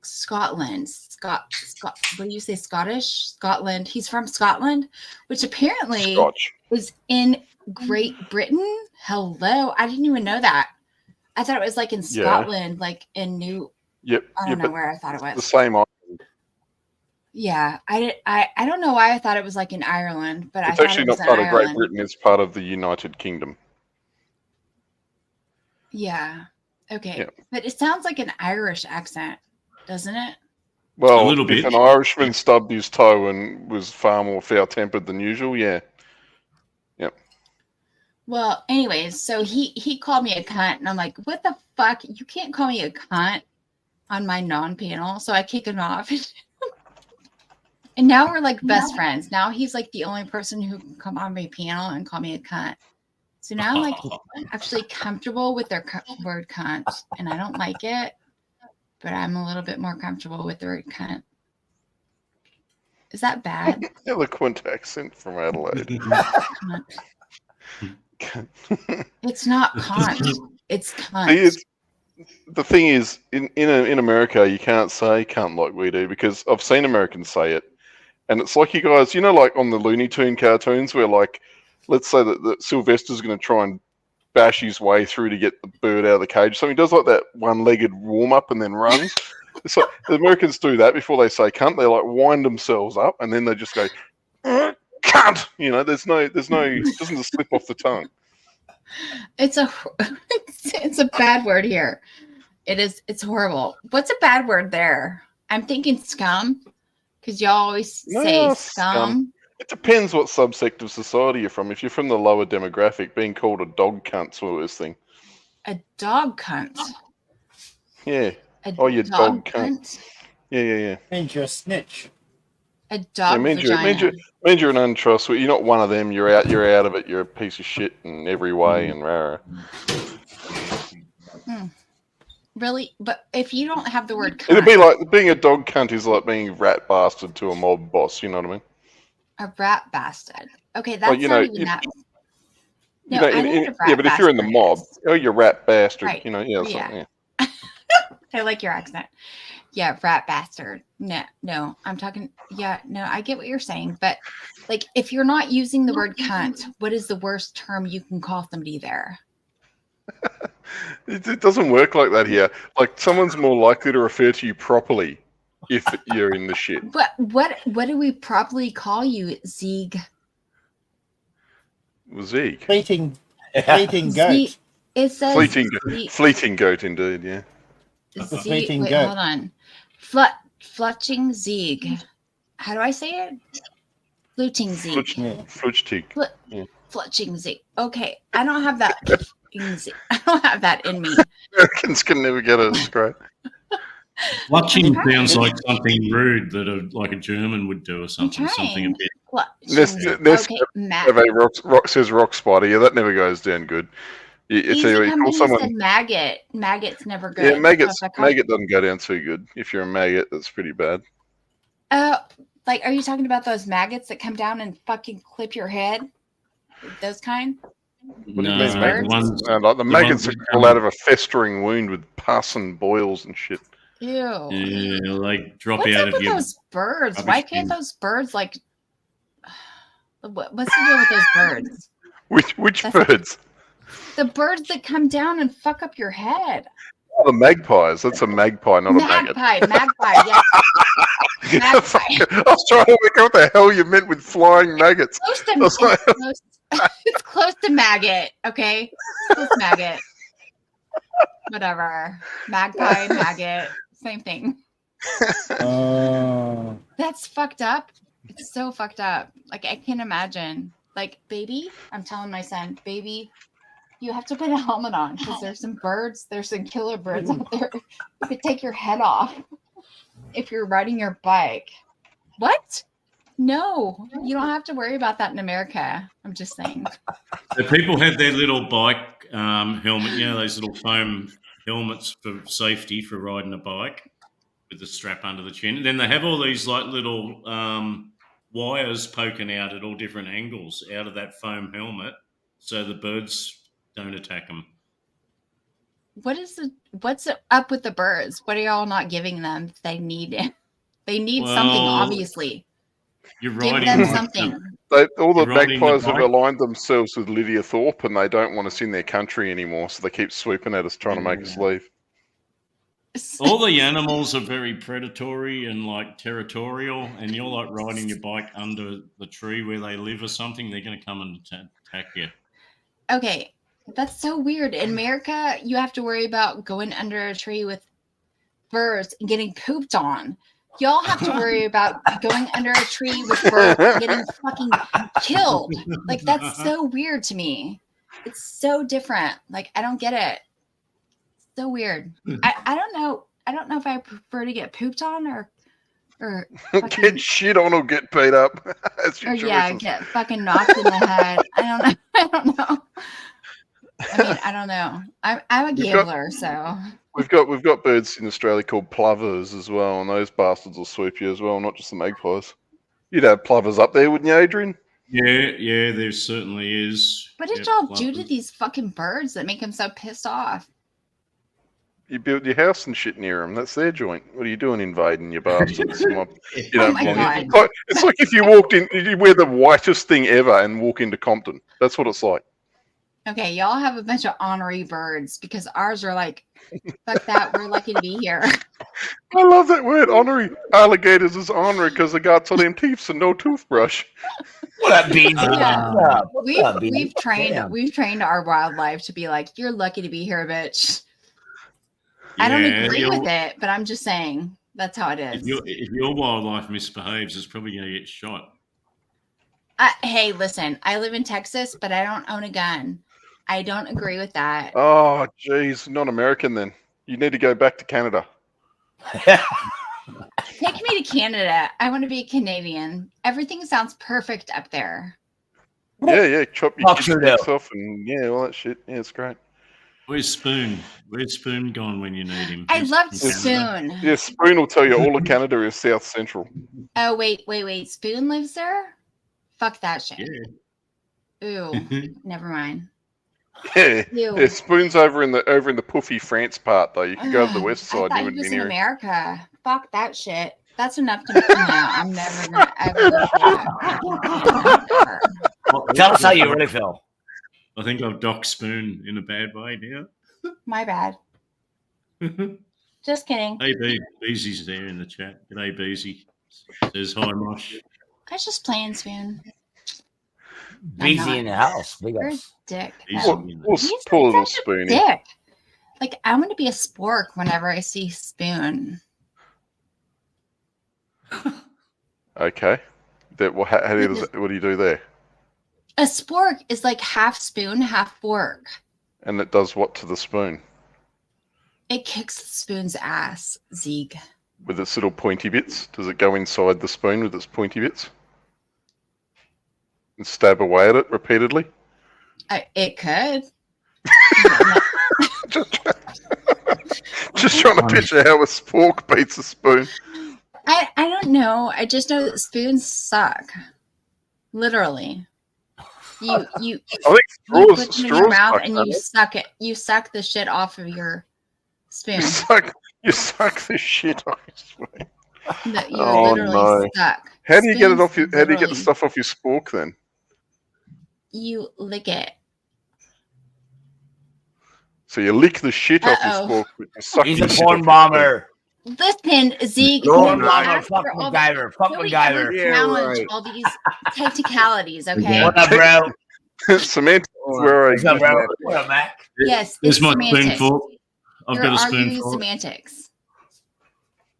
[SPEAKER 7] Scotland. What do you say? Scottish? Scotland. He's from Scotland, which apparently
[SPEAKER 5] Scotch.
[SPEAKER 7] is in Great Britain. Hello. I didn't even know that. I thought it was like in
[SPEAKER 5] Yeah.
[SPEAKER 7] Scotland, like in New.
[SPEAKER 5] Yep.
[SPEAKER 7] I
[SPEAKER 5] yeah,
[SPEAKER 7] don't know
[SPEAKER 5] but
[SPEAKER 7] where I thought it
[SPEAKER 5] the
[SPEAKER 7] was.
[SPEAKER 5] same island.
[SPEAKER 7] Yeah, I don't know why I thought it was like in Ireland, but I
[SPEAKER 5] It's
[SPEAKER 7] thought
[SPEAKER 5] actually
[SPEAKER 7] it
[SPEAKER 5] not
[SPEAKER 7] was in
[SPEAKER 5] part of Great
[SPEAKER 7] Ireland.
[SPEAKER 5] Britain. It's part of the United Kingdom.
[SPEAKER 7] Yeah. Okay.
[SPEAKER 5] Yeah.
[SPEAKER 7] But it sounds like an Irish accent, doesn't it?
[SPEAKER 5] Well,
[SPEAKER 2] A little
[SPEAKER 5] if
[SPEAKER 2] bit.
[SPEAKER 5] an Irishman stubbed his toe and was far more foul-tempered than usual, yeah.
[SPEAKER 7] Well, anyways, so he called me a cunt, and I'm like, what the fuck? You can't call me a cunt on my non-panel. So I kick him off. And now we're like best friends. Now he's like the only person who can come on my panel and call me a cunt. So now I'm like actually comfortable with their word cunt, and I don't like it, but I'm a little bit more comfortable with the word cunt. Is that bad?
[SPEAKER 5] Eloquent accent from Adelaide.
[SPEAKER 7] Cunt. It's not cunt. It's cunt.
[SPEAKER 5] See, the thing is, in America, you can't say cunt like we do because I've seen Americans say it. And it's like you guys, like on the Looney Tune cartoons where, like, let's say that Sylvester's going to try and bash his way through to get the bird out of the cage. So he does like that one-legged warm-up and then runs. It's like the Americans do that before they say cunt. They like wind themselves up and then they just go, cunt! There's no, it doesn't just slip off the tongue.
[SPEAKER 7] It's a bad word here. It's horrible. What's a bad word there? I'm thinking scum, because y'all always say
[SPEAKER 5] No,
[SPEAKER 7] scum.
[SPEAKER 5] It depends what subsect of society you're from. If you're from the lower demographic, being called a dog cunt's the worst thing.
[SPEAKER 7] A dog cunt.
[SPEAKER 5] Yeah.
[SPEAKER 7] A
[SPEAKER 5] Oh, you dog cunt. Yeah.
[SPEAKER 4] Means you're a snitch.
[SPEAKER 7] A dog
[SPEAKER 5] means
[SPEAKER 7] vagina.
[SPEAKER 5] you're an untrustworthy. You're not one of them. You're out of it. You're a piece of shit in every way and rah.
[SPEAKER 7] Really? But if you don't have the word cunt,
[SPEAKER 5] It'd be like being a dog cunt is like being a rat bastard to a mob boss. You know what I mean?
[SPEAKER 7] a rat bastard. Okay, that's
[SPEAKER 5] Well,
[SPEAKER 7] not even that. No, I know what a rat
[SPEAKER 5] but if you're in the
[SPEAKER 7] bastard
[SPEAKER 5] mob,
[SPEAKER 7] is.
[SPEAKER 5] oh, you're rat bastard.
[SPEAKER 7] Right.
[SPEAKER 5] Yeah.
[SPEAKER 7] Yeah. I like your accent. Yeah, rat bastard. No, I'm talking. Yeah, no, I get what you're saying, but like, if you're not using the word cunt, what is the worst term you can call somebody there?
[SPEAKER 5] It doesn't work like that here. Like, someone's more likely to refer to you properly if you're in the shit.
[SPEAKER 7] But what do we properly call you, Zeeg?
[SPEAKER 5] Zeke.
[SPEAKER 4] Fleeting goat.
[SPEAKER 7] Zeke. It says
[SPEAKER 5] Fleeting goat, indeed. Yeah.
[SPEAKER 7] Zeke.
[SPEAKER 4] fleeting
[SPEAKER 7] Wait,
[SPEAKER 4] goat.
[SPEAKER 7] hold on. Flutching Zeeg. How do I say it? Fluting Zeeg.
[SPEAKER 5] Flutchtig.
[SPEAKER 7] Flutching Zeeg. Okay, I don't have that. I don't have that in me.
[SPEAKER 5] Americans can never get it straight.
[SPEAKER 2] Watching sounds like something rude that a German would do or something.
[SPEAKER 7] Okay.
[SPEAKER 2] Something a bit.
[SPEAKER 7] Matt.
[SPEAKER 5] Says rock spider. Yeah, that never goes down good.
[SPEAKER 7] Easy Company said maggot. Maggot's never good.
[SPEAKER 5] Yeah, maggot
[SPEAKER 7] So
[SPEAKER 5] doesn't go down too good. If you're a maggot, that's pretty bad.
[SPEAKER 7] like, are you talking about those maggots that come down and fucking clip your head? Those kind?
[SPEAKER 5] What do you
[SPEAKER 2] No,
[SPEAKER 5] mean,
[SPEAKER 2] the
[SPEAKER 5] maggots?
[SPEAKER 2] ones-
[SPEAKER 5] Like the maggots
[SPEAKER 2] ones
[SPEAKER 5] that
[SPEAKER 2] that
[SPEAKER 5] fall
[SPEAKER 2] come-
[SPEAKER 5] out of a festering wound with pus and boils and shit.
[SPEAKER 7] Ew.
[SPEAKER 2] Yeah, like drop
[SPEAKER 7] What's
[SPEAKER 2] out
[SPEAKER 7] up
[SPEAKER 2] of
[SPEAKER 7] with
[SPEAKER 2] your.
[SPEAKER 7] those birds?
[SPEAKER 2] rubbish
[SPEAKER 7] Why can't
[SPEAKER 2] bin.
[SPEAKER 7] those birds like? What's the deal with those birds?
[SPEAKER 5] Which
[SPEAKER 7] That's-
[SPEAKER 5] birds?
[SPEAKER 7] The birds that come down and fuck up your head.
[SPEAKER 5] Oh, the magpies. That's a magpie, not a maggot.
[SPEAKER 7] Magpie, yes. Magpie.
[SPEAKER 5] I was trying to work out what the hell you meant with flying maggots.
[SPEAKER 7] Close to,
[SPEAKER 5] That's like-
[SPEAKER 7] it's close to maggot, okay? It's close to maggot. Whatever. Magpie, maggot, same thing. That's fucked up. It's so fucked up. Like, I can't imagine. Like, baby, I'm telling my son, baby, you have to put a helmet on because there's some birds, there's some killer birds out there. You could take your head off if you're riding your bike. What? No, you don't have to worry about that in America. I'm just saying.
[SPEAKER 2] So people have their little bike helmet, those little foam helmets for safety for riding a bike with the strap under the chin. And then they have all these like little wires poking out at all different angles out of that foam helmet so the birds don't attack them.
[SPEAKER 7] What's up with the birds? What are y'all not giving them? They need it. They need something, obviously.
[SPEAKER 2] You're
[SPEAKER 7] Give
[SPEAKER 2] riding
[SPEAKER 7] them
[SPEAKER 2] like
[SPEAKER 7] something.
[SPEAKER 5] All the
[SPEAKER 2] You're riding the
[SPEAKER 5] magpies have
[SPEAKER 2] bike.
[SPEAKER 5] aligned themselves with Lydia Thorpe, and they don't want us in their country anymore, so they keep swooping at us, trying to make us leave.
[SPEAKER 2] all the animals are very predatory and like territorial, and you're like riding your bike under the tree where they live or something, they're going to come and attack you.
[SPEAKER 7] Okay, that's so weird. In America, you have to worry about going under a tree with birds and getting pooped on. Y'all have to worry about going under a tree with birds and getting fucking killed. Like, that's so weird to me. It's so different. Like, I don't get it. So weird. I don't know. I don't know if I prefer to get pooped on or fucking,
[SPEAKER 5] Get shit on or get beat up. That's your
[SPEAKER 7] or yeah,
[SPEAKER 5] choices.
[SPEAKER 7] get fucking knocked in the head. I don't know. I don't know. I mean, I don't know. I'm a gambler, so
[SPEAKER 5] We've got birds in Australia called plovers as well, and those bastards will swoop you as well, not just the magpies. You'd have plovers up there, wouldn't you, Adrian?
[SPEAKER 2] Yeah, there certainly is.
[SPEAKER 7] what did
[SPEAKER 2] Yep,
[SPEAKER 7] y'all do to
[SPEAKER 2] plovers.
[SPEAKER 7] these fucking birds that make them so pissed off?
[SPEAKER 5] You build your house and shit near them. That's their joint. What are you doing invading, you bastards? You
[SPEAKER 7] Oh
[SPEAKER 5] don't
[SPEAKER 7] my
[SPEAKER 5] belong.
[SPEAKER 7] God.
[SPEAKER 5] It's like if you walked in, you wear the whitest thing ever and walk into Compton. That's what it's like.
[SPEAKER 7] Okay, y'all have a bunch of ornery birds because ours are like, fuck that, we're lucky to be here.
[SPEAKER 5] I love that word, ornery. Alligators is ornery because they got so them teeth and no toothbrush.
[SPEAKER 6] What up, Beans?
[SPEAKER 7] Yeah.
[SPEAKER 6] What's up? What's
[SPEAKER 7] We've
[SPEAKER 6] up, Beans? Damn.
[SPEAKER 7] we've trained our wildlife to be like, you're lucky to be here, bitch. I don't agree with it, but I'm just saying that's how it is.
[SPEAKER 2] If your wildlife misbehaves, it's probably going to get shot.
[SPEAKER 7] Hey, listen, I live in Texas, but I don't own a gun. I don't agree with that.
[SPEAKER 5] Oh, geez, not American then. You need to go back to Canada.
[SPEAKER 7] Take me to Canada. I want to be a Canadian. Everything sounds perfect up there.
[SPEAKER 5] Yeah, chop your
[SPEAKER 6] Fuck
[SPEAKER 5] kids'
[SPEAKER 6] sure
[SPEAKER 5] dicks
[SPEAKER 6] do.
[SPEAKER 5] off and all that shit. Yeah, it's great.
[SPEAKER 2] Where's Spoon? Where's Spoon gone when you need him?
[SPEAKER 7] I
[SPEAKER 2] He's
[SPEAKER 7] loved
[SPEAKER 2] in Canada.
[SPEAKER 7] Spoon.
[SPEAKER 5] Yeah, Spoon will tell you all of Canada is South Central.
[SPEAKER 7] Oh, wait. Spoon lives there? Fuck that shit. Ooh, never mind.
[SPEAKER 5] Yeah,
[SPEAKER 7] Ew.
[SPEAKER 5] yeah, Spoon's over in the puffy France part though. You can go to the
[SPEAKER 7] Ugh,
[SPEAKER 5] west
[SPEAKER 7] I
[SPEAKER 5] side.
[SPEAKER 7] thought
[SPEAKER 5] You
[SPEAKER 7] he
[SPEAKER 5] wouldn't
[SPEAKER 7] was
[SPEAKER 5] be
[SPEAKER 7] in
[SPEAKER 5] near.
[SPEAKER 7] America. Fuck that shit. That's enough to know. I'm never gonna ever do that. Ever.
[SPEAKER 6] Tell us how you really feel.
[SPEAKER 2] I think I've docked Spoon in a bad way now.
[SPEAKER 7] My bad.
[SPEAKER 2] Hey,
[SPEAKER 7] Just kidding.
[SPEAKER 2] Beezy's there in the chat. G'day, Beezy. Says hi, Mosh.
[SPEAKER 7] I was just playing Spoon. I'm
[SPEAKER 6] Beezy
[SPEAKER 7] not.
[SPEAKER 6] in the house. Big
[SPEAKER 7] You're a
[SPEAKER 6] ups.
[SPEAKER 7] dick.
[SPEAKER 2] He's
[SPEAKER 7] No.
[SPEAKER 2] in
[SPEAKER 5] Poor,
[SPEAKER 7] He's
[SPEAKER 5] poor little
[SPEAKER 7] such a
[SPEAKER 5] Spoonie.
[SPEAKER 7] dick. Like, I want to be a spork whenever I see Spoon.
[SPEAKER 5] Okay. What do you do there?
[SPEAKER 7] A spork is like half spoon, half fork.
[SPEAKER 5] And it does what to the spoon
[SPEAKER 7] It kicks the spoon's ass, Zeke.
[SPEAKER 5] with its little pointy bits? Does it go inside the spoon with its pointy bits and stab away at it repeatedly?
[SPEAKER 7] It could.
[SPEAKER 5] Just trying to picture how a spork beats a spoon.
[SPEAKER 7] I don't know. I just know that spoons suck. Literally. You
[SPEAKER 5] I think
[SPEAKER 7] you
[SPEAKER 5] straws.
[SPEAKER 7] put them in your mouth
[SPEAKER 5] suck,
[SPEAKER 7] and
[SPEAKER 5] don't
[SPEAKER 7] you
[SPEAKER 5] they?
[SPEAKER 7] suck it. You suck the shit off of your spoon.
[SPEAKER 5] You suck the shit off your spoon.
[SPEAKER 7] That you
[SPEAKER 5] Oh,
[SPEAKER 7] literally
[SPEAKER 5] no.
[SPEAKER 7] suck.
[SPEAKER 5] How do you get it off
[SPEAKER 7] Spoons,
[SPEAKER 5] your? How do you get the
[SPEAKER 7] literally.
[SPEAKER 5] stuff off your spork then?
[SPEAKER 7] You lick it.
[SPEAKER 5] So you lick the shit off your
[SPEAKER 7] Uh-oh.
[SPEAKER 5] spork, but you suck
[SPEAKER 6] He's
[SPEAKER 5] the
[SPEAKER 6] a
[SPEAKER 5] shit
[SPEAKER 6] porn
[SPEAKER 5] off
[SPEAKER 6] bomber.
[SPEAKER 7] Listen, Zeke.
[SPEAKER 6] Porn
[SPEAKER 7] we
[SPEAKER 6] bomber.
[SPEAKER 7] asked
[SPEAKER 6] Fuck
[SPEAKER 7] for all the-
[SPEAKER 6] MacGyver. Fuck
[SPEAKER 7] Nobody ever
[SPEAKER 6] MacGyver.
[SPEAKER 9] Yeah,
[SPEAKER 7] challenge
[SPEAKER 9] right.
[SPEAKER 7] all these technicalities, okay?
[SPEAKER 6] What up, bro?
[SPEAKER 5] Semantics is where I
[SPEAKER 6] What's up, bro? What up, Mac?
[SPEAKER 7] Yes,
[SPEAKER 2] There's
[SPEAKER 7] it's
[SPEAKER 2] my
[SPEAKER 7] semantics.
[SPEAKER 2] spoon fork. I've
[SPEAKER 7] You're
[SPEAKER 2] got a spoon
[SPEAKER 7] arguing
[SPEAKER 2] fork.
[SPEAKER 7] semantics.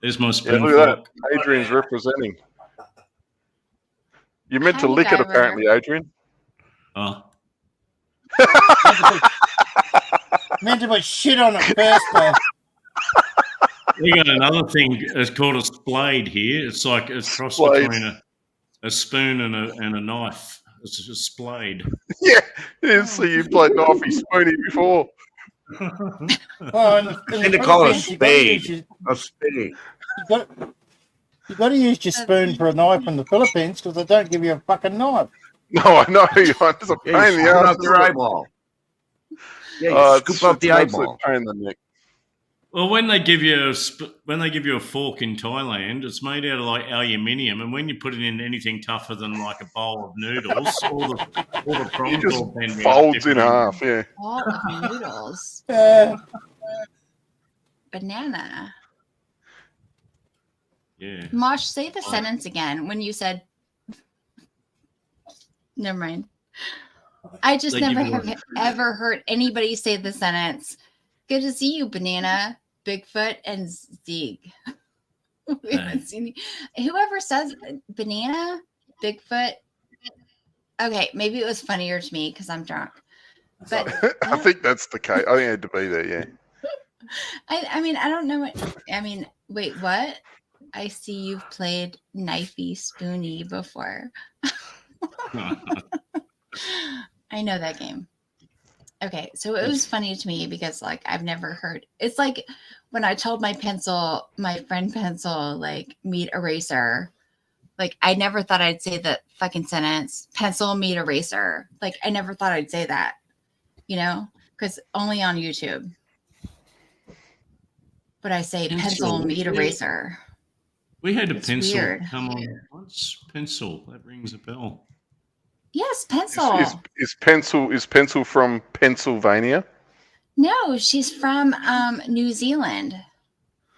[SPEAKER 2] There's my
[SPEAKER 5] Yeah,
[SPEAKER 2] spoon
[SPEAKER 5] look at
[SPEAKER 2] fork.
[SPEAKER 5] that. Adrian's representing. You meant
[SPEAKER 7] Hi,
[SPEAKER 5] to lick it,
[SPEAKER 7] MacGyver.
[SPEAKER 5] apparently, Adrian.
[SPEAKER 2] Oh.
[SPEAKER 4] Meant to put shit on it first, though.
[SPEAKER 2] We got another thing. It's called a splade here. It's like it's cross
[SPEAKER 5] Splade.
[SPEAKER 2] between a spoon and a knife. It's a splade.
[SPEAKER 5] Yeah, so you played knifey spoony before.
[SPEAKER 4] Well, in the
[SPEAKER 9] They call it a
[SPEAKER 4] Philippines, you gotta use
[SPEAKER 9] spade.
[SPEAKER 4] your-
[SPEAKER 9] A spade.
[SPEAKER 4] you got to use your spoon for a knife in the Philippines because they don't give you a fucking knife.
[SPEAKER 5] No, I know. It's a
[SPEAKER 9] Yeah,
[SPEAKER 5] pain
[SPEAKER 9] you
[SPEAKER 5] in the
[SPEAKER 9] scoop
[SPEAKER 5] ass.
[SPEAKER 9] out their
[SPEAKER 5] isn't it?
[SPEAKER 9] eyeball. Yeah, you
[SPEAKER 5] Oh,
[SPEAKER 9] scoop out the
[SPEAKER 5] an absolute
[SPEAKER 9] eyeball.
[SPEAKER 5] pain in the neck.
[SPEAKER 2] Well, when they give you a fork in Thailand, it's made out of like aluminium, and when you put it in anything tougher than like a bowl of noodles, all the
[SPEAKER 5] It
[SPEAKER 2] prongs
[SPEAKER 5] just
[SPEAKER 2] all bend out
[SPEAKER 5] folds in
[SPEAKER 2] differently.
[SPEAKER 5] half, yeah.
[SPEAKER 7] Ball of noodles. Banana.
[SPEAKER 2] Yeah.
[SPEAKER 7] Mosh, say the sentence again when you said. Never mind. I just
[SPEAKER 2] They
[SPEAKER 7] never
[SPEAKER 2] give you
[SPEAKER 7] have ever heard anybody say the sentence. Good to see you, Banana, Bigfoot, and Zeke. We haven't seen whoever says Banana, Bigfoot. Okay, maybe it was funnier to me because I'm drunk. But
[SPEAKER 5] I think that's the case. I think it had to be there, yeah.
[SPEAKER 7] I mean, I don't know what. I mean, wait, what? I see you've played Knifey Spoony before. I know that game. Okay, so it was funny to me because like I've never heard. It's like when I told my friend Pencil, like meet eraser. Like I never thought I'd say the fucking sentence pencil meet eraser. Like I never thought I'd say that, you know, because only on YouTube. But I say pencil meet eraser.
[SPEAKER 2] We had a
[SPEAKER 7] It's
[SPEAKER 2] pencil
[SPEAKER 7] weird.
[SPEAKER 2] come on once. Pencil, that rings a bell.
[SPEAKER 7] Yes, pencil.
[SPEAKER 5] Is Pencil from Pennsylvania?
[SPEAKER 7] No, she's from New Zealand.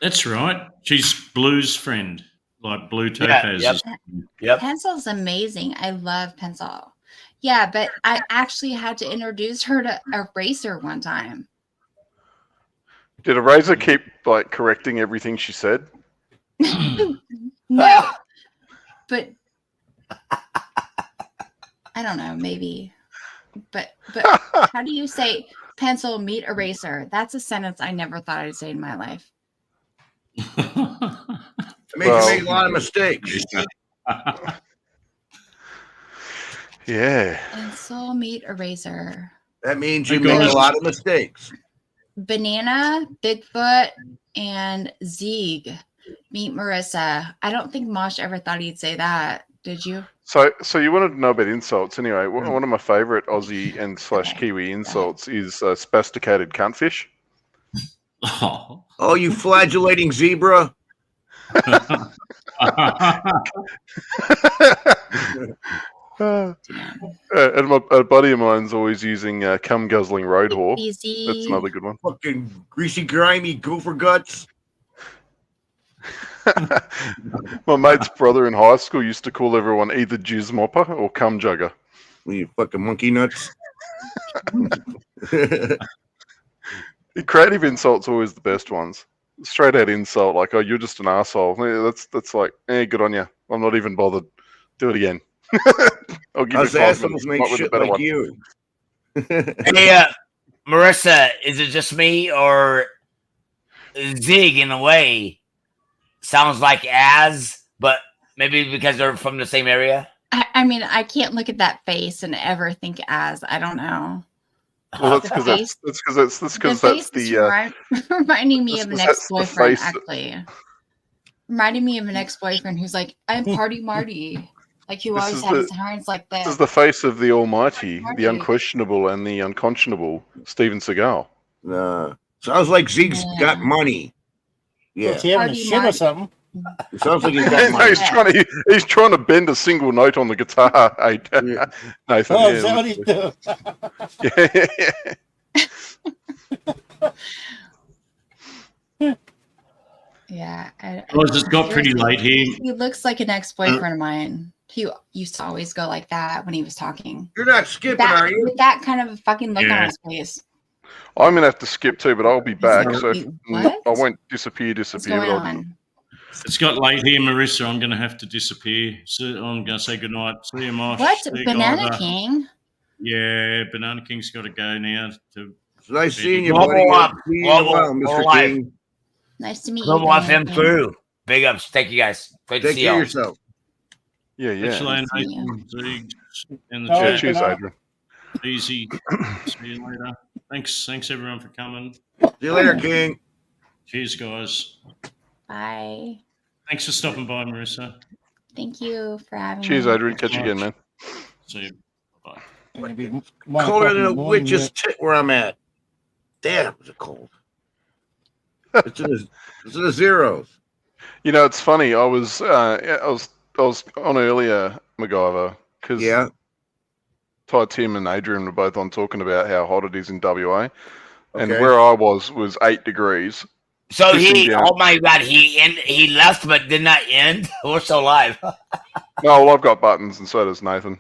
[SPEAKER 2] That's right. She's Blue's friend, like Blue
[SPEAKER 6] Yeah,
[SPEAKER 2] Topaz.
[SPEAKER 6] Yep.
[SPEAKER 7] Pencil's amazing. I love Pencil. Yeah, but I actually had to introduce her to Eraser one time.
[SPEAKER 5] Did Eraser keep like correcting everything she said?
[SPEAKER 7] No, but I don't know, maybe. But how do you say pencil meet eraser? That's a sentence I never thought I'd say in my life.
[SPEAKER 9] It made you make a lot of mistakes.
[SPEAKER 5] Yeah.
[SPEAKER 7] Pencil meet eraser.
[SPEAKER 9] That means you
[SPEAKER 2] I
[SPEAKER 9] make
[SPEAKER 2] got
[SPEAKER 9] a
[SPEAKER 2] it.
[SPEAKER 9] lot of mistakes.
[SPEAKER 7] Banana, Bigfoot, and Zeeg meet Marissa. I don't think Mosh ever thought he'd say that. Did you?
[SPEAKER 5] So you wanted to know about insults anyway. One of my favourite Aussie and / Kiwi insults is spasticated cuntfish.
[SPEAKER 2] Oh.
[SPEAKER 9] Oh, you flagellating zebra.
[SPEAKER 5] And a buddy of mine's always using cum guzzling road whore.
[SPEAKER 7] Easy.
[SPEAKER 5] That's another good one.
[SPEAKER 9] Fucking greasy, grimy gopher guts.
[SPEAKER 5] My mate's brother in high school used to call everyone either jizz mopper or cum jugger.
[SPEAKER 9] You fucking monkey nuts.
[SPEAKER 5] Creative insults are always the best ones. Straight out insult, like, oh, you're just an asshole. That's like, good on you. I'm not even bothered. Do it again. I'll give
[SPEAKER 9] Us
[SPEAKER 5] you 5
[SPEAKER 9] assholes
[SPEAKER 5] minutes.
[SPEAKER 9] make
[SPEAKER 5] Come up with a
[SPEAKER 9] shit
[SPEAKER 5] better
[SPEAKER 9] like
[SPEAKER 5] one.
[SPEAKER 9] you.
[SPEAKER 6] Hey, Marissa, is it just me or Zig in a way sounds like but maybe because they're from the same area?
[SPEAKER 7] I mean, I can't look at that face and ever think as. I don't know.
[SPEAKER 5] Well, that's
[SPEAKER 7] The
[SPEAKER 5] because
[SPEAKER 7] face-
[SPEAKER 5] that's the
[SPEAKER 7] reminding me of an
[SPEAKER 5] that's the
[SPEAKER 7] ex-boyfriend,
[SPEAKER 5] face-
[SPEAKER 7] actually. Reminding me of an ex-boyfriend who's like, I'm Party Marty. Like, who
[SPEAKER 5] This
[SPEAKER 7] always
[SPEAKER 5] is
[SPEAKER 7] had his
[SPEAKER 5] the-
[SPEAKER 7] hands like
[SPEAKER 5] this
[SPEAKER 7] this.
[SPEAKER 5] is the face of the Almighty,
[SPEAKER 7] Marty.
[SPEAKER 5] the unquestionable and the unconscionable Steven Seagal.
[SPEAKER 9] Sounds like Zeke's
[SPEAKER 7] Yeah.
[SPEAKER 9] got money. Yeah.
[SPEAKER 4] Is he having a
[SPEAKER 7] Party
[SPEAKER 4] shit or
[SPEAKER 7] Marty.
[SPEAKER 4] something?
[SPEAKER 9] It sounds like he's
[SPEAKER 5] No,
[SPEAKER 9] got money.
[SPEAKER 5] he's trying to bend a single note on the guitar. Hey,
[SPEAKER 9] Yeah.
[SPEAKER 5] Nathan.
[SPEAKER 4] Oh,
[SPEAKER 5] yeah,
[SPEAKER 4] is that what he's doing?
[SPEAKER 7] Yeah.
[SPEAKER 2] Guys, it's got pretty late here.
[SPEAKER 7] He looks like an ex-boyfriend of mine, He used to always go like that when he was talking.
[SPEAKER 9] You're not skipping,
[SPEAKER 7] That,
[SPEAKER 9] are you?
[SPEAKER 7] with that kind of a fucking look on
[SPEAKER 2] Yeah.
[SPEAKER 7] his face.
[SPEAKER 5] I'm gonna have to skip too, but I'll be back.
[SPEAKER 7] like,
[SPEAKER 5] So
[SPEAKER 7] "Wait, what?
[SPEAKER 5] I won't disappear.
[SPEAKER 7] What's
[SPEAKER 5] But
[SPEAKER 7] going
[SPEAKER 5] I'll,
[SPEAKER 7] on?
[SPEAKER 2] It's got late here, Marissa. I'm going to have to disappear. So I'm going to say goodnight. See you, Mosh.
[SPEAKER 7] What?
[SPEAKER 2] See you,
[SPEAKER 7] Banana
[SPEAKER 2] Guyver.
[SPEAKER 7] King?
[SPEAKER 2] Yeah, Banana King's got to go now. To
[SPEAKER 9] It's nice seeing you,
[SPEAKER 6] Global
[SPEAKER 9] buddy.
[SPEAKER 6] up.
[SPEAKER 9] See you in a
[SPEAKER 6] Global
[SPEAKER 9] while, Mr.
[SPEAKER 6] life.
[SPEAKER 9] King.
[SPEAKER 7] Nice to meet
[SPEAKER 6] Global
[SPEAKER 7] you.
[SPEAKER 6] FM
[SPEAKER 7] Banana King.
[SPEAKER 6] crew. Big ups. Thank you guys. Great to
[SPEAKER 9] Take
[SPEAKER 6] see
[SPEAKER 9] care of
[SPEAKER 6] y'all.
[SPEAKER 9] yourself.
[SPEAKER 5] yeah.
[SPEAKER 2] Thanks, Elaine,
[SPEAKER 7] See you.
[SPEAKER 2] Nathan, Zeeg, in the
[SPEAKER 4] Oh,
[SPEAKER 5] Yeah,
[SPEAKER 2] chat.
[SPEAKER 5] cheers,
[SPEAKER 4] Good night.
[SPEAKER 5] Adrian.
[SPEAKER 2] Easy. See you later. Thanks everyone for coming.
[SPEAKER 9] See you later, King.
[SPEAKER 2] Cheers, guys.
[SPEAKER 7] Bye.
[SPEAKER 2] Thanks for stopping by, Marissa.
[SPEAKER 7] Thank you for having
[SPEAKER 5] Cheers,
[SPEAKER 7] me.
[SPEAKER 5] Adrian. Catch you again, man.
[SPEAKER 2] See you. Bye.
[SPEAKER 4] It'll be 1
[SPEAKER 9] Colder
[SPEAKER 4] o'clock in
[SPEAKER 9] than
[SPEAKER 4] the
[SPEAKER 9] a
[SPEAKER 4] morning
[SPEAKER 9] witch's
[SPEAKER 4] yet.
[SPEAKER 9] tit where I'm at. Damn, is it cold? It's in the zeros.
[SPEAKER 5] You know, it's funny. I was on earlier, MacGyver, because
[SPEAKER 9] Yeah.
[SPEAKER 5] Ty, Tim, and Adrian were both on talking about how hot it is in WA, and
[SPEAKER 9] Okay.
[SPEAKER 5] where I was 8 degrees.
[SPEAKER 6] So
[SPEAKER 5] Pissing
[SPEAKER 6] he,
[SPEAKER 5] down.
[SPEAKER 6] oh my God, he left but did not end. We're still live.
[SPEAKER 5] No, well, I've got buttons, and so does Nathan.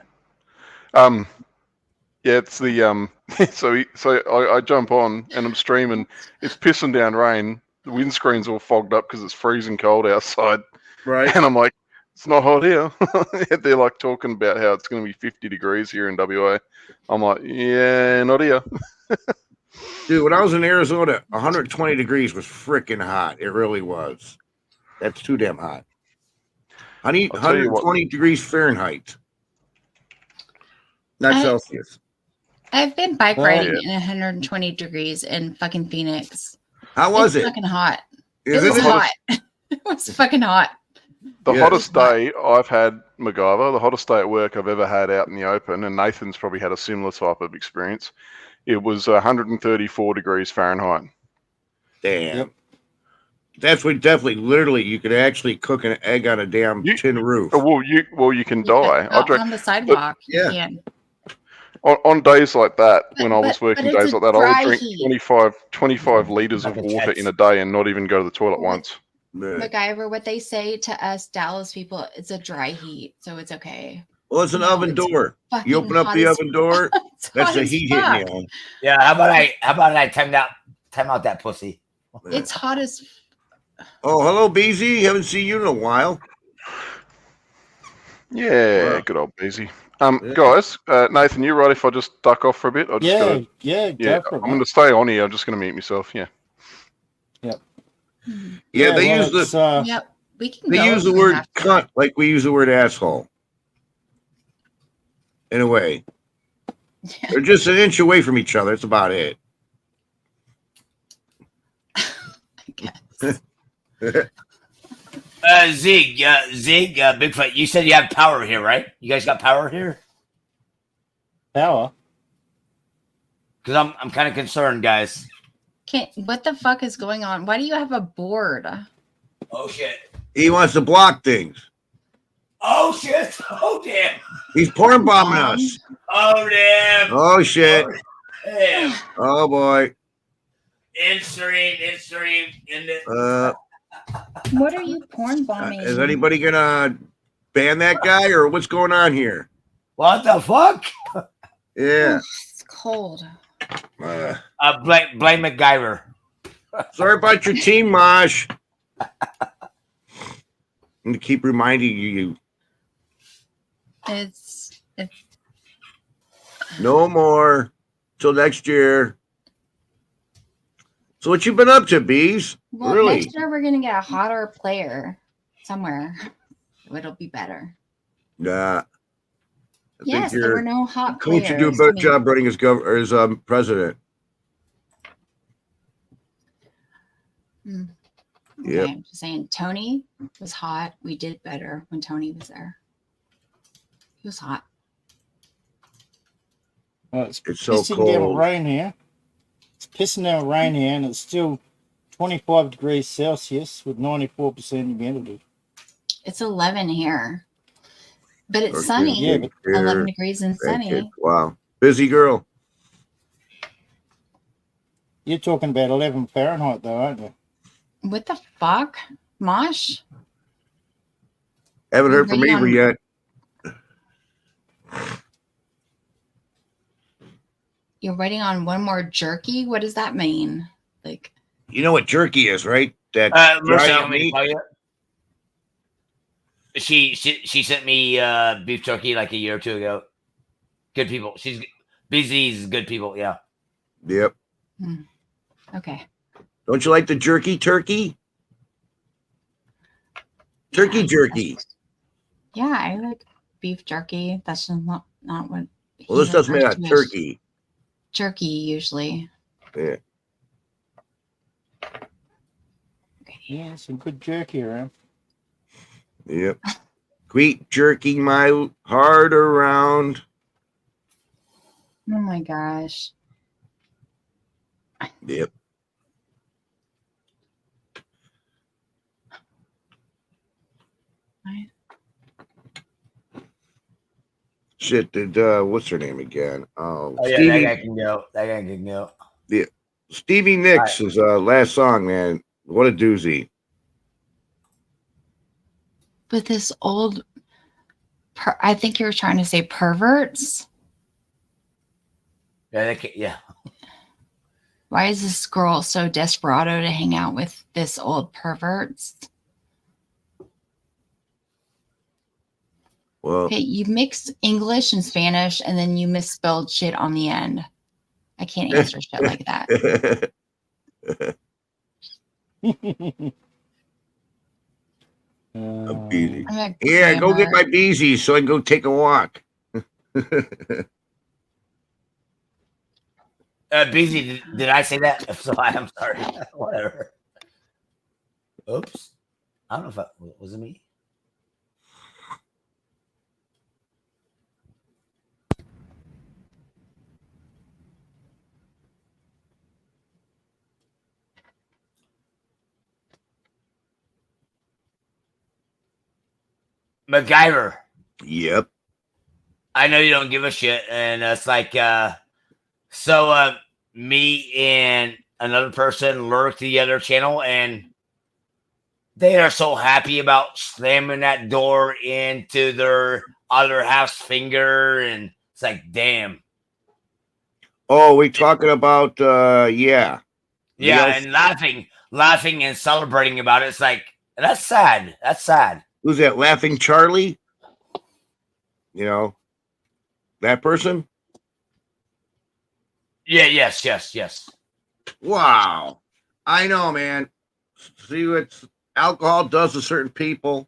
[SPEAKER 5] Yeah, it's the so I jump on and I'm streaming. It's pissing down rain. The windscreen's all fogged up because it's freezing cold outside,
[SPEAKER 9] Right.
[SPEAKER 5] and I'm like, it's not hot here. They're like talking about how it's going to be 50 degrees here in WA. I'm like, yeah, not here.
[SPEAKER 9] Dude, when I was in Arizona, 120 degrees was freaking hot. It really was. That's too damn hot. I need
[SPEAKER 5] I'll tell you what.
[SPEAKER 9] 120 degrees Fahrenheit. Not
[SPEAKER 7] I-
[SPEAKER 9] Celsius.
[SPEAKER 7] I've been bike
[SPEAKER 4] Oh,
[SPEAKER 7] riding
[SPEAKER 5] yeah.
[SPEAKER 7] in 120 degrees in fucking Phoenix.
[SPEAKER 9] How was
[SPEAKER 7] It's
[SPEAKER 9] it?
[SPEAKER 7] fucking hot.
[SPEAKER 9] Is
[SPEAKER 7] it was
[SPEAKER 9] it?
[SPEAKER 7] hot. It was fucking hot.
[SPEAKER 5] The
[SPEAKER 9] Yeah.
[SPEAKER 5] hottest day I've had, MacGyver, the hottest day at work I've ever had out in the open, and Nathan's probably had a similar type of experience. It was 134 degrees Fahrenheit.
[SPEAKER 9] Damn.
[SPEAKER 4] Yep.
[SPEAKER 9] That's what definitely, literally, you could actually cook an egg on a damn tin roof.
[SPEAKER 5] Oh, well, you can
[SPEAKER 7] You
[SPEAKER 5] die.
[SPEAKER 7] could- out on the sidewalk.
[SPEAKER 9] yeah.
[SPEAKER 7] You can.
[SPEAKER 5] On days like that, when I was
[SPEAKER 7] But
[SPEAKER 5] working
[SPEAKER 7] it's
[SPEAKER 5] days
[SPEAKER 7] a
[SPEAKER 5] like that, I
[SPEAKER 7] dry
[SPEAKER 5] would drink
[SPEAKER 7] heat.
[SPEAKER 5] 25 liters of
[SPEAKER 6] Like a
[SPEAKER 5] water
[SPEAKER 6] Jets.
[SPEAKER 5] in a day and not even go to the toilet
[SPEAKER 7] What?
[SPEAKER 5] once.
[SPEAKER 9] But-
[SPEAKER 7] MacGyver, what they say to us Dallas people, it's a dry heat, so it's okay.
[SPEAKER 9] well, it's an
[SPEAKER 7] No,
[SPEAKER 9] oven
[SPEAKER 7] it's
[SPEAKER 9] door.
[SPEAKER 7] Fucking
[SPEAKER 9] You open up
[SPEAKER 7] hot
[SPEAKER 9] the
[SPEAKER 7] as
[SPEAKER 9] oven door,
[SPEAKER 7] It's
[SPEAKER 9] that's
[SPEAKER 7] hot
[SPEAKER 9] the
[SPEAKER 7] as
[SPEAKER 9] heat
[SPEAKER 7] fuck.
[SPEAKER 9] hitting you.
[SPEAKER 6] Yeah, how about I time out that pussy.
[SPEAKER 7] It's hot as
[SPEAKER 9] Oh, hello, BZ. Haven't seen you in a while.
[SPEAKER 5] Yeah,
[SPEAKER 9] Wow.
[SPEAKER 5] good old Beezy.
[SPEAKER 9] Yeah.
[SPEAKER 5] Guys, Nathan, you right if I just duck off for a bit? I just
[SPEAKER 4] Yeah,
[SPEAKER 5] gotta,
[SPEAKER 4] yeah,
[SPEAKER 5] yeah,
[SPEAKER 4] go for it.
[SPEAKER 5] I'm going to stay on here. I'm just going to mute myself. Yeah.
[SPEAKER 9] Yeah, they
[SPEAKER 4] well,
[SPEAKER 9] use the
[SPEAKER 4] it's,
[SPEAKER 7] Yep. We can
[SPEAKER 9] they
[SPEAKER 7] go
[SPEAKER 9] use
[SPEAKER 7] if
[SPEAKER 9] the
[SPEAKER 7] we
[SPEAKER 9] word
[SPEAKER 7] have to.
[SPEAKER 9] cunt like we use the word asshole. In a way,
[SPEAKER 7] Yeah.
[SPEAKER 9] they're just an inch away from each other. That's about it.
[SPEAKER 7] I guess.
[SPEAKER 6] Zig, Bigfoot, you said you have power here, right? You guys got power here?
[SPEAKER 4] power.
[SPEAKER 6] Because I'm kind of concerned, guys.
[SPEAKER 7] What the fuck is going on? Why do you have a board?
[SPEAKER 6] Oh shit.
[SPEAKER 9] He wants to block things.
[SPEAKER 6] Oh shit. Oh damn.
[SPEAKER 9] He's porn bombing us.
[SPEAKER 6] Oh damn.
[SPEAKER 9] Oh shit.
[SPEAKER 6] Damn.
[SPEAKER 9] Oh boy.
[SPEAKER 6] In stream, in the.
[SPEAKER 7] What are you porn bombing?
[SPEAKER 9] Is anybody gonna ban that guy or what's going on here?
[SPEAKER 6] What the fuck?
[SPEAKER 9] Yeah.
[SPEAKER 7] It's cold.
[SPEAKER 9] Uh,
[SPEAKER 6] Blame MacGyver.
[SPEAKER 9] sorry about your team, Mosh. I'm gonna keep reminding you.
[SPEAKER 7] It's
[SPEAKER 9] No more till next year. So what you been up to, Bees?
[SPEAKER 7] well,
[SPEAKER 9] Really?
[SPEAKER 7] next year we're gonna get a hotter player somewhere. It'll be better.
[SPEAKER 9] Nah. I
[SPEAKER 7] Yes,
[SPEAKER 9] think
[SPEAKER 7] there were
[SPEAKER 9] your
[SPEAKER 7] no hot
[SPEAKER 9] coach
[SPEAKER 7] players.
[SPEAKER 9] should do a
[SPEAKER 7] I
[SPEAKER 9] better
[SPEAKER 7] mean,
[SPEAKER 9] job running as president.
[SPEAKER 7] Okay,
[SPEAKER 9] Yep.
[SPEAKER 7] I'm just saying Tony was hot. We did better when Tony was there. He was hot.
[SPEAKER 4] Well, it's
[SPEAKER 9] It's so
[SPEAKER 4] pissing down
[SPEAKER 9] cold.
[SPEAKER 4] rain here. It's pissing down rain here, and it's still 25 degrees Celsius with 94% humidity.
[SPEAKER 7] It's 11 here, but it's
[SPEAKER 9] Okay,
[SPEAKER 7] sunny.
[SPEAKER 4] Yeah, but-
[SPEAKER 7] 11 degrees and
[SPEAKER 9] Thank you.
[SPEAKER 7] sunny.
[SPEAKER 9] Wow. Busy girl.
[SPEAKER 4] You're talking about 11 Fahrenheit, though, aren't you?
[SPEAKER 7] What the fuck, Mosh?
[SPEAKER 9] Haven't heard from
[SPEAKER 7] Are you
[SPEAKER 9] Avery
[SPEAKER 7] on-
[SPEAKER 9] yet.
[SPEAKER 7] You're waiting on one more jerky? What does that mean? Like,
[SPEAKER 9] You know what jerky is, right? That
[SPEAKER 6] Mercy, you
[SPEAKER 9] dried
[SPEAKER 6] want me to
[SPEAKER 9] meat.
[SPEAKER 6] tell you? She sent me beef jerky like a year or two ago. Good people. She's BZ's good people. Yeah.
[SPEAKER 9] Yep.
[SPEAKER 7] okay.
[SPEAKER 9] Don't you like the jerky turkey? Turkey
[SPEAKER 7] Yeah,
[SPEAKER 9] jerky.
[SPEAKER 7] Yeah, I like beef jerky. That's just not what.
[SPEAKER 9] Well, this
[SPEAKER 7] he
[SPEAKER 9] doesn't
[SPEAKER 7] refers
[SPEAKER 9] have
[SPEAKER 7] to as
[SPEAKER 9] turkey.
[SPEAKER 7] Jerky usually.
[SPEAKER 9] Yeah.
[SPEAKER 4] Yeah, some good jerky around.
[SPEAKER 9] Yep. Quit jerking my heart around.
[SPEAKER 7] Oh my gosh.
[SPEAKER 9] Yep.
[SPEAKER 7] I-
[SPEAKER 9] Shit, did what's her name again?
[SPEAKER 6] Oh yeah,
[SPEAKER 9] Stevie,
[SPEAKER 6] that guy can go. That guy can go.
[SPEAKER 9] Stevie Nicks' last song, man. What a doozy.
[SPEAKER 7] But this old, I think you were trying to say perverts.
[SPEAKER 6] Yeah, that can, yeah.
[SPEAKER 7] Why is this girl so desperado to hang out with this old perverts?
[SPEAKER 9] Well,
[SPEAKER 7] Okay, you mixed English and Spanish and then you misspelled shit on the end. I can't answer shit like that.
[SPEAKER 9] Beezy.
[SPEAKER 7] I'm a
[SPEAKER 9] Yeah, go get
[SPEAKER 7] grammar-
[SPEAKER 9] my beezies so I can go take a walk.
[SPEAKER 6] BZ, did I say that? If so, I'm sorry. Whatever. Oops. I don't know if that was it me. MacGyver.
[SPEAKER 9] Yep.
[SPEAKER 6] I know you don't give a shit, and it's like, me and another person lurked the other channel, and they are so happy about slamming that door into their other half's finger, and it's like, damn.
[SPEAKER 9] Oh, we talking about yeah.
[SPEAKER 6] Yeah,
[SPEAKER 9] Yes.
[SPEAKER 6] and laughing and celebrating about it. It's like, that's sad. That's sad.
[SPEAKER 9] Who's that? Laughing Charlie? You know, that person?
[SPEAKER 6] Yeah, yes.
[SPEAKER 9] Wow. I know, man. See what alcohol does to certain people.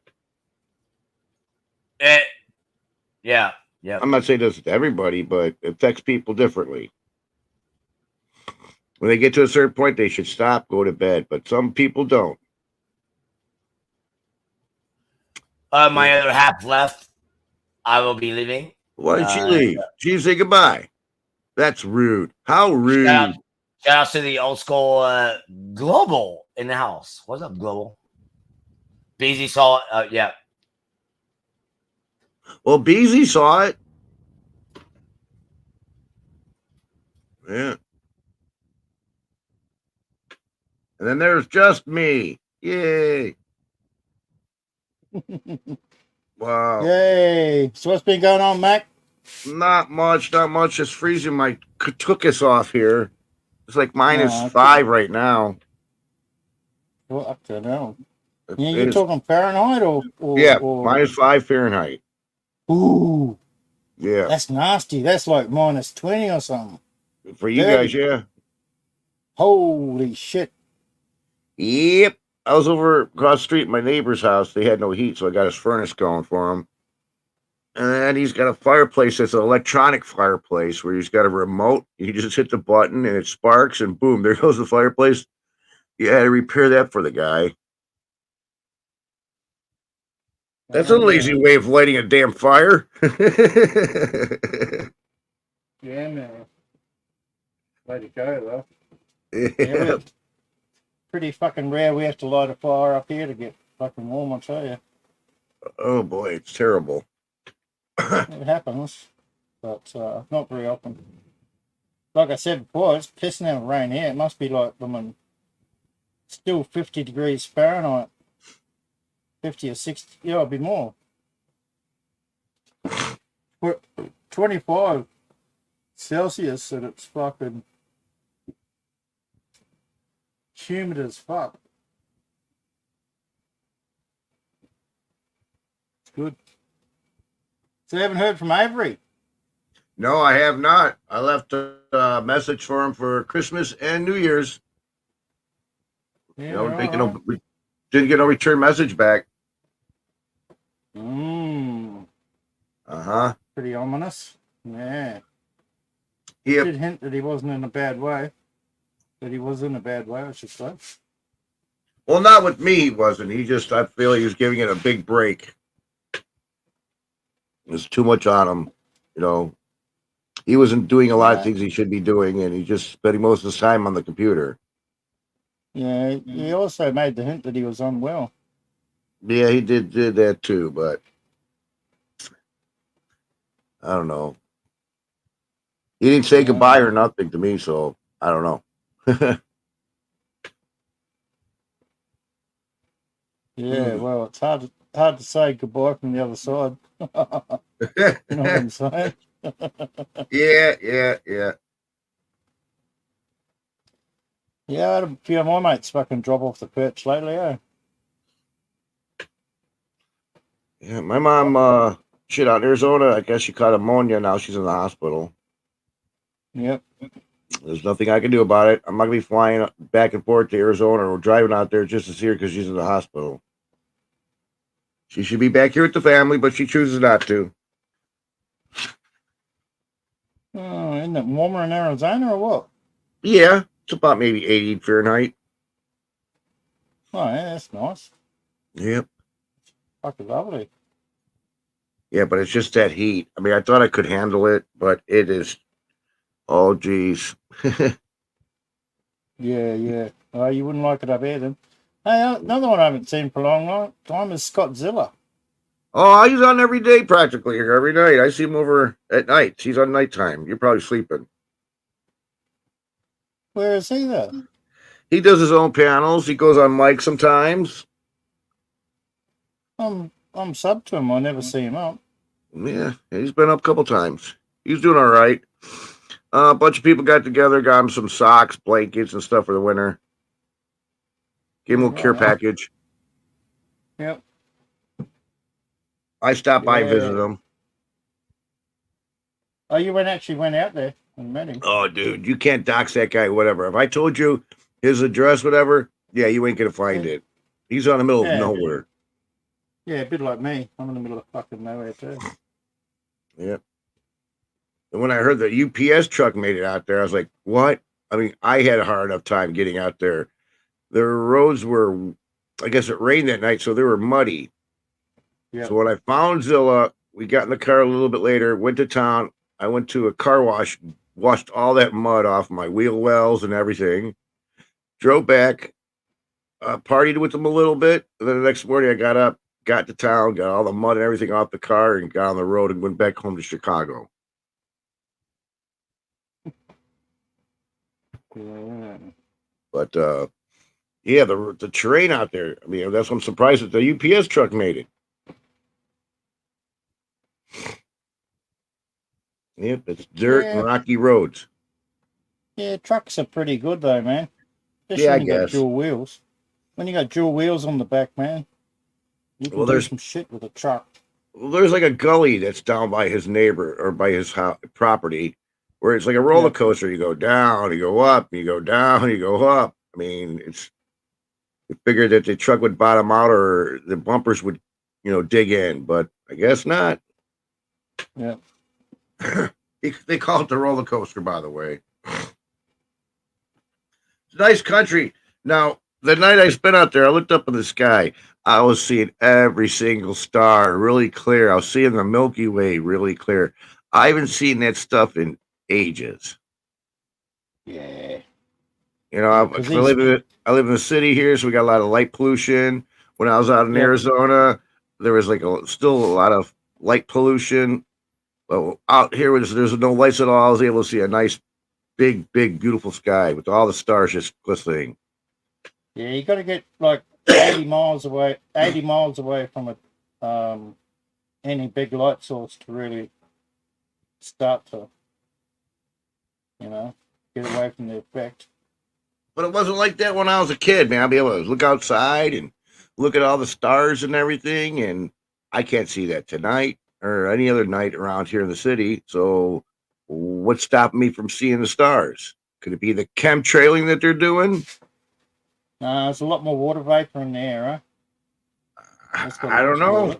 [SPEAKER 6] Yeah.
[SPEAKER 9] I'm not saying it does to everybody, but it affects people differently. When they get to a certain point, they should stop, go to bed. But some people don't.
[SPEAKER 6] My other half left. I will be leaving.
[SPEAKER 9] Why did she leave? She didn't say goodbye. That's rude. How rude.
[SPEAKER 6] Shout out to the old school Global in the house. What's up, Global? BZ saw it. Yeah.
[SPEAKER 9] Well, Beezy saw it. Yeah. And then there's just me. Yay. Wow.
[SPEAKER 4] Yay. So what's been going on, Mac?
[SPEAKER 9] Not much. Just freezing my tuchus off here. It's like minus
[SPEAKER 4] Oh, okay.
[SPEAKER 9] 5 right now.
[SPEAKER 4] Well, up to now.
[SPEAKER 9] It
[SPEAKER 4] Yeah, you're
[SPEAKER 9] is-
[SPEAKER 4] talking Fahrenheit or
[SPEAKER 9] yeah,
[SPEAKER 4] or,
[SPEAKER 9] minus 5 Fahrenheit.
[SPEAKER 4] Ooh,
[SPEAKER 9] Yeah.
[SPEAKER 4] that's nasty. That's like minus 20 or something.
[SPEAKER 9] For you
[SPEAKER 4] Dirty.
[SPEAKER 9] guys, yeah.
[SPEAKER 4] Holy shit.
[SPEAKER 9] Yep. I was over across the street at my neighbor's house. They had no heat, so I got his furnace going for him. And then he's got a fireplace that's an electronic fireplace where he's got a remote. You just hit the button and it sparks, and boom, there goes the fireplace. You had to repair that for the guy. That's a lazy way of lighting a damn fire.
[SPEAKER 4] Yeah, man. Way to go, though.
[SPEAKER 9] Yeah.
[SPEAKER 4] Pretty fucking rare we have to light a fire up here to get fucking warm, I'll tell you.
[SPEAKER 9] Oh boy, it's terrible.
[SPEAKER 4] It happens, but not very often. Like I said before, it's pissing out rain here. It must be like, still 50 degrees Fahrenheit. 50 or 60, yeah, it'll be more. 25. Celsius and it's fucking humid as fuck. It's good. So you haven't heard from Avery?
[SPEAKER 9] No, I have not. I left a message for him for Christmas and New Year's.
[SPEAKER 4] Yeah,
[SPEAKER 9] You know,
[SPEAKER 4] right.
[SPEAKER 9] didn't get no return message back. Uh-huh.
[SPEAKER 4] Pretty ominous. Yeah.
[SPEAKER 9] Yep.
[SPEAKER 4] Did hint that he wasn't in a bad way. That he was in a bad way, I should say.
[SPEAKER 9] Well, not with me, he wasn't. I feel he was giving it a big break. There's too much on him. You know, he wasn't doing a lot of things he should be doing, and he's just spending most of his time on the computer.
[SPEAKER 4] Yeah, he also made the hint that he was unwell.
[SPEAKER 9] Yeah, he did that too, but I don't know. He didn't say goodbye or nothing to me, so I don't know.
[SPEAKER 4] Yeah, well, it's hard to say goodbye from the other side. You know what I'm saying?
[SPEAKER 9] Yeah.
[SPEAKER 4] Yeah, I had a few of my mates fucking drop off the perch lately, eh?
[SPEAKER 9] Yeah, my mom, out in Arizona, I guess she caught pneumonia. Now she's in the hospital.
[SPEAKER 4] Yep.
[SPEAKER 9] There's nothing I can do about it. I'm not going to be flying back and forth to Arizona or driving out there just to see her because she's in the hospital. She should be back here with the family, but she chooses not to.
[SPEAKER 4] Oh, isn't it warmer in Arizona or what?
[SPEAKER 9] Yeah, it's about maybe 80 Fahrenheit.
[SPEAKER 4] Oh, yeah, that's nice.
[SPEAKER 9] Yep.
[SPEAKER 4] Fucking lovely.
[SPEAKER 9] Yeah, but it's just that heat. I mean, I thought I could handle it, but it is. Oh, geez.
[SPEAKER 4] Yeah. Oh, you wouldn't like it up here then. Hey, another one I haven't seen for a long time is Scottzilla.
[SPEAKER 9] Oh, he's on every day practically, every night. I see him over at night. He's on nighttime. You're probably sleeping.
[SPEAKER 4] Where is he though?
[SPEAKER 9] He does his own panels. He goes on mic sometimes.
[SPEAKER 4] I'm sub to him. I never see him up.
[SPEAKER 9] Yeah, he's been up a couple times. He's doing all right. A bunch of people got together, got him some socks, blankets, and stuff for the winter. Gave him a little care package.
[SPEAKER 4] Yep.
[SPEAKER 9] I stopped by and visited him.
[SPEAKER 4] Oh, you actually went out there and met him.
[SPEAKER 9] Oh, dude, you can't dox that guy, whatever. If I told you his address, whatever, yeah, you ain't going to find it. He's on the middle of nowhere.
[SPEAKER 4] Yeah, a bit like me. I'm in the middle of fucking nowhere too.
[SPEAKER 9] Yep. And when I heard the UPS truck made it out there, I was like, what? I mean, I had a hard enough time getting out there. The roads were, I guess it rained that night, so they were muddy.
[SPEAKER 4] Yep.
[SPEAKER 9] So when I found Zilla, we got in the car a little bit later, went to town. I went to a car wash, washed all that mud off my wheel wells and everything. Drove back, partied with them a little bit. And then the next morning I got up, got to town, got all the mud and everything off the car, and got on the road and went back home to Chicago.
[SPEAKER 4] Yeah.
[SPEAKER 9] But yeah, the terrain out there. I mean, that's what I'm surprised that the UPS truck made it. Yep, it's dirt and rocky roads.
[SPEAKER 4] Yeah, trucks are pretty good though, man. Especially
[SPEAKER 9] Yeah, I
[SPEAKER 4] when you got
[SPEAKER 9] guess.
[SPEAKER 4] dual wheels. When you got dual wheels on the back, man, you can do some shit with a truck.
[SPEAKER 9] Well, there's like a gully that's down by his neighbor or by his property, where it's like a roller coaster. You go down, you go up, you go down, you go up. I mean, you figured that the truck would bottom out or the bumpers would, dig in, but I guess not.
[SPEAKER 4] Yeah.
[SPEAKER 9] They call it the roller coaster, by the way. It's a nice country. Now, the night I spent out there, I looked up in the sky. I was seeing every single star really clear. I was seeing the Milky Way really clear. I haven't seen that stuff in ages.
[SPEAKER 4] Yeah.
[SPEAKER 9] I live in the city here, so we got a lot of light pollution. When I was out in Arizona, there was still a lot of light pollution. But out here, there's no lights at all. I was able to see a nice, big, beautiful sky with all the stars just glistening.
[SPEAKER 4] Yeah, you got to get like 80 miles away from it, any big light source to really start to You know, get away from the effect.
[SPEAKER 9] But it wasn't like that when I was a kid, man. I'd be able to look outside and look at all the stars and everything, and I can't see that tonight or any other night around here in the city. So what's stopping me from seeing the stars? Could it be the chemtrailing that they're doing?
[SPEAKER 4] There's a lot more water vapor in the air, huh?
[SPEAKER 9] I don't know.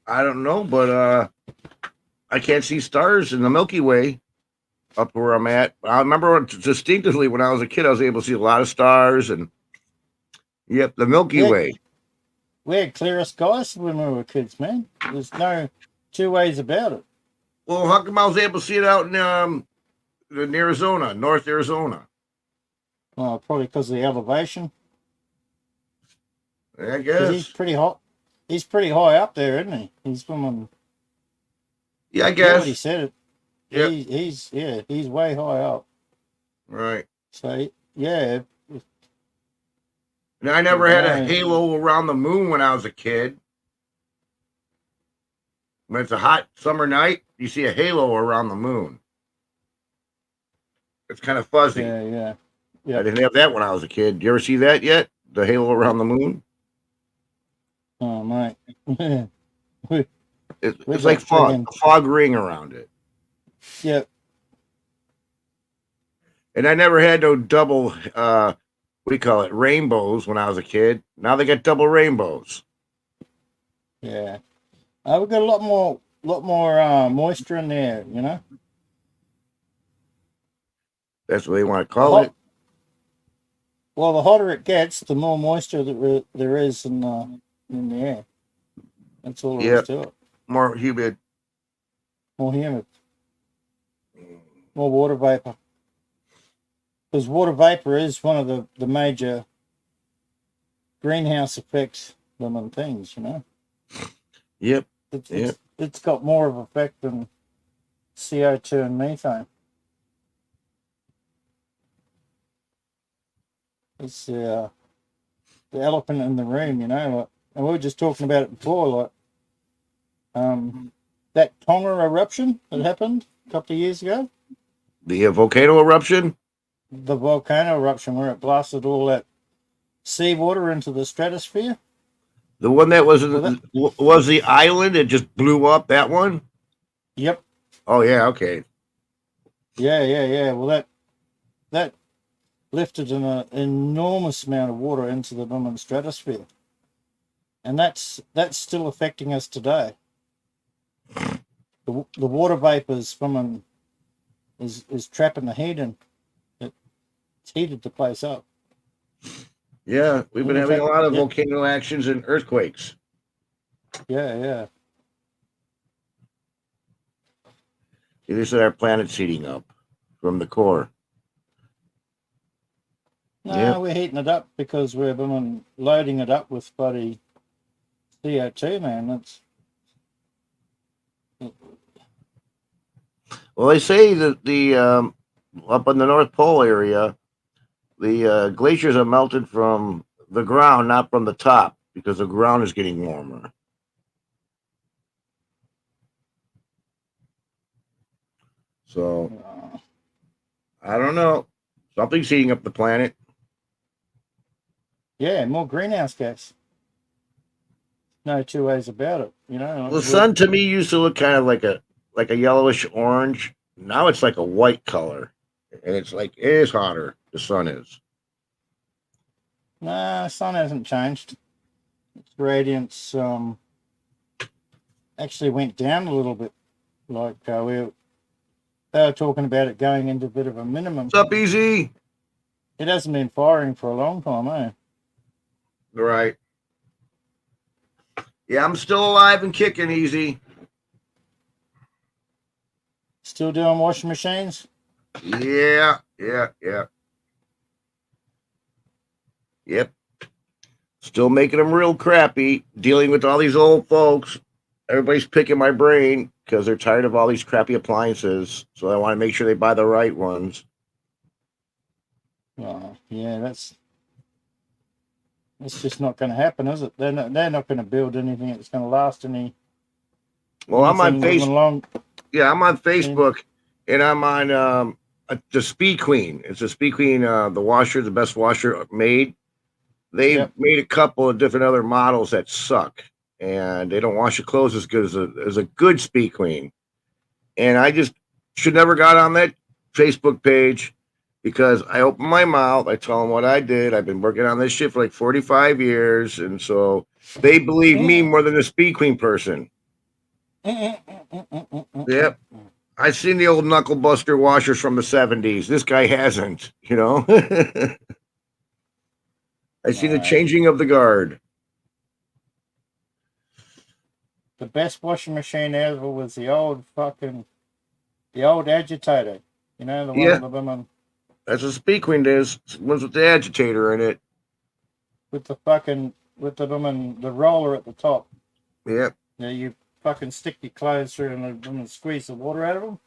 [SPEAKER 9] I don't know, but I can't see stars in the Milky Way up where I'm at. I remember distinctively when I was a kid, I was able to see a lot of stars, and yep, the Milky Way.
[SPEAKER 4] We had clearer skies when we were kids, man. There's no two ways about it.
[SPEAKER 9] Well, how come I was able to see it out in Arizona, North Arizona?
[SPEAKER 4] Well, probably because of the elevation.
[SPEAKER 9] I guess
[SPEAKER 4] he's pretty hot. He's pretty high up there, isn't he? He's from.
[SPEAKER 9] Yeah, I guess.
[SPEAKER 4] He said it.
[SPEAKER 9] Yep.
[SPEAKER 4] He's way high up.
[SPEAKER 9] Right.
[SPEAKER 4] So yeah.
[SPEAKER 9] And I never had a halo around the moon when I was a kid. When it's a hot summer night, you see a halo around the moon. It's kind of fuzzy.
[SPEAKER 4] Yeah.
[SPEAKER 9] I didn't have that when I was a kid. Do you ever see that yet? The halo around the moon?
[SPEAKER 4] Oh, mate.
[SPEAKER 9] It's like fog, a fog ring around it.
[SPEAKER 4] Yep.
[SPEAKER 9] And I never had no double, we call it rainbows when I was a kid. Now they got double rainbows.
[SPEAKER 4] Yeah. We've got a lot more moisture in there, you know?
[SPEAKER 9] That's what they want to call it.
[SPEAKER 4] Well, the hotter it gets, the more moisture there is in the air. That's all there is to it.
[SPEAKER 9] More humid.
[SPEAKER 4] More humid. More water vapor. Because water vapor is one of the major greenhouse effects than things, you know?
[SPEAKER 9] Yep.
[SPEAKER 4] It's got more of an effect than CO2 and methane. It's the elephant in the room, you know. Like, and we were just talking about it before, like that Tonga eruption that happened a couple of years ago.
[SPEAKER 9] The volcano eruption?
[SPEAKER 4] The volcano eruption where it blasted all that seawater into the stratosphere.
[SPEAKER 9] The one that was the island that just blew up, that one?
[SPEAKER 4] Yep.
[SPEAKER 9] Oh, yeah, okay.
[SPEAKER 4] Yeah. Well, that lifted an enormous amount of water into the Northern stratosphere. And that's still affecting us today. The water vapors from is trapping the heat and it's heated the place up.
[SPEAKER 9] Yeah, we've been having a lot of volcano actions and earthquakes.
[SPEAKER 4] Yeah.
[SPEAKER 9] They said our planet's heating up from the core.
[SPEAKER 4] No, we're heating it up because we've been loading it up with bloody CO2, man.
[SPEAKER 9] Well, they say that the up in the North Pole area, the glaciers are melted from the ground, not from the top, because the ground is getting warmer. So, I don't know. Something's heating up the planet.
[SPEAKER 4] Yeah, more greenhouse gas. No two ways about it, you know.
[SPEAKER 9] The sun to me used to look kind of like a yellowish orange. Now it's like a white color, and it is hotter. The sun is.
[SPEAKER 4] Nah, sun hasn't changed. Its radiance actually went down a little bit. Like they were talking about it going into a bit of a minimum.
[SPEAKER 9] What's up, Easy?
[SPEAKER 4] It hasn't been firing for a long time, eh?
[SPEAKER 9] Right. Yeah, I'm still alive and kicking, Easy.
[SPEAKER 4] Still doing washing machines?
[SPEAKER 9] Yeah. Yep. Still making them real crappy, dealing with all these old folks. Everybody's picking my brain because they're tired of all these crappy appliances. So I want to make sure they buy the right ones.
[SPEAKER 4] Oh, yeah, that's just not going to happen, is it? They're not going to build anything that's going to last any.
[SPEAKER 9] Well, I'm on Facebook. Yeah, I'm on Facebook, and I'm on the Speed Queen. It's a Speed Queen, the washer, the best washer made. They made a couple of different other models that suck, and they don't wash your clothes as good as a good Speed Queen. And I just should never got on that Facebook page because I open my mouth. I tell them what I did. I've been working on this shit for like 45 years, and so they believe me more than the Speed Queen person. Yep. I've seen the old knuckle buster washers from the 70s. This guy hasn't, you know. I see the changing of the guard.
[SPEAKER 4] The best washing machine ever was the old agitator. You know, the one with the woman
[SPEAKER 9] That's a Speed Queen is. Ones with the agitator in it.
[SPEAKER 4] with the woman, the roller at the top.
[SPEAKER 9] Yep.
[SPEAKER 4] Yeah, you fucking stick your clothes through and squeeze the water out of them.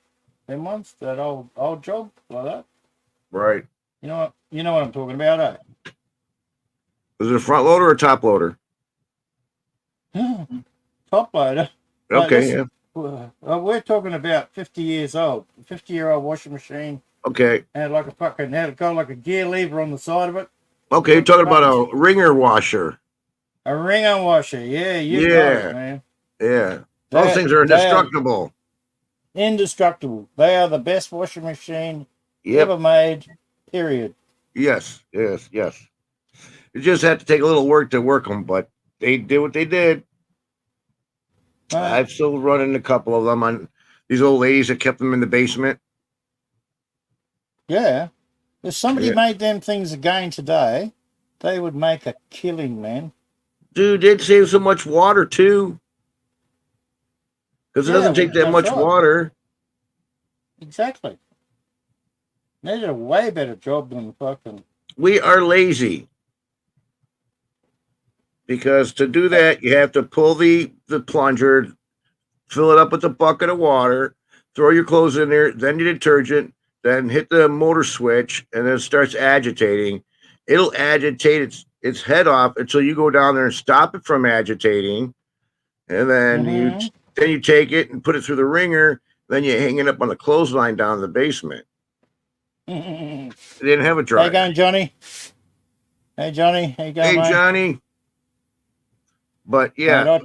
[SPEAKER 4] Them ones, that old job like that.
[SPEAKER 9] Right.
[SPEAKER 4] You know what I'm talking about, eh?
[SPEAKER 9] Is it a front loader or a top loader?
[SPEAKER 4] Top loader.
[SPEAKER 9] Okay,
[SPEAKER 4] We're talking about 50 years old. 50-year-old washing machine.
[SPEAKER 9] Okay.
[SPEAKER 4] Had like a gear lever on the side of it.
[SPEAKER 9] Okay, you're talking about a ringer washer.
[SPEAKER 4] A ringer washer. Yeah, you got it, man.
[SPEAKER 9] Yeah. Those things are indestructible.
[SPEAKER 4] Indestructible. They are the best washing machine ever made, period.
[SPEAKER 9] Yes. You just have to take a little work to work them, but they did what they did. I've still running a couple of them on these old ladies that kept them in the basement.
[SPEAKER 4] Yeah. If somebody made them things again today, they would make a killing, man.
[SPEAKER 9] Dude, they'd save so much water, too. Because it doesn't take that much water.
[SPEAKER 4] Exactly. They did a way better job than fucking...
[SPEAKER 9] We are lazy. Because to do that, you have to pull the plunger, fill it up with a bucket of water, throw your clothes in there, then your detergent, then hit the motor switch, and then it starts agitating. It'll agitate its head off until you go down there and stop it from agitating. And then you take it and put it through the ringer. Then you hang it up on the clothesline down in the basement. They didn't have a dryer.
[SPEAKER 4] How you going, Johnny? Hey, Johnny. How you going, mate?
[SPEAKER 9] Johnny. But yeah,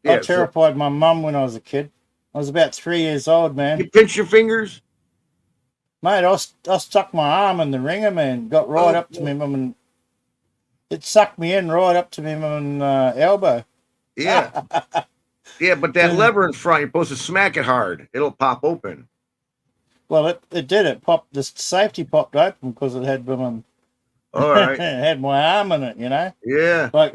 [SPEAKER 4] I terrified my mum when I was a kid. I was about 3 years old, man.
[SPEAKER 9] You pinch your fingers,
[SPEAKER 4] mate. I stuck my arm in the ringer, man. Got right up to me, mum, and it sucked me in right up to me, mum, and elbow.
[SPEAKER 9] Yeah, yeah. But that lever in front, you're supposed to smack it hard. It'll pop open.
[SPEAKER 4] Well, it did. It popped. The safety popped open because it had women.
[SPEAKER 9] All right.
[SPEAKER 4] It had my arm in it, you know.
[SPEAKER 9] Yeah.
[SPEAKER 4] Like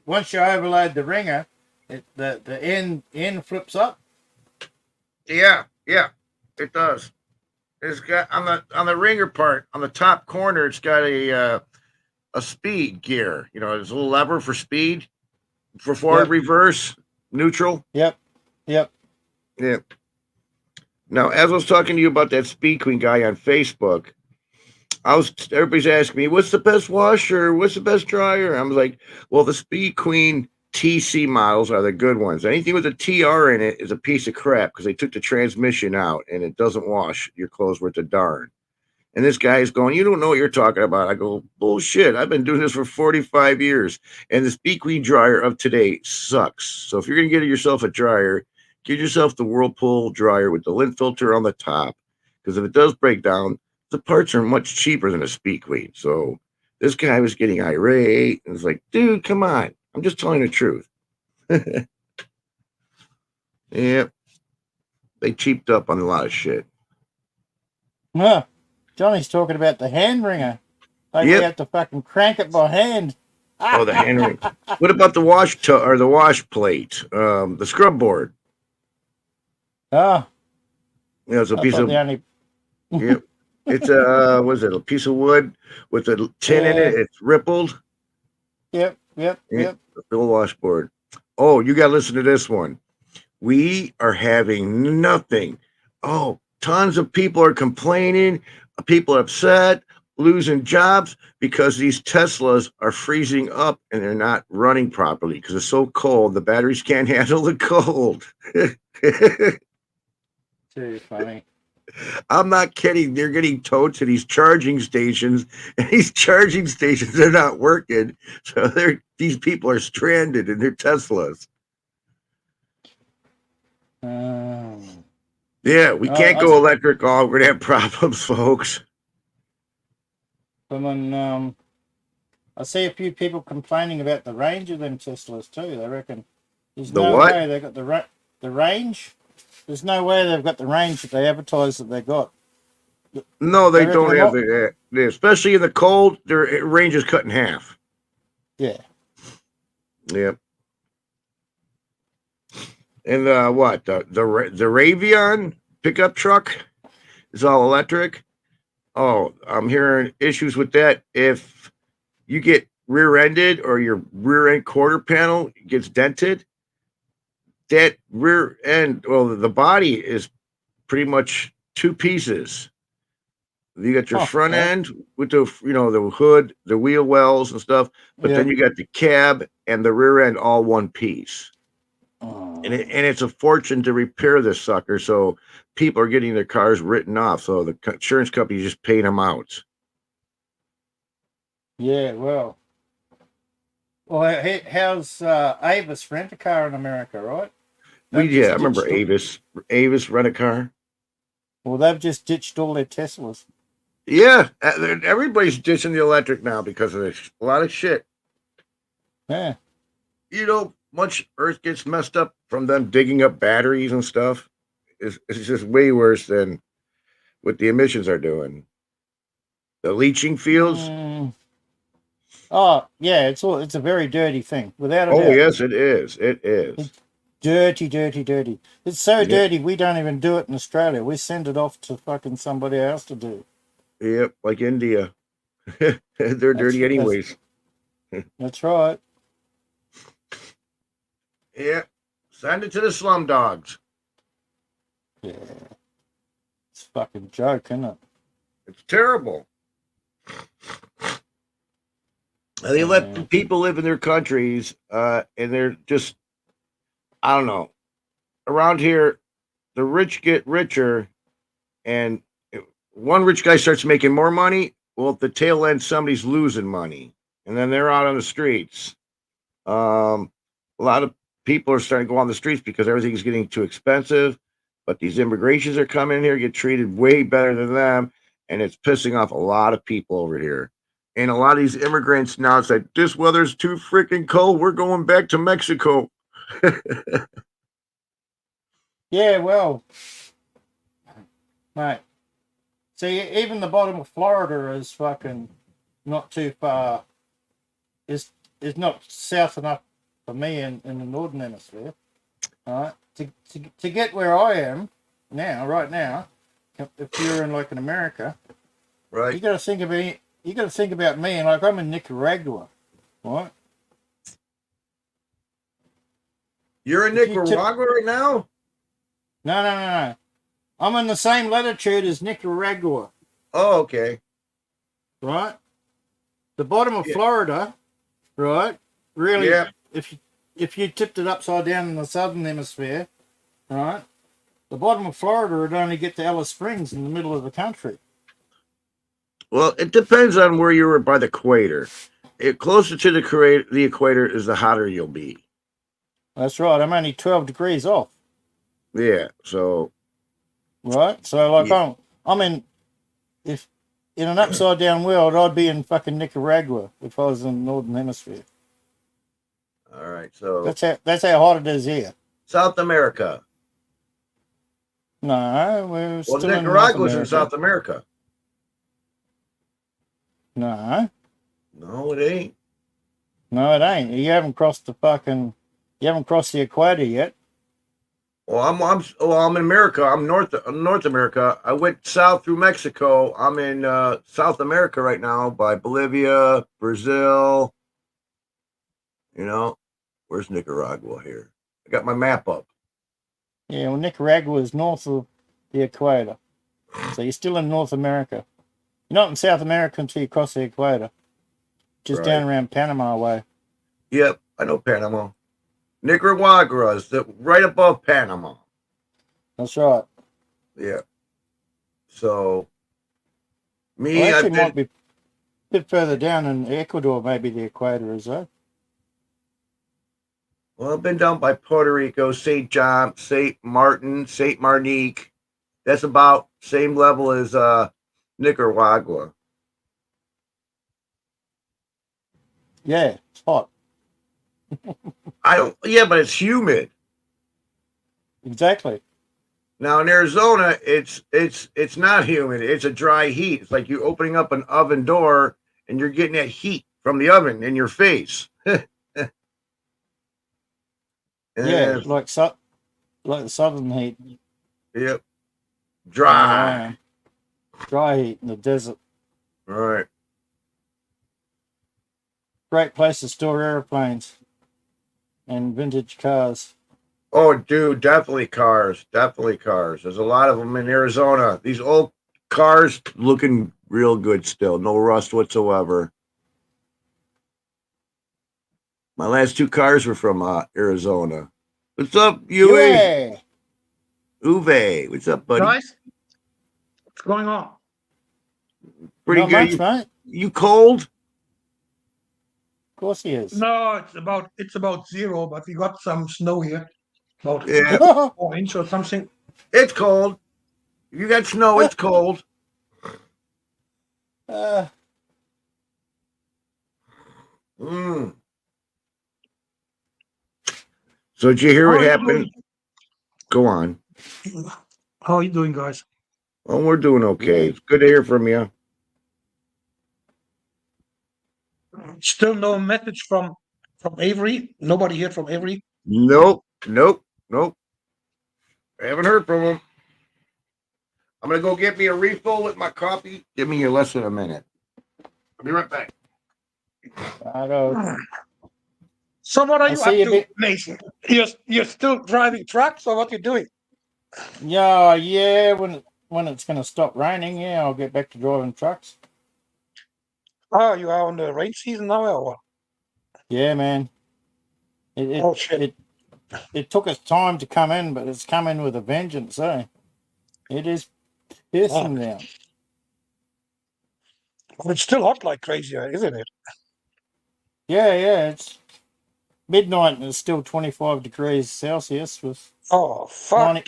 [SPEAKER 4] once you overload the ringer, the end flips up.
[SPEAKER 9] Yeah, it does. It's got on the ringer part on the top corner. It's got a speed gear. You know, there's a little lever for speed, for forward, reverse, neutral.
[SPEAKER 4] Yep.
[SPEAKER 9] Yeah. Now, as I was talking to you about that Speed Queen guy on Facebook, everybody's asking me, what's the best washer? What's the best dryer? I was like, well, the Speed Queen TC models are the good ones. Anything with a TR in it is a piece of crap because they took the transmission out and it doesn't wash your clothes worth a darn. And this guy is going, you don't know what you're talking about. I go, bullshit. I've been doing this for 45 years. And the Speed Queen dryer of today sucks. So if you're going to get yourself a dryer, get yourself the Whirlpool dryer with the lint filter on the top. Because if it does break down, the parts are much cheaper than a Speed Queen. So this guy was getting irate and was like, dude, come on. I'm just telling the truth. Yeah. They cheaped up on a lot of shit.
[SPEAKER 4] Huh. Johnny's talking about the hand wringer. Like you have to fucking crank it by hand.
[SPEAKER 9] Oh, the hand ring. What about the wash the wash plate? The scrub board.
[SPEAKER 4] Oh.
[SPEAKER 9] Yeah, it's a piece of yep. It's a piece of wood with a tin in it. It's rippled.
[SPEAKER 4] Yep.
[SPEAKER 9] The little washboard. Oh, you gotta listen to this one. We are having nothing. Oh, tons of people are complaining. People are upset, losing jobs because these Teslas are freezing up and they're not running properly because it's so cold. The batteries can't handle the cold.
[SPEAKER 4] Too funny.
[SPEAKER 9] I'm not kidding. They're getting towed to these charging stations, and these charging stations are not working. So these people are stranded in their Teslas. Yeah, we can't go electric. All we're gonna have problems, folks.
[SPEAKER 4] I see a few people complaining about the range of them Teslas too. They reckon there's
[SPEAKER 9] The
[SPEAKER 4] no
[SPEAKER 9] what?
[SPEAKER 4] way they got the range. There's no way they've got the range that they advertise that they got.
[SPEAKER 9] No, they
[SPEAKER 4] They
[SPEAKER 9] don't
[SPEAKER 4] reckon
[SPEAKER 9] have
[SPEAKER 4] what?
[SPEAKER 9] especially in the cold. Their range is cut in half.
[SPEAKER 4] Yeah.
[SPEAKER 9] Yep. And what the Ravion pickup truck is all electric. Oh, I'm hearing issues with that. If you get rear-ended or your rear end quarter panel gets dented, that rear end, well, the body is pretty much two pieces. You got your front end with the the hood, the wheel wells and stuff, but then you got the cab and the rear end all one piece. And it's a fortune to repair this sucker. So people are getting their cars written off. So the insurance company just paid them out.
[SPEAKER 4] Yeah, well, how's Avis rent a car in America, right?
[SPEAKER 9] I remember Avis rent a car.
[SPEAKER 4] Well, they've just ditched all their Teslas.
[SPEAKER 9] Yeah, everybody's ditching the electric now because of this. A lot of shit.
[SPEAKER 4] Yeah.
[SPEAKER 9] Much earth gets messed up from them digging up batteries and stuff. It's just way worse than what the emissions are doing. The leaching fields.
[SPEAKER 4] Oh yeah, it's a very dirty thing, without a doubt.
[SPEAKER 9] Oh yes, it is. It is.
[SPEAKER 4] It's dirty. It's so dirty we don't even do it in Australia. We send it off to fucking somebody else to do.
[SPEAKER 9] Yep, like India. They're dirty anyways.
[SPEAKER 4] That's right.
[SPEAKER 9] Yeah, send it to the slum dogs.
[SPEAKER 4] Yeah, it's a fucking joke, isn't it?
[SPEAKER 9] It's terrible. They let people live in their countries, and they're just, I don't know. Around here, the rich get richer, and one rich guy starts making more money. Well, at the tail end, somebody's losing money, and then they're out on the streets. A lot of people are starting to go on the streets because everything's getting too expensive. But these immigrations are coming in here, get treated way better than them, and it's pissing off a lot of people over here. And a lot of these immigrants now say, this weather's too freaking cold. We're going back to Mexico.
[SPEAKER 4] Yeah, well, mate. See, even the bottom of Florida is fucking not too far. Is not south enough for me in the northern hemisphere. All right, to get where I am now, right now, if you're in like in America,
[SPEAKER 9] right,
[SPEAKER 4] you got to think about it. You got to think about me, and like I'm in Nicaragua, right?
[SPEAKER 9] You're in Nicaragua right now?
[SPEAKER 4] No. I'm in the same latitude as Nicaragua.
[SPEAKER 9] Oh, okay.
[SPEAKER 4] Right? The bottom of Florida, right? Really, if you tipped it upside down in the southern hemisphere, right? The bottom of Florida would only get to Alice Springs in the middle of the country.
[SPEAKER 9] Well, it depends on where you were by the equator. Closer to the equator is the hotter you'll be.
[SPEAKER 4] That's right. I'm only 12 degrees off.
[SPEAKER 9] Yeah, so.
[SPEAKER 4] Right? So, like, I'm in an upside down world, I'd be in fucking Nicaragua if I was in the northern hemisphere.
[SPEAKER 9] All right, so.
[SPEAKER 4] That's how hot it is here.
[SPEAKER 9] South America.
[SPEAKER 4] No, we're still in
[SPEAKER 9] Nicaragua's in South America.
[SPEAKER 4] No.
[SPEAKER 9] No, it ain't.
[SPEAKER 4] No, it ain't. You haven't crossed the equator yet.
[SPEAKER 9] Well, I'm in America. I'm North America. I went south through Mexico. I'm in South America right now by Bolivia, Brazil. Where's Nicaragua here? I got my map up.
[SPEAKER 4] Yeah, well, Nicaragua is north of the equator. So you're still in North America. You're not in South America until you cross the equator. Just down around Panama way.
[SPEAKER 9] Yep, I know Panama. Nicaragua is right above Panama.
[SPEAKER 4] That's right.
[SPEAKER 9] Yeah. So, me,
[SPEAKER 4] Well,
[SPEAKER 9] I've
[SPEAKER 4] actually,
[SPEAKER 9] been,
[SPEAKER 4] might be a bit further down in Ecuador, maybe the equator as well.
[SPEAKER 9] well, I've been down by Puerto Rico, St. John, St. Martin, St. Martinique. That's about same level as Nicaragua.
[SPEAKER 4] Yeah, it's hot.
[SPEAKER 9] Yeah, but it's humid.
[SPEAKER 4] Exactly.
[SPEAKER 9] Now in Arizona, it's not humid. It's a dry heat. It's like you opening up an oven door and you're getting that heat from the oven in your face.
[SPEAKER 4] Yeah, like the southern heat.
[SPEAKER 9] Yep. Dry.
[SPEAKER 4] Dry heat in the desert.
[SPEAKER 9] All right.
[SPEAKER 4] Great place to store airplanes and vintage cars.
[SPEAKER 9] Oh, dude, definitely cars. Definitely cars. There's a lot of them in Arizona. These old cars looking real good still. No rust whatsoever. My last 2 cars were from Arizona. What's up, Uwe? Uwe. What's up, buddy?
[SPEAKER 10] Guys, what's going on?
[SPEAKER 9] Pretty
[SPEAKER 4] Not
[SPEAKER 9] good.
[SPEAKER 4] much, mate.
[SPEAKER 9] You cold?
[SPEAKER 4] Of course he is.
[SPEAKER 10] No, it's about 0, but we got some snow here. About
[SPEAKER 9] Yeah.
[SPEAKER 10] 4 inch or something.
[SPEAKER 9] It's cold. If you got snow, it's cold. So did you hear what happened? Go on.
[SPEAKER 10] How are you doing, guys?
[SPEAKER 9] Well, we're doing okay. It's good to hear from you.
[SPEAKER 10] Still no message from Avery. Nobody here from Avery.
[SPEAKER 9] Nope. I haven't heard from him. I'm gonna go get me a refill with my coffee. Give me less than a minute. I'll be right back.
[SPEAKER 10] So what are you
[SPEAKER 4] see
[SPEAKER 10] up
[SPEAKER 4] you
[SPEAKER 10] to, Mason? You're still driving trucks, or what you doing?
[SPEAKER 4] Yeah. When it's going to stop raining, yeah, I'll get back to driving trucks.
[SPEAKER 10] Oh, you are on the rain season now, or what?
[SPEAKER 4] Yeah, man.
[SPEAKER 10] Oh shit!
[SPEAKER 4] It took us time to come in, but it's come in with a vengeance, eh? It is pissing down.
[SPEAKER 10] Well, it's still hot like crazy, isn't it?
[SPEAKER 4] Yeah. It's midnight and it's still 25 degrees Celsius with
[SPEAKER 10] Oh fuck!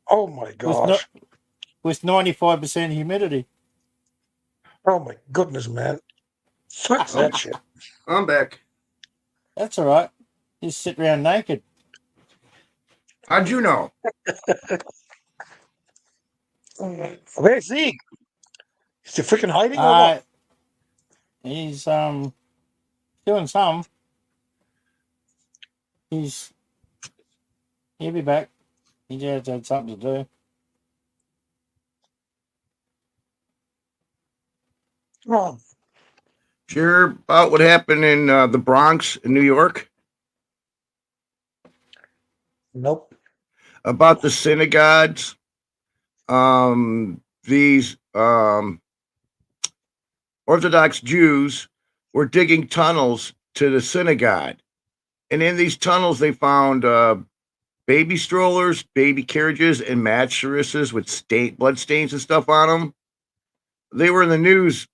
[SPEAKER 10] Oh my gosh!
[SPEAKER 4] with 95% humidity.
[SPEAKER 10] Oh my goodness, man! Fuck that shit.
[SPEAKER 9] I'm back.
[SPEAKER 4] That's all right. You sit around naked.
[SPEAKER 9] How'd you know?
[SPEAKER 10] Where's Zeke? Is he freaking hiding or what?
[SPEAKER 4] He's doing some. He'll be back. He just had something to do.
[SPEAKER 10] Oh.
[SPEAKER 9] Sure about what happened in the Bronx in New York?
[SPEAKER 10] Nope.
[SPEAKER 9] About the synagogues. These Orthodox Jews were digging tunnels to the synagogue. And in these tunnels, they found baby strollers, baby carriages, and mattresses with blood stains and stuff on them. They were in the news,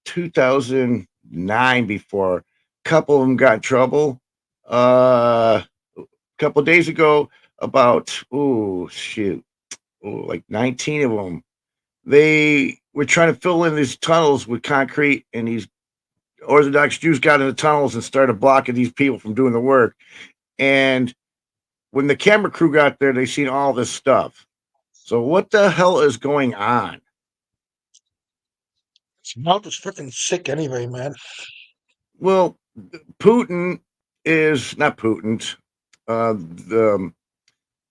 [SPEAKER 9] 2009 before. A couple of them got in trouble. A couple of days ago, about, like 19 of them. They were trying to fill in these tunnels with concrete, and these Orthodox Jews got in the tunnels and started blocking these people from doing the work. And when the camera crew got there, they seen all this stuff. So what the hell is going on?
[SPEAKER 10] His mouth is freaking sick anyway, man.
[SPEAKER 9] Well, Putin is not Putin.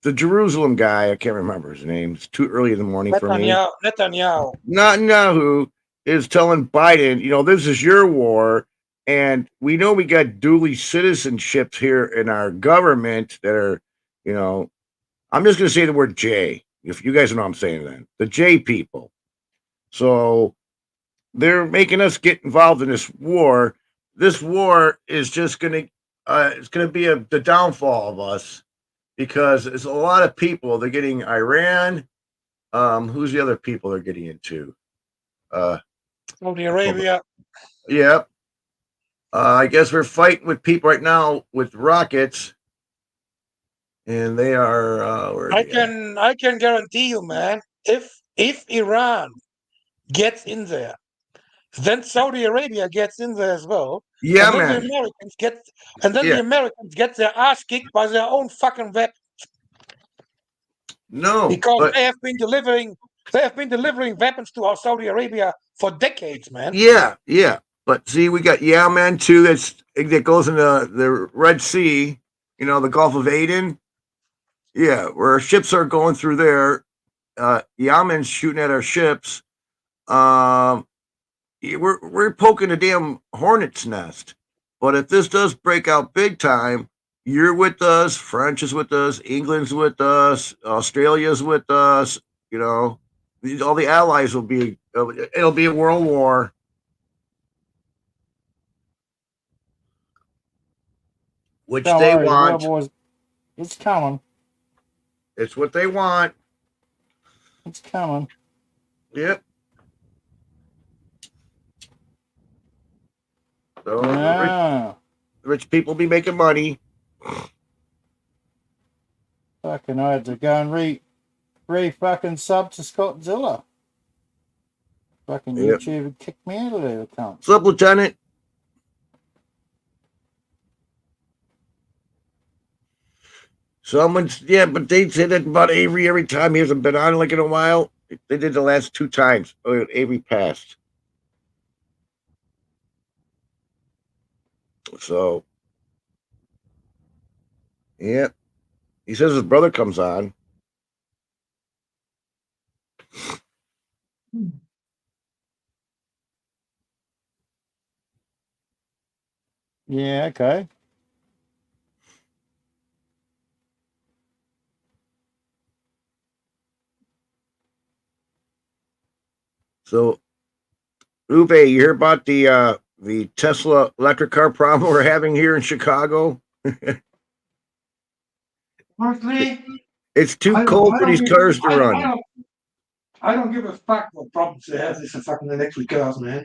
[SPEAKER 9] The Jerusalem guy, I can't remember his name. It's too early in the morning for me. Netanyahu is telling Biden, this is your war. And we know we got dual citizenships here in our government that are, I'm just going to say the word J, if you guys know what I'm saying then. The J people. So they're making us get involved in this war. This war is just going to, it's going to be the downfall of us. Because it's a lot of people. They're getting Iran, Who's the other people they're getting into?
[SPEAKER 10] Saudi Arabia.
[SPEAKER 9] Yeah. I guess we're fighting with people right now with rockets, and they are. Where are
[SPEAKER 10] I
[SPEAKER 9] they at?
[SPEAKER 10] can guarantee you, man. If Iran gets in there, then Saudi Arabia gets in there as well.
[SPEAKER 9] Yeah,
[SPEAKER 10] and then
[SPEAKER 9] man.
[SPEAKER 10] The Americans get, and then
[SPEAKER 9] Yeah.
[SPEAKER 10] the Americans get their ass kicked by their own fucking weapons
[SPEAKER 9] No,
[SPEAKER 10] because
[SPEAKER 9] but
[SPEAKER 10] they have been delivering weapons to our Saudi Arabia for decades, man.
[SPEAKER 9] yeah. But see, we got Yemen too. That goes into the Red Sea. You know, the Gulf of Aden. Yeah, where our ships are going through there. Yemen's shooting at our ships. We're poking a damn hornet's nest. But if this does break out big time, you're with us, French is with us, England's with us, Australia's with us. You know, all the allies will be. It'll be a world war. Which
[SPEAKER 4] Don't
[SPEAKER 9] they
[SPEAKER 4] worry, the
[SPEAKER 9] want.
[SPEAKER 4] World War's, it's coming.
[SPEAKER 9] It's what they want.
[SPEAKER 4] It's coming.
[SPEAKER 9] Yep. So
[SPEAKER 4] Yeah.
[SPEAKER 9] rich people be making money.
[SPEAKER 4] Fucking I had to go and re fucking sub to Scottzilla. Fucking
[SPEAKER 9] Yep.
[SPEAKER 4] YouTube had kicked me out of their account.
[SPEAKER 9] What's up, Lieutenant? But they say that about Avery every time he hasn't been on like in a while. They did the last 2 times. Oh, Avery passed. So, yeah. He says his brother comes on.
[SPEAKER 4] Yeah, okay.
[SPEAKER 9] So, Uwe, you hear about the Tesla electric car problem we're having here in Chicago?
[SPEAKER 10] Honestly,
[SPEAKER 9] It's too cold for these cars to run.
[SPEAKER 10] I don't give a fuck what problems they have with the fucking electric cars, man.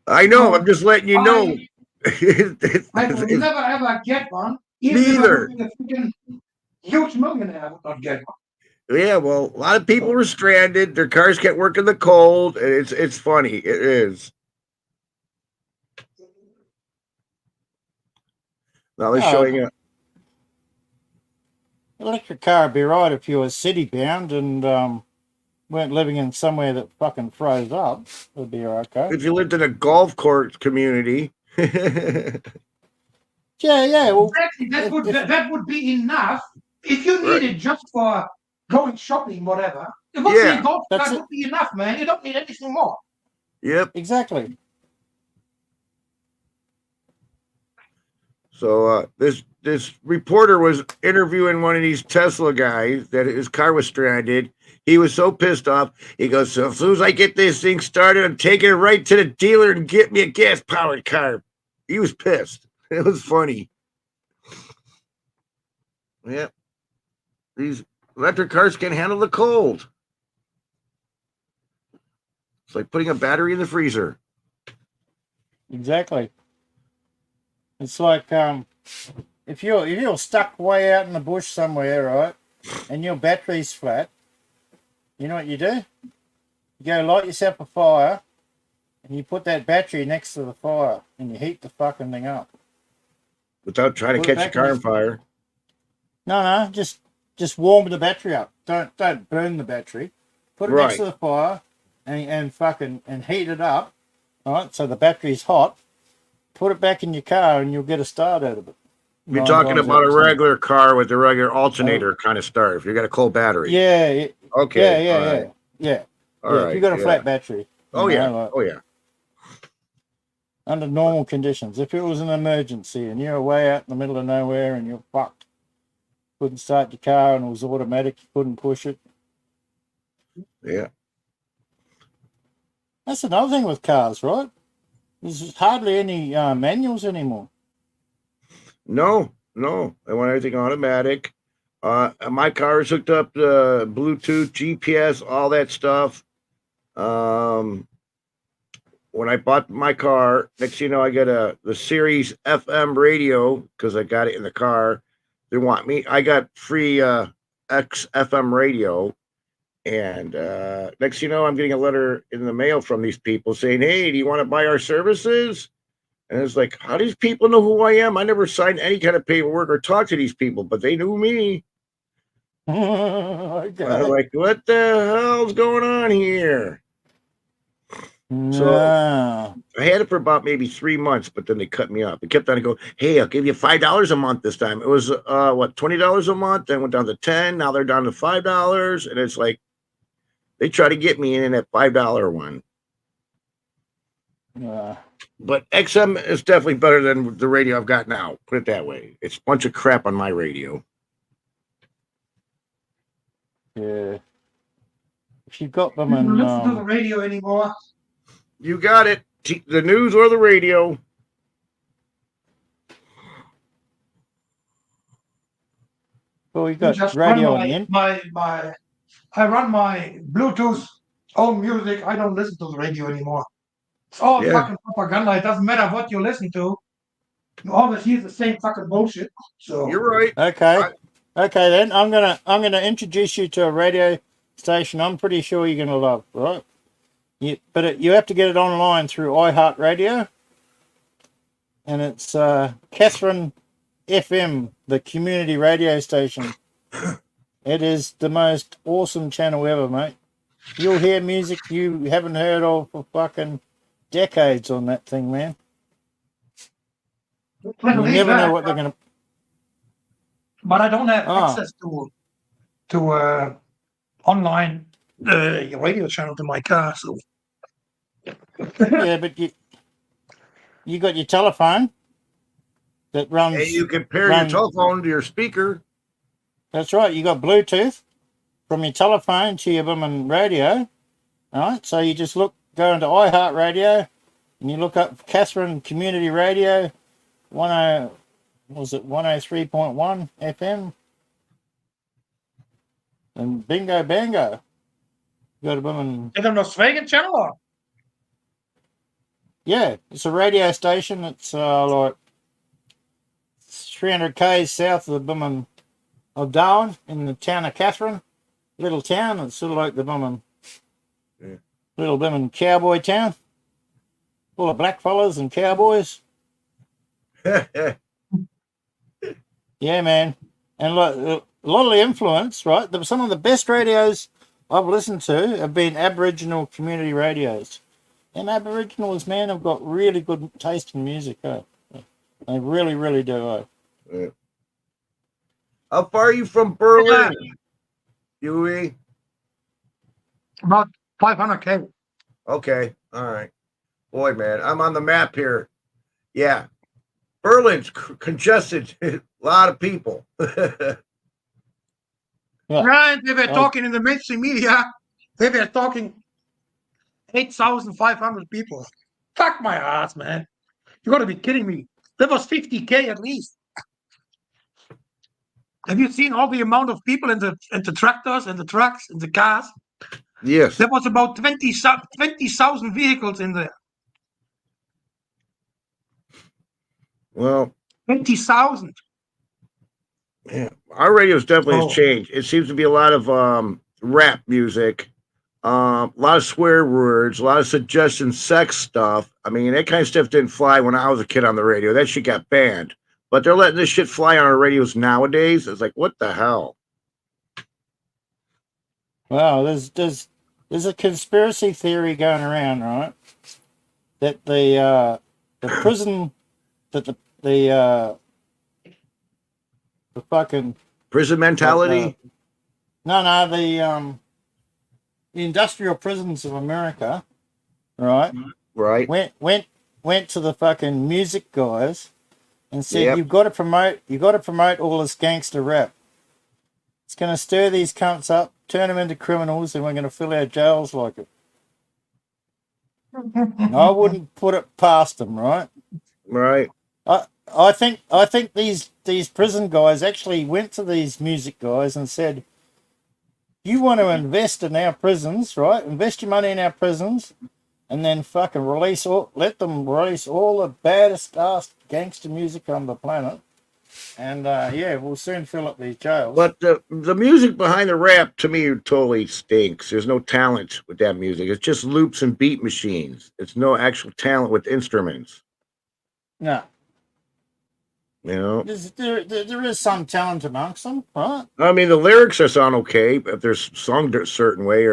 [SPEAKER 9] I know. I'm just letting you know.
[SPEAKER 10] I will never ever get one.
[SPEAKER 9] Neither.
[SPEAKER 10] Even if I was a freaking huge millionaire, I would not get one.
[SPEAKER 9] Yeah, well, a lot of people were stranded. Their cars can't work in the cold. It's funny. It is. Now they're showing you.
[SPEAKER 4] Electric car would be right if you were city bound and weren't living in somewhere that fucking froze up. It'd be okay.
[SPEAKER 9] If you lived in a golf course community.
[SPEAKER 4] Yeah. Well,
[SPEAKER 10] Exactly. That would be enough. If you need it just for going shopping, whatever. It would be a golf cart would be enough, man. You don't need anything more.
[SPEAKER 9] Yep.
[SPEAKER 4] Exactly.
[SPEAKER 9] So this reporter was interviewing one of these Tesla guys that his car was stranded. He was so pissed off. He goes, so as soon as I get this thing started, I'm taking it right to the dealer and get me a gas-powered car. He was pissed. It was funny. Yeah. These electric cars can handle the cold. It's like putting a battery in the freezer.
[SPEAKER 4] Exactly. It's like if you're stuck way out in the bush somewhere, right, and your battery's flat, you know what you do? You go light yourself a fire, and you put that battery next to the fire, and you heat the fucking thing up.
[SPEAKER 9] Without trying to catch the car on fire.
[SPEAKER 4] No, just warm the battery up. Don't burn the battery. Put it next to the fire, and heat it up, right? So the battery's hot. Put it back in your car, and you'll get a start out of it.
[SPEAKER 9] You're talking about a regular car with a regular alternator kind of start. If you got a cold battery.
[SPEAKER 4] Yeah.
[SPEAKER 9] Okay.
[SPEAKER 4] Yeah.
[SPEAKER 9] All right.
[SPEAKER 4] If you got a flat battery.
[SPEAKER 9] Oh yeah.
[SPEAKER 4] Under normal conditions, if it was an emergency and you're way out in the middle of nowhere and you're fucked, couldn't start your car and it was automatic, you couldn't push it.
[SPEAKER 9] Yeah.
[SPEAKER 4] That's another thing with cars, right? There's hardly any manuals anymore.
[SPEAKER 9] No. They want everything automatic. My car is hooked up to Bluetooth, GPS, all that stuff. When I bought my car, next thing you know, I got the Sirius FM radio because I got it in the car. They want me. I got free XFM radio, and next thing you know, I'm getting a letter in the mail from these people saying, "Hey, do you want to buy our services?" And it's like, how do these people know who I am? I never signed any kind of paperwork or talked to these people, but they knew me.
[SPEAKER 4] Okay.
[SPEAKER 9] I'm like, what the hell's going on here? So
[SPEAKER 4] No.
[SPEAKER 9] I had it for about maybe 3 months, but then they cut me off. They kept on going, hey, I'll give you $5 a month this time. It was $20 a month, then went down to 10. Now they're down to $5. And it's like they try to get me in that $5 one. But XM is definitely better than the radio I've got now. Put it that way. It's a bunch of crap on my radio.
[SPEAKER 4] Yeah. If you've got them
[SPEAKER 10] You
[SPEAKER 4] in,
[SPEAKER 10] don't listen to the radio anymore.
[SPEAKER 9] You got it. The news or the radio.
[SPEAKER 4] well, you
[SPEAKER 10] You
[SPEAKER 4] got
[SPEAKER 10] just
[SPEAKER 4] radio
[SPEAKER 10] run
[SPEAKER 4] on the end.
[SPEAKER 10] I run my Bluetooth own music. I don't listen to the radio anymore. It's all
[SPEAKER 9] Yeah.
[SPEAKER 10] fucking propaganda. It doesn't matter what you listen to. You always hear the same fucking bullshit. So
[SPEAKER 9] You're right.
[SPEAKER 4] Okay. Okay, then I'm gonna introduce you to a radio station. I'm pretty sure you're gonna love, right? You have to get it online through iHeartRadio, and it's Catherine FM, the community radio station. It is the most awesome channel ever, mate. You'll hear music you haven't heard of for fucking decades on that thing, man. You never know what they're gonna.
[SPEAKER 10] But I don't have
[SPEAKER 4] Ah.
[SPEAKER 10] access to online radio channel to my car. So
[SPEAKER 4] Yeah, but you got your telephone that runs.
[SPEAKER 9] Hey, you can pair your telephone to your speaker.
[SPEAKER 4] That's right. You got Bluetooth from your telephone to your blooming radio. All right. So you just go into iHeartRadio and you look up Catherine Community Radio 103.1 FM. And bingo bango. You got a blooming.
[SPEAKER 10] is it an Australian channel or?
[SPEAKER 4] Yeah, it's a radio station. It's like 300 k's south of the blooming of Darwin in the town of Catherine. Little town. It's sort of like the blooming little blooming cowboy town. Full of black fellas and cowboys. Yeah, man. And a lot of the influence, right? Some of the best radios I've listened to have been Aboriginal community radios. And Aboriginals, man, have got really good taste in music. They really, really do.
[SPEAKER 9] How far are you from Berlin, Huey?
[SPEAKER 10] About 500K.
[SPEAKER 9] Okay, all right. Boy, man, I'm on the map here. Yeah, Berlin's congested. A lot of people.
[SPEAKER 10] Right, they were talking in the mainstream media. They were talking 8,500 people. Fuck my ass, man. You gotta be kidding me. There was 50K at least. Have you seen all the amount of people in the tractors and the trucks and the cars?
[SPEAKER 9] Yes.
[SPEAKER 10] There was about 20,000 vehicles in there.
[SPEAKER 9] Well,
[SPEAKER 10] 20,000.
[SPEAKER 9] yeah, our radio's definitely has changed. It seems to be a lot of rap music, a lot of swear words, a lot of suggestion sex stuff. I mean, that kind of stuff didn't fly when I was a kid on the radio. That shit got banned. But they're letting this shit fly on our radios nowadays. It's like, what the hell?
[SPEAKER 4] Wow, there's a conspiracy theory going around, right? That the prison, that the fucking
[SPEAKER 9] prison mentality.
[SPEAKER 4] The industrial prisons of America, right?
[SPEAKER 9] Right.
[SPEAKER 4] Went to the fucking music guys and said,
[SPEAKER 9] Yep.
[SPEAKER 4] you've got to promote all this gangster rap. It's going to stir these cunts up, turn them into criminals, and we're going to fill our jails like it. I wouldn't put it past them, right?
[SPEAKER 9] Right.
[SPEAKER 4] I think these prison guys actually went to these music guys and said, "You want to invest in our prisons, right? Invest your money in our prisons, and then fucking let them release all the baddest ass gangster music on the planet, and yeah, we'll soon fill up these jails."
[SPEAKER 9] But the music behind the rap to me totally stinks. There's no talent with that music. It's just loops and beat machines. It's no actual talent with instruments.
[SPEAKER 4] No.
[SPEAKER 9] You know,
[SPEAKER 4] there is some talent amongst them, right?
[SPEAKER 9] I mean, the lyrics are sound okay if they're sung a certain way,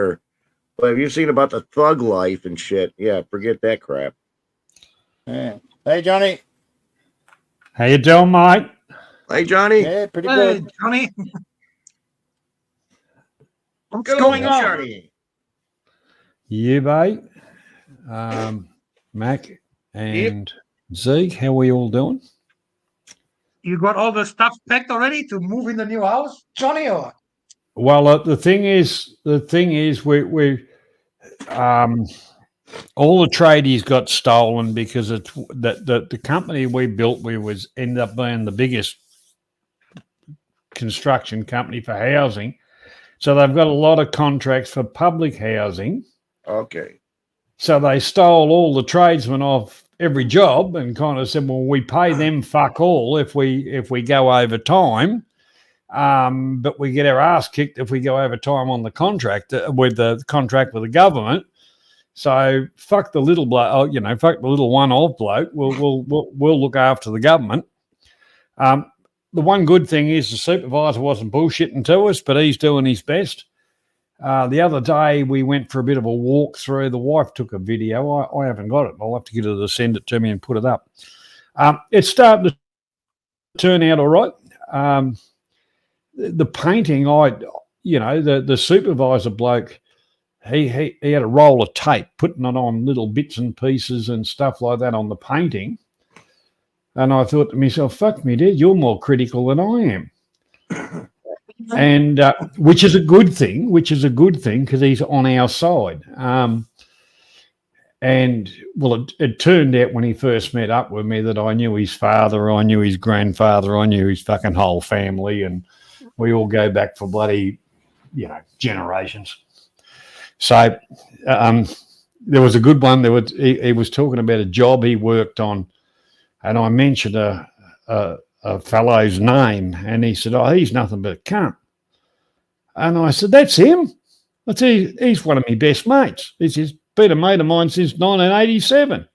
[SPEAKER 9] but have you seen about the thug life and shit? Yeah, forget that crap.
[SPEAKER 4] Yeah. Hey, Johnny.
[SPEAKER 11] How you doing, mate?
[SPEAKER 9] Hey, Johnny.
[SPEAKER 4] Yeah, pretty good.
[SPEAKER 10] Johnny. What's going on?
[SPEAKER 9] Johnny?
[SPEAKER 11] You, mate. Mac and Zeke, how are we all doing?
[SPEAKER 10] You got all the stuff packed already to move in the new house, Johnny? Or
[SPEAKER 11] Well, the thing is, we all the tradies got stolen because it's the company we built. We ended up being the biggest construction company for housing, so they've got a lot of contracts for public housing.
[SPEAKER 9] Okay.
[SPEAKER 11] So they stole all the tradesmen off every job and kind of said, well, we pay them fuck all if we go over time, but we get our ass kicked if we go over time on the contract with the government. So fuck the little bloke, fuck the little one-off bloke. We'll look after the government. The one good thing is the supervisor wasn't bullshitting to us, but he's doing his best. The other day we went for a bit of a walk through. The wife took a video. I haven't got it. I'll have to get her to send it to me and put it up. It's starting to turn out all right. The painting, the supervisor bloke, he had a roll of tape, putting it on little bits and pieces and stuff like that on the painting. And I thought to myself, fuck me, Dad, you're more critical than I am. And which is a good thing because he's on our side. And well, it turned out when he first met up with me that I knew his father, I knew his grandfather, I knew his fucking whole family, and we all go back for bloody, generations. So there was a good one. He was talking about a job he worked on, and I mentioned a fellow's name, and he said, "Oh, he's nothing but a cunt." And I said, "That's him. He's one of my best mates. He's been a mate of mine since 1987."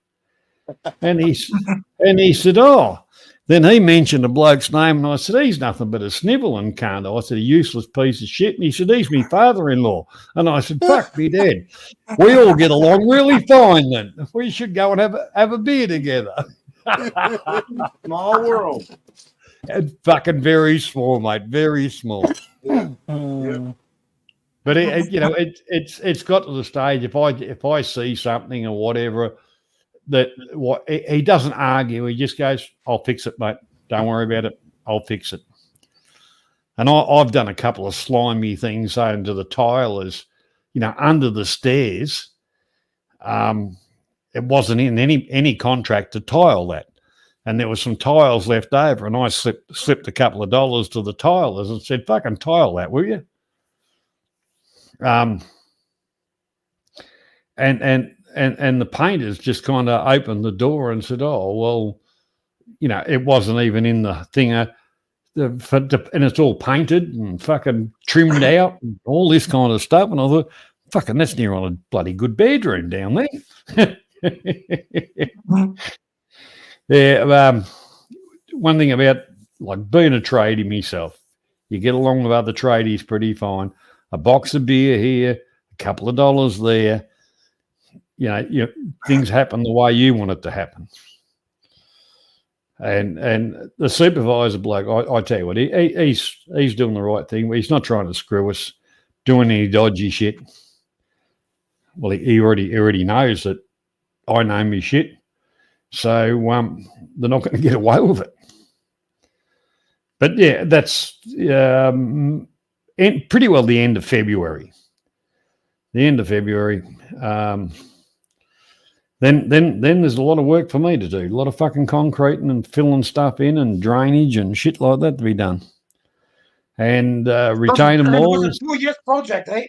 [SPEAKER 11] And he said, "Oh." Then he mentioned a bloke's name, and I said, "He's nothing but a snivelling cunt." I said, "A useless piece of shit." And he said, "He's my father-in-law." And I said, "Fuck me, Dad. We all get along really fine then. We should go and have a beer together."
[SPEAKER 9] Small world.
[SPEAKER 11] Fucking very small, mate. Very small. But it's got to the stage. If I see something or whatever, he doesn't argue. He just goes, "I'll fix it, mate. Don't worry about it. I'll fix it." And I've done a couple of slimy things saying to the tilers, under the stairs. It wasn't in any contract to tile that. And there was some tiles left over, and I slipped a couple of dollars to the tilers and said, "Fucking tile that, will you?" And the painters just kind of opened the door and said, "Oh, well, it wasn't even in the thing, and it's all painted and fucking trimmed out and all this kind of stuff." And I thought, "Fucking, that's near on a bloody good bedroom down there." Yeah, one thing about like being a tradie myself, you get along with other tradies pretty fine. A box of beer here, a couple of dollars there. Things happen the way you want it to happen. And the supervisor bloke, I tell you what, he's doing the right thing. He's not trying to screw us, doing any dodgy shit. Well, he already knows that I know me shit. So they're not going to get away with it. But yeah, that's pretty well the end of February. then there's a lot of work for me to do. A lot of fucking concreting and filling stuff in and drainage and shit like that to be done. And retaining
[SPEAKER 10] It was
[SPEAKER 11] walls.
[SPEAKER 10] a 2 years project, eh?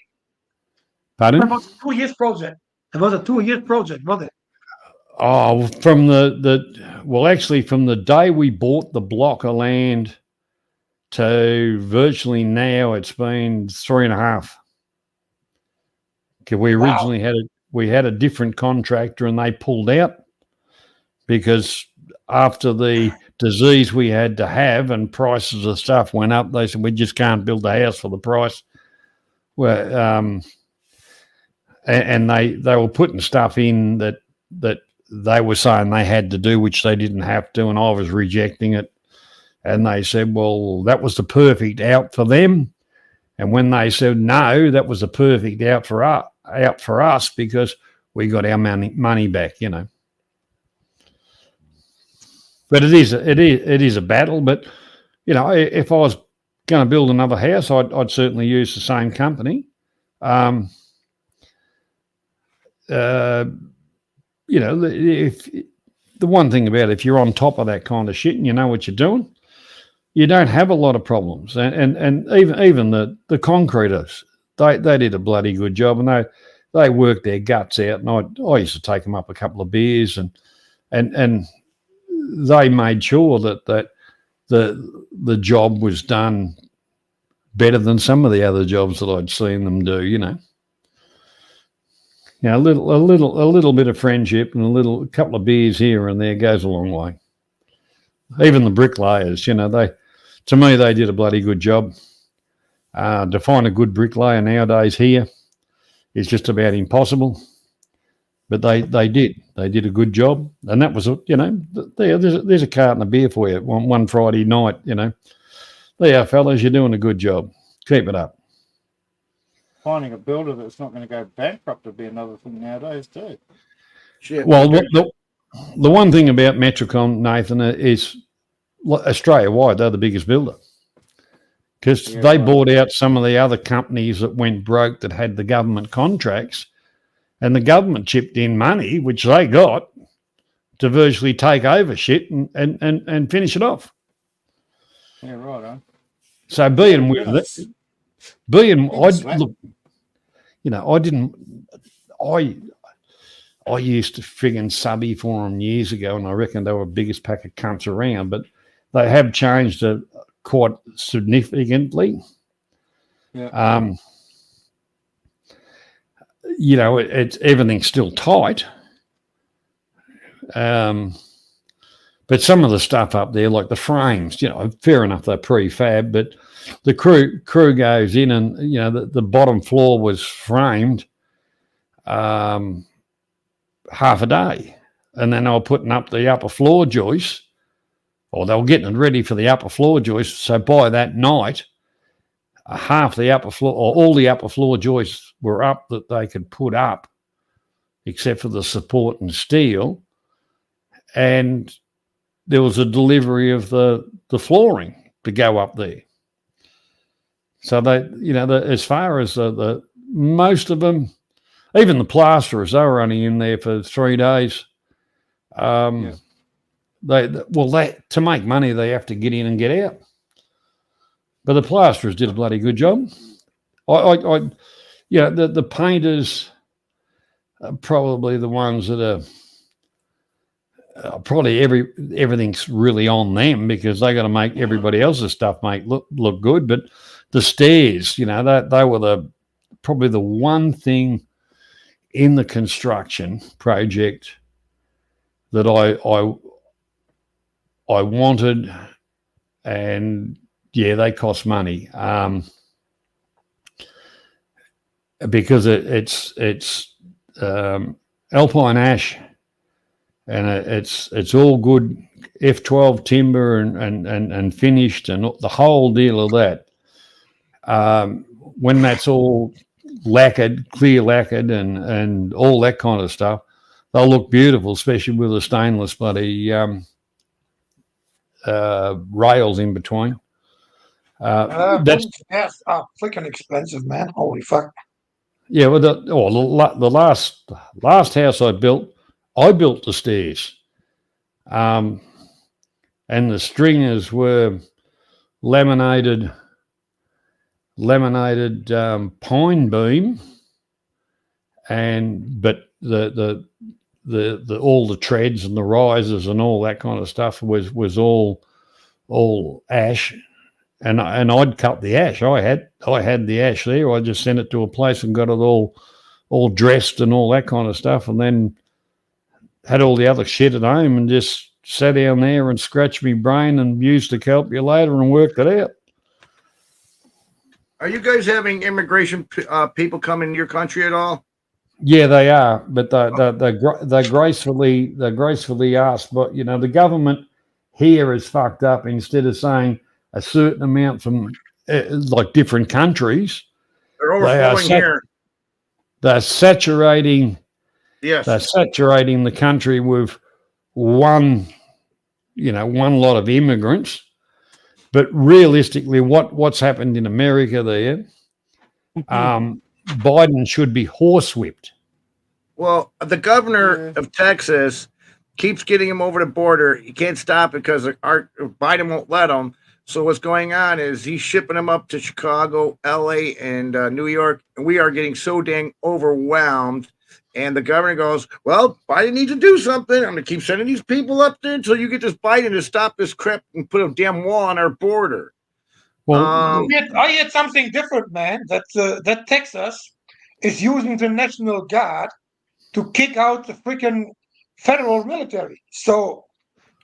[SPEAKER 11] Pardon?
[SPEAKER 10] It was a 2 years project. It was a 2 years project, wasn't it?
[SPEAKER 11] Oh, from actually from the day we bought the block of land to virtually now, it's been 3.5. Because we originally had a different contractor and they pulled out because after the disease we had to have and prices of stuff went up, they said we just can't build the house for the price. Well, and they were putting stuff in that they were saying they had to do, which they didn't have to, and I was rejecting it. And they said, well, that was the perfect out for them. And when they said no, that was the perfect out for us because we got our money back, you know. But it is a battle. But you know, if I was going to build another house, I'd certainly use the same company. You know, if the one thing about it, if you're on top of that kind of shit and you know what you're doing, you don't have a lot of problems. And even the concreters, they did a bloody good job, and they worked their guts out. And I used to take them up a couple of beers, and they made sure that the job was done better than some of the other jobs that I'd seen them do. You know. You know, a little bit of friendship and a couple of beers here and there goes a long way. Even the bricklayers, you know, to me they did a bloody good job. To find a good bricklayer nowadays here is just about impossible. But they did a good job, and that was, you know, there's a carton of beer for you one Friday night. You know, there, fellas, you're doing a good job. Keep it up.
[SPEAKER 4] Finding a builder that's not going to go bankrupt would be another thing nowadays too.
[SPEAKER 9] Shit.
[SPEAKER 11] Well, the one thing about Metricon, Nathan, is Australia-wide, they're the biggest builder because they bought out some of the other companies that went broke that had the government contracts, and the government chipped in money, which they got, to virtually take over shit and finish it off.
[SPEAKER 4] Yeah, right on.
[SPEAKER 11] So being with it, look, you know, I used to friggin' subby for them years ago, and I reckon they were the biggest pack of cunts around, but they have changed it quite significantly.
[SPEAKER 4] Yeah.
[SPEAKER 11] You know, it's everything's still tight. But some of the stuff up there, like the frames, you know, fair enough, they're prefab, but the crew goes in and, you know, the bottom floor was framed half a day. And then they were putting up the upper floor joists, or they were getting it ready for the upper floor joists. So by that night, half the upper floor, or all the upper floor joists were up that they could put up, except for the support and steel. And there was a delivery of the flooring to go up there. So they, you know, as far as the most of them, even the plasterers, they were only in there for 3 days. To make money, they have to get in and get out. But the plasterers did a bloody good job. You know, the painters are probably the ones that are probably everything's really on them because they got to make everybody else's stuff look good. But the stairs, you know, they were probably the one thing in the construction project that I wanted, and yeah, they cost money because it's Alpine ash. And it's all good F12 timber and finished and the whole deal of that. When that's all lacquered, clear lacquered and all that kind of stuff, they'll look beautiful, especially with the stainless bloody rails in between.
[SPEAKER 10] That's freaking expensive, man. Holy fuck.
[SPEAKER 11] Yeah, well, the last house I built, I built the stairs. And the stringers were laminated pine beam, but the all the treads and the risers and all that kind of stuff was all ash, and I'd cut the ash. I had the ash there. I just sent it to a place and got it all dressed and all that kind of stuff, and then had all the other shit at home and just sat down there and scratched my brain and used a calculator and worked it out.
[SPEAKER 9] Are you guys having immigration people come in your country at all?
[SPEAKER 11] Yeah, they are, but they gracefully ask. But you know, the government here is fucked up. Instead of saying a certain amount from like different countries,
[SPEAKER 9] they're overflowing here.
[SPEAKER 11] They're saturating.
[SPEAKER 9] Yes,
[SPEAKER 11] they're saturating the country with one lot of immigrants. But realistically, what's happened in America there? Biden should be horsewhipped.
[SPEAKER 9] Well, the governor of Texas keeps getting him over the border. He can't stop it because Biden won't let him. So what's going on is he's shipping them up to Chicago, LA, and New York. And we are getting so dang overwhelmed. And the governor goes, well, Biden needs to do something. I'm going to keep sending these people up there until you get this Biden to stop this crap and put a damn wall on our border.
[SPEAKER 11] Well,
[SPEAKER 10] I heard something different, man. That Texas is using the National Guard to kick out the freaking federal military. So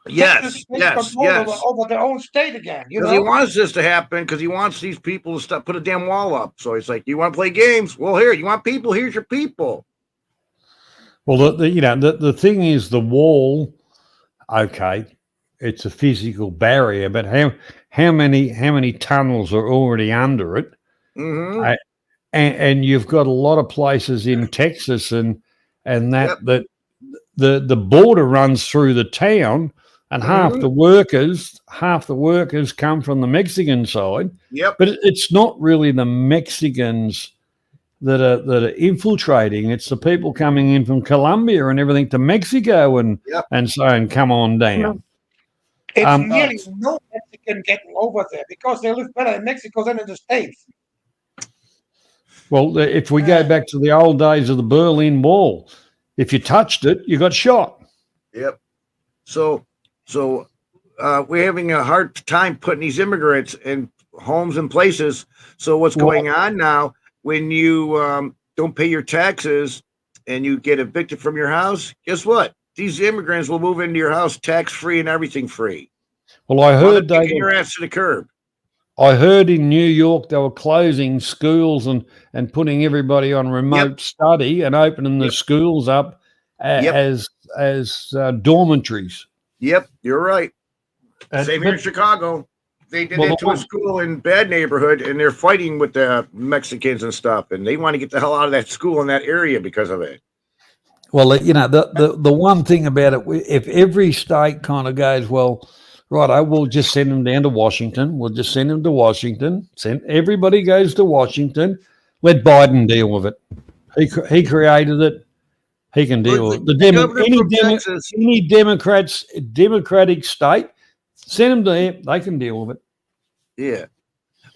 [SPEAKER 9] yes.
[SPEAKER 10] Over their own state again. You know,
[SPEAKER 9] he wants this to happen because he wants these people to stop, put a damn wall up. So he's like, you want to play games? Well, here, you want people? Here's your people.
[SPEAKER 11] Well, the thing is, the wall. Okay, it's a physical barrier, but how many tunnels are already under it?
[SPEAKER 9] Mm-hmm.
[SPEAKER 11] And you've got a lot of places in Texas and that the border runs through the town, and half the workers come from the Mexican side.
[SPEAKER 9] Yep.
[SPEAKER 11] But it's not really the Mexicans that are infiltrating. It's the people coming in from Colombia and everything to Mexico and saying, "Come on down."
[SPEAKER 10] It's nearly no Mexican getting over there because they live better in Mexico than in the States.
[SPEAKER 11] Well, if we go back to the old days of the Berlin Wall, if you touched it, you got shot.
[SPEAKER 9] Yep. So we're having a hard time putting these immigrants in homes and places. So what's going on now? When you don't pay your taxes and you get evicted from your house, guess what? These immigrants will move into your house tax-free and everything free.
[SPEAKER 11] Well, I heard
[SPEAKER 9] they kicking your ass to the curb.
[SPEAKER 11] I heard in New York they were closing schools and putting everybody on remote study and opening the schools up as dormitories.
[SPEAKER 9] Yep, you're right. Same here in Chicago. They did it to a school in bad neighborhood, and they're fighting with the Mexicans and stuff, and they want to get the hell out of that school in that area because of it.
[SPEAKER 11] Well, you know, the one thing about it, if every state kind of goes, well, right, we'll just send them down to Washington. We'll just send them to Washington. Everybody goes to Washington. Let Biden deal with it. He created it. He can deal with it. Any Democratic state, send them there. They can deal with it.
[SPEAKER 9] Yeah.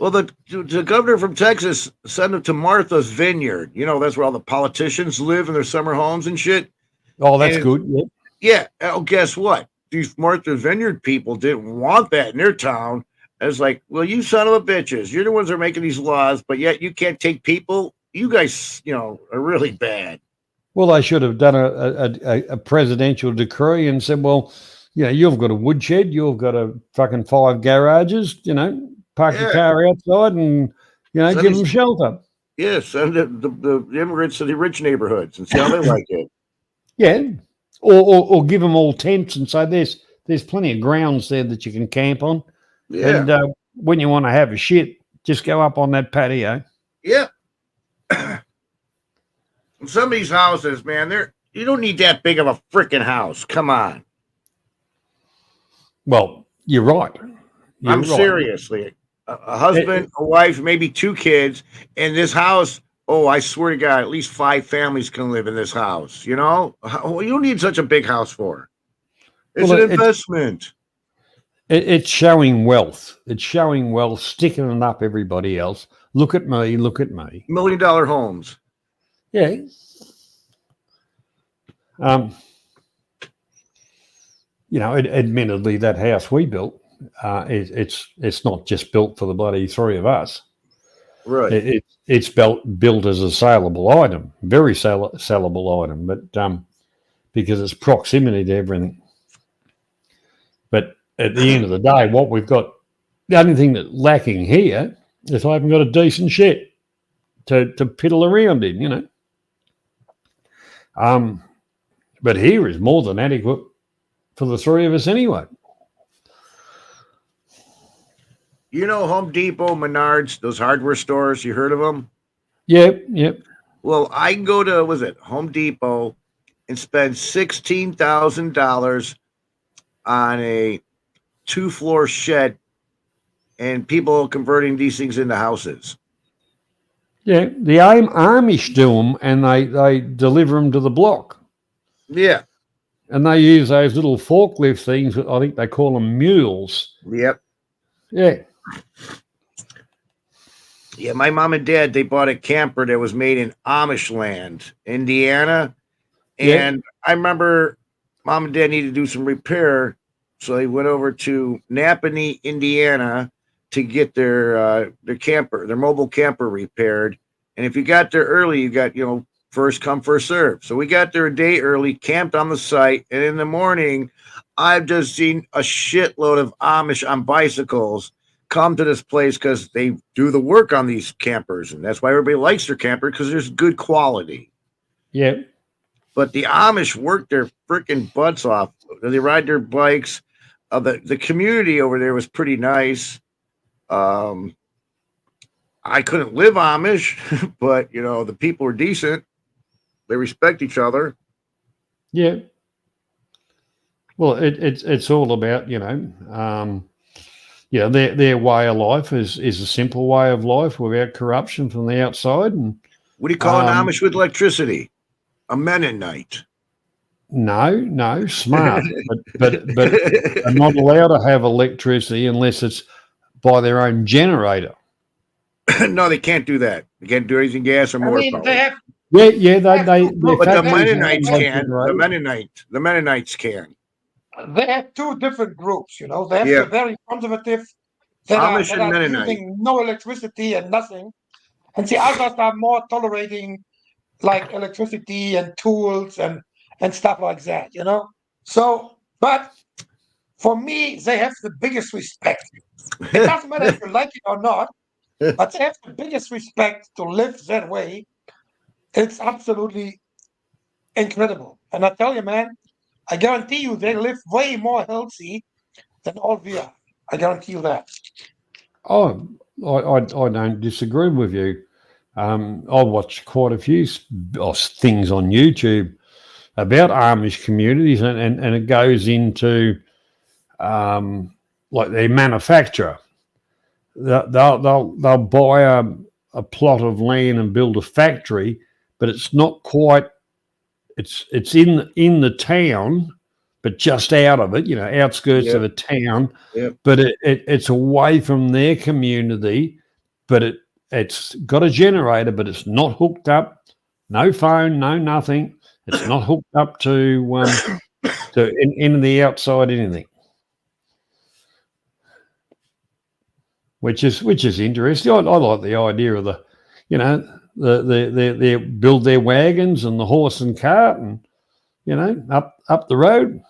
[SPEAKER 9] Well, the governor from Texas sent him to Martha's Vineyard. You know, that's where all the politicians live in their summer homes and shit.
[SPEAKER 11] Oh, that's good. Yeah.
[SPEAKER 9] Yeah. Oh, guess what? These Martha's Vineyard people didn't want that in their town. It's like, well, you son of a bitches. You're the ones that are making these laws, but yet you can't take people. You guys, are really bad.
[SPEAKER 11] Well, they should have done a presidential decree and said, well, you've got a woodshed, you've got a fucking 5 garages, park your car outside and, give them shelter.
[SPEAKER 9] Yeah, send the immigrants to the rich neighborhoods and see how they like it.
[SPEAKER 11] Yeah, or give them all tents and say there's plenty of grounds there that you can camp on.
[SPEAKER 9] Yeah.
[SPEAKER 11] And when you want to have a shit, just go up on that patio.
[SPEAKER 9] Yeah. Some of these houses, man, you don't need that big of a freaking house. Come on.
[SPEAKER 11] Well, you're right.
[SPEAKER 9] Seriously. A husband, a wife, maybe 2 kids, and this house oh, I swear to God, at least 5 families can live in this house. You know, you don't need such a big house for. It's
[SPEAKER 11] Well,
[SPEAKER 9] an investment.
[SPEAKER 11] It's showing wealth. It's showing wealth, sticking it up everybody else. Look at me. Look at me.
[SPEAKER 9] $1 million homes.
[SPEAKER 11] Yeah. You know, admittedly, that house we built, it's not just built for the bloody 3 of us.
[SPEAKER 9] Right.
[SPEAKER 11] It's built as a saleable item, very sellable item, but because it's proximity to everything. But at the end of the day, what we've got, the only thing that's lacking here is I haven't got a decent shed to piddle around in, you know. But here is more than adequate for the 3 of us anyway.
[SPEAKER 9] You know Home Depot, Menards, those hardware stores, you heard of them?
[SPEAKER 11] Yep.
[SPEAKER 9] Well, I can go to, Home Depot and spend $16,000 on a 2-floor shed, and people converting these things into houses.
[SPEAKER 11] Yeah, the Amish do them, and they deliver them to the block.
[SPEAKER 9] Yeah.
[SPEAKER 11] And they use those little forklift things. I think they call them mules.
[SPEAKER 9] Yep.
[SPEAKER 11] Yeah.
[SPEAKER 9] Yeah, my mom and dad, they bought a camper that was made in Amish land, Indiana. And I remember mom and dad needed to do some repair. So they went over to Napanee, Indiana to get their camper, their mobile camper repaired. And if you got there early, you got, first come, first serve. So we got there a day early, camped on the site. And in the morning, I've just seen a shitload of Amish on bicycles come to this place because they do the work on these campers. And that's why everybody likes their camper, because there's good quality.
[SPEAKER 11] Yeah.
[SPEAKER 9] But the Amish work their freaking butts off. They ride their bikes. The community over there was pretty nice. I couldn't live Amish, but, the people were decent. They respect each other.
[SPEAKER 11] Yeah. Well, it's all about, their way of life is a simple way of life without corruption from the outside. And
[SPEAKER 9] what do you call an Amish with electricity? A Mennonite.
[SPEAKER 11] No, smart, but they're not allowed to have electricity unless it's by their own generator.
[SPEAKER 9] No, they can't do that. They can't do anything gas or more power.
[SPEAKER 10] They have.
[SPEAKER 11] Yeah,
[SPEAKER 9] but the Mennonites can. The Mennonites can.
[SPEAKER 10] They have 2 different groups. They have the very conservative that
[SPEAKER 9] Amish
[SPEAKER 10] are
[SPEAKER 9] and Mennonite.
[SPEAKER 10] using no electricity and nothing, and the others are more tolerating like electricity and tools and stuff like that. So, but for me, they have the biggest respect. It doesn't matter if you like it or not, but they have the biggest respect to live that way. It's absolutely incredible. And I tell you, man, I guarantee you they live way more healthy than all we are. I guarantee you that.
[SPEAKER 11] Oh, I don't disagree with you. I watch quite a few things on YouTube about Amish communities, and it goes into like their manufacturer. They'll buy a plot of land and build a factory, but it's not quite. It's in the town, but just out of it, outskirts of a town.
[SPEAKER 9] Yep.
[SPEAKER 11] But it's away from their community. But it's got a generator, but it's not hooked up. No phone, no nothing. It's not hooked up to in the outside anything. Which is interesting. I like the idea of they build their wagons and the horse and cart and up the road.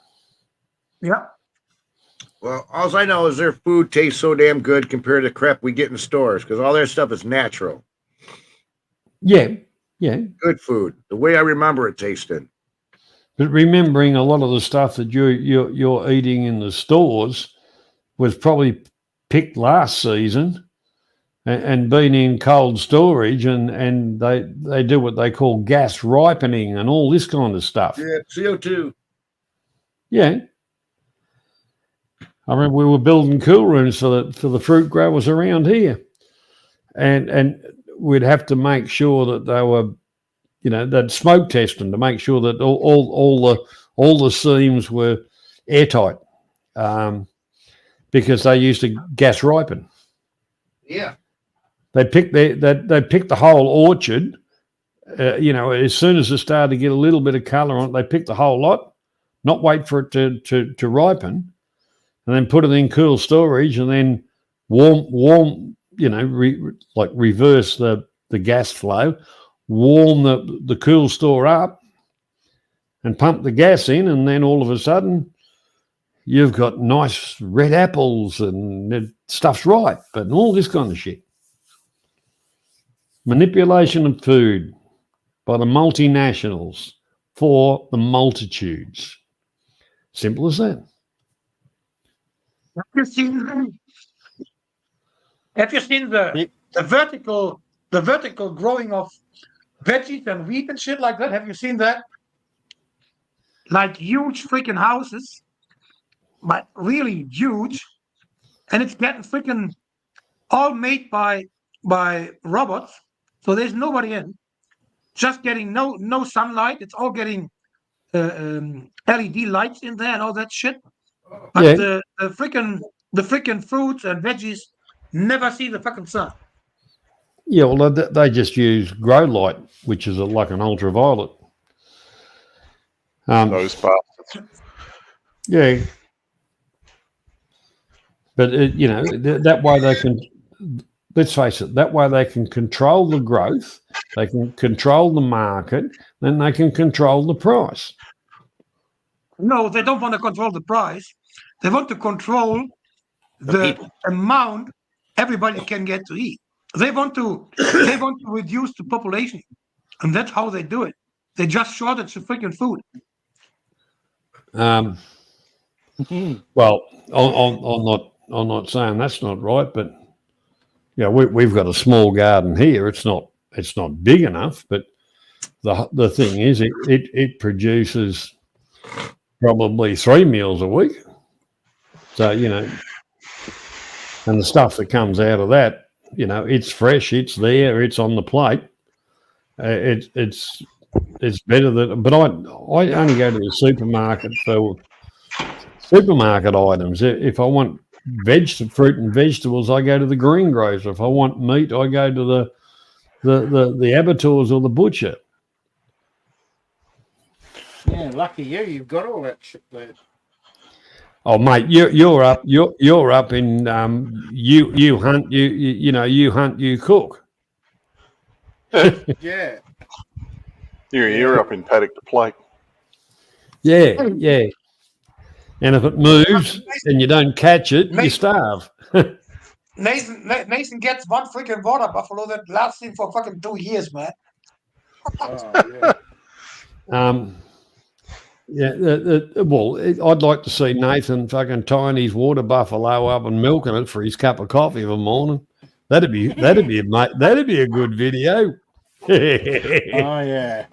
[SPEAKER 10] Yeah.
[SPEAKER 9] Well, all I know is their food tastes so damn good compared to crap we get in stores, because all their stuff is natural.
[SPEAKER 11] Yeah.
[SPEAKER 9] Good food, the way I remember it tasting.
[SPEAKER 11] But remembering a lot of the stuff that you're eating in the stores was probably picked last season and been in cold storage, and they do what they call gas ripening and all this kind of stuff.
[SPEAKER 9] Yeah, CO2.
[SPEAKER 11] Yeah. I remember we were building cool rooms for the fruit growers around here. And we'd have to make sure that they were, they'd smoke test them to make sure that all the seams were airtight, because they used to gas ripen.
[SPEAKER 9] Yeah.
[SPEAKER 11] They picked the whole orchard. As soon as it started to get a little bit of colour on it, they picked the whole lot, not wait for it to ripen, and then put it in cool storage, and then warm, reverse the gas flow, warm the cool store up, and pump the gas in, and then all of a sudden you've got nice red apples and stuff's ripe, and all this kind of shit. Manipulation of food by the multinationals for the multitudes. Simple as that.
[SPEAKER 10] Have you seen the vertical growing of veggies and wheat and shit like that? Have you seen that? Like huge freaking houses, but really huge, and it's getting freaking all made by robots. So there's nobody in, just getting no sunlight. It's all getting LED lights in there and all that shit. But
[SPEAKER 11] Yeah.
[SPEAKER 10] the freaking fruits and veggies never see the fucking sun.
[SPEAKER 11] Yeah, well, they just use grow light, which is like an ultraviolet.
[SPEAKER 5] Those bastards.
[SPEAKER 11] Yeah. But, that way they can, let's face it, that way they can control the growth, they can control the market, then they can control the price.
[SPEAKER 10] No, they don't want to control the price. They want to control the amount everybody can get to eat. They want to reduce the population, and that's how they do it. They just shortage the freaking food.
[SPEAKER 11] Well, I'm not saying that's not right, but we've got a small garden here. It's not big enough, but the thing is, it produces probably 3 meals a week. So and the stuff that comes out of that, it's fresh, it's there, it's on the plate. It's better than. But I only go to the supermarket for supermarket items. If I want fruit and vegetables, I go to the greengrocer. If I want meat, I go to the abattoirs or the butcher.
[SPEAKER 4] Yeah, lucky you. You've got all that shit there.
[SPEAKER 11] Oh, mate, you're up in you hunt, you hunt, you cook.
[SPEAKER 4] Yeah.
[SPEAKER 5] You're up in paddock to plate.
[SPEAKER 11] Yeah. And if it moves and you don't catch it, you starve.
[SPEAKER 10] Nathan gets one freaking water buffalo that lasts him for fucking 2 years, man.
[SPEAKER 4] Oh, yeah.
[SPEAKER 11] I'd like to see Nathan fucking tying his water buffalo up and milking it for his cup of coffee of a morning. That'd be a good video.
[SPEAKER 4] Oh yeah.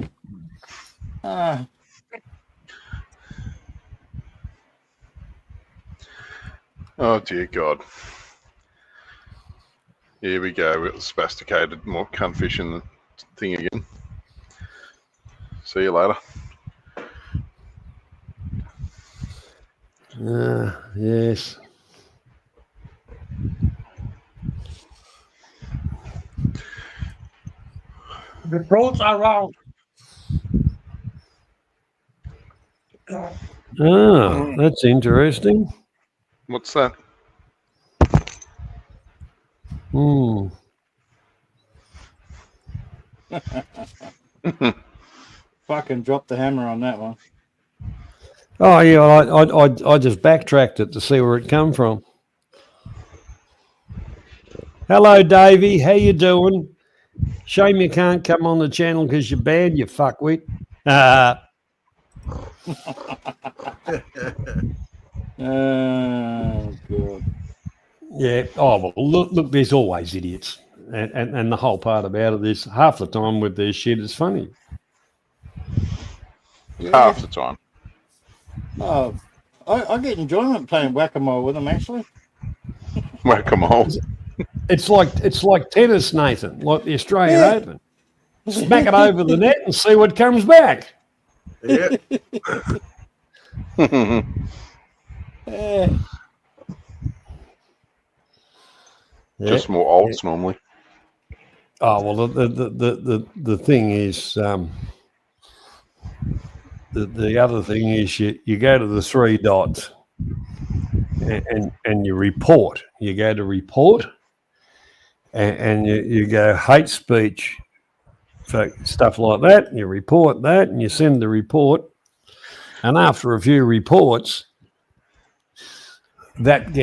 [SPEAKER 5] Oh dear God. Here we go. We've got the spasticated more cunt fishing thing again. See you later.
[SPEAKER 11] Yes.
[SPEAKER 10] The trolls are round.
[SPEAKER 11] Oh, that's interesting.
[SPEAKER 5] What's that?
[SPEAKER 4] Fucking dropped the hammer on that one.
[SPEAKER 11] Oh yeah, I just backtracked it to see where it come from. Hello, Davey. How you doing? Shame you can't come on the channel because you're banned, you fuckwit.
[SPEAKER 4] Oh god.
[SPEAKER 11] Yeah. Oh well, look. There's always idiots, and the whole part about it is half the time with their shit is funny.
[SPEAKER 5] Half the time.
[SPEAKER 4] Oh, I get enjoyment playing whack-a-mole with them, actually.
[SPEAKER 5] Whack-a-mole.
[SPEAKER 11] It's like tennis, Nathan, like the Australian
[SPEAKER 10] Yeah.
[SPEAKER 11] Open. Smack it over the net and see what comes back.
[SPEAKER 9] Yeah.
[SPEAKER 10] Eh,
[SPEAKER 5] Just more odds normally.
[SPEAKER 11] Oh well, the thing is, the other thing is you go to the three dots and you report. You go to report, and you go hate speech, for stuff like that. And you report that, and you send the report. And after a few reports, that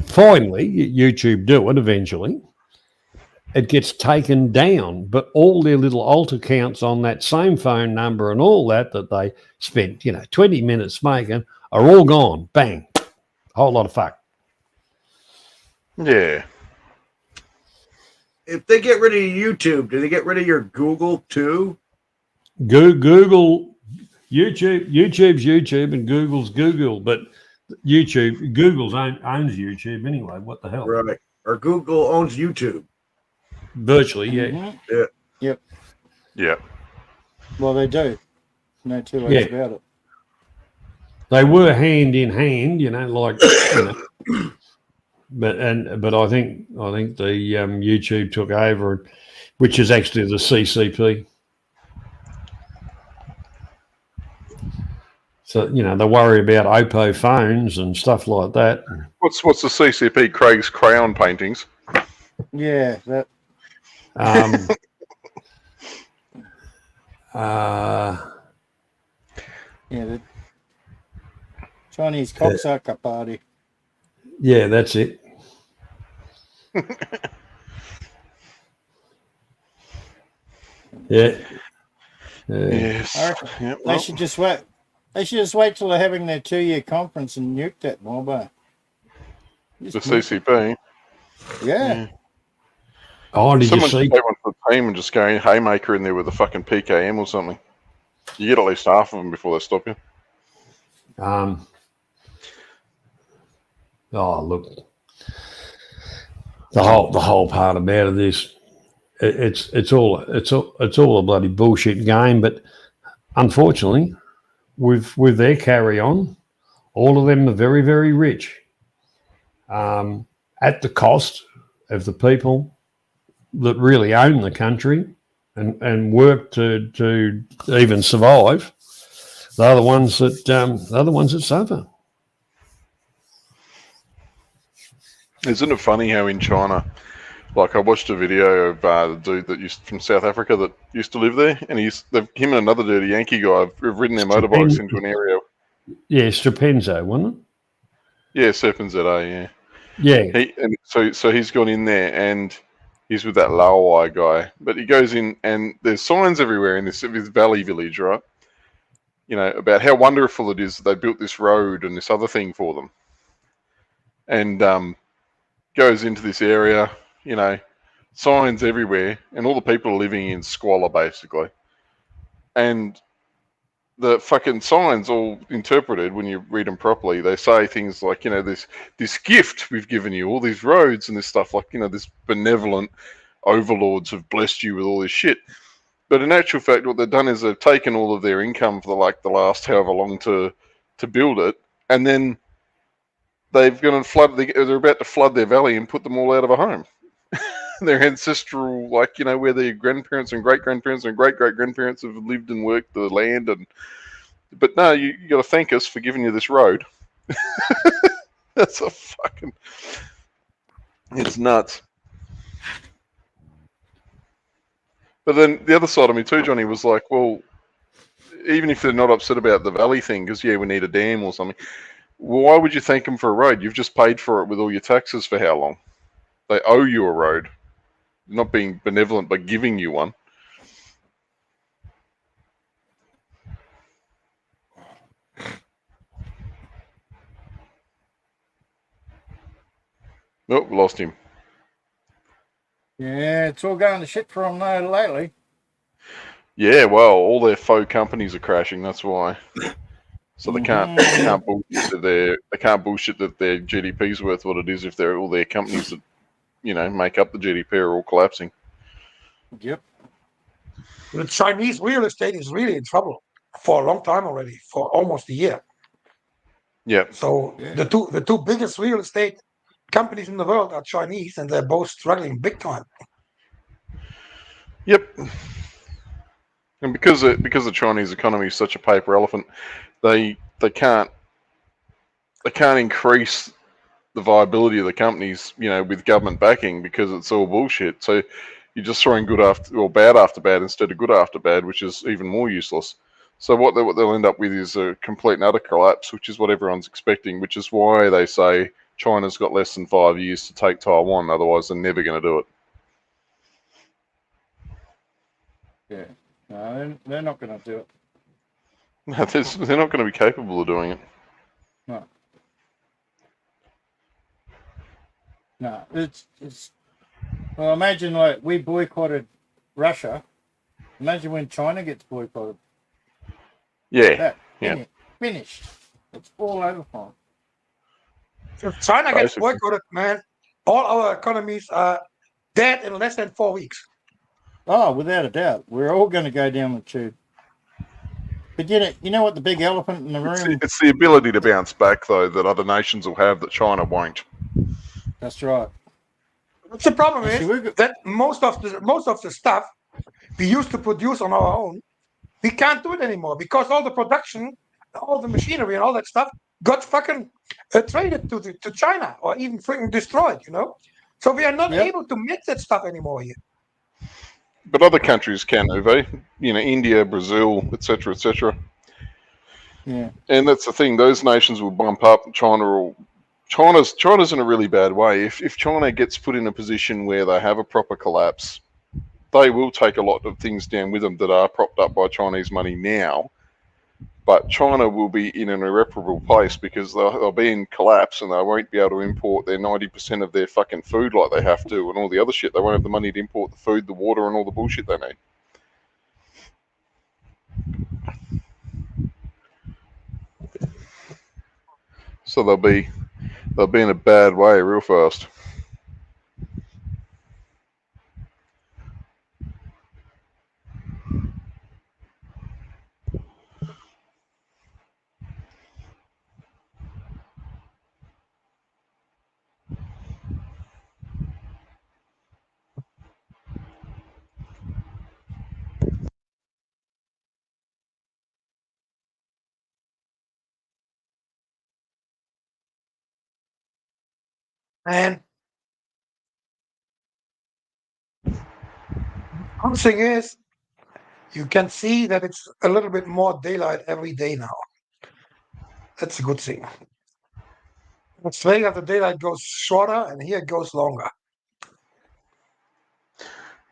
[SPEAKER 11] finally YouTube do it eventually. It gets taken down, but all their little alt accounts on that same phone number and all that they spent 20 minutes making are all gone. Bang, whole lot of fuck.
[SPEAKER 5] Yeah.
[SPEAKER 9] If they get rid of YouTube, do they get rid of your Google too?
[SPEAKER 11] Google, YouTube's YouTube and Google's Google, but Google's owns YouTube anyway. What the hell?
[SPEAKER 9] Right. Or Google owns YouTube.
[SPEAKER 11] Virtually, yeah.
[SPEAKER 10] Yep.
[SPEAKER 5] Yeah.
[SPEAKER 4] Well, they do. No two ways about it.
[SPEAKER 11] They were hand in hand, but I think the YouTube took over, which is actually the CCP. So they worry about Oppo phones and stuff like that.
[SPEAKER 5] What's the CCP? Craig's crayon paintings.
[SPEAKER 4] Yeah, that. The Chinese cocksucker party.
[SPEAKER 11] Yeah, that's it. Yeah.
[SPEAKER 5] Yes.
[SPEAKER 4] I reckon
[SPEAKER 5] Yep,
[SPEAKER 4] they should just wait. They should just wait till they're having their 2-year conference and nuke that mob.
[SPEAKER 5] the CCP.
[SPEAKER 4] Yeah.
[SPEAKER 11] Oh, did
[SPEAKER 5] Someone
[SPEAKER 11] you see?
[SPEAKER 5] should take one for the team and just go haymaker in there with a fucking PKM or something. You get at least half of them before they stop you.
[SPEAKER 11] Oh, look, the whole part about it is it's all a bloody bullshit game. But unfortunately, with their carry on, all of them are very, very rich, at the cost of the people that really own the country and work to even survive. They're the ones that suffer.
[SPEAKER 5] Isn't it funny how in China, like I watched a video of the dude that from South Africa that used to live there, and him and another dirty Yankee guy have ridden their motorbikes into an area.
[SPEAKER 11] Yeah, Strapenzo, wasn't it?
[SPEAKER 5] Yeah, Serpent ZA,
[SPEAKER 11] yeah.
[SPEAKER 5] So he's gone in there and he's with that Laowai guy, but he goes in and there's signs everywhere in this valley village, right? About how wonderful it is that they built this road and this other thing for them. And goes into this area, signs everywhere, and all the people are living in squalor, basically. And the fucking signs, all interpreted when you read them properly, they say things like, this gift we've given you, all these roads and this stuff, like, this benevolent overlords have blessed you with all this shit. But in actual fact, what they've done is they've taken all of their income for the last however long to build it, and then they're about to flood their valley and put them all out of a home. Their ancestral, where their grandparents and great-grandparents and great-great-grandparents have lived and worked the land. But no, you got to thank us for giving you this road. That's it's nuts. But then the other side of me too, Johnny, was like, well, even if they're not upset about the valley thing, because we need a dam or something, why would you thank them for a road? You've just paid for it with all your taxes for how long? They owe you a road. They're not being benevolent by giving you one. Nope, lost him.
[SPEAKER 4] Yeah, it's all going to shit for them now lately.
[SPEAKER 5] Yeah, well, all their faux companies are crashing. That's why. So they can't bullshit that their GDP's worth what it is if all their companies that make up the GDP are all collapsing.
[SPEAKER 4] Yep.
[SPEAKER 10] The Chinese real estate is really in trouble for a long time already, for almost a year.
[SPEAKER 5] Yep.
[SPEAKER 10] So
[SPEAKER 4] Yeah.
[SPEAKER 10] the two biggest real estate companies in the world are Chinese, and they're both struggling big time.
[SPEAKER 5] Yep. And because the Chinese economy is such a paper elephant, they can't increase the viability of the companies, with government backing, because it's all bullshit. So you're just throwing bad after bad instead of good after bad, which is even more useless. So what they'll end up with is a complete and utter collapse, which is what everyone's expecting, which is why they say China's got less than 5 years to take Taiwan, otherwise they're never going to do it.
[SPEAKER 4] Yeah. No, they're not going to do it.
[SPEAKER 5] No, they're not going to be capable of doing it.
[SPEAKER 4] No, it's. Well, imagine like we boycotted Russia. Imagine when China gets boycotted.
[SPEAKER 5] Yeah.
[SPEAKER 4] Finished. It's all over for 'em.
[SPEAKER 10] If China gets
[SPEAKER 5] Basically.
[SPEAKER 10] boycotted, man, all our economies are dead in less than 4 weeks.
[SPEAKER 4] Oh, without a doubt, we're all going to go down the tube. But you know what the big elephant in the room?
[SPEAKER 5] It's the ability to bounce back, though, that other nations will have that China won't.
[SPEAKER 4] That's right.
[SPEAKER 10] The problem
[SPEAKER 4] See,
[SPEAKER 10] is
[SPEAKER 4] we're go-
[SPEAKER 10] that most of the stuff we used to produce on our own, we can't do it anymore because all the production, all the machinery, and all that stuff got fucking traded to China or even freaking destroyed. So we are not
[SPEAKER 4] Yep.
[SPEAKER 10] able to make that stuff anymore here.
[SPEAKER 5] But other countries can, Uwe. India, Brazil, etc., etc.
[SPEAKER 4] Yeah.
[SPEAKER 5] And that's the thing; those nations will bump up. China's in a really bad way. If China gets put in a position where they have a proper collapse, they will take a lot of things down with them that are propped up by Chinese money now. But China will be in an irreparable place because they'll be in collapse and they won't be able to import their 90% of their fucking food like they have to, and all the other shit. They won't have the money to import the food, the water, and all the bullshit they need. So they'll be in a bad way real fast.
[SPEAKER 10] And good thing is, you can see that it's a little bit more daylight every day now. That's a good thing. In Australia, the daylight goes shorter, and here it goes longer.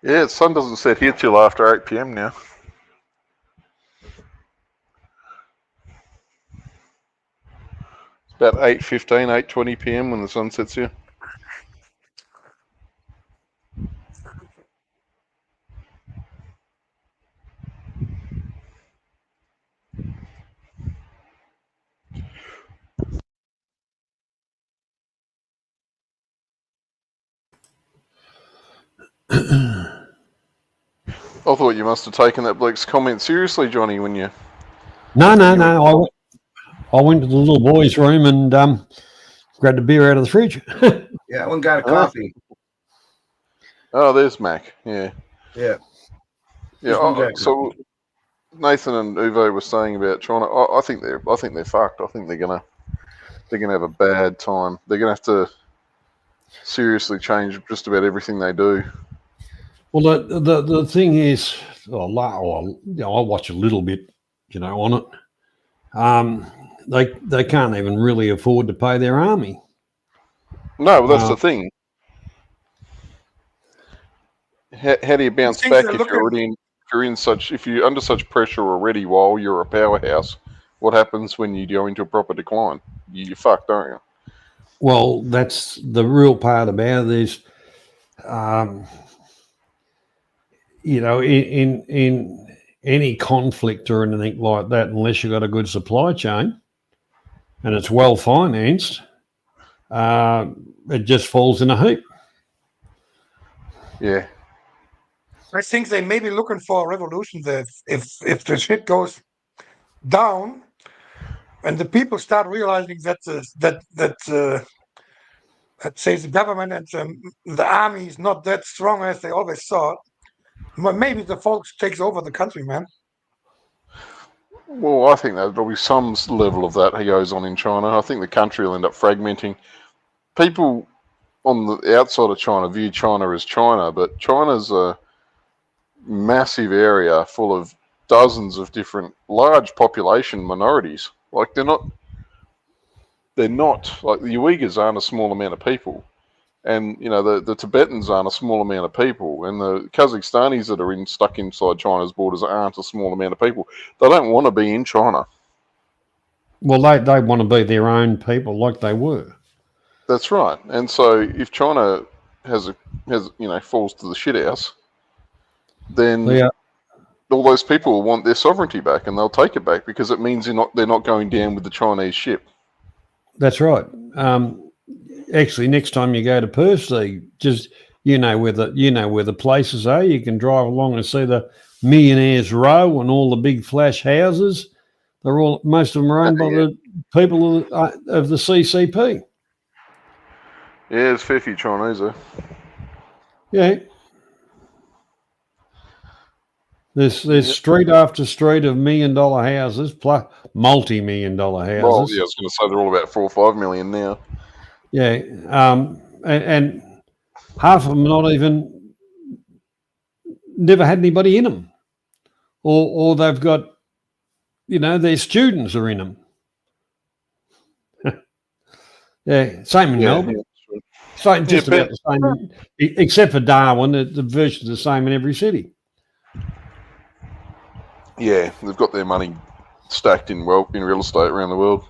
[SPEAKER 5] Yeah, the sun doesn't set here till after 8 p.m. now. It's about 8:15, 8:20 p.m. when the sun sets here. I thought you must have taken that bloke's comment seriously, Johnny, when you...
[SPEAKER 11] No. I went to the little boy's room and grabbed a beer out of the fridge.
[SPEAKER 9] Yeah, I went and got a coffee.
[SPEAKER 5] Oh, there's Mac. Yeah.
[SPEAKER 9] Yeah.
[SPEAKER 5] Yeah. So Nathan and Uwe were saying about China. I think they're fucked. I think they're gonna have a bad time. They're gonna have to seriously change just about everything they do.
[SPEAKER 11] Well, the thing is, I watch a little bit, on it. They can't even really afford to pay their army.
[SPEAKER 5] No, well, that's the thing. How do you bounce back if you're under such pressure already while you're a powerhouse? What happens when you go into a proper decline? You're fucked, aren't you?
[SPEAKER 11] Well, that's the real part about it is, in any conflict or anything like that, unless you've got a good supply chain and it's well financed, it just falls in a heap.
[SPEAKER 5] Yeah.
[SPEAKER 10] I think they may be looking for a revolution there if the shit goes down and the people start realizing that let's say the government and the army is not that strong as they always thought. Maybe the folks takes over the country, man.
[SPEAKER 5] Well, I think there'll be some level of that goes on in China. I think the country will end up fragmenting. People on the outside of China view China as China, but China's a massive area full of dozens of different large population minorities. Like they're not like the Uyghurs aren't a small amount of people, and the Tibetans aren't a small amount of people, and the Kazakhstanis that are stuck inside China's borders aren't a small amount of people. They don't want to be in China.
[SPEAKER 11] Well, they want to be their own people, like they were.
[SPEAKER 5] That's right. And so if China has falls to the shithouse, then all those people will want their sovereignty back, and they'll take it back because it means they're not going down with the Chinese ship.
[SPEAKER 11] That's right. Actually, next time you go to Perth, just where the places are. You can drive along and see the Millionaires Row and all the big flash houses. Most of them are owned by the people of the CCP.
[SPEAKER 5] Yeah, there's a fair few Chinese there.
[SPEAKER 11] Yeah. There's street after street of $1 million houses, plus multi-million-dollar houses.
[SPEAKER 5] Well, yeah, I was going to say they're all about 4 or 5 million now.
[SPEAKER 11] Yeah, and half of them not even never had anybody in them, or they've got, their students are in them. Yeah, same in Melbourne.
[SPEAKER 5] Yeah.
[SPEAKER 11] Same, just about the same, except for Darwin. The virtually the same in every city.
[SPEAKER 5] Yeah, they've got their money stacked in real estate around the world.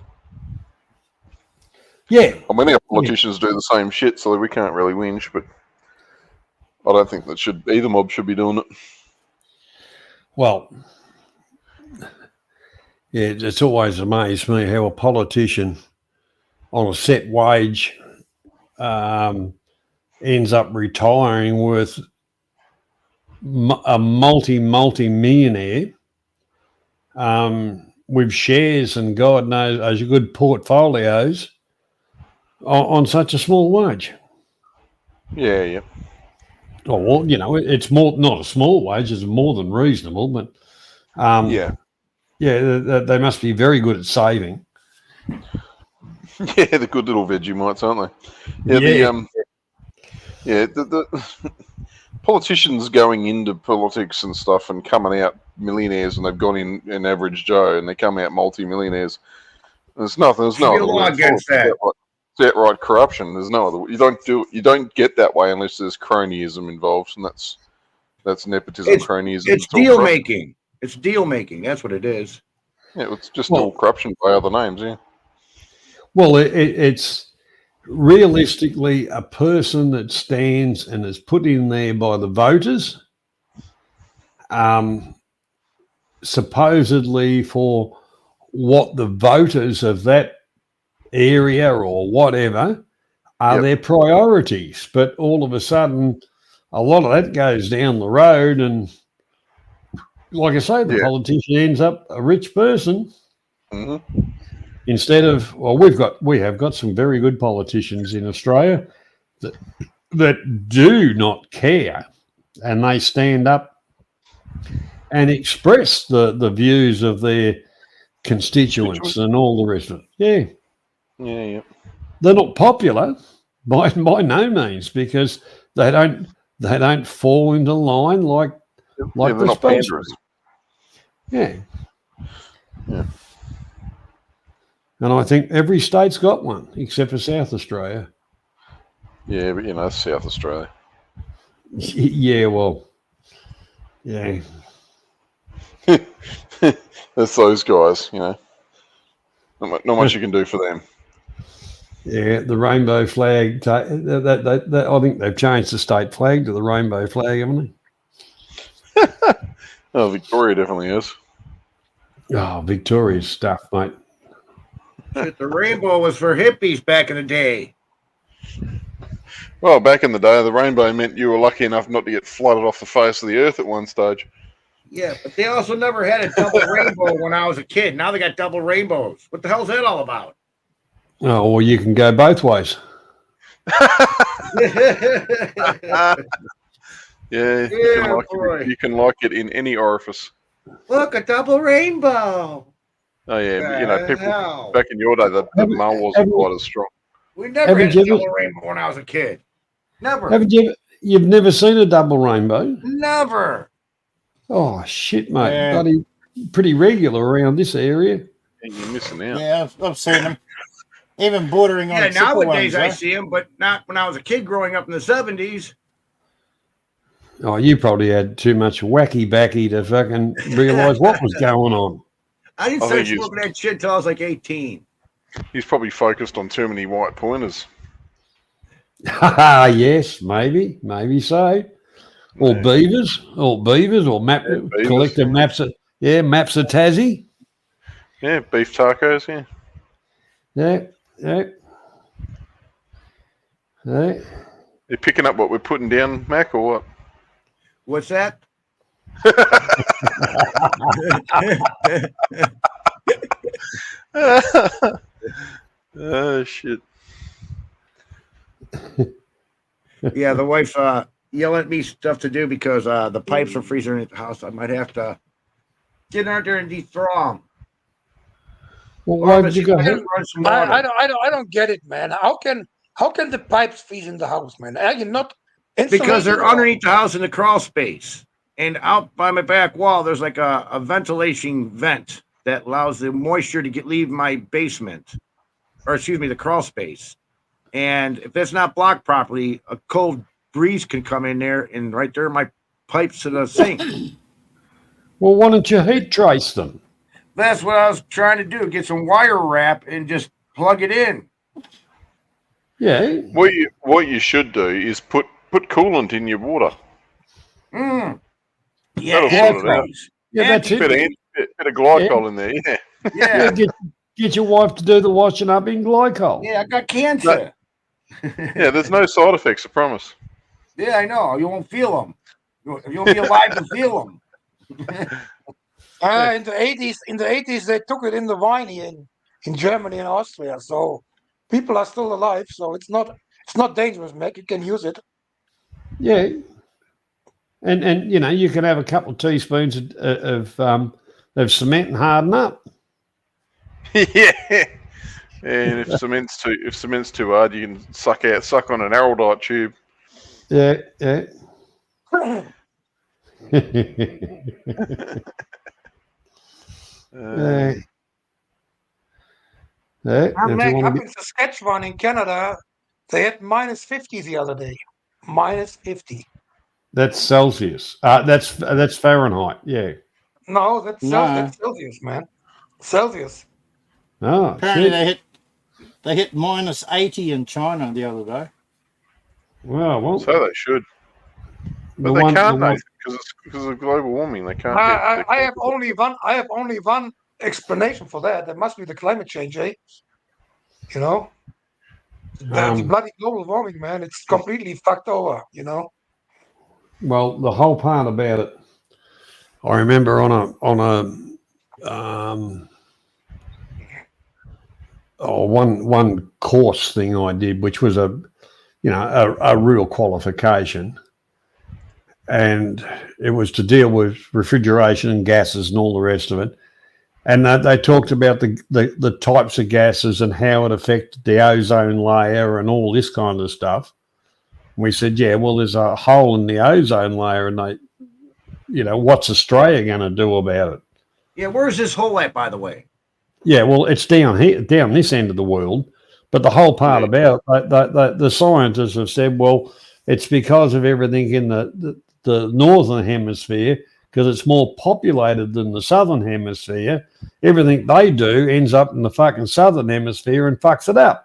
[SPEAKER 11] Yeah.
[SPEAKER 5] I mean, our politicians do the same shit, so we can't really whinge, but I don't think either mob should be doing it.
[SPEAKER 11] Well, yeah, it's always amazed me how a politician on a set wage ends up retiring with a multi-millionaire with shares and God knows as good portfolios on such a small wage.
[SPEAKER 5] Yeah.
[SPEAKER 11] Oh, well, it's more not a small wage; it's more than reasonable. But they must be very good at saving.
[SPEAKER 5] Yeah, the good little Vegemites, aren't they? Yeah. The politicians going into politics and stuff and coming out millionaires, and they've gone in an average Joe, and they come out multi-millionaires. There's no other
[SPEAKER 9] law against that.
[SPEAKER 5] It's outright corruption. There's no other. You don't get that way unless there's cronyism involved, and that's nepotism, cronyism.
[SPEAKER 9] It's deal making. It's deal making. That's what it is.
[SPEAKER 5] Yeah, it's just all corruption by other names. Yeah.
[SPEAKER 11] Well, it's realistically a person that stands and is put in there by the voters, supposedly for what the voters of that area or whatever are their priorities. But all of a sudden, a lot of that goes down the road, and like I say, the politician ends up a rich person.
[SPEAKER 5] Mm-hmm.
[SPEAKER 11] Instead of, we have got some very good politicians in Australia that do not care, and they stand up and express the views of their constituents and all the rest of it.
[SPEAKER 5] Yeah.
[SPEAKER 11] They're not popular by no means, because they don't fall into line like
[SPEAKER 5] they're not pandering.
[SPEAKER 11] Yeah. And I think every state's got one, except for South Australia.
[SPEAKER 5] Yeah, but South Australia.
[SPEAKER 11] Yeah, well, yeah.
[SPEAKER 5] That's those guys, Not much you can do for them.
[SPEAKER 11] Yeah, the rainbow flag. I think they've changed the state flag to the rainbow flag, haven't they?
[SPEAKER 5] Oh, Victoria definitely is.
[SPEAKER 11] Oh, Victoria's stuff, mate.
[SPEAKER 9] Shit, the rainbow was for hippies back in the day.
[SPEAKER 5] Well, back in the day, the rainbow meant you were lucky enough not to get flooded off the face of the earth at one stage.
[SPEAKER 9] Yeah, but they also never had a double rainbow when I was a kid. Now they got double rainbows. What the hell's that all about?
[SPEAKER 11] Oh, well, you can go both ways.
[SPEAKER 5] Yeah, you can like it in any orifice.
[SPEAKER 9] Look, a double rainbow.
[SPEAKER 5] Oh yeah, you know, people
[SPEAKER 9] Hell.
[SPEAKER 5] back in your day, the mull wasn't quite as strong.
[SPEAKER 9] We never had a double rainbow when I was a kid. Never.
[SPEAKER 11] You've never seen a double rainbow?
[SPEAKER 9] Never.
[SPEAKER 11] Oh shit, mate!
[SPEAKER 4] Yeah.
[SPEAKER 11] Bloody pretty regular around this area.
[SPEAKER 5] And you're missing out.
[SPEAKER 4] Yeah, I've seen them. Even bordering on
[SPEAKER 9] Yeah,
[SPEAKER 4] simple
[SPEAKER 9] nowadays
[SPEAKER 4] ones,
[SPEAKER 9] I
[SPEAKER 4] huh?
[SPEAKER 9] see them, but not when I was a kid growing up in the 70s.
[SPEAKER 11] Oh, you probably had too much wacky backy to fucking realise what was going on.
[SPEAKER 9] I didn't
[SPEAKER 5] I
[SPEAKER 9] start
[SPEAKER 5] think he's-
[SPEAKER 9] smoking that shit until I was like 18.
[SPEAKER 5] He's probably focused on too many white pointers.
[SPEAKER 11] Yes, maybe so. Or beavers, or beavers, or
[SPEAKER 5] beavers.
[SPEAKER 11] collective maps of maps of Tassie.
[SPEAKER 5] Yeah, beef tacos. Yeah.
[SPEAKER 11] Yeah.
[SPEAKER 5] They're picking up what we're putting down, Mac, or what?
[SPEAKER 9] What's that?
[SPEAKER 5] Oh shit.
[SPEAKER 9] Yeah, the wife's yelling at me stuff to do because the pipes are freezing at the house. I might have to get out there and defraw them.
[SPEAKER 11] Well, why would you go ahead?
[SPEAKER 10] I don't get it, man. How can the pipes freeze in the house, man? Are you not
[SPEAKER 9] Because they're
[SPEAKER 10] insulated or-
[SPEAKER 9] underneath the house in the crawl space. And out by my back wall, there's like a ventilation vent that allows the moisture to leave my basement, or excuse me, the crawl space. And if it's not blocked properly, a cold breeze can come in there, and right there, my pipes to the sink.
[SPEAKER 11] Well, why don't you heat trace them?
[SPEAKER 9] That's what I was trying to do: get some wire wrap and just plug it in.
[SPEAKER 11] Yeah.
[SPEAKER 5] What you should do is put coolant in your water.
[SPEAKER 9] Yeah,
[SPEAKER 5] That'll sort it out.
[SPEAKER 11] Yeah, that's it.
[SPEAKER 5] Bit of glycol in there. Yeah.
[SPEAKER 9] Yeah,
[SPEAKER 11] Get your wife to do the washing up in glycol.
[SPEAKER 9] yeah, I got cancer.
[SPEAKER 5] Yeah, there's no side effects, I promise.
[SPEAKER 9] Yeah, I know. You won't feel them. You won't be alive to feel them.
[SPEAKER 10] in the 80s, they took it in the wine here in Germany and Austria. So people are still alive. So it's not dangerous, Mac. You can use it.
[SPEAKER 11] Yeah. And you know, you can have a couple of teaspoons of cement and harden up.
[SPEAKER 5] Yeah. And if cement's too hard, you can suck on an araldite tube.
[SPEAKER 11] Yeah.
[SPEAKER 10] Mac, up in Saskatchewan in Canada, they had -50 the other day. -50.
[SPEAKER 11] That's Celsius. That's Fahrenheit. Yeah.
[SPEAKER 10] No, that's
[SPEAKER 4] No.
[SPEAKER 10] Celsius, man. Celsius.
[SPEAKER 11] Oh,
[SPEAKER 4] Apparently
[SPEAKER 11] shit.
[SPEAKER 4] they hit -80 in China the other day.
[SPEAKER 11] Well,
[SPEAKER 5] So they should. But they can't, because of global warming. They can't.
[SPEAKER 10] I have only one explanation for that. That must be the climate change, eh? You know, the bloody global warming, man. It's completely fucked over. You know.
[SPEAKER 11] Well, the whole part about it, I remember on one course thing I did, which was a real qualification, and it was to deal with refrigeration and gases and all the rest of it. And they talked about the types of gases and how it affected the ozone layer and all this kind of stuff. We said, yeah, well, there's a hole in the ozone layer, and what's Australia going to do about it?
[SPEAKER 9] Yeah, where's this hole at, by the way?
[SPEAKER 11] Yeah, well, it's down here, down this end of the world. But the whole part about it, the scientists have said, well, it's because of everything in the northern hemisphere, because it's more populated than the southern hemisphere. Everything they do ends up in the fucking southern hemisphere and fucks it up.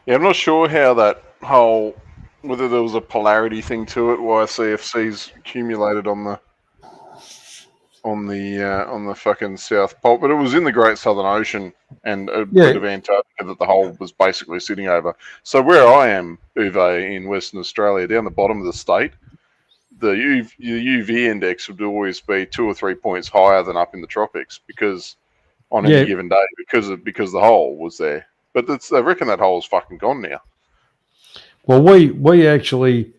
[SPEAKER 5] Yeah, I'm not sure how whether there was a polarity thing to it, why CFC's accumulated on the on the fucking South Pole, but it was in the Great Southern Ocean and a
[SPEAKER 11] Yeah.
[SPEAKER 5] bit of Antarctica that the hole was basically sitting over. So where I am, Uwe, in Western Australia, down the bottom of the state, the UV index would always be 2 or 3 points higher than up in the tropics because on any given day because the hole was there. But I reckon that hole's fucking gone now.
[SPEAKER 11] Well, we actually,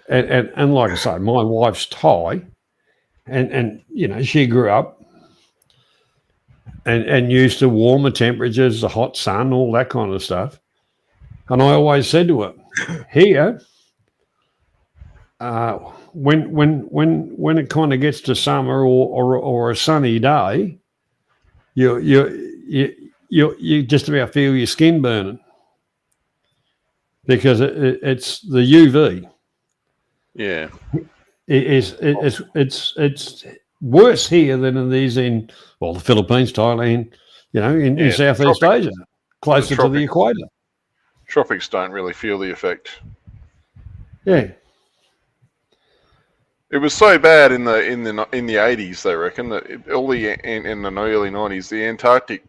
[SPEAKER 11] and like I say, my wife's Thai, and you know, she grew up and used to warmer temperatures, the hot sun, all that kind of stuff. And I always said to her, here, when it kind of gets to summer or a sunny day, you just about feel your skin burning because it's the UV.
[SPEAKER 5] Yeah,
[SPEAKER 11] it's worse here than it is in the Philippines, Thailand, you know, in Southeast Asia, closer to the equator.
[SPEAKER 5] Tropics don't really feel the effect.
[SPEAKER 11] Yeah.
[SPEAKER 5] It was so bad in the 80s, they reckon, that in the early 90s, the Antarctic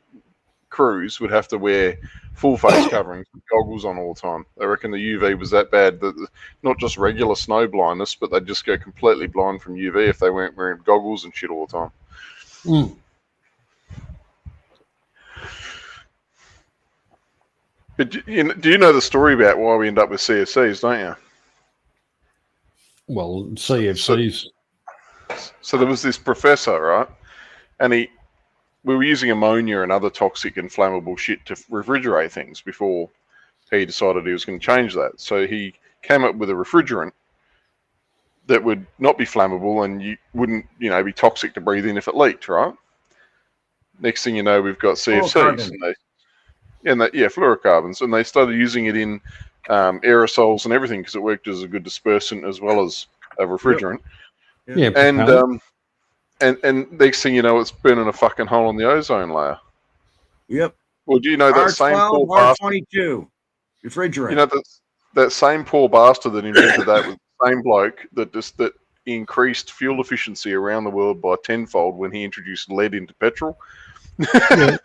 [SPEAKER 5] crews would have to wear full face coverings with goggles on all the time. They reckon the UV was that bad that not just regular snow blindness, but they'd just go completely blind from UV if they weren't wearing goggles and shit all the time.
[SPEAKER 11] Mm.
[SPEAKER 5] But do you know the story about why we end up with CFCs, don't you?
[SPEAKER 11] Well, CFCs.
[SPEAKER 5] So there was this professor, right? And we were using ammonia and other toxic and flammable shit to refrigerate things before he decided he was going to change that. So he came up with a refrigerant that would not be flammable and you wouldn't, be toxic to breathe in if it leaked, right? Next thing you know, we've got CFCs fluorocarbons, and they started using it in aerosols and everything because it worked as a good dispersant as well as a refrigerant.
[SPEAKER 11] Yeah,
[SPEAKER 5] and next thing you know, it's burning a fucking hole in the ozone layer.
[SPEAKER 9] Yep.
[SPEAKER 5] Well, do you know that
[SPEAKER 9] R12,
[SPEAKER 5] same poor bastard?
[SPEAKER 9] R22 refrigerant.
[SPEAKER 5] You know that same poor bastard that invented that was the same bloke that increased fuel efficiency around the world by tenfold when he introduced lead into petrol.
[SPEAKER 11] Yeah.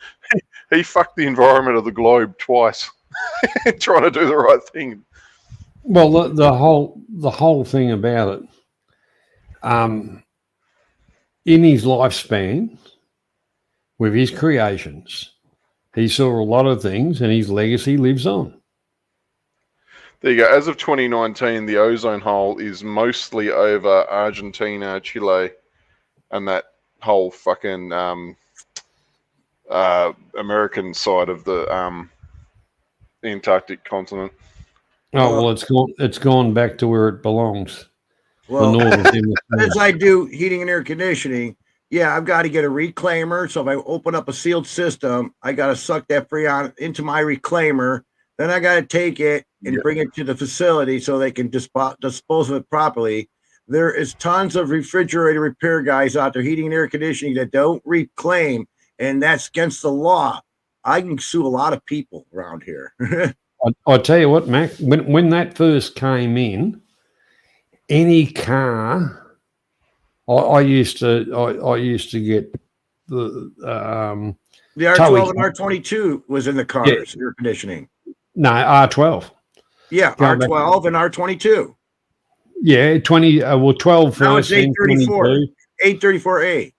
[SPEAKER 5] He fucked the environment of the globe twice, trying to do the right thing.
[SPEAKER 11] Well, the whole thing about it, in his lifespan, with his creations, he saw a lot of things, and his legacy lives on.
[SPEAKER 5] There you go. As of 2019, the ozone hole is mostly over Argentina, Chile, and that whole fucking American side of the Antarctic continent.
[SPEAKER 11] Oh well, it's gone back to where it belongs.
[SPEAKER 9] Well,
[SPEAKER 11] the northern hemisphere.
[SPEAKER 9] as I do heating and air conditioning, I've got to get a reclaimer. So if I open up a sealed system, I got to suck that freon into my reclaimer. Then I got to take it and bring it to the facility so they can dispose of it properly. There is tons of refrigerator repair guys out there, heating and air conditioning, that don't reclaim, and that's against the law. I can sue a lot of people around here.
[SPEAKER 11] I tell you what, Mac, when that first came in, any car, I used to get the
[SPEAKER 9] R12 and R22 was in the cars, air conditioning.
[SPEAKER 11] No, R12.
[SPEAKER 9] Yeah, R12 and R22.
[SPEAKER 11] Yeah, 12
[SPEAKER 9] now
[SPEAKER 11] first.
[SPEAKER 9] It's 834, 834A.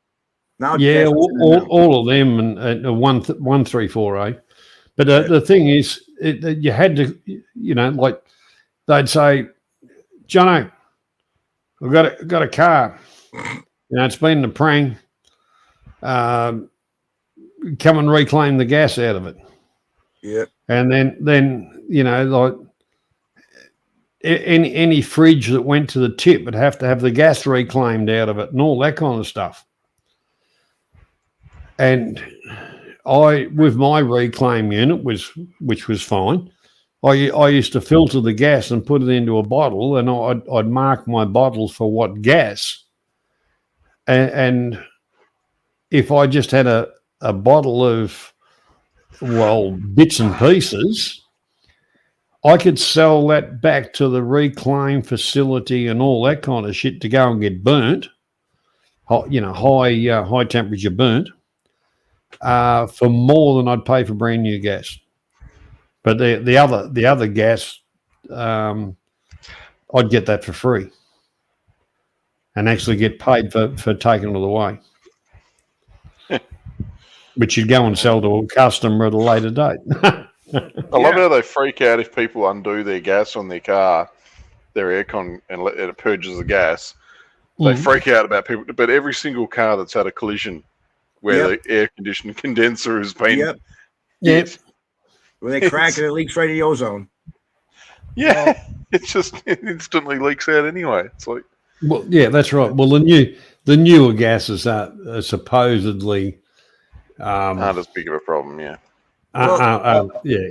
[SPEAKER 9] Now,
[SPEAKER 11] yeah, all of them and 134A. But the thing is, you had to, like they'd say, Jono, I've got a car. It's been in a prank. Come and reclaim the gas out of it.
[SPEAKER 9] Yeah.
[SPEAKER 11] And then like any fridge that went to the tip would have to have the gas reclaimed out of it and all that kind of stuff. And with my reclaim unit, which was fine, I used to filter the gas and put it into a bottle, and I'd mark my bottles for what gas. And if I just had a bottle of bits and pieces, I could sell that back to the reclaim facility and all that kind of shit to go and get burnt. high temperature burnt for more than I'd pay for brand new gas. But the other gas, I'd get that for free, and actually get paid for taking it away, which you'd go and sell to a customer at a later date.
[SPEAKER 5] I love how they freak out if people undo their gas on their car, their aircon, and it purges the gas. They freak out about people, but every single car that's had a collision where the air conditioning condenser has been hit,
[SPEAKER 9] when they crack it, it leaks right in the ozone.
[SPEAKER 5] Yeah, it instantly leaks out anyway. It's like,
[SPEAKER 11] well, yeah, that's right. Well, the newer gases are supposedly
[SPEAKER 5] not as big of a problem. Yeah.
[SPEAKER 11] Yeah.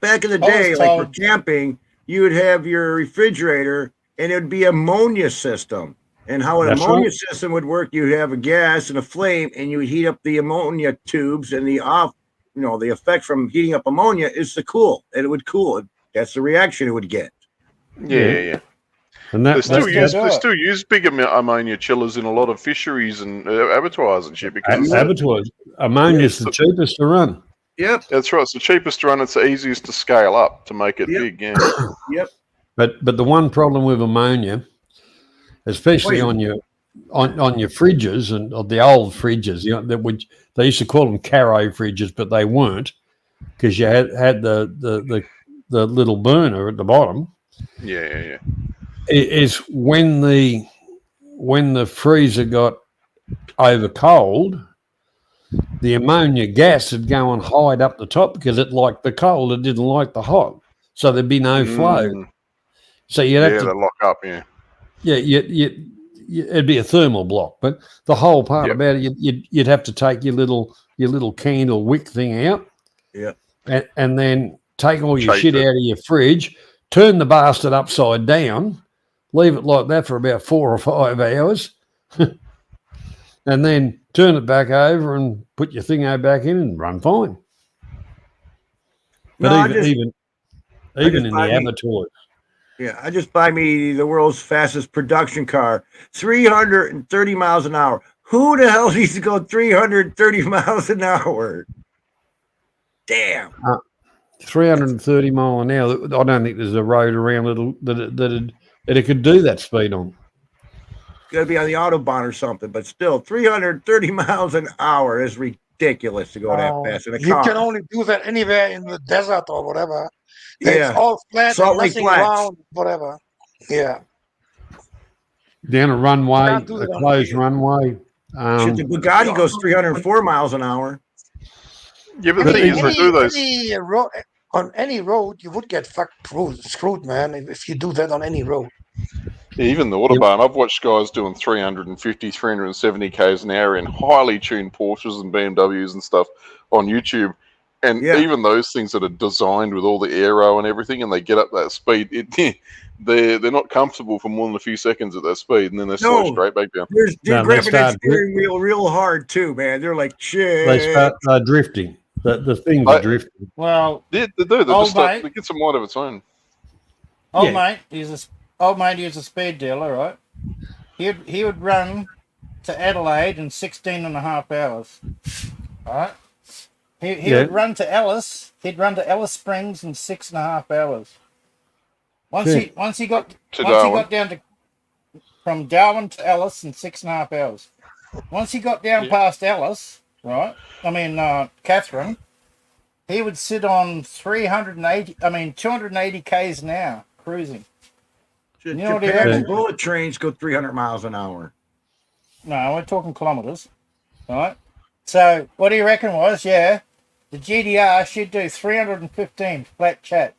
[SPEAKER 9] Back in the day, like for camping, you would have your refrigerator, and it would be ammonia system. And how an ammonia system would work, you'd have a gas and a flame, and you would heat up the ammonia tubes, and the effect from heating up ammonia is to cool, and it would cool. That's the reaction it would get.
[SPEAKER 5] Yeah.
[SPEAKER 11] And
[SPEAKER 5] they still use big ammonia chillers in a lot of fisheries and abattoirs and shit. Because
[SPEAKER 11] abattoirs, ammonia is the cheapest to run.
[SPEAKER 9] Yep,
[SPEAKER 5] that's right. It's the cheapest to run. It's the easiest to scale up to make it big. Yeah.
[SPEAKER 9] Yep.
[SPEAKER 11] But the one problem with ammonia, especially on your fridges and the old fridges, they used to call them Caro fridges, but they weren't, because you had the little burner at the bottom.
[SPEAKER 5] Yeah.
[SPEAKER 11] Is when the freezer got over cold, the ammonia gas would go and hide up the top because it liked the cold, it didn't like the hot, so there'd be no flow. So you'd have to
[SPEAKER 5] lock up. Yeah,
[SPEAKER 11] it'd be a thermal block. But the whole part about it, you'd have to take your little candle wick thing out, and then take all your shit out of your fridge, turn the bastard upside down, leave it like that for about 4 or 5 hours, and then turn it back over and put your thingo back in and run fine. But even in the abattoirs.
[SPEAKER 9] Yeah, I just buy me the world's fastest production car, 330 miles an hour. Who the hell needs to go 330 miles an hour? Damn.
[SPEAKER 11] 330 mile an hour. I don't think there's a road around that it could do that speed on.
[SPEAKER 9] Got to be on the Autobahn or something, but still 330 miles an hour is ridiculous to go that fast in a car.
[SPEAKER 10] You can only do that anywhere in the desert or whatever.
[SPEAKER 9] Yeah.
[SPEAKER 10] It's all flat,
[SPEAKER 9] Salt
[SPEAKER 10] and
[SPEAKER 9] Lake
[SPEAKER 10] nothing
[SPEAKER 9] Flats.
[SPEAKER 10] round, whatever. Yeah.
[SPEAKER 11] Down a runway,
[SPEAKER 10] Can't do
[SPEAKER 11] a
[SPEAKER 10] it on
[SPEAKER 11] closed
[SPEAKER 10] here.
[SPEAKER 11] runway.
[SPEAKER 9] Shit, the Bugatti goes 304 miles an hour.
[SPEAKER 5] Yeah, but the thing is, they do those.
[SPEAKER 10] On any road, you would get screwed, man, if you do that on any road.
[SPEAKER 5] Even the Autobahn, I've watched guys doing 350, 370 k's an hour in highly tuned Porsches and BMWs and stuff on YouTube. And even those things that are designed with all the aero and everything, and they get up that speed, they're not comfortable for more than a few seconds at that speed, and then they slow straight back down.
[SPEAKER 9] They're grabbing that steering wheel real hard too, man. They're like, shit.
[SPEAKER 11] They start drifting. The things are drifting.
[SPEAKER 4] Well,
[SPEAKER 5] they do. They get some light of its own.
[SPEAKER 4] Old mate is a speed dealer, right? He would run to Adelaide in 16 and a half hours. All right. He would run to Alice. He'd run to Alice Springs in 6.5 hours. Once he got down from Darwin to Alice in 6.5 hours. Once he got down past Alice, right? Catherine, he would sit on 280 k's an hour cruising.
[SPEAKER 9] You know what he reckons? Bullet trains go 300 miles an hour.
[SPEAKER 4] No, we're talking kilometers, right? So what do you reckon was? Yeah, the GDR should do 315 flat chat.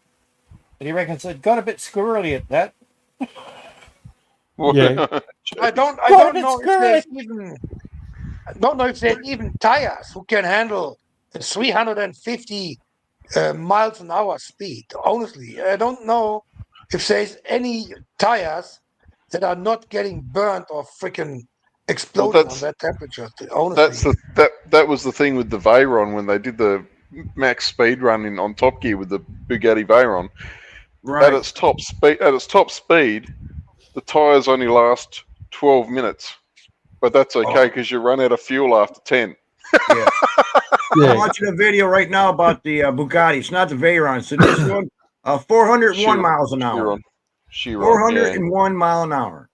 [SPEAKER 4] But he reckons it got a bit squirrely at that.
[SPEAKER 11] Yeah.
[SPEAKER 10] I don't know if there's even tires who can handle the 350 miles an hour speed. Honestly, I don't know if there's any tires that are not getting burnt or freaking exploding on that temperature. Honestly,
[SPEAKER 5] that was the thing with the Veyron when they did the max speed run on Top Gear with the Bugatti Veyron.
[SPEAKER 9] Right.
[SPEAKER 5] At its top speed, the tires only last 12 minutes. But that's okay because you run out of fuel after 10.
[SPEAKER 9] Yeah. I'm
[SPEAKER 11] Yeah.
[SPEAKER 9] watching a video right now about the Bugatti. It's not the Veyron. It's this one. 401 miles an hour.
[SPEAKER 5] Chiron,
[SPEAKER 9] 401 mile an hour.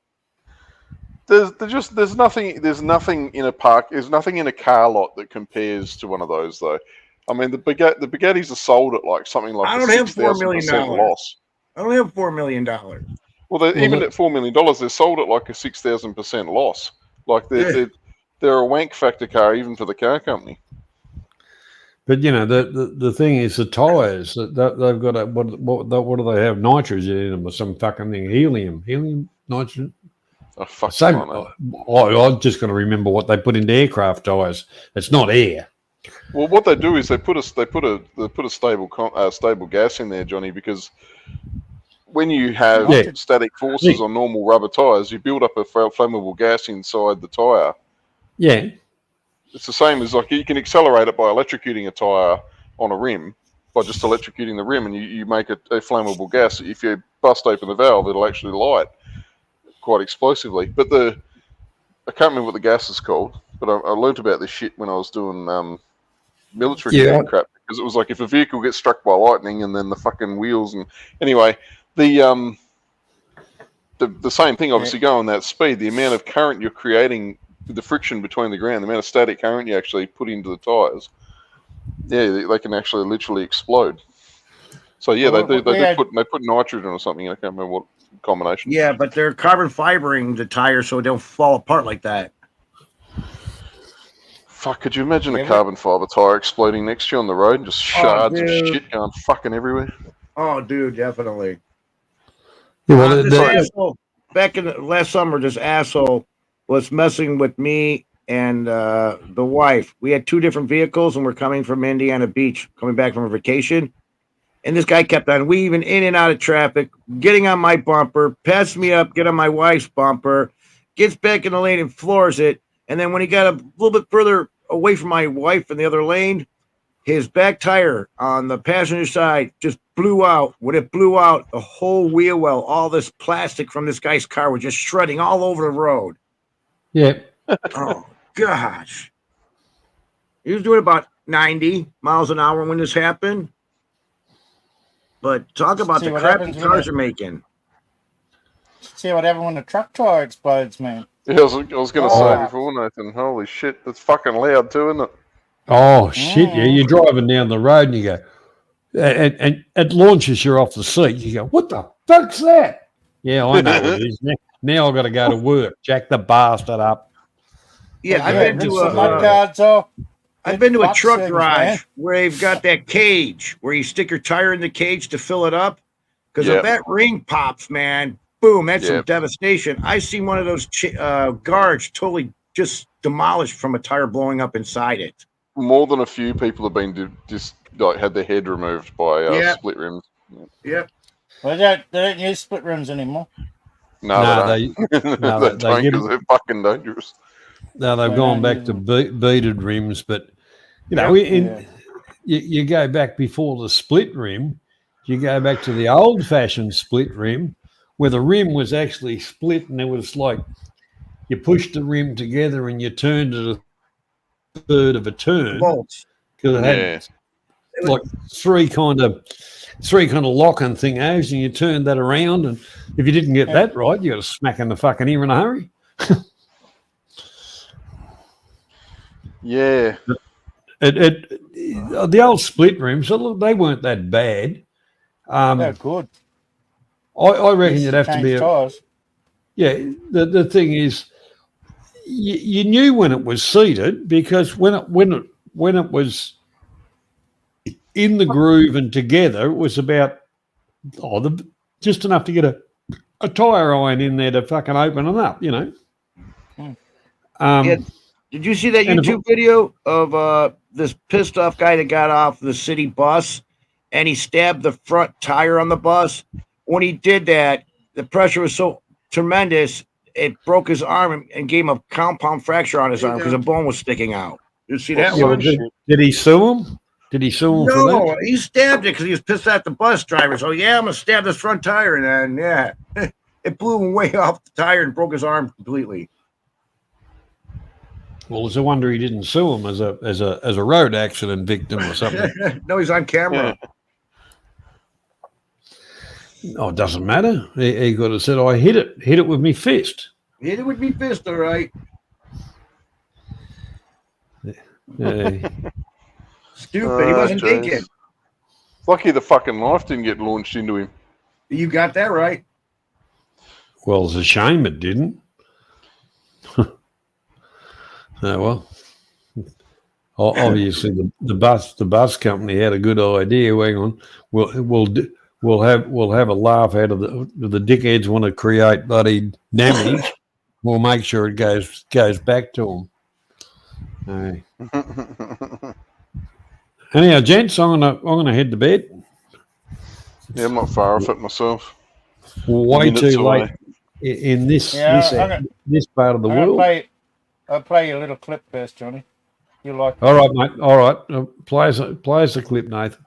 [SPEAKER 5] There's nothing in a park. There's nothing in a car lot that compares to one of those though. I mean, the Bugattis are sold at like something like
[SPEAKER 9] I don't have $4 million
[SPEAKER 5] loss.
[SPEAKER 9] I don't have $4 million.
[SPEAKER 5] Well, even at $4 million, they're sold at like a 6,000% loss. Like they're a wank factor car even for the car company.
[SPEAKER 11] But you know the thing is the tires that they've got what do they have, nitrogen in them or some fucking thing, helium nitrogen.
[SPEAKER 5] Oh fuck!
[SPEAKER 11] I'm just going to remember what they put into aircraft tires. It's not air.
[SPEAKER 5] Well, what they do is they put a stable gas in there, Johnny, because when you have static forces on normal rubber tires, you build up a flammable gas inside the tire.
[SPEAKER 11] Yeah.
[SPEAKER 5] It's the same as like you can accelerate it by electrocuting a tire on a rim, by just electrocuting the rim, and you make a flammable gas. If you bust open the valve, it'll actually light quite explosively. But I can't remember what the gas is called, but I learned about this shit when I was doing military crap, because it was like if a vehicle gets struck by lightning and then the fucking wheels and anyway, the same thing obviously going that speed, the amount of current you're creating, the friction between the ground, the amount of static current you actually put into the tires, they can actually literally explode. So they put nitrogen or something. I can't remember what combination.
[SPEAKER 9] Yeah, but they're carbon fibering the tires so it don't fall apart like that.
[SPEAKER 5] Fuck, could you imagine a carbon fiber tire exploding next to you on the road and just shards of shit going fucking everywhere?
[SPEAKER 9] Oh, dude, definitely.
[SPEAKER 11] Yeah, well,
[SPEAKER 9] this asshole, back in last summer, this asshole was messing with me and the wife. We had two different vehicles, and we're coming from Indiana Beach, coming back from a vacation. And this guy kept on weaving in and out of traffic, getting on my bumper, passed me up, get on my wife's bumper, gets back in the lane and floors it. And then when he got a little bit further away from my wife in the other lane, his back tire on the passenger side just blew out. When it blew out, the whole wheel well, all this plastic from this guy's car was just shredding all over the road.
[SPEAKER 11] Yeah.
[SPEAKER 9] Oh, gosh. He was doing about 90 miles an hour when this happened. But talk about the crap the cars are making.
[SPEAKER 4] See what happened when the truck tire explodes, man.
[SPEAKER 5] Yeah, I was going to say before, Nathan, holy shit, that's fucking loud too, isn't it?
[SPEAKER 11] Oh, shit, yeah. You're driving down the road and you go, and it launches you off the seat. You go, what the fuck's that? Yeah, I know what it is. Now I've got to go to work. Jack the bastard up.
[SPEAKER 9] Yeah, I've been to I've been to a truck garage where they've got that cage where you stick your tire in the cage to fill it up. Because if that ring pops, man, boom, that's some devastation. I seen one of those guards totally just demolished from a tire blowing up inside it.
[SPEAKER 5] More than a few people have been just like had their head removed by split rims.
[SPEAKER 9] Yep.
[SPEAKER 4] Well, they don't use split rims anymore.
[SPEAKER 5] No, they don't because they're fucking dangerous.
[SPEAKER 11] No, they've gone back to beaded rims, but you know, you go back before the split rim, you go back to the old-fashioned split rim, where the rim was actually split, and it was like you pushed the rim together and you turned it a third of a turn because it had like three kind of locking thingos, and you turned that around, and if you didn't get that right, you got to smack in the fucking ear in a hurry.
[SPEAKER 5] Yeah.
[SPEAKER 11] The old split rims, they weren't that bad.
[SPEAKER 4] They're good.
[SPEAKER 11] I reckon you'd have to be
[SPEAKER 4] tires.
[SPEAKER 11] The thing is, you knew when it was seated, because when it was in the groove and together, it was about just enough to get a tire iron in there to fucking open it up, you know.
[SPEAKER 9] Did you see that YouTube video of this pissed off guy that got off the city bus and he stabbed the front tire on the bus? When he did that, the pressure was so tremendous, it broke his arm and gave him a compound fracture on his arm because a bone was sticking out. You see that one?
[SPEAKER 11] Did he sue him? Did he sue him for that?
[SPEAKER 9] No, he stabbed it because he was pissed at the bus driver. So, I'm going to stab this front tire. And then, it blew him way off the tire and broke his arm completely.
[SPEAKER 11] Well, it's a wonder he didn't sue him as a road accident victim or something.
[SPEAKER 9] No, he's on camera.
[SPEAKER 11] Oh, it doesn't matter. He could have said, "I hit it with me fist."
[SPEAKER 9] Hit it with me fist, all right. Stupid. He wasn't
[SPEAKER 5] jeez.
[SPEAKER 9] thinking.
[SPEAKER 5] Lucky the fucking knife didn't get launched into him.
[SPEAKER 9] You got that right.
[SPEAKER 11] Well, it's a shame it didn't. Oh, well. Obviously, the bus company had a good idea. Hang on, we'll have a laugh out of the dickheads want to create bloody damage. We'll make sure it goes back to them. Anyhow, gents, I'm gonna head to bed.
[SPEAKER 5] Yeah, I'm not far off it myself.
[SPEAKER 11] Way
[SPEAKER 5] Minutes
[SPEAKER 11] too
[SPEAKER 5] away.
[SPEAKER 11] late in this part of the
[SPEAKER 4] I'm gonna
[SPEAKER 11] world.
[SPEAKER 4] I'll play you a little clip first, Johnny. You like?
[SPEAKER 11] All right, mate. All right. Play us the clip, Nathan.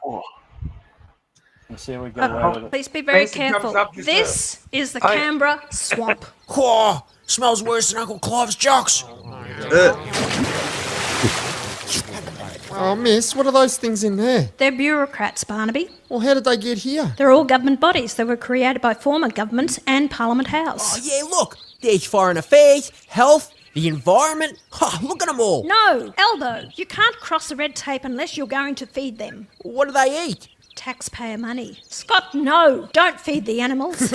[SPEAKER 4] Let's see how we go away with it.
[SPEAKER 12] Please be very
[SPEAKER 10] Mason comes
[SPEAKER 12] careful.
[SPEAKER 10] up just
[SPEAKER 12] This is the
[SPEAKER 10] I-
[SPEAKER 12] Canberra swamp.
[SPEAKER 6] Oh, smells worse than Uncle Clive's jocks.
[SPEAKER 13] Oh, miss, what are those things in there?
[SPEAKER 12] They're bureaucrats, Barnaby.
[SPEAKER 13] Well, how did they get here?
[SPEAKER 12] They're all government bodies that were created by former governments and Parliament House.
[SPEAKER 6] Oh, yeah, look. There's Foreign Affairs, Health, the Environment. Oh, look at them all.
[SPEAKER 12] No, Elbow, you can't cross the red tape unless you're going to feed them.
[SPEAKER 6] What do they eat?
[SPEAKER 12] Taxpayer money. Scott, no, don't feed the animals.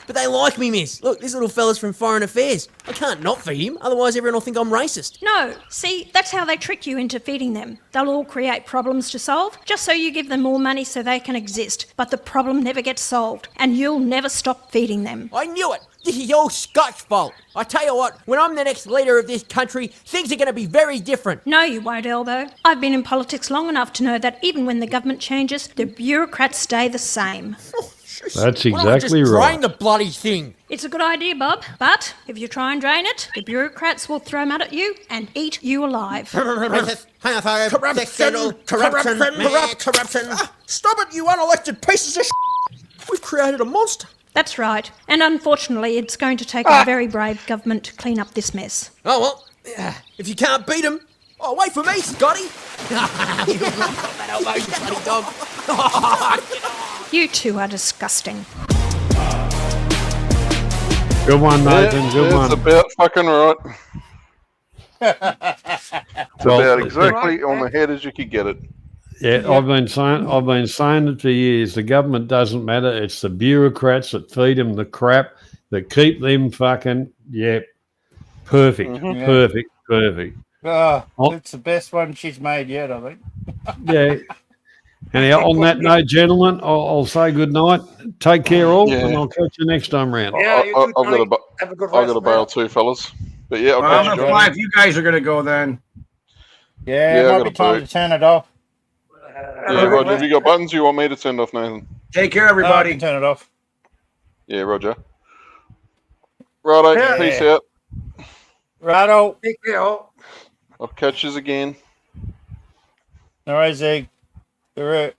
[SPEAKER 6] But they like me, miss. Look, this little fella's from Foreign Affairs. I can't not feed him, otherwise everyone will think I'm racist.
[SPEAKER 12] No, see, that's how they trick you into feeding them. They'll all create problems to solve, just so you give them more money so they can exist. But the problem never gets solved, and you'll never stop feeding them.
[SPEAKER 6] I knew it. This is all Scott's fault. I tell you what, when I'm the next leader of this country, things are going to be very different.
[SPEAKER 12] No, you won't, Elbow. I've been in politics long enough to know that even when the government changes, the bureaucrats stay the same.
[SPEAKER 11] That's
[SPEAKER 6] Why don't I
[SPEAKER 11] exactly
[SPEAKER 6] just
[SPEAKER 11] right.
[SPEAKER 6] drain the bloody thing?
[SPEAKER 12] It's a good idea, Bob, but if you try and drain it, the bureaucrats will throw mud at you and eat you alive.
[SPEAKER 6] Corruption! Stop it, you unelected pieces of shit! We've created a monster.
[SPEAKER 12] That's right. And unfortunately, it's going to take a very brave government to clean up this mess.
[SPEAKER 6] Oh, well, if you can't beat him, oh, wait for me, Scotty. That elbow, you bloody dog.
[SPEAKER 12] You two are disgusting.
[SPEAKER 11] Good one, Nathan. Good
[SPEAKER 5] It's
[SPEAKER 11] one.
[SPEAKER 5] about fucking right. It's
[SPEAKER 11] Well,
[SPEAKER 5] about exactly on the head as you could get it.
[SPEAKER 11] Yeah, I've been saying it for years. The government doesn't matter. It's the bureaucrats that feed them the crap, that keep them fucking perfect,
[SPEAKER 4] Yeah.
[SPEAKER 11] perfect.
[SPEAKER 4] Oh,
[SPEAKER 11] Oh.
[SPEAKER 4] it's the best one she's made yet, I think.
[SPEAKER 11] Yeah. Anyhow, on that note, gentlemen, I'll say good night. Take care, all,
[SPEAKER 5] Yeah.
[SPEAKER 11] and I'll catch you next time round.
[SPEAKER 10] Yeah, you
[SPEAKER 5] I-
[SPEAKER 10] too,
[SPEAKER 5] I've got
[SPEAKER 10] Johnny.
[SPEAKER 5] a bu-
[SPEAKER 10] Have a good
[SPEAKER 5] I've got
[SPEAKER 10] rest,
[SPEAKER 5] a bail
[SPEAKER 10] man.
[SPEAKER 5] too, fellas. But yeah, I'll
[SPEAKER 9] Well,
[SPEAKER 5] catch
[SPEAKER 9] I'm
[SPEAKER 5] you
[SPEAKER 9] at
[SPEAKER 5] guys.
[SPEAKER 9] 5. You guys are going to go then.
[SPEAKER 4] Yeah,
[SPEAKER 5] Yeah, I
[SPEAKER 4] it might
[SPEAKER 5] got
[SPEAKER 4] be
[SPEAKER 5] a
[SPEAKER 4] time
[SPEAKER 5] boot.
[SPEAKER 4] to turn it off.
[SPEAKER 5] Yeah, Roger, have you got buttons you want me to send off, Nathan?
[SPEAKER 9] Take care,
[SPEAKER 4] No, I
[SPEAKER 9] everybody.
[SPEAKER 4] can turn it off.
[SPEAKER 5] Yeah, Roger. Righto,
[SPEAKER 4] Yeah.
[SPEAKER 5] peace out.
[SPEAKER 4] Righto.
[SPEAKER 10] Take care, all.
[SPEAKER 5] I'll catch you again.
[SPEAKER 4] All right, Zig. You're right.